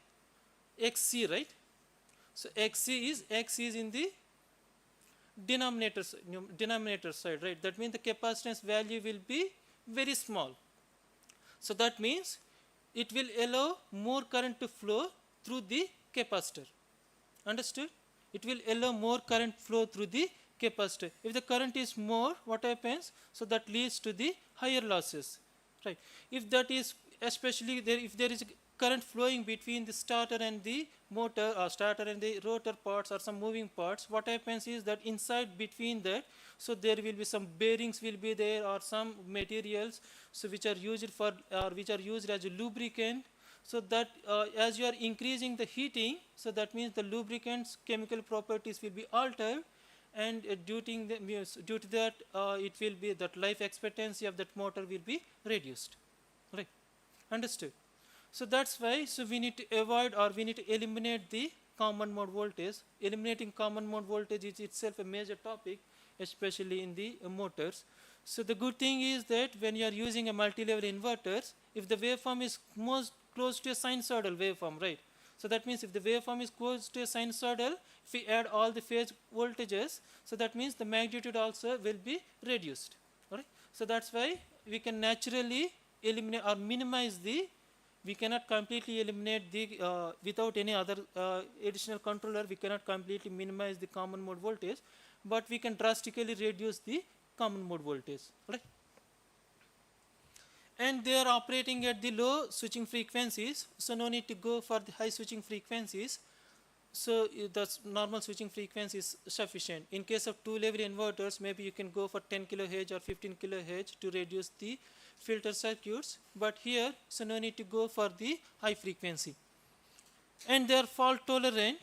XC, right? So X is in the denominator side, right? That means the capacitance value will be very small. So that means it will allow more current to flow through the capacitor. Understood? It will allow more current flow through the capacitor. If the current is more, what happens? So that leads to the higher losses, right? If that is, especially there, if there is current flowing between the starter and the motor, or starter and the rotor parts or some moving parts, what happens is that inside between that, so there will be some bearings will be there or some materials, so which are used for or which are used as a lubricant. So that as you are increasing the heating, so that means the lubricant's chemical properties will be altered, and due to that it will be that life expectancy of that motor will be reduced, right? Understood? So that's why, so we need to avoid or we need to eliminate the common mode voltage. Eliminating common mode voltage is itself a major topic, especially in the motors. So the good thing is that when you are using a multi-level inverters, if the waveform is most close to a sinusoidal waveform, right? So that means if the waveform is close to a sinusoidal, if we add all the phase voltages, so that means the magnitude also will be reduced, right? So that's why we can naturally eliminate or minimize the, we cannot completely eliminate the, without any other additional controller, we cannot completely minimize the common mode voltage, but we can drastically reduce the common mode voltage, right? And they are operating at the low switching frequencies, so no need to go for the high switching frequencies. So the normal switching frequency is sufficient. In case of two-level inverters, maybe you can go for 10 kHz or 15 kHz to reduce the filter circuits, but here, so no need to go for the high frequency. And they are fault tolerant,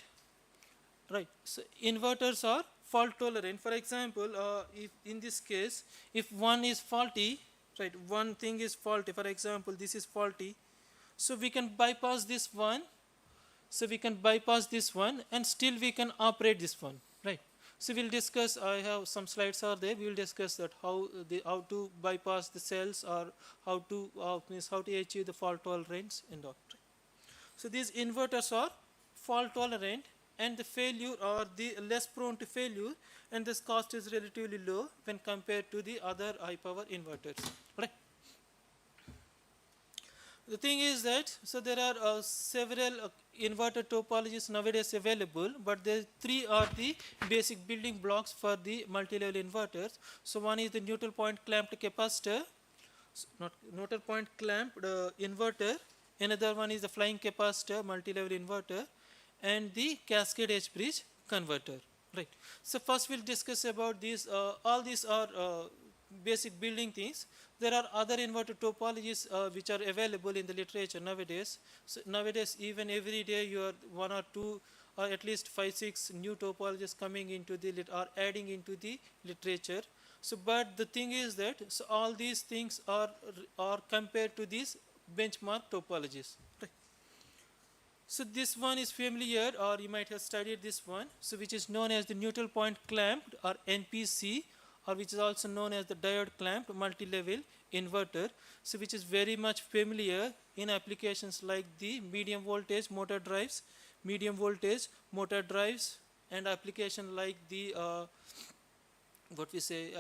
right? So inverters are fault tolerant. For example, if in this case, if one is faulty, right, one thing is faulty, for example, this is faulty, so we can bypass this one, so we can bypass this one and still we can operate this one, right? So we'll discuss, I have some slides are there, we will discuss that how to bypass the cells, or how to achieve the fault tolerance and all. So these inverters are fault tolerant, and the failure or the less prone to failure, and this cost is relatively low when compared to the other high power inverters. Right. The thing is that, so there are several inverter topologies nowadays available, but the three are the basic building blocks for the multi-level inverters. So one is the neutral point clamped capacitor, not neutral point clamped inverter. Another one is the flying capacitor multi-level inverter, and the cascade edge bridge converter. Right. So first we'll discuss about these. All these are basic building things. There are other inverter topologies which are available in the literature nowadays. So nowadays, even every day, you are one or two, or at least 5-6 new topologies coming into the or adding into the literature. So, but the thing is that, so all these things are compared to these benchmark topologies. Right. So this one is familiar, or you might have studied this one. So which is known as the neutral point clamped, or NPC, or which is also known as the diode clamped multi-level inverter. So which is very much familiar in applications like the medium voltage motor drives, and application like the what we say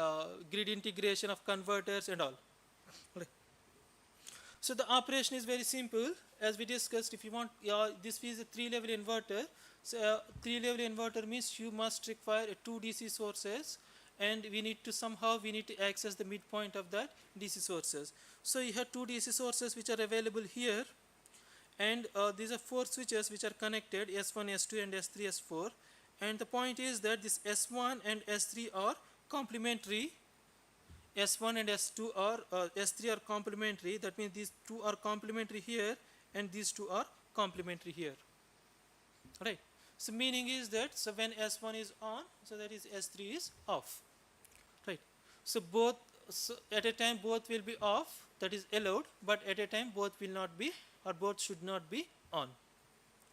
grid integration of converters and all. Right. So the operation is very simple. As we discussed, if you want, this is a 3-level inverter. So 3-level inverter means you must require 2 DC sources, and we need to access the midpoint of that DC sources. So you have 2 DC sources which are available here, and these are 4 switches which are connected, S1, S2, and S3, S4. And the point is that this S1 and S3 are complementary. S1 and S3 are complementary. That means these two are complementary here, and these two are complementary here. Right. So meaning is that, so when S1 is on, so that is S3 is off. Right. So both, so at a time both will be off, that is allowed, but at a time both will not be, or both should not be on.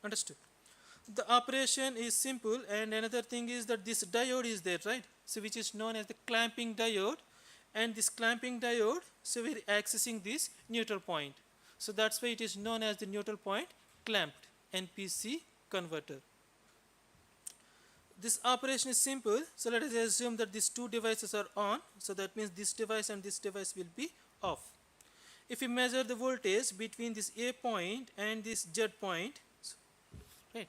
Understood? The operation is simple, and another thing is that this diode is there, right? So which is known as the clamping diode, and this clamping diode, so we are accessing this neutral point. So that's why it is known as the neutral point clamped NPC converter. This operation is simple. So let us assume that these two devices are on. So that means this device and this device will be off. If we measure the voltage between this A point and this Z point, right,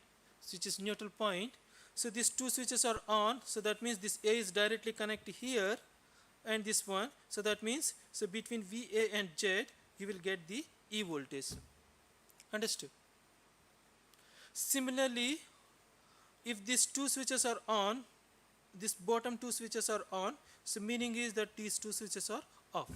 which is neutral point, so these two switches are on. So that means this A is directly connected here, and this one. So that means, so between VA and Z, you will get the E voltage. Understood? Similarly, if these two switches are on, this bottom two switches are on, so meaning is that these two switches are off.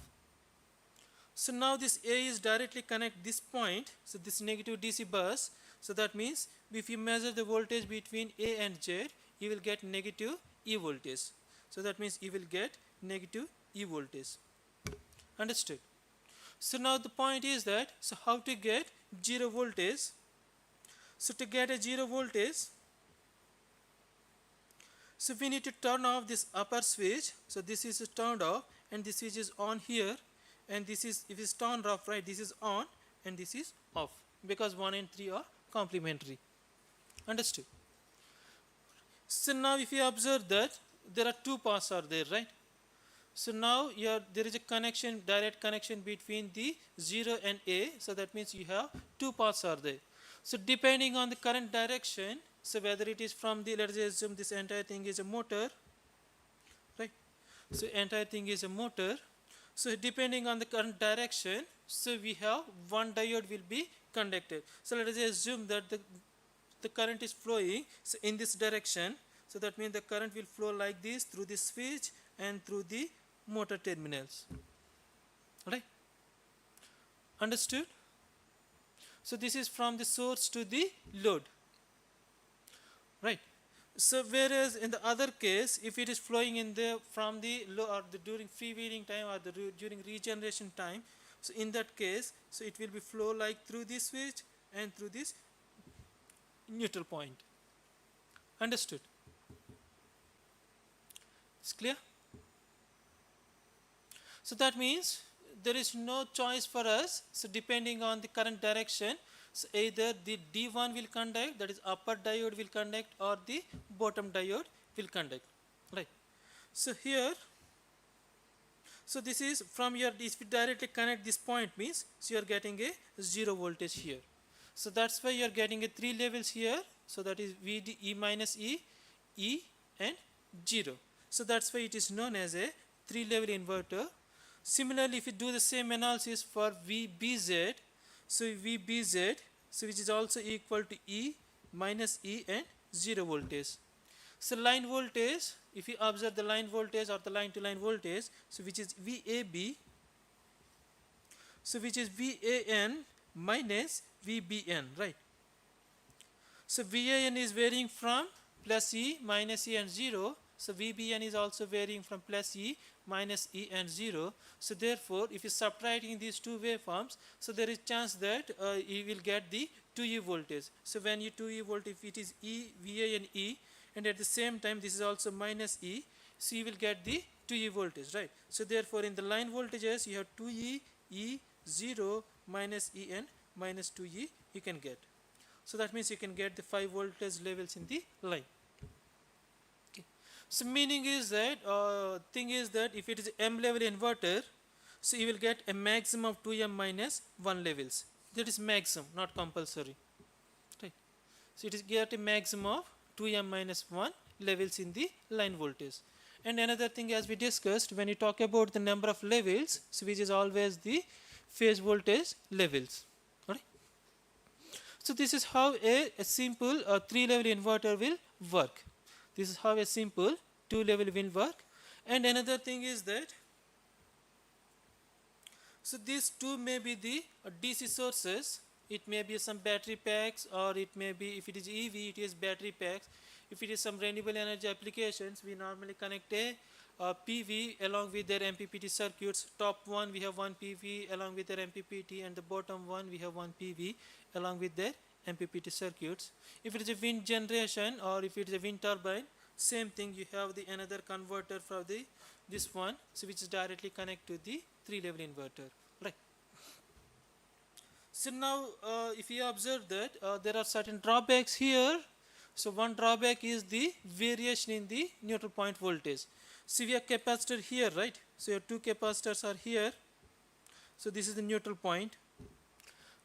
So now this A is directly connect this point, so this negative DC bus. So that means if you measure the voltage between A and Z, you will get negative E voltage. So that means you will get negative E voltage. Understood? So now the point is that, so how to get 0 voltage? So to get a 0 voltage, so we need to turn off this upper switch. So this is turned off, and this switch is on here, and this is, if it's turned off, right, this is on and this is off, because 1 and 3 are complementary. Understood? So now if you observe that there are two paths are there, right? So now there is a connection, direct connection between the 0 and A. So that means you have two paths are there. So depending on the current direction, so whether it is from the, let's assume this entire thing is a motor, right? So entire thing is a motor. So depending on the current direction, so we have one diode will be conducted. So let us assume that the current is flowing, so in this direction. So that means the current will flow like this through the switch and through the motor terminals. Right? Understood? So this is from the source to the load. Right? So whereas in the other case, if it is flowing in the from the low, or during freewheeling time, or during regeneration time, so in that case, so it will be flow like through this switch and through this neutral point. Understood? It's clear? So that means there is no choice for us. So depending on the current direction, So either the D1 will conduct, that is upper diode will conduct, or the bottom diode will conduct, right? So here, so this is from your, if you directly connect this point means, so you are getting a 0 voltage here. So that's why you are getting a 3 levels here. So that is VD, E minus E, E and 0. So that's why it is known as a 3 level inverter. Similarly, if you do the same analysis for VBZ, so VBZ, so which is also equal to E minus E and 0 voltage. So line voltage, if you observe the line voltage or the line to line voltage, so which is VAB, so which is VAN minus VBN, right? So VAN is varying from plus E, minus E and 0. So VBN is also varying from plus E, minus E and 0. So therefore, if you subtracting these two waveforms, so there is chance that you will get the 2E voltage. So when you 2E voltage, if it is E, VAN E, and at the same time this is also minus E, so you will get the 2E voltage, right? So therefore, in the line voltages, you have 2E, E, 0, minus E and minus 2E you can get. So that means you can get the 5 voltage levels in the line. Okay. So meaning is that, thing is that if it is M level inverter, so you will get a maximum of 2M minus 1 levels. That is maximum, not compulsory. Right. So it is get a maximum of 2M minus 1 levels in the line voltage. And another thing, as we discussed, when you talk about the number of levels, so which is always the phase voltage levels. So this is how a simple 3-level inverter will work. This is how a simple 2-level will work. And another thing is that, so these two may be the DC sources. It may be some battery packs, or it may be, if it is EV, it is battery packs. If it is some renewable energy applications, we normally connect a PV along with their MPPT circuits. Top one we have one PV along with their MPPT, and the bottom one we have one PV along with their MPPT circuits. If it is a wind generation, or if it is a wind turbine, same thing, you have the another converter for the this one, so which is directly connected to the 3-level inverter, right? So now if you observe that there are certain drawbacks here. So one drawback is the variation in the neutral point voltage. See, we have capacitor here, right? So your two capacitors are here. So this is the neutral point.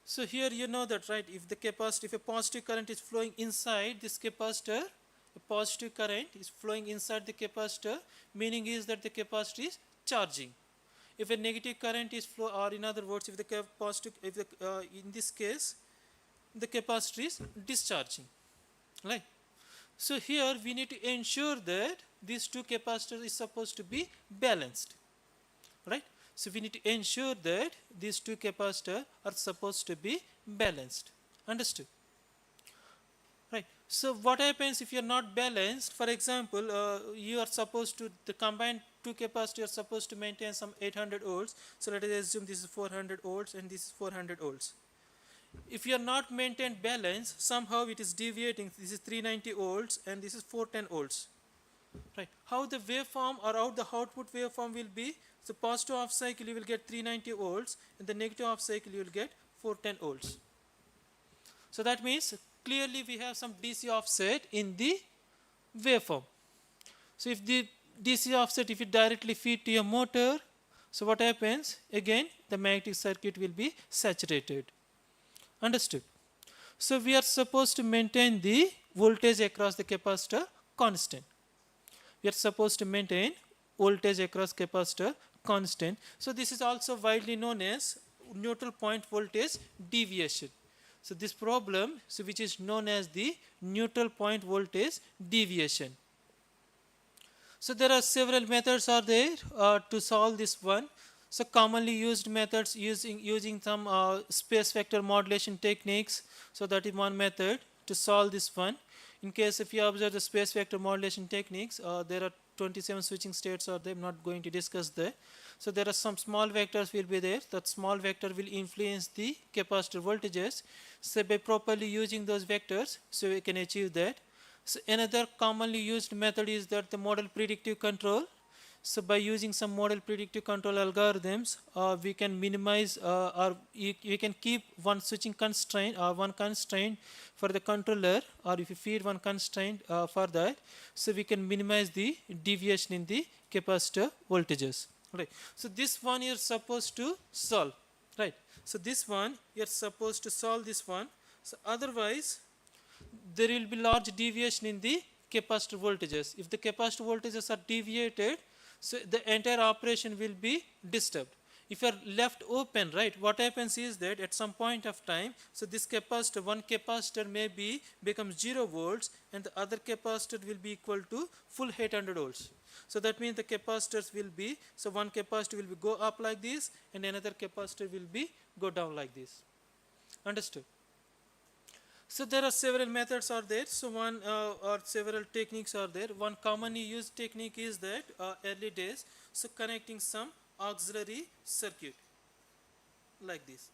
So here you know that, right? If the capacitor, if a positive current is flowing inside this capacitor, a positive current is flowing inside the capacitor, meaning is that the capacitor is charging. If a negative current is flow, or in other words, if the positive, if the, in this case, the capacitor is discharging, right? So here we need to ensure that these two capacitors is supposed to be balanced, right? So we need to ensure that these two capacitors are supposed to be balanced. Understood? Right. So what happens if you are not balanced? For example, you are supposed to, the combined two capacitors are supposed to maintain some 800 volts. So let us assume this is 400 volts and this is 400 volts. If you are not maintained balance, somehow it is deviating. This is 390 volts and this is 410 volts. Right. How the waveform, or how the output waveform will be? So positive half cycle you will get 390 volts, and the negative half cycle you will get 410 volts. So that means clearly we have some DC offset in the waveform. So if the DC offset, if it directly feed to your motor, so what happens? Again, the magnetic circuit will be saturated. Understood? So we are supposed to maintain the voltage across the capacitor constant. We are supposed to maintain voltage across capacitor constant. So this is also widely known as neutral point voltage deviation. So this problem, so which is known as the neutral point voltage deviation. So there are several methods are there to solve this one. So commonly used methods using some space vector modulation techniques. So that is one method to solve this one. In case if you observe the space vector modulation techniques, there are 27 switching states are there. I'm not going to discuss that. So there are some small vectors will be there. That small vector will influence the capacitor voltages. So by properly using those vectors, so we can achieve that. So another commonly used method is that the model predictive control. So by using some model predictive control algorithms, we can minimize or you can keep one switching constraint or one constraint for the controller, or if you feed one constraint for that, so we can minimize the deviation in the capacitor voltages. Right. So this one you're supposed to solve. Right. So this one you're supposed to solve this one. So otherwise, there will be large deviation in the capacitor voltages. If the capacitor voltages are deviated, so the entire operation will be disturbed. If you are left open, right, what happens is that at some point of time, so this capacitor, one capacitor may be becomes 0 volts and the other capacitor will be equal to full 800 volts. So that means the capacitors will be, so one capacitor will be go up like this and another capacitor will be go down like this. Understood? So there are several methods are there. So one or several techniques are there. One commonly used technique is that early days, so connecting some auxiliary circuit like this.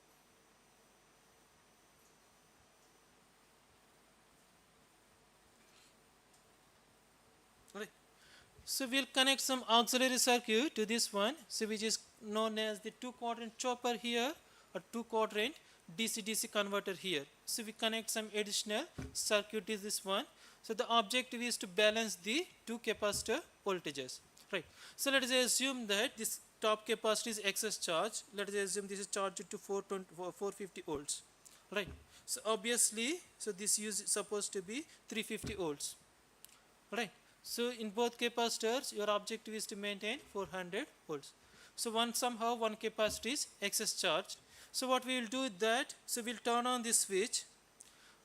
Right. So we'll connect some auxiliary circuit to this one, so which is known as the 2-quadrant chopper here or 2-quadrant DC-DC converter here. So we connect some additional circuit to this one. So the objective is to balance the two capacitor voltages. Right. So let us assume that this top capacitor is excess charge. Let us assume this is charged to 450 volts. Right. So obviously, so this is supposed to be 350 volts. Right. So in both capacitors, your objective is to maintain 400 volts. So somehow one capacitor is excess charged. So what we will do is that, so we'll turn on this switch.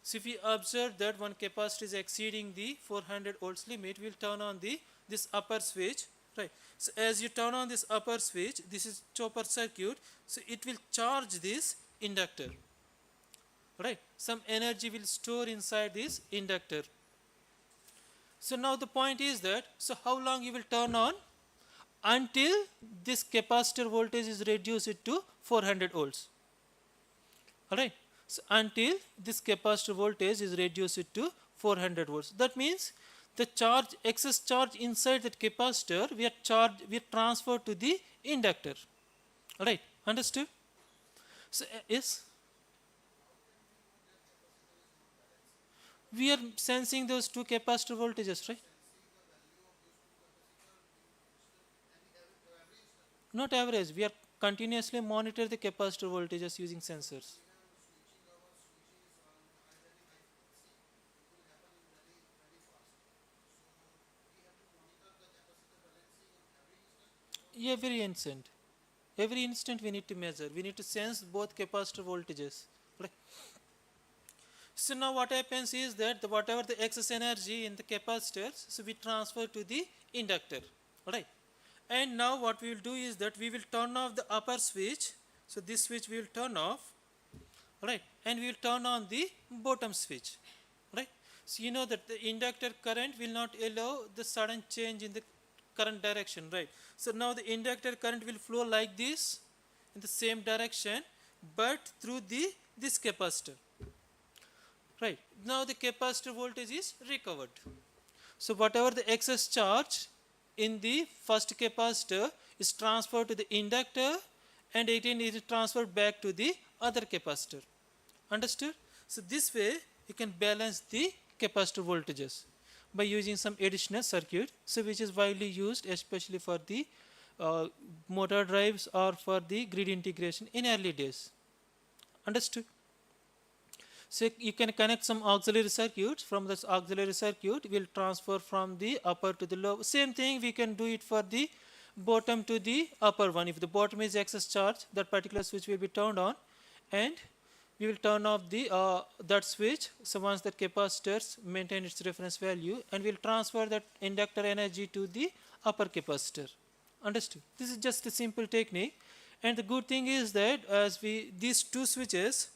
So if we observe that one capacitor is exceeding the 400 volts limit, we'll turn on this upper switch. Right. So as you turn on this upper switch, this is chopper circuit. So it will charge this inductor. Right. Some energy will store inside this inductor. So now the point is that, so how long you will turn on? Until this capacitor voltage is reduced to 400 volts. Alright. So until this capacitor voltage is reduced to 400 volts. That means the charge, excess charge inside that capacitor, we are transferred to the inductor. Alright. Understood? So yes. We are sensing those two capacitor voltages, right? Not average. We are continuously monitor the capacitor voltages using sensors. Every instant. Every instant we need to measure. We need to sense both capacitor voltages. Right? So now what happens is that whatever the excess energy in the capacitors, so we transfer to the inductor. Right? And now what we will do is that we will turn off the upper switch. So this switch we will turn off. Right? And we will turn on the bottom switch. Right? So you know that the inductor current will not allow the sudden change in the current direction. Right? So now the inductor current will flow like this in the same direction, but through this capacitor. Right. Now the capacitor voltage is recovered. So whatever the excess charge in the first capacitor is transferred to the inductor, and again it is transferred back to the other capacitor. Understood? So this way you can balance the capacitor voltages by using some additional circuit, so which is widely used especially for the motor drives or for the grid integration in early days. Understood? So you can connect some auxiliary circuits. From this auxiliary circuit, will transfer from the upper to the lower. Same thing we can do it for the bottom to the upper one. If the bottom is excess charge, that particular switch will be turned on, and we will turn off the that switch. So once that capacitors maintain its reference value, and we'll transfer that inductor energy to the upper capacitor. Understood? This is just a simple technique, and the good thing is that these two switches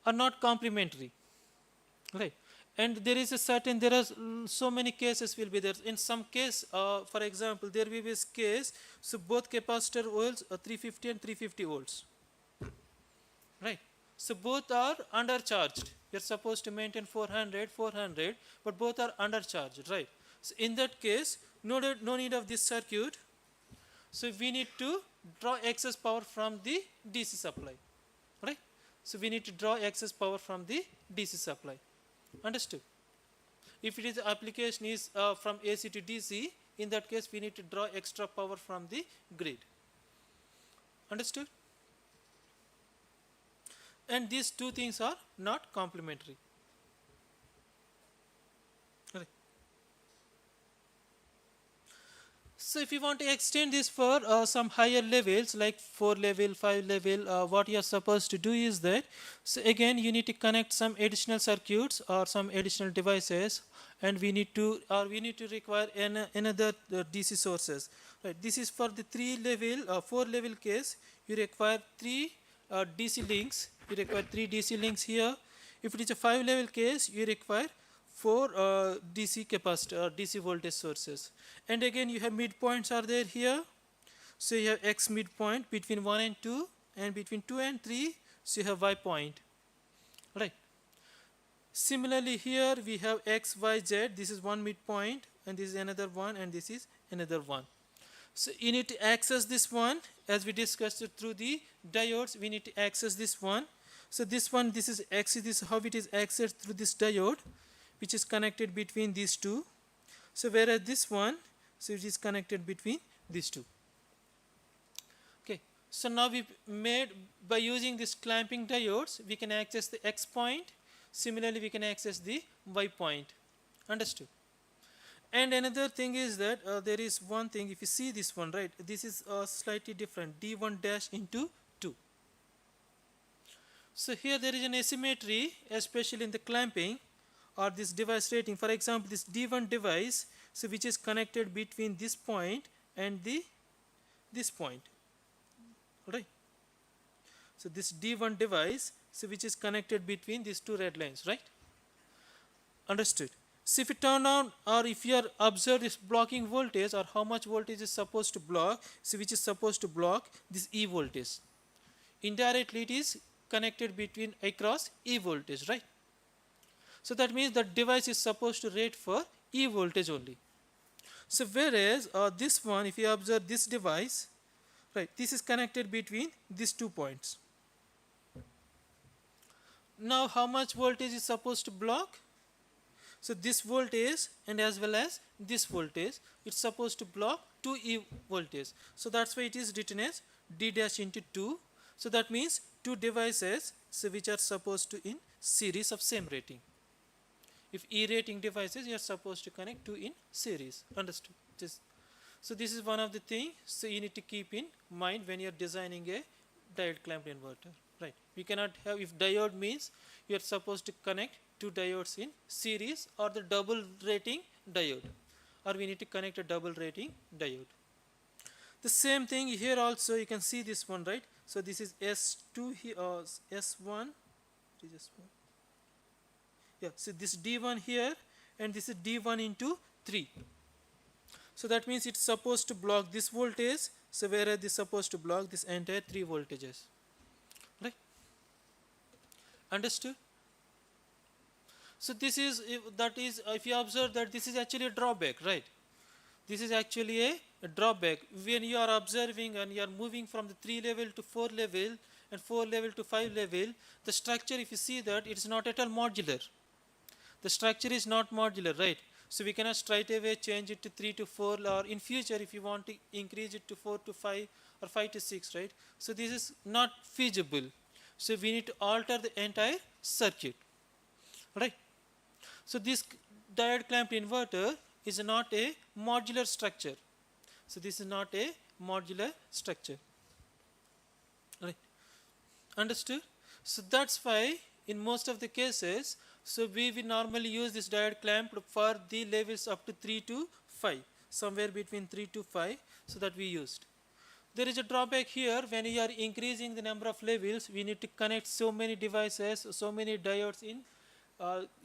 are not complementary, right? And there are so many cases will be there. In some case, for example, there will be this case, so both capacitor volts are 350 and 350 volts, right? So both are undercharged. You're supposed to maintain 400, but both are undercharged, right? So in that case, no need of this circuit. So we need to draw excess power from the DC supply, right? So we need to draw excess power from the DC supply. Understood? If it is application is from AC to DC, in that case we need to draw extra power from the grid. Understood? And these two things are not complementary. Right. So if you want to extend this for some higher levels like 4 level, 5 level, what you are supposed to do is that, so again you need to connect some additional circuits or some additional devices, and we need to require another DC sources. Right. This is for the 3 level, 4 level case. You require 3 DC links. You require 3 DC links here. If it is a 5 level case, you require 4 DC capacitor, DC voltage sources. And again you have midpoints are there here. So you have X midpoint between 1 and 2, and between 2 and 3, so you have Y point. Right. Similarly here we have X, Y, Z. This is one midpoint, and this is another one, and this is another one. So you need to access this one, as we discussed it through the diodes. We need to access this one. So this one, this is X, this is how it is accessed through this diode, which is connected between these two. So whereas this one, so it is connected between these two. Okay. So now we made, by using this clamping diodes, we can access the X point. Similarly, we can access the Y point. Understood? And another thing is that there is one thing, if you see this one, right, this is slightly different, D1 dash into 2. So here there is an asymmetry, especially in the clamping or this device rating. For example, this D1 device, so which is connected between this point and this point, right? So this D1 device, so which is connected between these two red lines, right? Understood? So if you turn on, or if you are observe this blocking voltage, or how much voltage is supposed to block, so which is supposed to block this E voltage. Indirectly it is connected between across E voltage, right? So that means the device is supposed to rate for E voltage only. So whereas this one, if you observe this device, right, this is connected between these 2 points. Now how much voltage is supposed to block? So this voltage and as well as this voltage, it's supposed to block 2 E voltage. So that's why it is written as D dash into 2. So that means 2 devices, so which are supposed to in series of same rating. If E rating devices, you are supposed to connect 2 in series. Understood? So this is one of the things, so you need to keep in mind when you are designing a diode clamped inverter. Right? We cannot have, if diode means you are supposed to connect 2 diodes in series, or the double rating diode, or we need to connect a double rating diode. The same thing here also, you can see this one, right? So this is S2 here, S1, yeah, so this D1 here, and this is D1 into 3. So that means it's supposed to block this voltage, so whereas this is supposed to block this entire 3 voltages. Right? Understood? So this is, if you observe that this is actually a drawback, right? This is actually a drawback. When you are observing and you are moving from the 3 level to 4 level and 4 level to 5 level, the structure, if you see that, it is not at all modular. The structure is not modular, right? So we cannot straight away change it to 3 to 4, or in future if you want to increase it to 4 to 5 or 5 to 6, right? So this is not feasible. So we need to alter the entire circuit, right? So this diode clamped inverter is not a modular structure. So this is not a modular structure, right? Understood? So that's why in most of the cases, so we will normally use this diode clamp for the levels up to 3 to 5, somewhere between 3 to 5, so that we used. There is a drawback here. When you are increasing the number of levels, we need to connect so many devices, so many diodes in.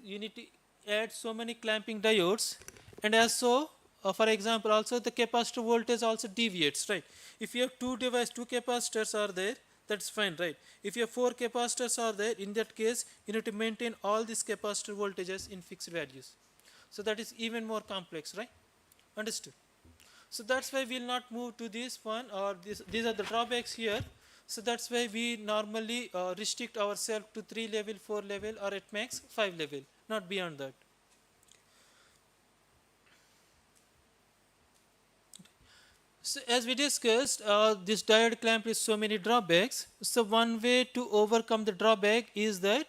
You need to add so many clamping diodes, and also, for example, also the capacitor voltage also deviates, right? If you have 2 capacitors are there, that's fine, right? If you have 4 capacitors are there, in that case, you need to maintain all these capacitor voltages in fixed values. So that is even more complex, right? Understood? So that's why we'll not move to this one, or these are the drawbacks here. So that's why we normally restrict ourselves to 3 level, 4 level, or at max 5 level, not beyond that. So as we discussed, this diode clamp has so many drawbacks. So one way to overcome the drawback is that,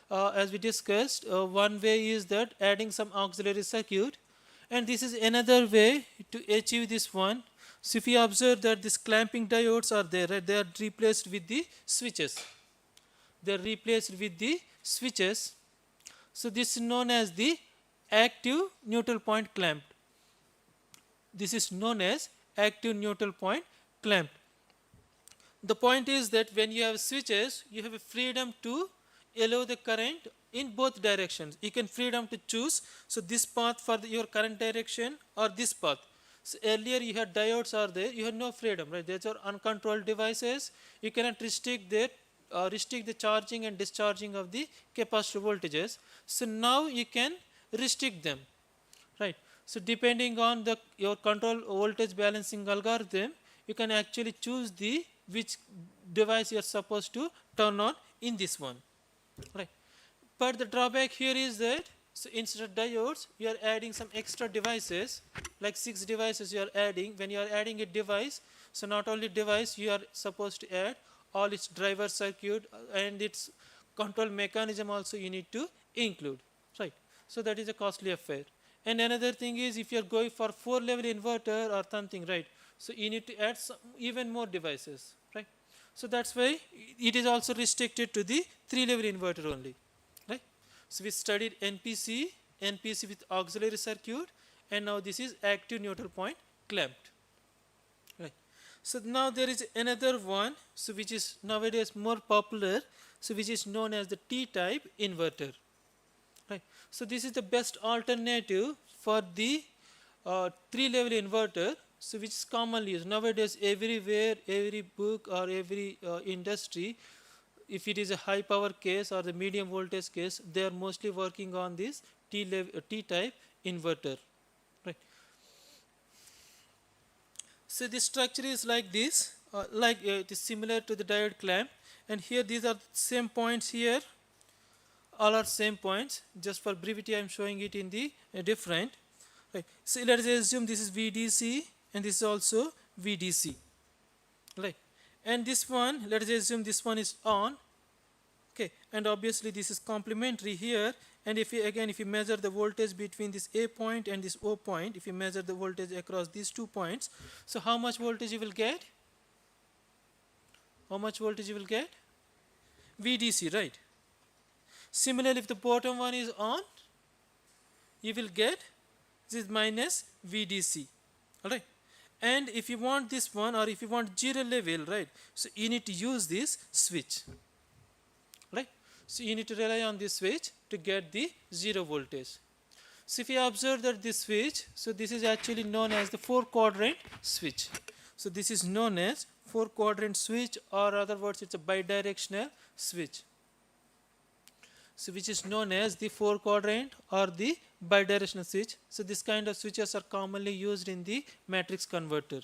as we discussed, one way is that adding some auxiliary circuit, and this is another way to achieve this one. So if you observe that these clamping diodes are there, right, they are replaced with the switches. They are replaced with the switches. So this is known as the active neutral point clamp. This is known as active neutral point clamp. The point is that when you have switches, you have a freedom to allow the current in both directions. You can freedom to choose, so this path for your current direction or this path. So earlier you had diodes are there, you had no freedom, right? These are uncontrolled devices. You cannot restrict the charging and discharging of the capacitor voltages. So now you can restrict them, right? So depending on your control voltage balancing algorithm, you can actually choose the which device you are supposed to turn on in this one, right? But the drawback here is that, so instead of diodes, you are adding some extra devices, like 6 devices you are adding. When you are adding a device, so not only device, you are supposed to add all its driver circuit and its control mechanism also you need to include, right? So that is a costly affair. And another thing is, if you are going for 4 level inverter or something, right, so you need to add some even more devices, right? So that's why it is also restricted to the 3 level inverter only, right? So we studied NPC with auxiliary circuit, and now this is active neutral point clamped, right? So now there is another one, so which is nowadays more popular, so which is known as the T-type inverter, right? So this is the best alternative for the 3 level inverter, so which is commonly used nowadays everywhere, every book or every industry. If it is a high power case or the medium voltage case, they are mostly working on this T-type inverter, right? So the structure is like this, it is similar to the diode clamp, and here these are same points here. All are same points. Just for brevity, I am showing it in the different. Right. So let us assume this is VDC and this is also VDC. Right. And this one, let us assume this one is on. Okay. And obviously this is complementary here. And if you measure the voltage between this A point and this O point, if you measure the voltage across these 2 points, so how much voltage you will get? How much voltage you will get? VDC, right? Similarly, if the bottom one is on, you will get this minus VDC, alright? And if you want this one, or if you want 0 level, right, so you need to use this switch, right? So you need to rely on this switch to get the 0 voltage. So if you observe that this switch, so this is actually known as the 4-quadrant switch. So this is known as 4-quadrant switch, or other words, it's a bidirectional switch. So which is known as the 4-quadrant or the bidirectional switch. So this kind of switches are commonly used in the matrix converter.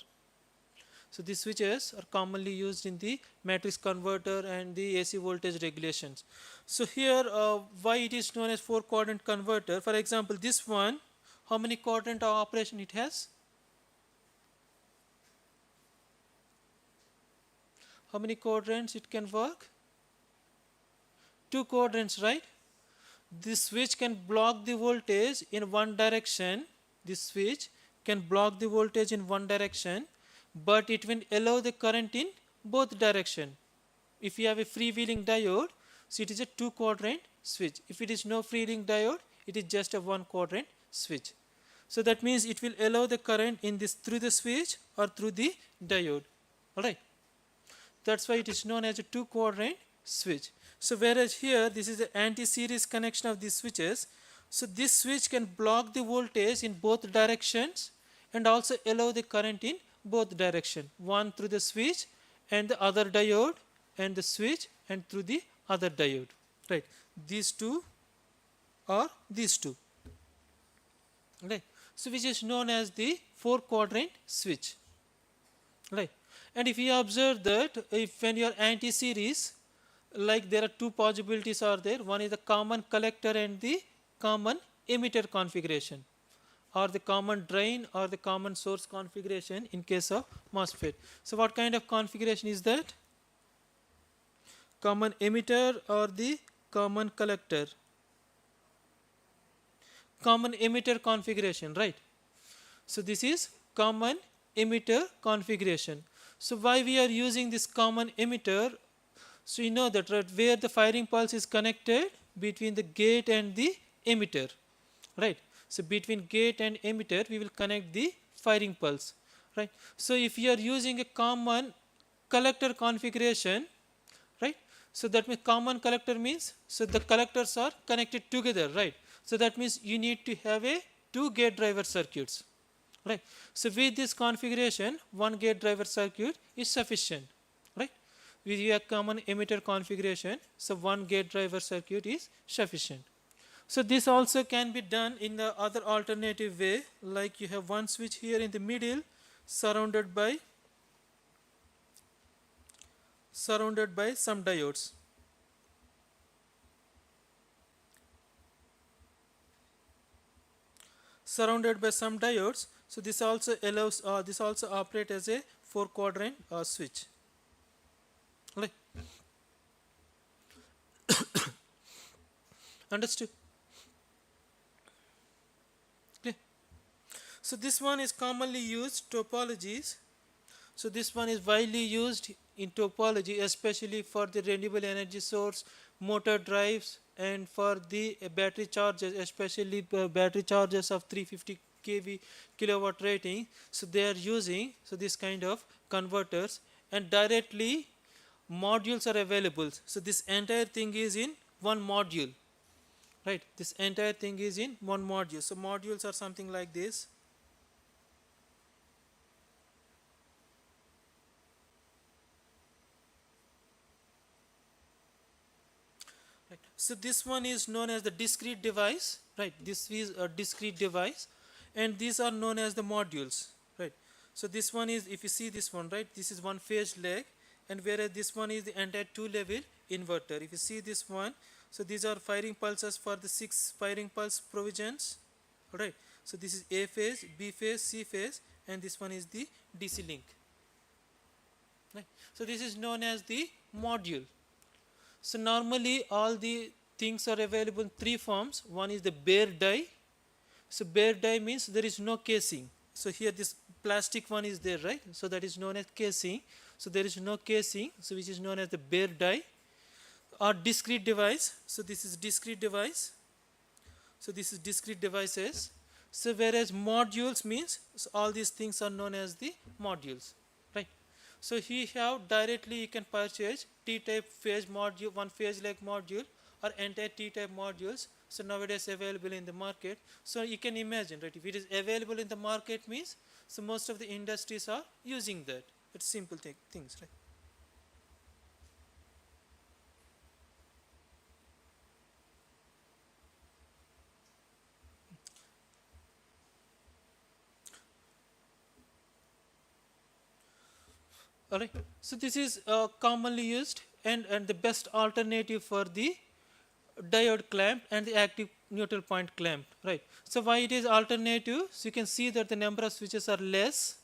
So these switches are commonly used in the matrix converter and the AC voltage regulations. So here, why it is known as 4-quadrant converter? For example, this one, how many quadrant of operation it has? How many quadrants it can work? 2 quadrants, right? This switch can block the voltage in one direction. This switch can block the voltage in one direction, but it will allow the current in both direction. If you have a freewheeling diode, so it is a 2-quadrant switch. If it is no freewheeling diode, it is just a 1-quadrant switch. So that means it will allow the current in this through the switch or through the diode. Alright. That's why it is known as a 2-quadrant switch. So whereas here, this is the anti-series connection of these switches. So this switch can block the voltage in both directions and also allow the current in both directions. One through the switch and the other diode, and the switch and through the other diode. Right. These two or these two. Right. so which is known as the 4-quadrant switch, right? And if you observe that, if when you are anti-series, like there are two possibilities are there. One is the common collector and the common emitter configuration, or the common drain or the common source configuration in case of MOSFET. So what kind of configuration is that? Common emitter or the common collector? Common emitter configuration, right? So this is common emitter configuration. So why we are using this common emitter? So you know that, right, where the firing pulse is connected between the gate and the emitter, right? So between gate and emitter we will connect the firing pulse, right? So if you are using a common collector configuration, right, so that means common collector means, so the collectors are connected together, right? So that means you need to have a 2 gate driver circuits, right? So with this configuration, 1 gate driver circuit is sufficient, right? With your common emitter configuration, so 1 gate driver circuit is sufficient. So this also can be done in the other alternative way, like you have one switch here in the middle, surrounded by some diodes. Surrounded by some diodes. So this also allows, this also operate as a 4-quadrant switch. Right. Understood? Okay. So this one is commonly used topologies. So this one is widely used in topology, especially for the renewable energy source, motor drives, and for the battery chargers, especially battery chargers of 350 kV kilowatt rating. So they are using this kind of converters, and directly modules are available. So this entire thing is in one module, right? This entire thing is in one module. So modules are something like this. Right. So this one is known as the discrete device, right? This is a discrete device, and these are known as the modules, right? So this one is, if you see this one, right, this is one phase leg, and whereas this one is the entire 2-level inverter. If you see this one, so these are firing pulses for the 6 firing pulse provisions, right? So this is A phase, B phase, C phase, and this one is the DC link, right? So this is known as the module. So normally all the things are available in 3 forms. One is the bare die. So bare die means there is no casing. So here this plastic one is there, right? So that is known as casing. So there is no casing, so which is known as the bare die. Or discrete device. So this is discrete device. So this is discrete devices. So whereas modules means, so all these things are known as the modules, right? So here have directly you can purchase T-type phase module, one phase like module, or entire T-type modules. So nowadays available in the market. So you can imagine, right? If it is available in the market means, so most of the industries are using that. It's simple things, right? Alright. So this is commonly used and the best alternative for the diode clamp and the active neutral point clamp, right? So why it is alternative? So you can see that the number of switches are less,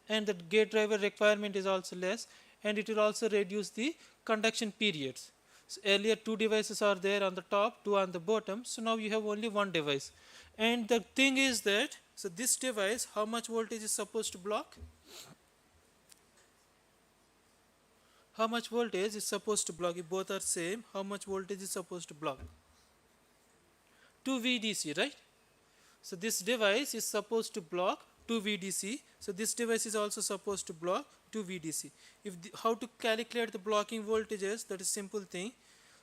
and the gate driver requirement is also less, and it will also reduce the conduction periods. So earlier 2 devices are there on the top, 2 on the bottom, so now you have only 1 device. And the thing is that, so this device, how much voltage is supposed to block? How much voltage is supposed to block? If both are same, how much voltage is supposed to block? 2 VDC, right? So this device is supposed to block 2 VDC. So this device is also supposed to block 2 VDC. How to calculate the blocking voltages? That is simple thing.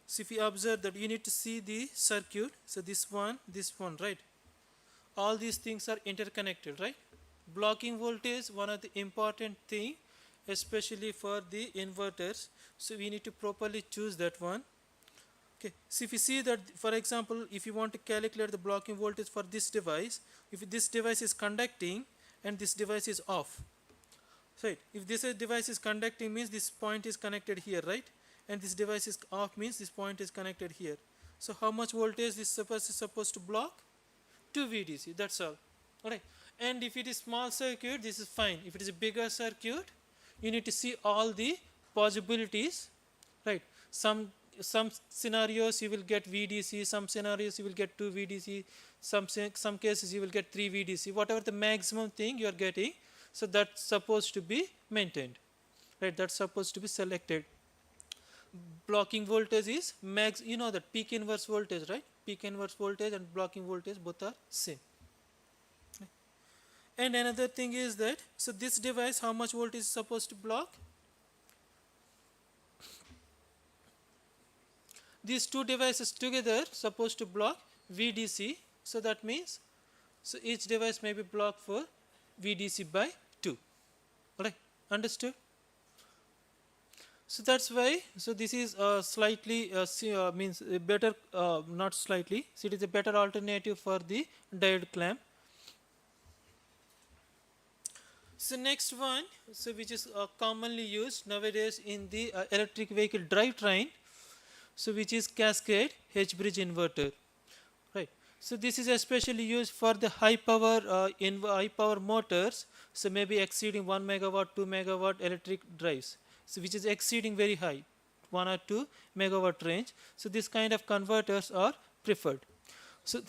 So if you observe that, you need to see the circuit. So this one, right? All these things are interconnected, right? Blocking voltage, one of the important thing, especially for the inverters. So we need to properly choose that one. Okay, so if you see that, for example, if you want to calculate the blocking voltage for this device, if this device is conducting and this device is off, right? If this device is conducting means this point is connected here, right? And this device is off means this point is connected here. So how much voltage this is supposed to block? 2 VDC, that's all. Alright. And if it is small circuit, this is fine. If it is a bigger circuit, you need to see all the possibilities, right? Some scenarios you will get VDC, some scenarios you will get 2 VDC, some cases you will get 3 VDC, whatever the maximum thing you are getting, so that's supposed to be maintained, right? That's supposed to be selected. Blocking voltage is max, you know that peak inverse voltage, right? Peak inverse voltage and blocking voltage both are same. And another thing is that, so this device, how much voltage is supposed to block? These two devices together supposed to block VDC. So that means, so each device may be blocked for VDC by 2. Alright, understood? So that's why, so this is slightly, means better, not slightly, so it is a better alternative for the diode clamp. So next one, so which is commonly used nowadays in the electric vehicle drivetrain, so which is cascade H-bridge inverter, right? So this is especially used for the high power motors, so maybe exceeding 1 megawatt, 2 megawatt electric drives, so which is exceeding very high, 1 or 2 megawatt range. So this kind of converters are preferred. So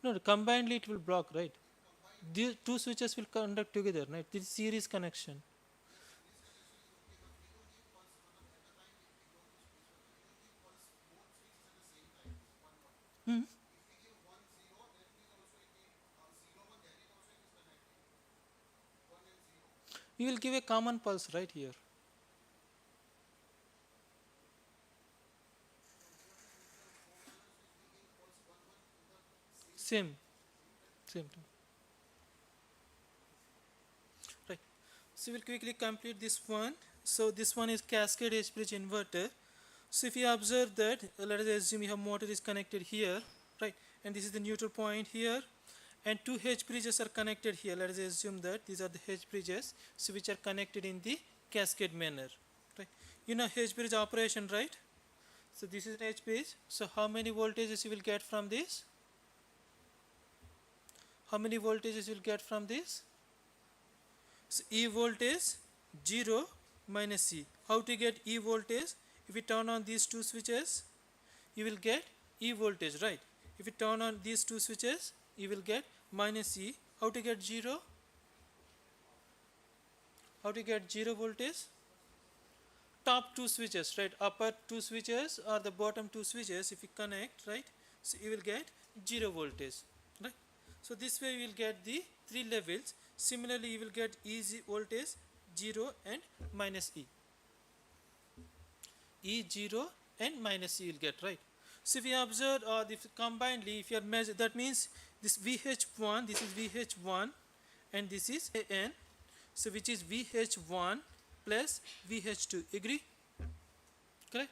no, combinedly it will block, right? These two switches will conduct together, right? This is series connection. Hmm. You will give a common pulse right here. Same, same time. Right. So we'll quickly complete this one. So this one is cascade H-bridge inverter. So if you observe that, let us assume you have motor is connected here, right? And this is the neutral point here, and two H-bridges are connected here. Let us assume that these are the H-bridges, so which are connected in the cascade manner, right? You know H-bridge operation, right? So this is an H-bridge. So how many voltages you will get from this? How many voltages you will get from this? So E voltage 0 minus E. How to get E voltage? If you turn on these two switches, you will get E voltage, right? If you turn on these two switches, you will get minus E. How to get 0? How to get 0 voltage? Top two switches, right? Upper two switches or the bottom two switches, if you connect, right? So you will get 0 voltage, right? So this way you will get the 3 levels. Similarly, you will get E voltage 0 and minus E. E0 and minus E you will get, right? So if you observe if combinedly, if you are measure, that means this VH1, this is VH1 and this is AN, so which is VH1 plus VH2, agree? Correct?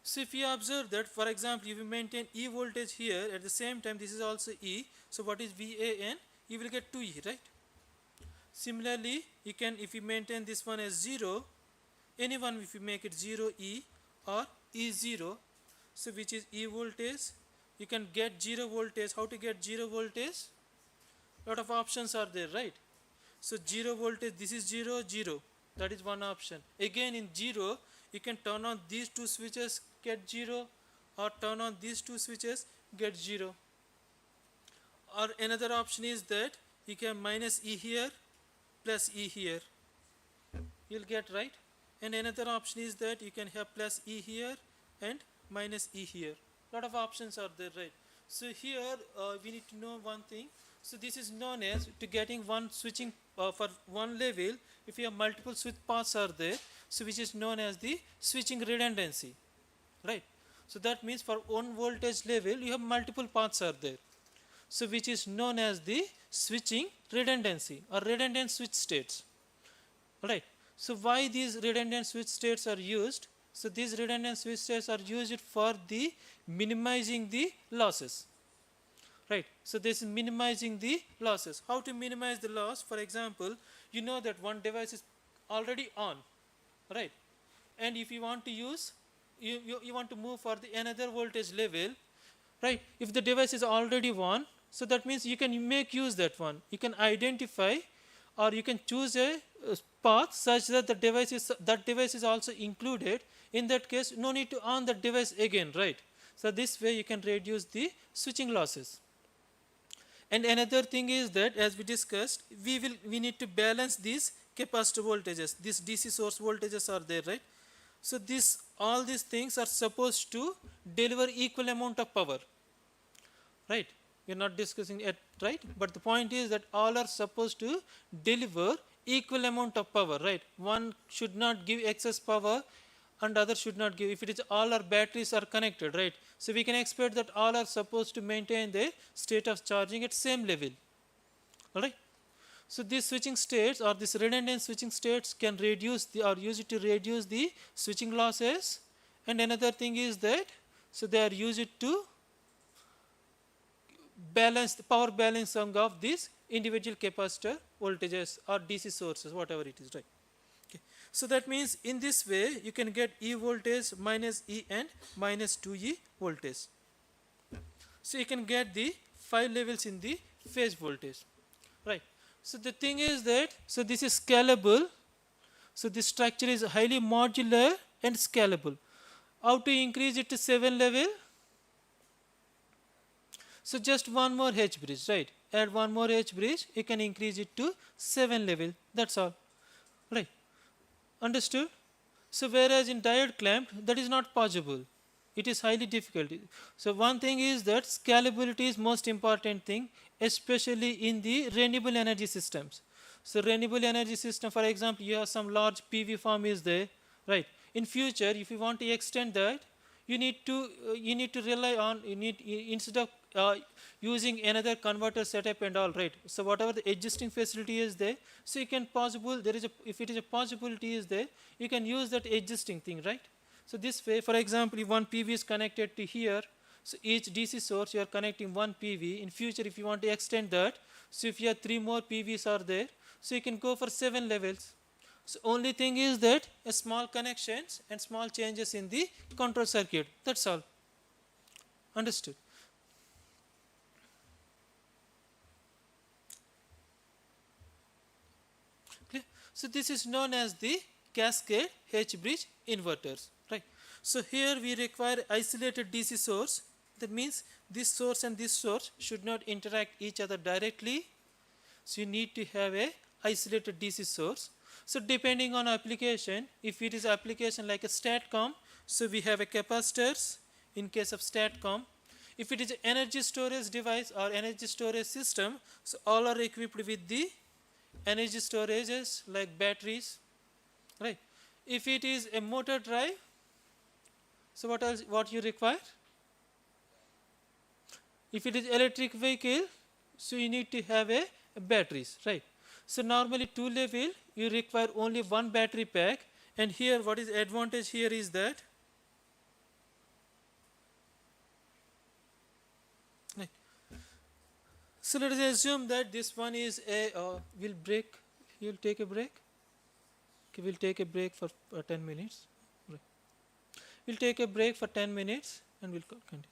So if you observe that, for example, if you maintain E voltage here, at the same time this is also E, so what is VAN? You will get 2E, right? Similarly, you can, if you maintain this one as 0, anyone if you make it 0E or E0, so which is E voltage, you can get 0 voltage. How to get 0 voltage? Lot of options are there, right? So 0 voltage, this is 0, 0. That is one option. Again in 0, you can turn on these two switches, get 0, or turn on these two switches, get 0. Or another option is that you can minus E here, plus E here. You'll get, right? And another option is that you can have plus E here and minus E here. Lot of options are there, right? So here we need to know one thing. So this is known as, to getting one switching for one level, if you have multiple switch paths are there, so which is known as the switching redundancy, right? So that means for one voltage level, you have multiple paths are there. So which is known as the switching redundancy or redundant switch states. Alright. So why these redundant switch states are used? So these redundant switch states are used for the minimizing the losses. Right. So this is minimizing the losses. How to minimize the loss? For example, you know that one device is already on, right? And if you want to use, you want to move for the another voltage level, right? If the device is already on, so that means you can make use that one. You can identify, or you can choose a path such that that device is also included. In that case, no need to on the device again, right? So this way you can reduce the switching losses. And another thing is that, as we discussed, we need to balance these capacitor voltages. These DC source voltages are there, right? So all these things are supposed to deliver equal amount of power, right? We are not discussing it, right? But the point is that all are supposed to deliver equal amount of power, right? One should not give excess power and other should not give. If it is all our batteries are connected, right? So we can expect that all are supposed to maintain the state of charging at same level, all right? So these switching states or these redundant switching states can reduce or used to reduce the switching losses. And another thing is that, so they are used to balance the power balancing of these individual capacitor voltages or DC sources, whatever it is, right? Okay. So that means in this way you can get E voltage minus E and minus 2E voltage. So you can get the 5 levels in the phase voltage, right? So the thing is that, so this is scalable. So this structure is highly modular and scalable. How to increase it to 7 level? So just one more H bridge, right? Add one more H bridge, you can increase it to 7 level. That's all, right? Understood? So whereas in diode clamp, that is not possible. It is highly difficult. So one thing is that scalability is most important thing, especially in the renewable energy systems. So renewable energy system, for example, you have some large PV farm is there, right? In future, if you want to extend that, you need to rely on, instead of using another converter setup and all, right? So whatever the existing facility is there, so you can possible, there is a, if it is a possibility is there, you can use that existing thing, right? So this way, for example, if one PV is connected to here, so each DC source you are connecting one PV. In future, if you want to extend that, so if you have 3 more PVs are there, so you can go for 7 levels. So only thing is that a small connections and small changes in the control circuit. That's all. Understood? Clear? So this is known as the cascade H bridge inverters, right? So here we require isolated DC source. That means this source and this source should not interact each other directly. So you need to have a isolated DC source. So depending on application, if it is application like a STATCOM, so we have a capacitors in case of STATCOM. If it is an energy storage device or energy storage system, so all are equipped with the energy storages like batteries, right? If it is a motor drive, so what else, what you require? If it is electric vehicle, so you need to have a batteries, right? So normally 2 level you require only one battery pack, and here what is advantage here is that, right. So let us assume that this one is a will break. You'll take a break. Okay, we'll take a break for 10 minutes. Right. We'll take a break for 10 minutes and we'll continue.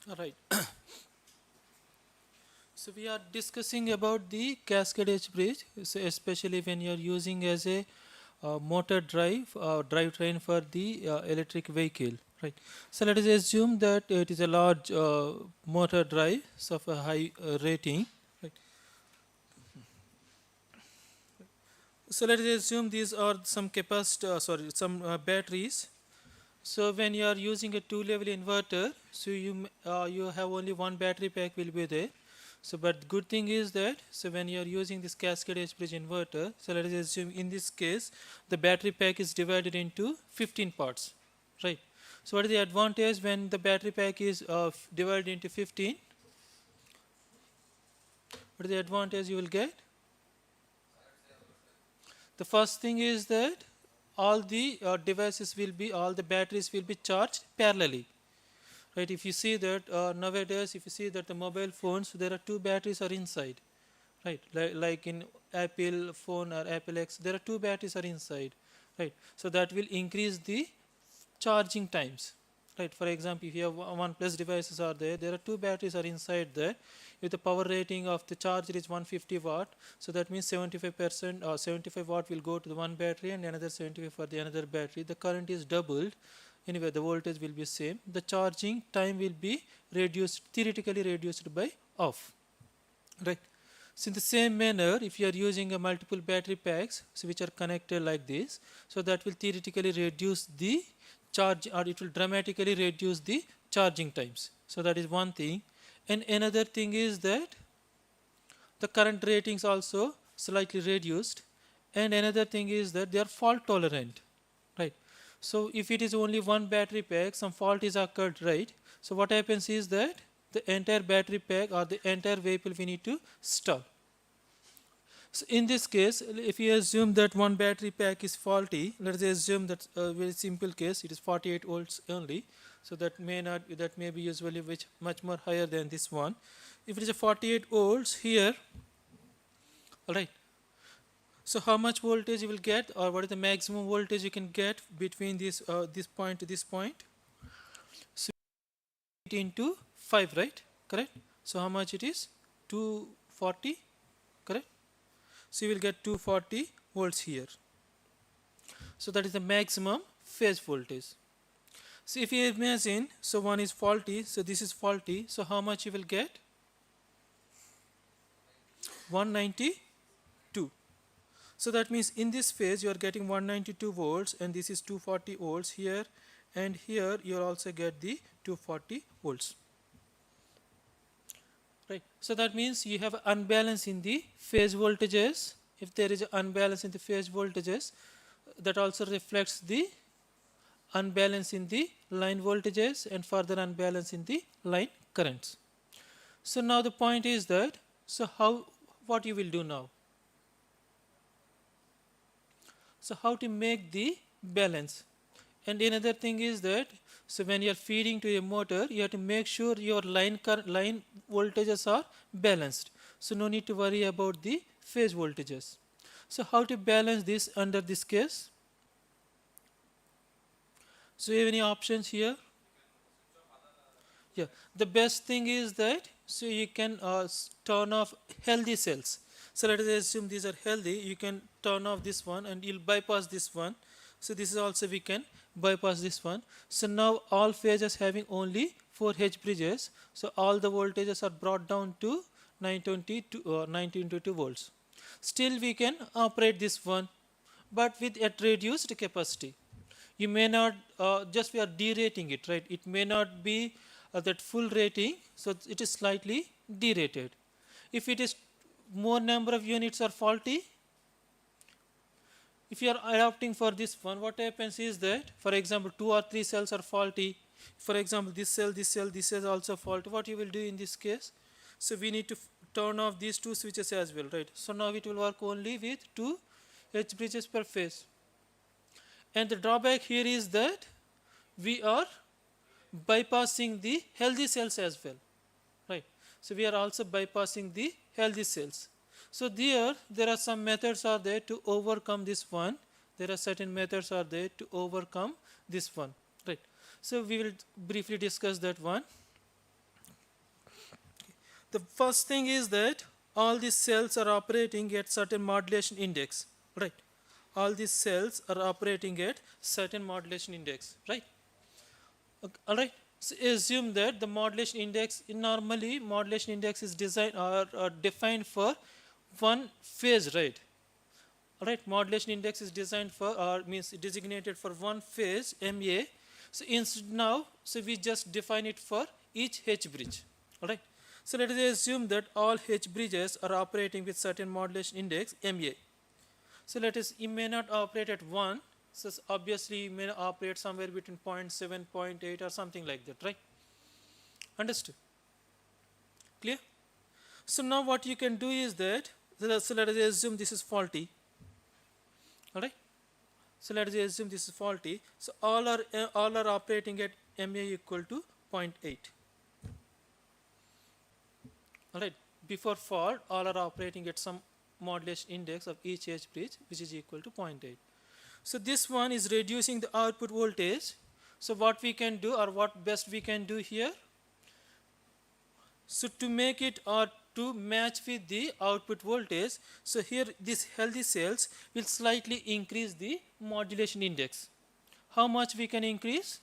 All right. So we are discussing about the cascade edge bridge, so especially when you are using as a motor drivetrain for the electric vehicle, right? So let us assume that it is a large motor drive so of a high rating, right? So let us assume these are some some batteries. So when you are using a two-level inverter, so you have only one battery pack will be there. So but good thing is that so when you are using this cascade edge bridge inverter, so let us assume in this case the battery pack is divided into 15 parts, right? So what is the advantage when the battery pack is divided into 15? What is the advantage you will get? The first thing is that all the batteries will be charged parallelly, right? If you see that nowadays, if you see that the mobile phones, there are two batteries are inside, right? Like in Apple phone or Apple X, there are two batteries are inside, right? So that will increase the charging times, right? For example, if you have one plus devices are there, there are two batteries are inside there. If the power rating of the charger is 150 watt, so that means 75% or 75 watt will go to the one battery and another 75 for the another battery. The current is doubled. Anyway, the voltage will be same. The charging time will be reduced, theoretically reduced by half, right? So in the same manner, if you are using a multiple battery packs, so which are connected like this, so that will theoretically reduce the charge, or it will dramatically reduce the charging times. So that is one thing. And another thing is that the current ratings also slightly reduced. And another thing is that they are fault tolerant, right? So if it is only one battery pack, some fault is occurred, right? So what happens is that the entire battery pack or the entire vehicle we need to stop. So in this case, if you assume that one battery pack is faulty, let's assume that a very simple case, it is 48 volts only. So that may not, that may be usually much more higher than this one. If it is a 48 volts here, all right. So how much voltage you will get, or what is the maximum voltage you can get between this point to this point? So it into 5, right? Correct. So how much it is? 240, correct? So you will get 240 volts here. So that is the maximum phase voltage. So if you imagine, so one is faulty, so this is faulty, so how much you will get? 192. So that means in this phase you are getting 192 volts, and this is 240 volts here, and here you also get the 240 volts. Right. So that means you have unbalance in the phase voltages. If there is an unbalance in the phase voltages, that also reflects the unbalance in the line voltages and further unbalance in the line currents. So now the point is that, so what you will do now? So how to make the balance? And another thing is that, so when you are feeding to a motor, you have to make sure your line voltages are balanced. So no need to worry about the phase voltages. So how to balance this under this case? So you have any options here? Yeah, the best thing is that, so you can turn off healthy cells. So let us assume these are healthy. You can turn off this one and you'll bypass this one. So this is also we can bypass this one. So now all phases having only 4 H bridges. So all the voltages are brought down to 1922 volts. Still we can operate this one, but with at reduced capacity. You may not, just we are derating it, right? It may not be that full rating, so it is slightly derated. If it is more number of units are faulty, if you are adopting for this one, what happens is that, for example, 2 or 3 cells are faulty. For example, this cell, this cell, this cell is also faulty. What you will do in this case? So we need to turn off these 2 switches as well, right? So now it will work only with 2 H bridges per phase. And the drawback here is that we are bypassing the healthy cells as well, right? So we are also bypassing the healthy cells. So there are some methods are there to overcome this one. There are certain methods are there to overcome this one, right? So we will briefly discuss that one. The first thing is that all these cells are operating at certain modulation index, right? All these cells are operating at certain modulation index, right? Okay, all right. So assume that the modulation index, normally modulation index is designed or defined for one phase, right? All right, modulation index is designed for or means designated for one phase MA. So instead now, so we just define it for each H bridge. All right. So let us assume that all H bridges are operating with certain modulation index MA. So let us, it may not operate at 1. So obviously it may operate somewhere between 0.7, 0.8 or something like that, right? Understood? Clear? So now what you can do is that, so let us assume this is faulty. All right. So let us assume this is faulty. So all are operating at MA equal to 0.8. All right. Before fault, all are operating at some modulation index of each H bridge, which is equal to 0.8. So this one is reducing the output voltage. So what we can do, or what best we can do here, so to make it or to match with the output voltage, so here these healthy cells will slightly increase the modulation index. How much we can increase?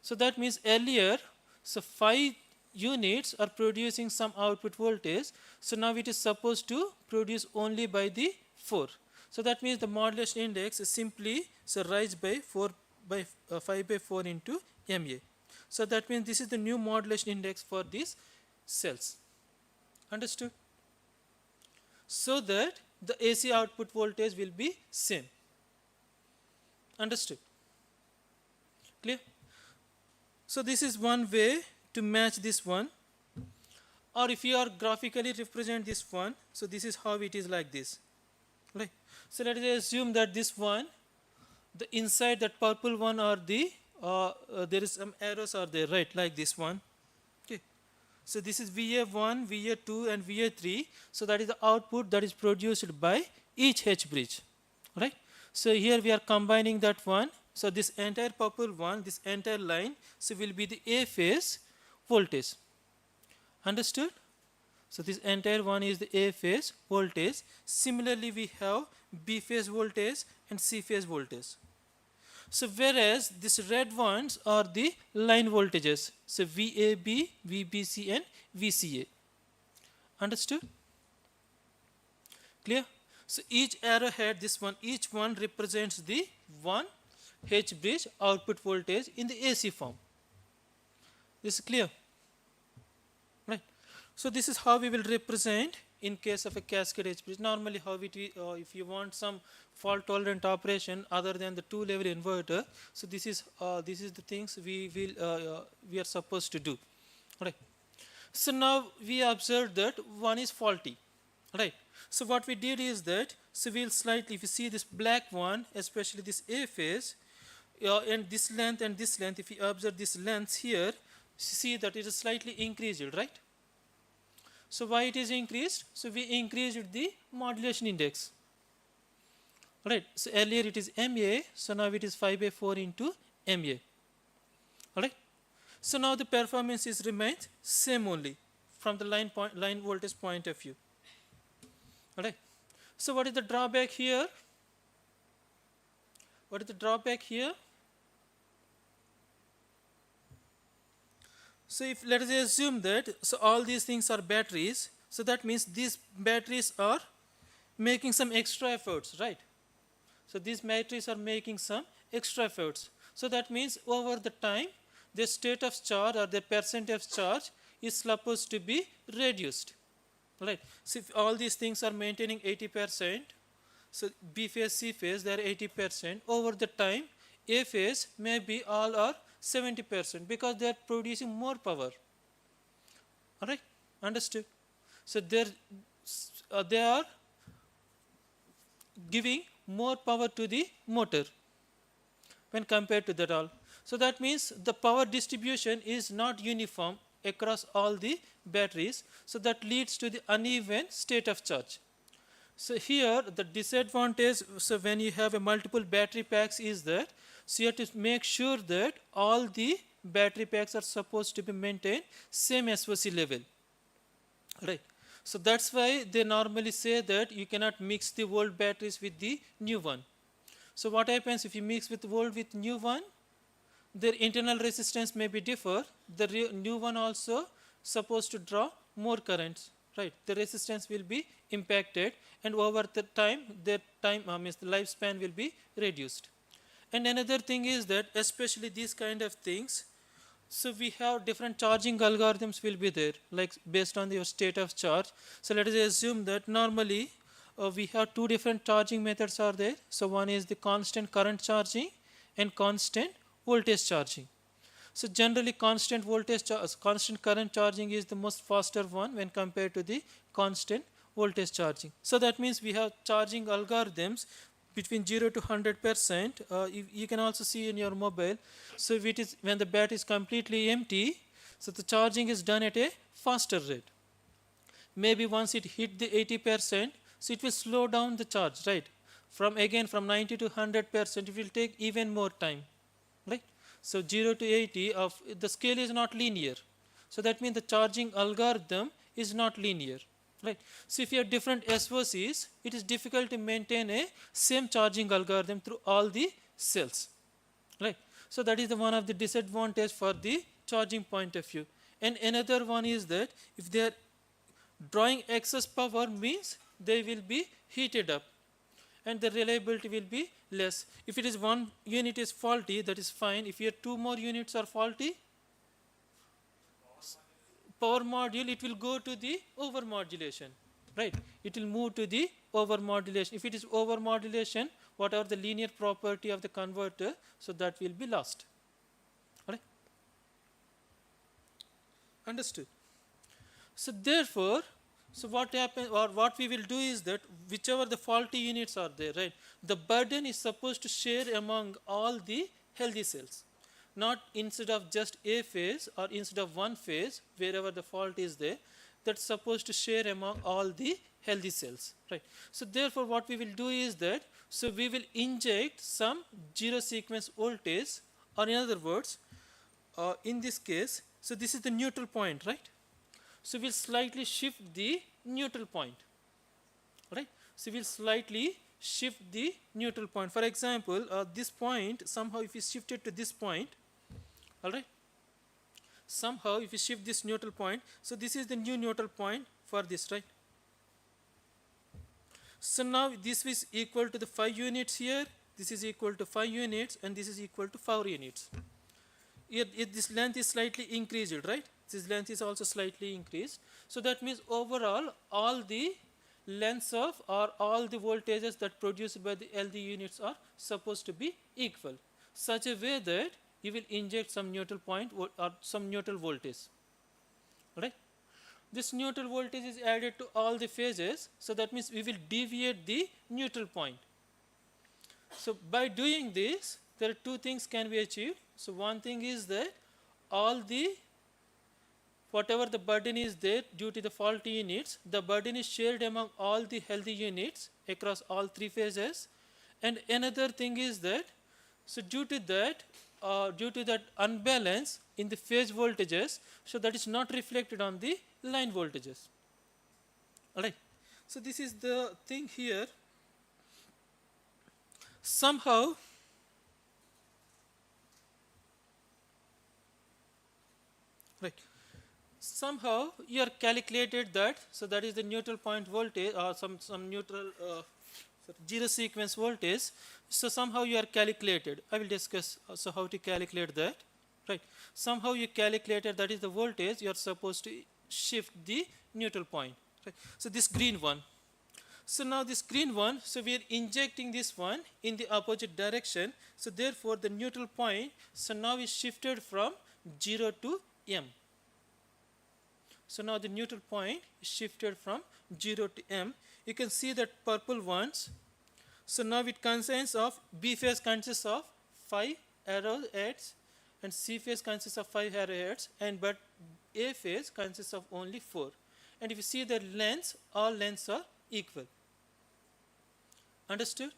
So that means earlier, so 5 units are producing some output voltage. So now it is supposed to produce only by the 4. So that means the modulation index is simply so rise by 5 by 4 into MA. So that means this is the new modulation index for these cells. Understood? So that the AC output voltage will be same. Understood? Clear? So this is one way to match this one. Or if you are graphically represent this one, so this is how it is like this. Right? So let us assume that this one, the inside that purple one are the there is some arrows are there, right? Like this one. Okay. So this is VA1, VA2 and VA3. So that is the output that is produced by each H bridge. Right? So here we are combining that one. So this entire purple one, this entire line, so will be the A phase voltage. Understood? So this entire one is the A phase voltage. Similarly, we have B phase voltage and C phase voltage. So whereas these red ones are the line voltages. So VAB, VBC and VCA. Understood? Clear? So each arrowhead, this one, each one represents the one H bridge output voltage in the AC form. This is clear? Right. So this is how we will represent in case of a cascade H bridge. Normally how it if you want some fault tolerant operation other than the 2-level inverter, so this is the things we are supposed to do. Right. So now we observed that one is faulty. Right. So what we did is that, so we'll slightly, if you see this black one, especially this A phase, and this length, if you observe this length here, see that it is slightly increased, right? So why it is increased? So we increased the modulation index. Right. So earlier it is MA, so now it is 5 by 4 into MA. Alright. So now the performance is remains same only from the line voltage point of view. Alright. So what is the drawback here? What is the drawback here? So if let us assume that, so all these things are batteries, so that means these batteries are making some extra efforts, right? So these batteries are making some extra efforts. So that means over the time, their state of charge or their percent of charge is supposed to be reduced, right? So if all these things are maintaining 80%, so B phase, C phase, they are 80%. Over the time, A phase maybe all are 70% because they are producing more power. All right, understood? So they are giving more power to the motor when compared to that all. So that means the power distribution is not uniform across all the batteries. So that leads to the uneven state of charge. So here the disadvantage, so when you have a multiple battery packs is that, so you have to make sure that all the battery packs are supposed to be maintained same SOC level. right? So that's why they normally say that you cannot mix the old batteries with the new one. So what happens if you mix with old with new one? Their internal resistance may be differ. The new one also supposed to draw more currents, right? The resistance will be impacted, and over the time, their time means the lifespan will be reduced. And another thing is that especially these kind of things, so we have different charging algorithms will be there, like based on your state of charge. So let us assume that normally we have two different charging methods are there. So one is the constant current charging and constant voltage charging. So generally constant current charging is the most faster one when compared to the constant voltage charging. So that means we have charging algorithms between 0 to 100%. You can also see in your mobile. So if it is when the battery is completely empty, so the charging is done at a faster rate. Maybe once it hit the 80%, so it will slow down the charge, right? From 90 to 100%, it will take even more time, right? So 0 to 80 of the scale is not linear. So that means the charging algorithm is not linear, right? So if you have different SOCs, it is difficult to maintain a same charging algorithm through all the cells, right? So that is the one of the disadvantage for the charging point of view. And another one is that if they are drawing excess power means they will be heated up and the reliability will be less. If it is one unit is faulty, that is fine. If your two more units are faulty, power module, it will go to the overmodulation, right? It will move to the overmodulation. If it is overmodulation, whatever the linear property of the converter, so that will be lost. All right? Understood? So therefore, so what happens or what we will do is that whichever the faulty units are there, right, the burden is supposed to share among all the healthy cells. Not instead of just a phase or instead of one phase, wherever the fault is there, that's supposed to share among all the healthy cells, right? So therefore, what we will do is that, so we will inject some zero sequence voltage, or in other words, in this case, so this is the neutral point, right? So we'll slightly shift the neutral point, right? So we'll slightly shift the neutral point. For example, this point, somehow if we shift it to this point, all right, somehow if we shift this neutral point, so this is the new neutral point for this, right? So now this is equal to the 5 units here, this is equal to 5 units, and this is equal to 4 units. Here, this length is slightly increased, right? This length is also slightly increased. So that means overall, all the lengths of or all the voltages that produced by the LD units are supposed to be equal, such a way that you will inject some neutral point or some neutral voltage, right? This neutral voltage is added to all the phases, so that means we will deviate the neutral point. So by doing this, there are two things can be achieved. So one thing is that all the whatever the burden is there due to the faulty units, the burden is shared among all the healthy units across all three phases. And another thing is that, so due to that unbalance in the phase voltages, so that is not reflected on the line voltages. All right. So this is the thing here. Somehow, right. Somehow you are calculated that, so that is the neutral point voltage or some neutral zero sequence voltage. So somehow you are calculated. I will discuss so how to calculate that, right? Somehow you calculated that is the voltage you are supposed to shift the neutral point, right? So this green one. So now this green one, so we are injecting this one in the opposite direction. So therefore the neutral point, so now is shifted from 0 to M. So now the neutral point is shifted from 0 to M. You can see that purple ones. So now it consists of, B phase consists of 5 arrowheads and C phase consists of 5 arrowheads, and but A phase consists of only 4. And if you see the lengths, all lengths are equal. Understood?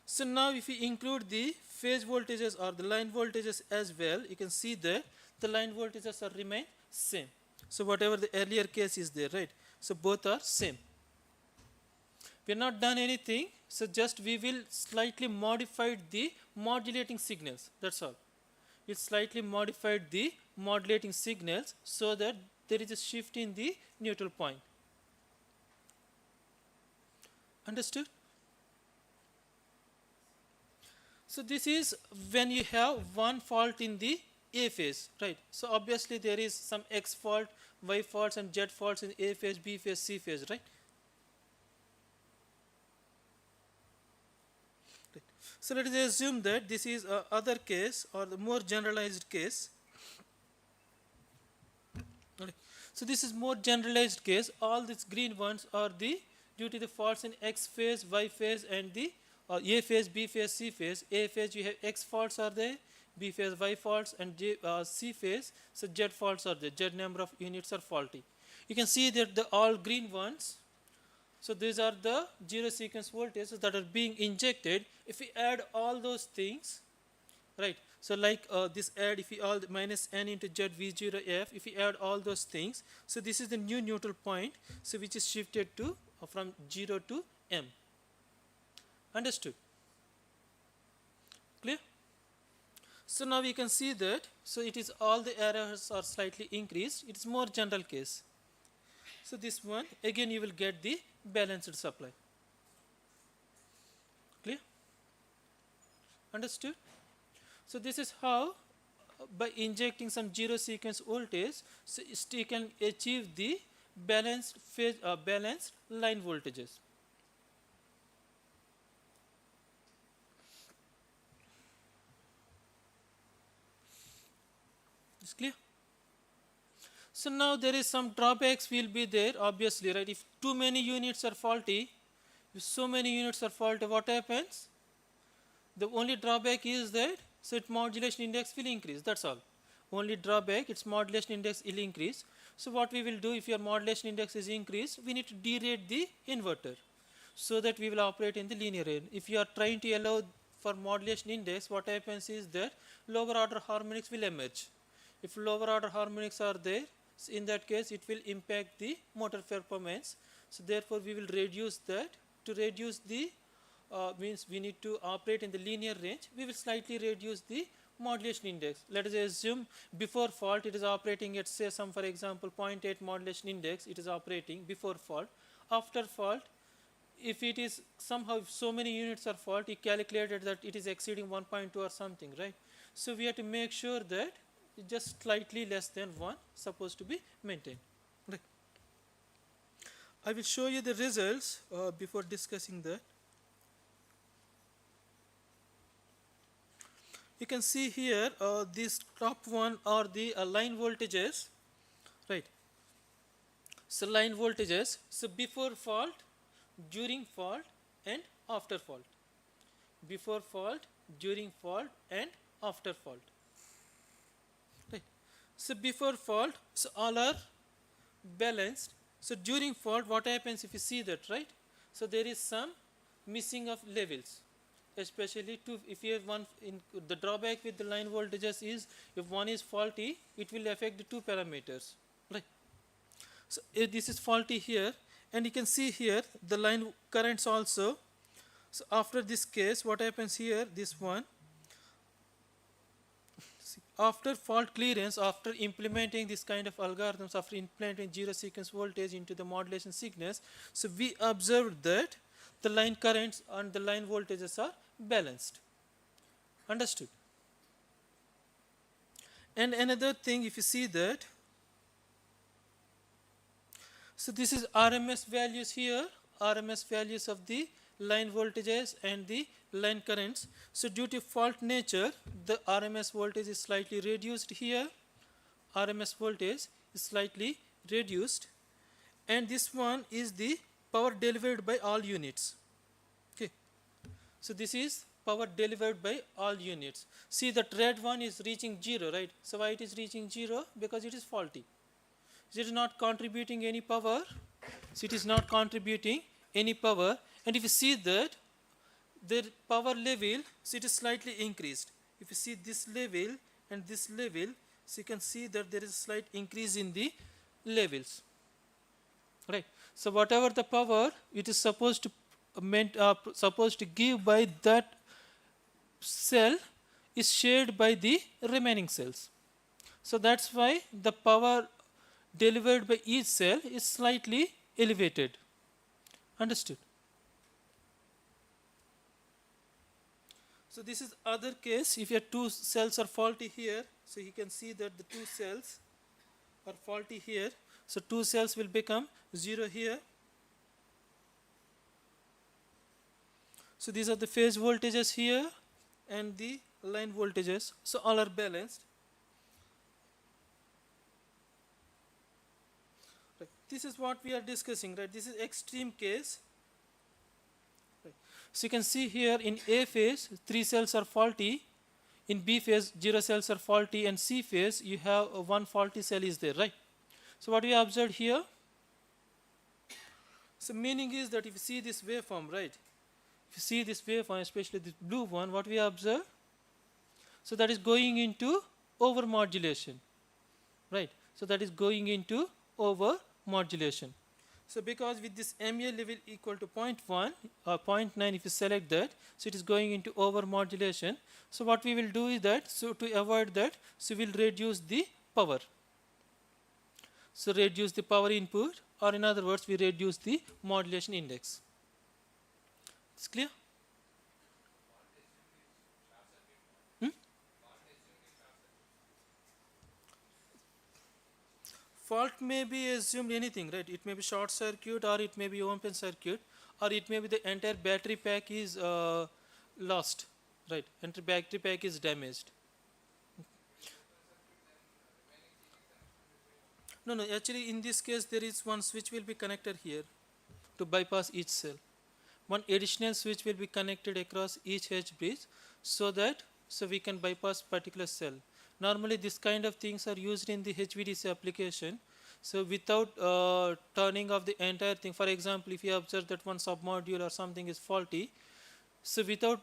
So now if you include the phase voltages or the line voltages as well, you can see that the line voltages are remain same. So whatever the earlier case is there, right? So both are same. We have not done anything, so just we will slightly modified the modulating signals. That's all. We slightly modified the modulating signals so that there is a shift in the neutral point. Understood? So this is when you have one fault in the A phase, right? So obviously there is some X fault, Y faults and Z faults in A phase, B phase, C phase, right? So let us assume that this is a other case or the more generalized case. Okay. So this is more generalized case. All these green ones are the due to the faults in X phase, Y phase, and the A phase, B phase, C phase. A phase you have X faults are there, B phase Y faults, and C phase so Z faults are there. Z number of units are faulty. You can see that the all green ones. So these are the zero sequence voltages that are being injected. If we add all those things, right? So like this add, if we all minus n into z v0f, if we add all those things, so this is the new neutral point, so which is shifted to from 0 to m. Understood? Clear? So now we can see that, so it is all the errors are slightly increased. It is more general case. So this one, again you will get the balanced supply. Clear? Understood? So this is how by injecting some zero sequence voltage, so you can achieve the balanced phase, balanced line voltages. Is clear? So now there is some drawbacks will be there, obviously, right? If too many units are faulty, if so many units are faulty, what happens? The only drawback is that so its modulation index will increase. That's all. Only drawback, its modulation index will increase. So what we will do if your modulation index is increased, we need to derate the inverter so that we will operate in the linear range. If you are trying to allow for modulation index, what happens is that lower order harmonics will emerge. If lower order harmonics are there, so in that case it will impact the motor performance. So therefore we will reduce that. To reduce the means we need to operate in the linear range, we will slightly reduce the modulation index. Let us assume before fault it is operating at say some for example 0.8 modulation index it is operating before fault. After fault, if it is somehow if so many units are fault, he calculated that it is exceeding 1.2 or something, right? So we have to make sure that just slightly less than 1 supposed to be maintained. Right. I will show you the results before discussing that. You can see here this top one are the line voltages, right? So line voltages, so before fault, during fault and after fault. Before fault, during fault and after fault. Right. So before fault, so all are balanced. So during fault, what happens if you see that, right? So there is some missing of levels, especially if you have one in the drawback with the line voltages is if one is faulty, it will affect the two parameters, right? So this is faulty here, and you can see here the line currents also. So after this case, what happens here? This one. After fault clearance, after implementing this kind of algorithms, after implementing zero sequence voltage into the modulation signals, so we observed that the line currents and the line voltages are balanced. Understood? And another thing, if you see that, so this is RMS values here, RMS values of the line voltages and the line currents. So due to fault nature, the RMS voltage is slightly reduced here. RMS voltage is slightly reduced. And this one is the power delivered by all units. Okay. So this is power delivered by all units. See that red one is reaching 0, right? So why it is reaching 0? Because it is faulty. It is not contributing any power. So it is not contributing any power. And if you see that the power level, so it is slightly increased. If you see this level and this level, so you can see that there is a slight increase in the levels, right? So whatever the power it is supposed to give by that cell is shared by the remaining cells. So that's why the power delivered by each cell is slightly elevated. Understood? So this is other case. If your two cells are faulty here, so you can see that the two cells are faulty here. So two cells will become 0 here. So these are the phase voltages here and the line voltages. So all are balanced. Right. This is what we are discussing, right? This is extreme case. Right. So you can see here in A phase, 3 cells are faulty. In B phase, 0 cells are faulty, and C phase, you have one faulty cell is there, right? So what we observed here, so meaning is that if you see this waveform, right? If you see this waveform, especially this blue one, what we observe, so that is going into overmodulation, right? So that is going into overmodulation. So because with this MA level equal to 0.1 or 0.9, if you select that, so it is going into overmodulation. So what we will do is that, so to avoid that, so we will reduce the power. So reduce the power input, or in other words, we reduce the modulation index. It's clear? Hmm? Fault may be assumed anything, right? It may be short circuit, or it may be open circuit, or it may be the entire battery pack is lost, right? Entire battery pack is damaged. No, no, actually in this case there is one switch will be connected here to bypass each cell. One additional switch will be connected across each H bridge so that we can bypass particular cell. Normally this kind of things are used in the HVDC application. So without turning off the entire thing, for example, if you observe that one submodule or something is faulty, so without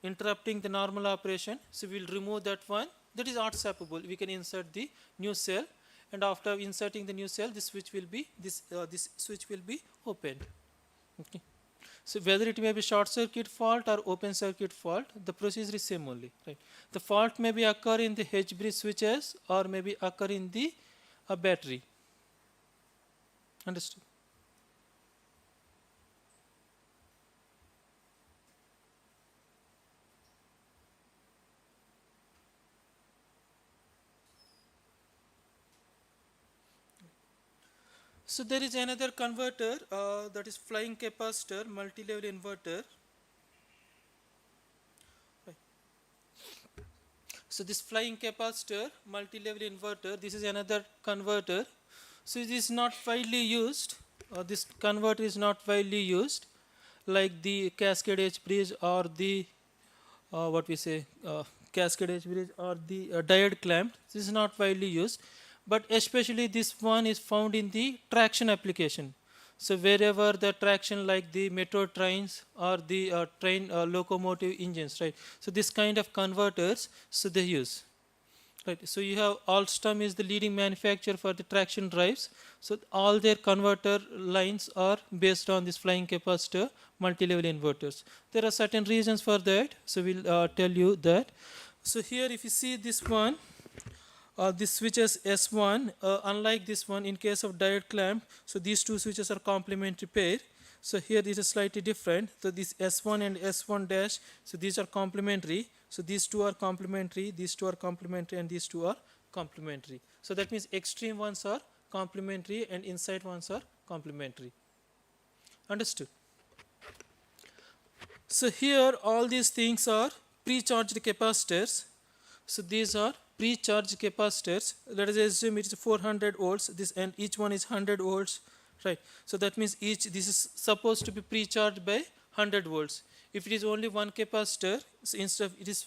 interrupting the normal operation, so we will remove that one. That is not swappable. We can insert the new cell, and after inserting the new cell, this switch will be this switch will be opened. Okay. So whether it may be short circuit fault or open circuit fault, the procedure is same only, right? The fault may be occur in the H bridge switches or maybe occur in the battery. Understood? So there is another converter that is flying capacitor, multi-level inverter. Right. So this flying capacitor, multi-level inverter, this is another converter. So it is not widely used. This converter is not widely used, like the cascade H bridge or the what we say cascade H bridge or the diode clamp. This is not widely used, but especially this one is found in the traction application. So wherever the traction, like the metro trains or the train locomotive engines, right? So this kind of converters, so they use. Right. So you have Alstom is the leading manufacturer for the traction drives. So all their converter lines are based on this flying capacitor multi-level inverters. There are certain reasons for that. So we'll tell you that. So here if you see this one, this switches S1, unlike this one in case of diode clamp, so these two switches are complementary pair. So here this is slightly different. So this S1 and S1 dash, so these are complementary. So these two are complementary, these two are complementary, and these two are complementary. So that means extreme ones are complementary and inside ones are complementary. Understood? So here all these things are pre-charged capacitors. So these are pre-charged capacitors. Let us assume it is 400 volts. This and each one is 100 volts, right? So that means this is supposed to be pre-charged by 100 volts. If it is only one capacitor, so instead of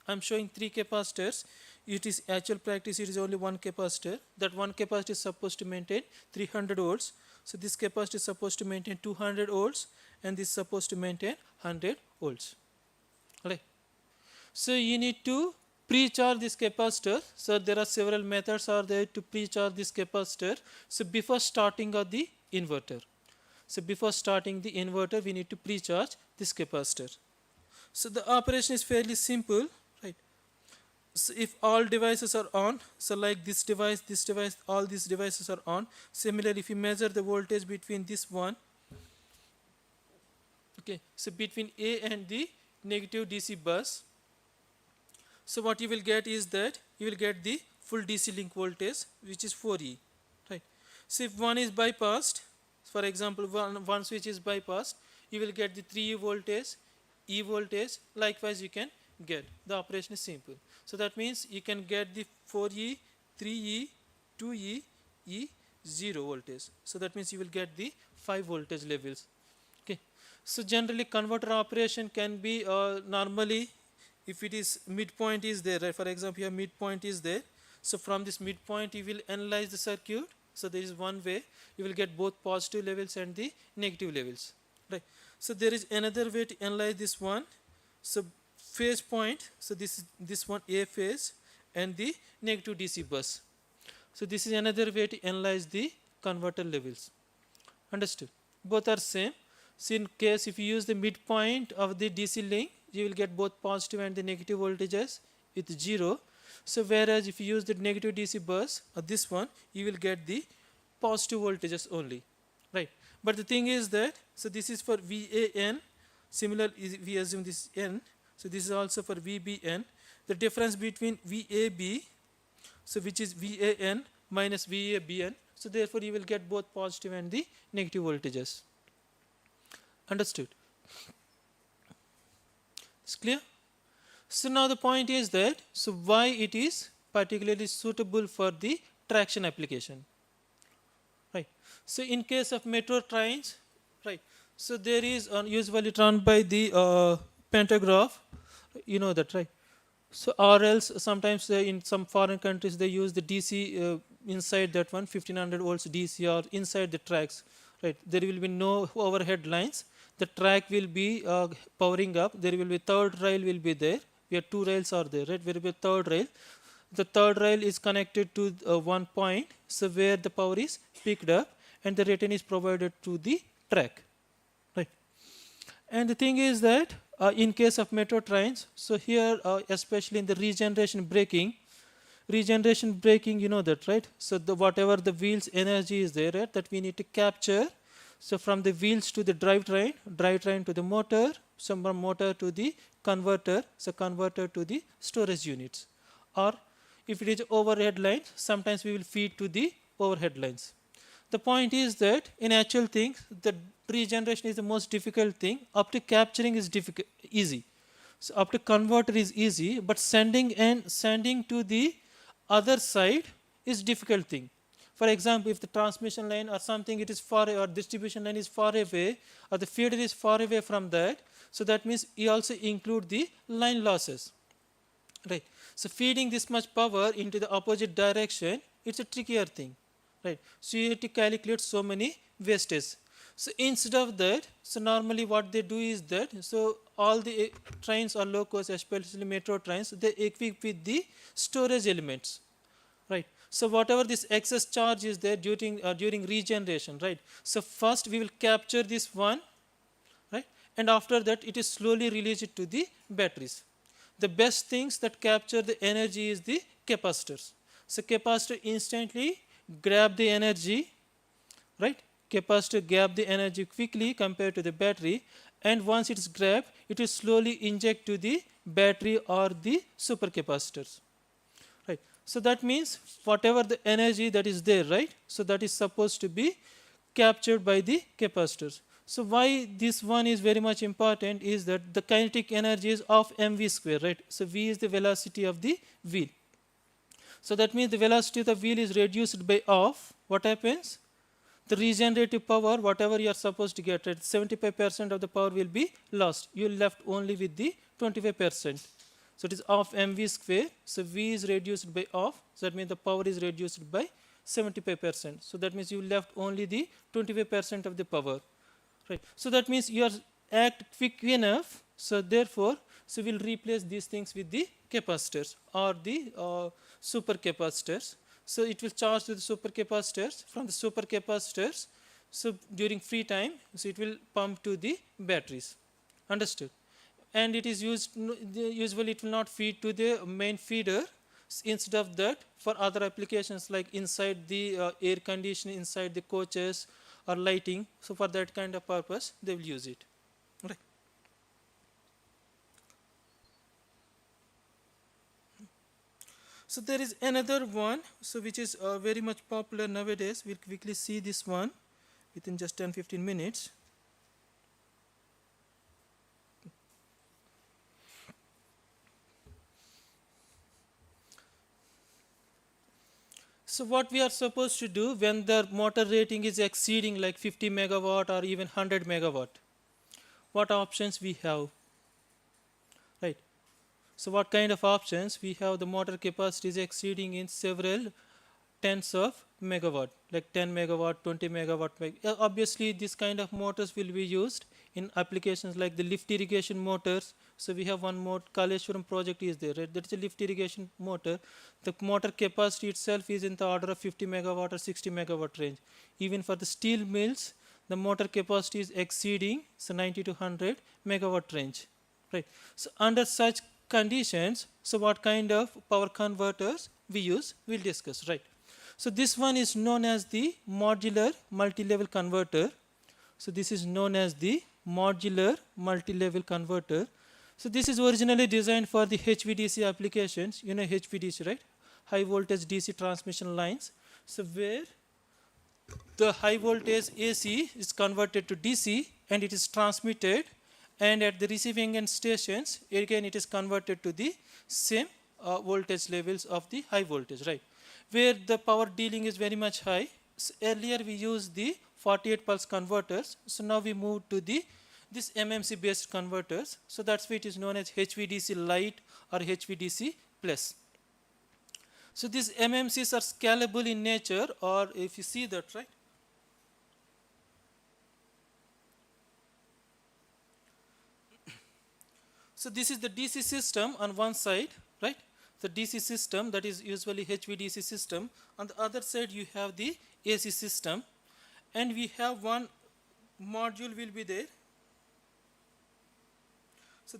I'm showing 3 capacitors. It is actual practice. It is only one capacitor. That one capacitor is supposed to maintain 300 volts. So this capacitor is supposed to maintain 200 volts, and this is supposed to maintain 100 volts. Right. So you need to pre-charge this capacitor, so there are several methods are there to pre-charge this capacitor. So before starting of the inverter. So before starting the inverter, we need to pre-charge this capacitor. So the operation is fairly simple, right? So if all devices are on, so like this device, all these devices are on. Similarly, if you measure the voltage between this one, okay, so between A and the negative DC bus, so what you will get is that you will get the full DC link voltage, which is 4E, right? So if one is bypassed, for example, one switch is bypassed, you will get the 3E voltage, E voltage. Likewise, you can get. The operation is simple. So that means you can get the 4E, 3E, 2E, E, 0 voltage. So that means you will get the 5 voltage levels. Okay. So generally, converter operation can be normally, if it is midpoint is there, right? For example, here midpoint is there. So from this midpoint, you will analyze the circuit. So there is one way you will get both positive levels and the negative levels, right? So there is another way to analyze this one. So phase point. So this one A phase and the negative DC bus. So this is another way to analyze the converter levels. Understood? Both are same. So in case if you use the midpoint of the DC link, you will get both positive and the negative voltages with 0. So whereas if you use the negative DC bus or this one, you will get the positive voltages only, right? But the thing is that, so this is for VAN, similar we assume this N, so this is also for VBN. The difference between VAB, so which is VAN minus VABN, so therefore you will get both positive and the negative voltages. Understood? It's clear? So now the point is that, so why it is particularly suitable for the traction application, right? So in case of metro trains, right, so there is usually run by the pantograph, you know that, right? So or else sometimes in some foreign countries they use the DC inside that one 1500 volts DC or inside the tracks, right? There will be no overhead lines. The track will be powering up. There will be third rail will be there. Where two rails are there, right? There will be a third rail. The third rail is connected to one point, so where the power is picked up and the return is provided to the track, right? And the thing is that in case of metro trains, so here especially in the regeneration braking, you know that, right? So the whatever the wheels energy is there, right, that we need to capture. So from the wheels to the drivetrain to the motor, so from motor to the converter, so converter to the storage units. Or if it is overhead lines, sometimes we will feed to the overhead lines. The point is that in actual things, the regeneration is the most difficult thing. Up to capturing is easy. So up to converter is easy, but sending to the other side is difficult thing. For example, if the transmission line or something it is far or distribution line is far away or the feeder is far away from that, so that means you also include the line losses, right? So feeding this much power into the opposite direction, it's a trickier thing, right? So you have to calculate so many wastage. So instead of that, so normally what they do is that, so all the trains or locos, especially metro trains, they equip with the storage elements, right? So whatever this excess charge is there during regeneration, right? So first we will capture this one, right? And after that it is slowly released to the batteries. The best things that capture the energy is the capacitors. So capacitor instantly grab the energy, right? Capacitor grab the energy quickly compared to the battery, and once it is grabbed, it will slowly inject to the battery or the supercapacitors, right? So that means whatever the energy that is there, right? So that is supposed to be captured by the capacitors. So why this one is very much important is that the kinetic energy is of mv square, right? So v is the velocity of the wheel. So that means the velocity of the wheel is reduced by half. What happens? The regenerative power, whatever you are supposed to get, right, 75% of the power will be lost. You are left only with the 25%. So it is half mv square. So v is reduced by half. So that means the power is reduced by 75%. So that means you left only the 25% of the power, right? So that means you are act quick enough. So therefore, So we'll replace these things with the capacitors or the super capacitors. So it will charge to the super capacitors. From the super capacitors, so during free time, so it will pump to the batteries. Understood? And it is used, usually it will not feed to the main feeder. Instead of that, for other applications like inside the air conditioning, inside the coaches or lighting, so for that kind of purpose, they will use it. Right. So there is another one, so which is very much popular nowadays. We'll quickly see this one within just 10-15 minutes. So what we are supposed to do when the motor rating is exceeding like 50 megawatt or even 100 megawatt, what options we have, right? So what kind of options we have? The motor capacity is exceeding in several tens of megawatt, like 10 megawatt, 20 megawatt. Obviously, this kind of motors will be used in applications like the lift irrigation motors. So we have one more Kaleshwaram project is there, right? That's a lift irrigation motor. The motor capacity itself is in the order of 50 megawatt or 60 megawatt range. Even for the steel mills, the motor capacity is exceeding so 90 to 100 megawatt range, right? So under such conditions, so what kind of power converters we use, we'll discuss, right? So this one is known as the modular multi-level converter. So this is known as the modular multi-level converter. So this is originally designed for the HVDC applications. You know HVDC, right? High voltage DC transmission lines. So where the high voltage AC is converted to DC and it is transmitted, and at the receiving end stations again it is converted to the same voltage levels of the high voltage, right? Where the power dealing is very much high. So earlier we used the 48 pulse converters, so now we move to the this MMC based converters. So that's why it is known as HVDC Lite or HVDC Plus. So these MMCs are scalable in nature, or if you see that, right? So this is the DC system on one side, right? The DC system, that is usually HVDC system. On the other side you have the AC system, and we have one module will be there. So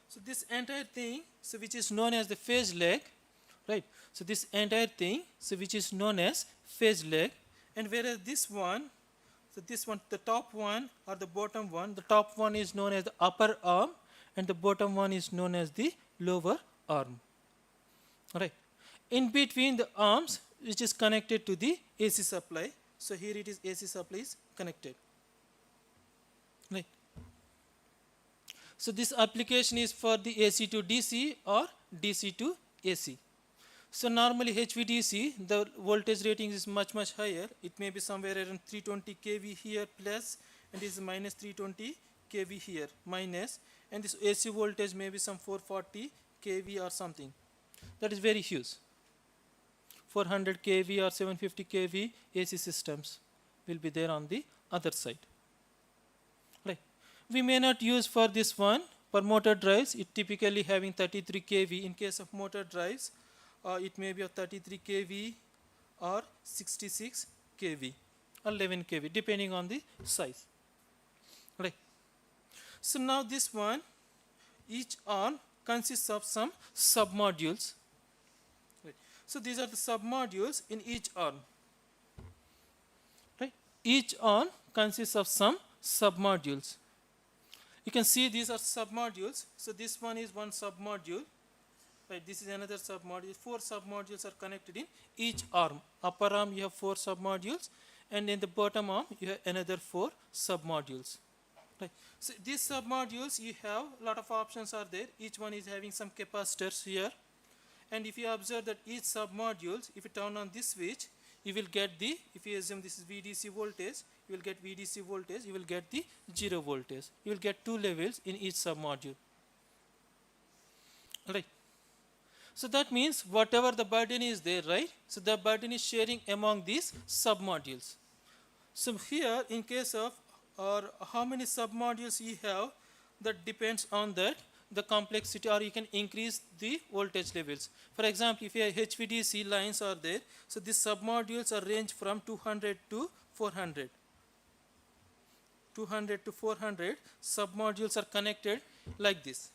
so this entire thing, so which is known as the phase lag, right? So this entire thing, so which is known as phase lag, and whereas this one, so this one, the top one or the bottom one, the top one is known as the upper arm, and the bottom one is known as the lower arm, right? In between the arms, which is connected to the AC supply. So here it is, AC supply is connected, right? So this application is for the AC to DC or DC to AC. So normally HVDC, the voltage rating is much higher. It may be somewhere around 320 kV here plus, and this is minus 320 kV here minus, and this AC voltage may be some 440 kV or something. That is very huge. 400 kV or 750 kV AC systems will be there on the other side. Right. We may not use for this one. For motor drives, it typically having 33 kV. In case of motor drives, it may be of 33 kV or 66 kV or 11 kV, depending on the size. Right. So now this one, each arm consists of some submodules. Right. So these are the submodules in each arm. Right. Each arm consists of some submodules. You can see these are submodules. So this one is one submodule. Right, this is another submodule. 4 submodules are connected in each arm. Upper arm you have 4 submodules, and in the bottom arm you have another 4 submodules. Right. So these submodules, you have a lot of options are there. Each one is having some capacitors here. And if you observe that each submodules, if you turn on this switch, you will get the, if you assume this is VDC voltage, you will get VDC voltage, you will get the 0 voltage. You will get 2 levels in each submodule. Right. So that means whatever the burden is there, right? So the burden is sharing among these submodules. So here in case of or how many submodules you have, that depends on that the complexity, or you can increase the voltage levels. For example, if your HVDC lines are there, so these submodules are range from 200 to 400. 200 to 400 submodules are connected like this.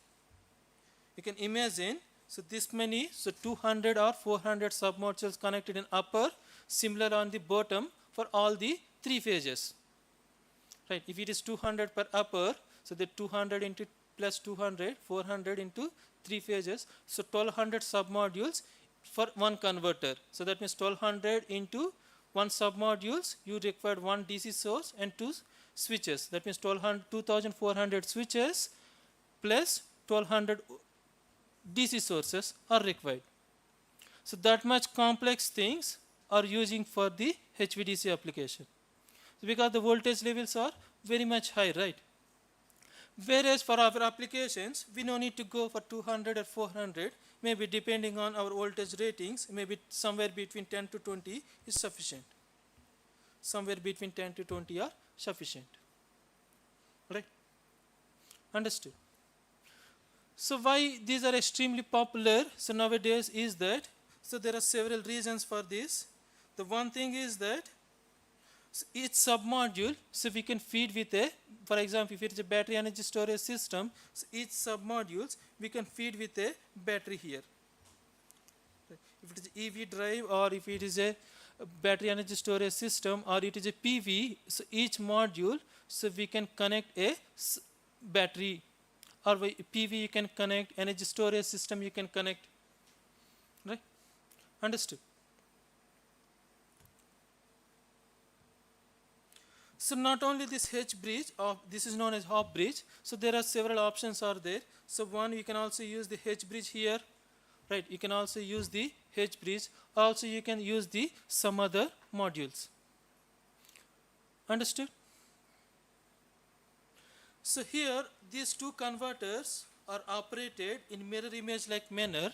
You can imagine, so this many, so 200 or 400 submodules connected in upper, similar on the bottom for all the three phases. Right, if it is 200 per upper, so the 200 into plus 200, 400 into three phases, so 1200 submodules for one converter. So that means 1200 into one submodules, you require one DC source and two switches. That means 2400 switches plus 1200 DC sources are required. So that much complex things are using for the HVDC application. So because the voltage levels are very much high, right? Whereas for our applications, we no need to go for 200 or 400, maybe depending on our voltage ratings, maybe somewhere between 10 to 20 is sufficient. Somewhere between 10 to 20 are sufficient. Right? Understood? So why these are extremely popular, so nowadays is that, so there are several reasons for this. The one thing is that each submodule, so we can feed with a, for example, if it is a battery energy storage system, so each submodules we can feed with a battery here. If it is EV drive, or if it is a battery energy storage system, or it is a PV, so each module, so we can connect a battery, or PV you can connect, energy storage system you can connect, right? Understood? So not only this H bridge, this is known as hop bridge, so there are several options are there. So one, you can also use the H bridge here, right? You can also use the H bridge, also you can use the some other modules. Understood? So here these two converters are operated in mirror image like manner.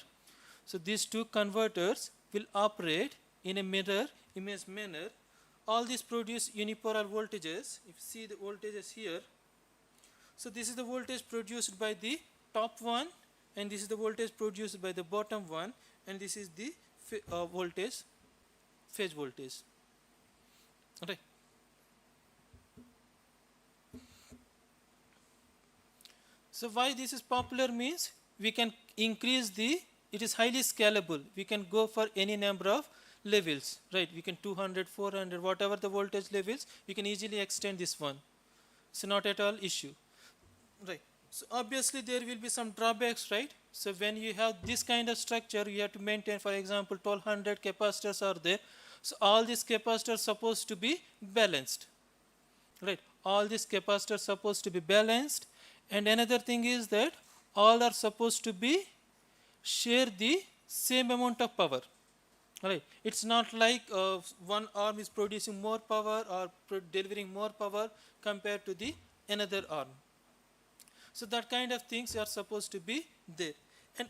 So these two converters will operate in a mirror image manner. All these produce unipolar voltages. If you see the voltages here, so this is the voltage produced by the top one, and this is the voltage produced by the bottom one, and this is the voltage, phase voltage. Okay. So why this is popular means we can increase the, it is highly scalable. We can go for any number of levels, right? We can 200, 400, whatever the voltage levels, we can easily extend this one. It's not at all issue, right? So obviously there will be some drawbacks, right? So when you have this kind of structure, you have to maintain, for example, 1200 capacitors are there. So all these capacitors supposed to be balanced, right? All these capacitors supposed to be balanced, and another thing is that all are supposed to be share the same amount of power. Right. It's not like one arm is producing more power or delivering more power compared to the another arm. So that kind of things are supposed to be there. And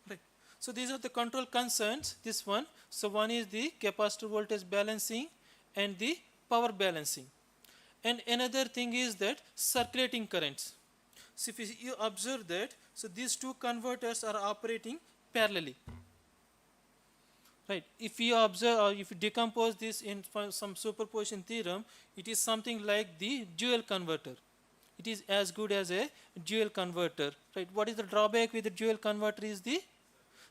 right. So these are the control concerns. This one. So one is the capacitor voltage balancing and the power balancing. And another thing is that circulating currents. So if you observe that, so these two converters are operating parallelly. Right. If you observe, or if you decompose this in some superposition theorem, it is something like the dual converter. It is as good as a dual converter. Right. What is the drawback with the dual converter is the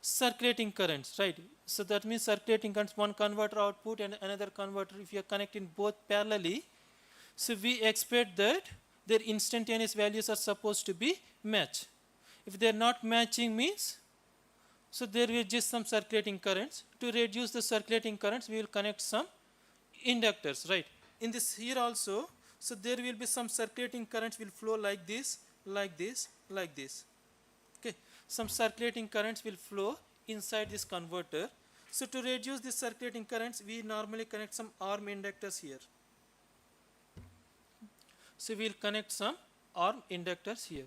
circulating currents. Right. So that means circulating currents, one converter output and another converter, if you are connecting both parallelly, so we expect that their instantaneous values are supposed to be match. If they are not matching means, so there will just some circulating currents. To reduce the circulating currents, we will connect some inductors, right? In this here also, so there will be some circulating currents will flow like this, like this, like this. Okay, some circulating currents will flow inside this converter. So to reduce the circulating currents, we normally connect some arm inductors here. So we will connect some arm inductors here.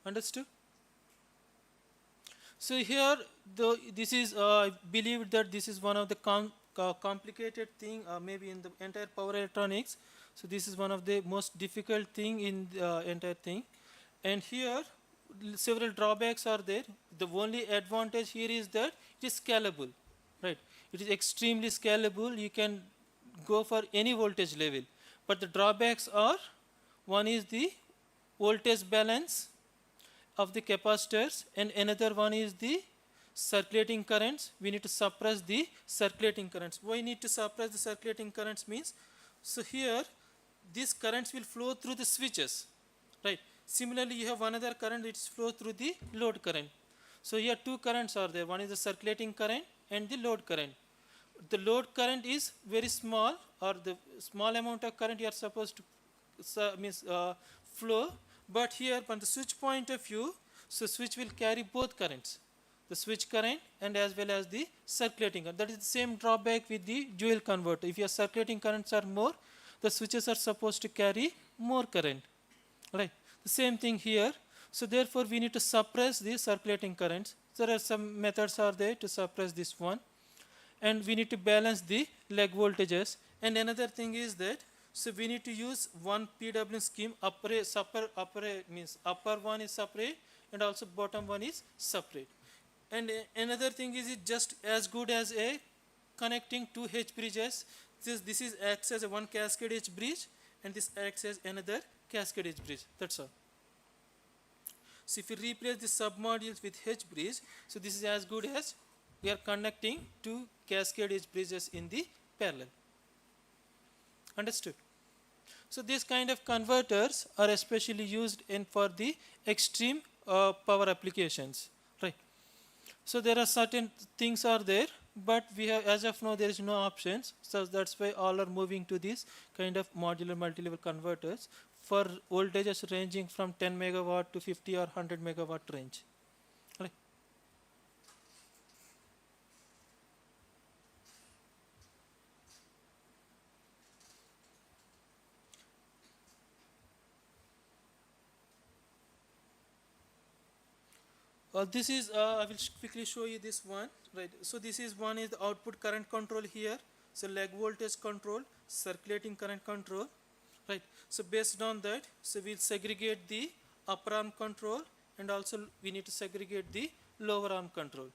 Understood? So here, this is I believe that this is one of the complicated thing, maybe in the entire power electronics. So this is one of the most difficult thing in the entire thing. And here, several drawbacks are there. The only advantage here is that it is scalable, right? It is extremely scalable. You can go for any voltage level. But the drawbacks are, one is the voltage balance of the capacitors, and another one is the circulating currents. We need to suppress the circulating currents. Why need to suppress the circulating currents means, so here these currents will flow through the switches, right? Similarly, you have another current which flow through the load current. So here two currents are there. One is the circulating current and the load current. The load current is very small, or the small amount of current you are supposed to flow, but here from the switch point of view, so switch will carry both currents, the switch current and as well as the circulating current. That is the same drawback with the dual converter. If your circulating currents are more, the switches are supposed to carry more current, right? The same thing here. So therefore we need to suppress the circulating currents. There are some methods are there to suppress this one, and we need to balance the leg voltages. And another thing is that, so we need to use one PWM scheme. Upper means upper one is separate and also bottom one is separate. And another thing is it just as good as a connecting two H bridges. This is acts as a one cascade H bridge, and this acts as another cascade H bridge. That's all. So if you replace the submodules with H bridge, so this is as good as we are connecting two cascade H bridges in the parallel. Understood? So these kind of converters are especially used in for the extreme power applications, right? So there are certain things are there, but we have, as of now, there is no options. So that's why all are moving to these kind of modular multi-level converters for voltages ranging from 10 megawatt to 50 or 100 megawatt range. Right. This is, I will quickly show you this one, right? So this is one is the output current control here. So leg voltage control, circulating current control, right? So based on that, so we'll segregate the upper arm control, and also we need to segregate the lower arm control,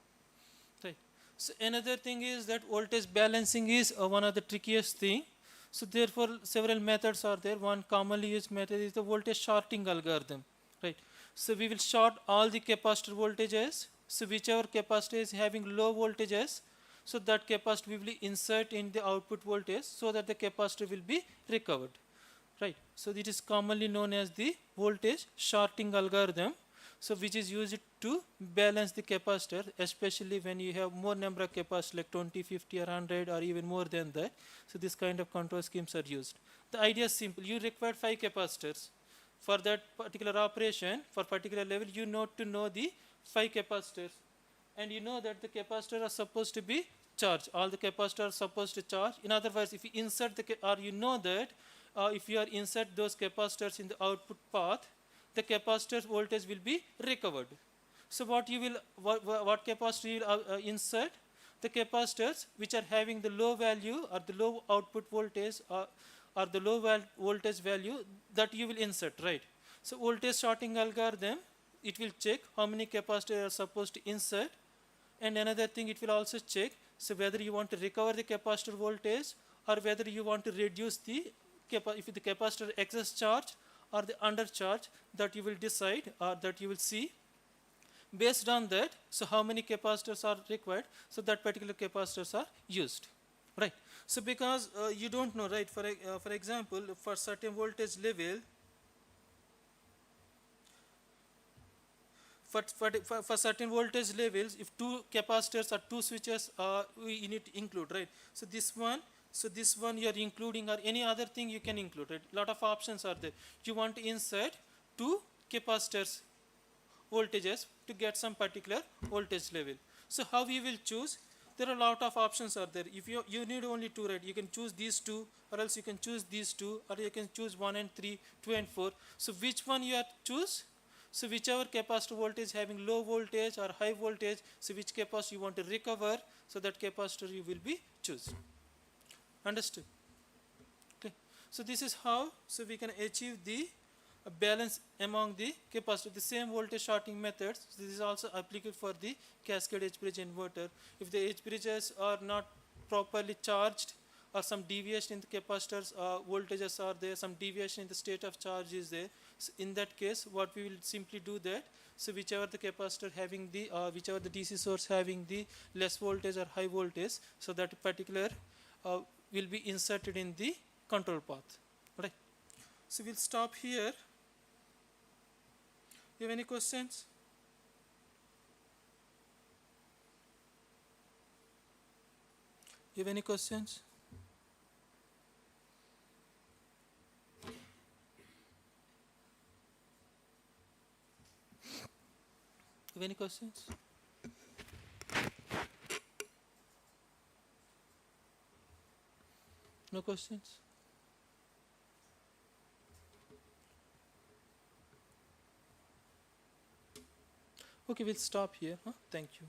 right? So another thing is that voltage balancing is one of the trickiest thing. So therefore several methods are there. One commonly used method is the voltage shorting algorithm, right? So we will short all the capacitor voltages. So whichever capacitor is having low voltages, so that capacitor we will insert in the output voltage so that the capacitor will be recovered, right? So it is commonly known as the voltage shorting algorithm. So which is used to balance the capacitor, especially when you have more number of capacitors like 20, 50 or 100 or even more than that. So this kind of control schemes are used. The idea is simple. You require 5 capacitors. For that particular operation, for particular level, you know to know the 5 capacitors. And you know that the capacitors are supposed to be charged. All the capacitors are supposed to charge. In other words, if you insert the, or you know that if you are insert those capacitors in the output path, the capacitor voltage will be recovered. So what you will, what capacitor you will insert? The capacitors which are having the low value or the low output voltage or the low voltage value that you will insert, right? So voltage shorting algorithm, it will check how many capacitors are supposed to insert, and another thing it will also check, so whether you want to recover the capacitor voltage or whether you want to reduce the if the capacitor excess charge or the undercharge, that you will decide or that you will see. Based on that, so how many capacitors are required, so that particular capacitors are used, right? So because you don't know, right, for example, for certain voltage level, for certain voltage levels, if 2 capacitors or 2 switches you need to include, right? So this one you are including, or any other thing you can include, right? Lot of options are there. You want to insert 2 capacitors voltages to get some particular voltage level. So how we will choose? There are a lot of options are there. If you need only 2, right, you can choose these 2, or else you can choose these 2, or you can choose 1 and 3, 2 and 4. So which one you have to choose? So whichever capacitor voltage having low voltage or high voltage, so which capacitor you want to recover, so that capacitor you will be choose. Understood? Okay. So this is how so we can achieve the balance among the capacitor. The same voltage sorting methods. So this is also applicable for the cascade edge bridge inverter. If the edge bridges are not properly charged, or some deviation in the capacitors voltages are there, some deviation in the state of charge is there. So in that case, what we will simply do that. So whichever the capacitor having the whichever the DC source having the less voltage or high voltage, so that particular will be inserted in the control path. Right. So we'll stop here. You have any questions? You have any questions? You have any questions? No questions? Okay, we'll stop here. Huh? Thank you.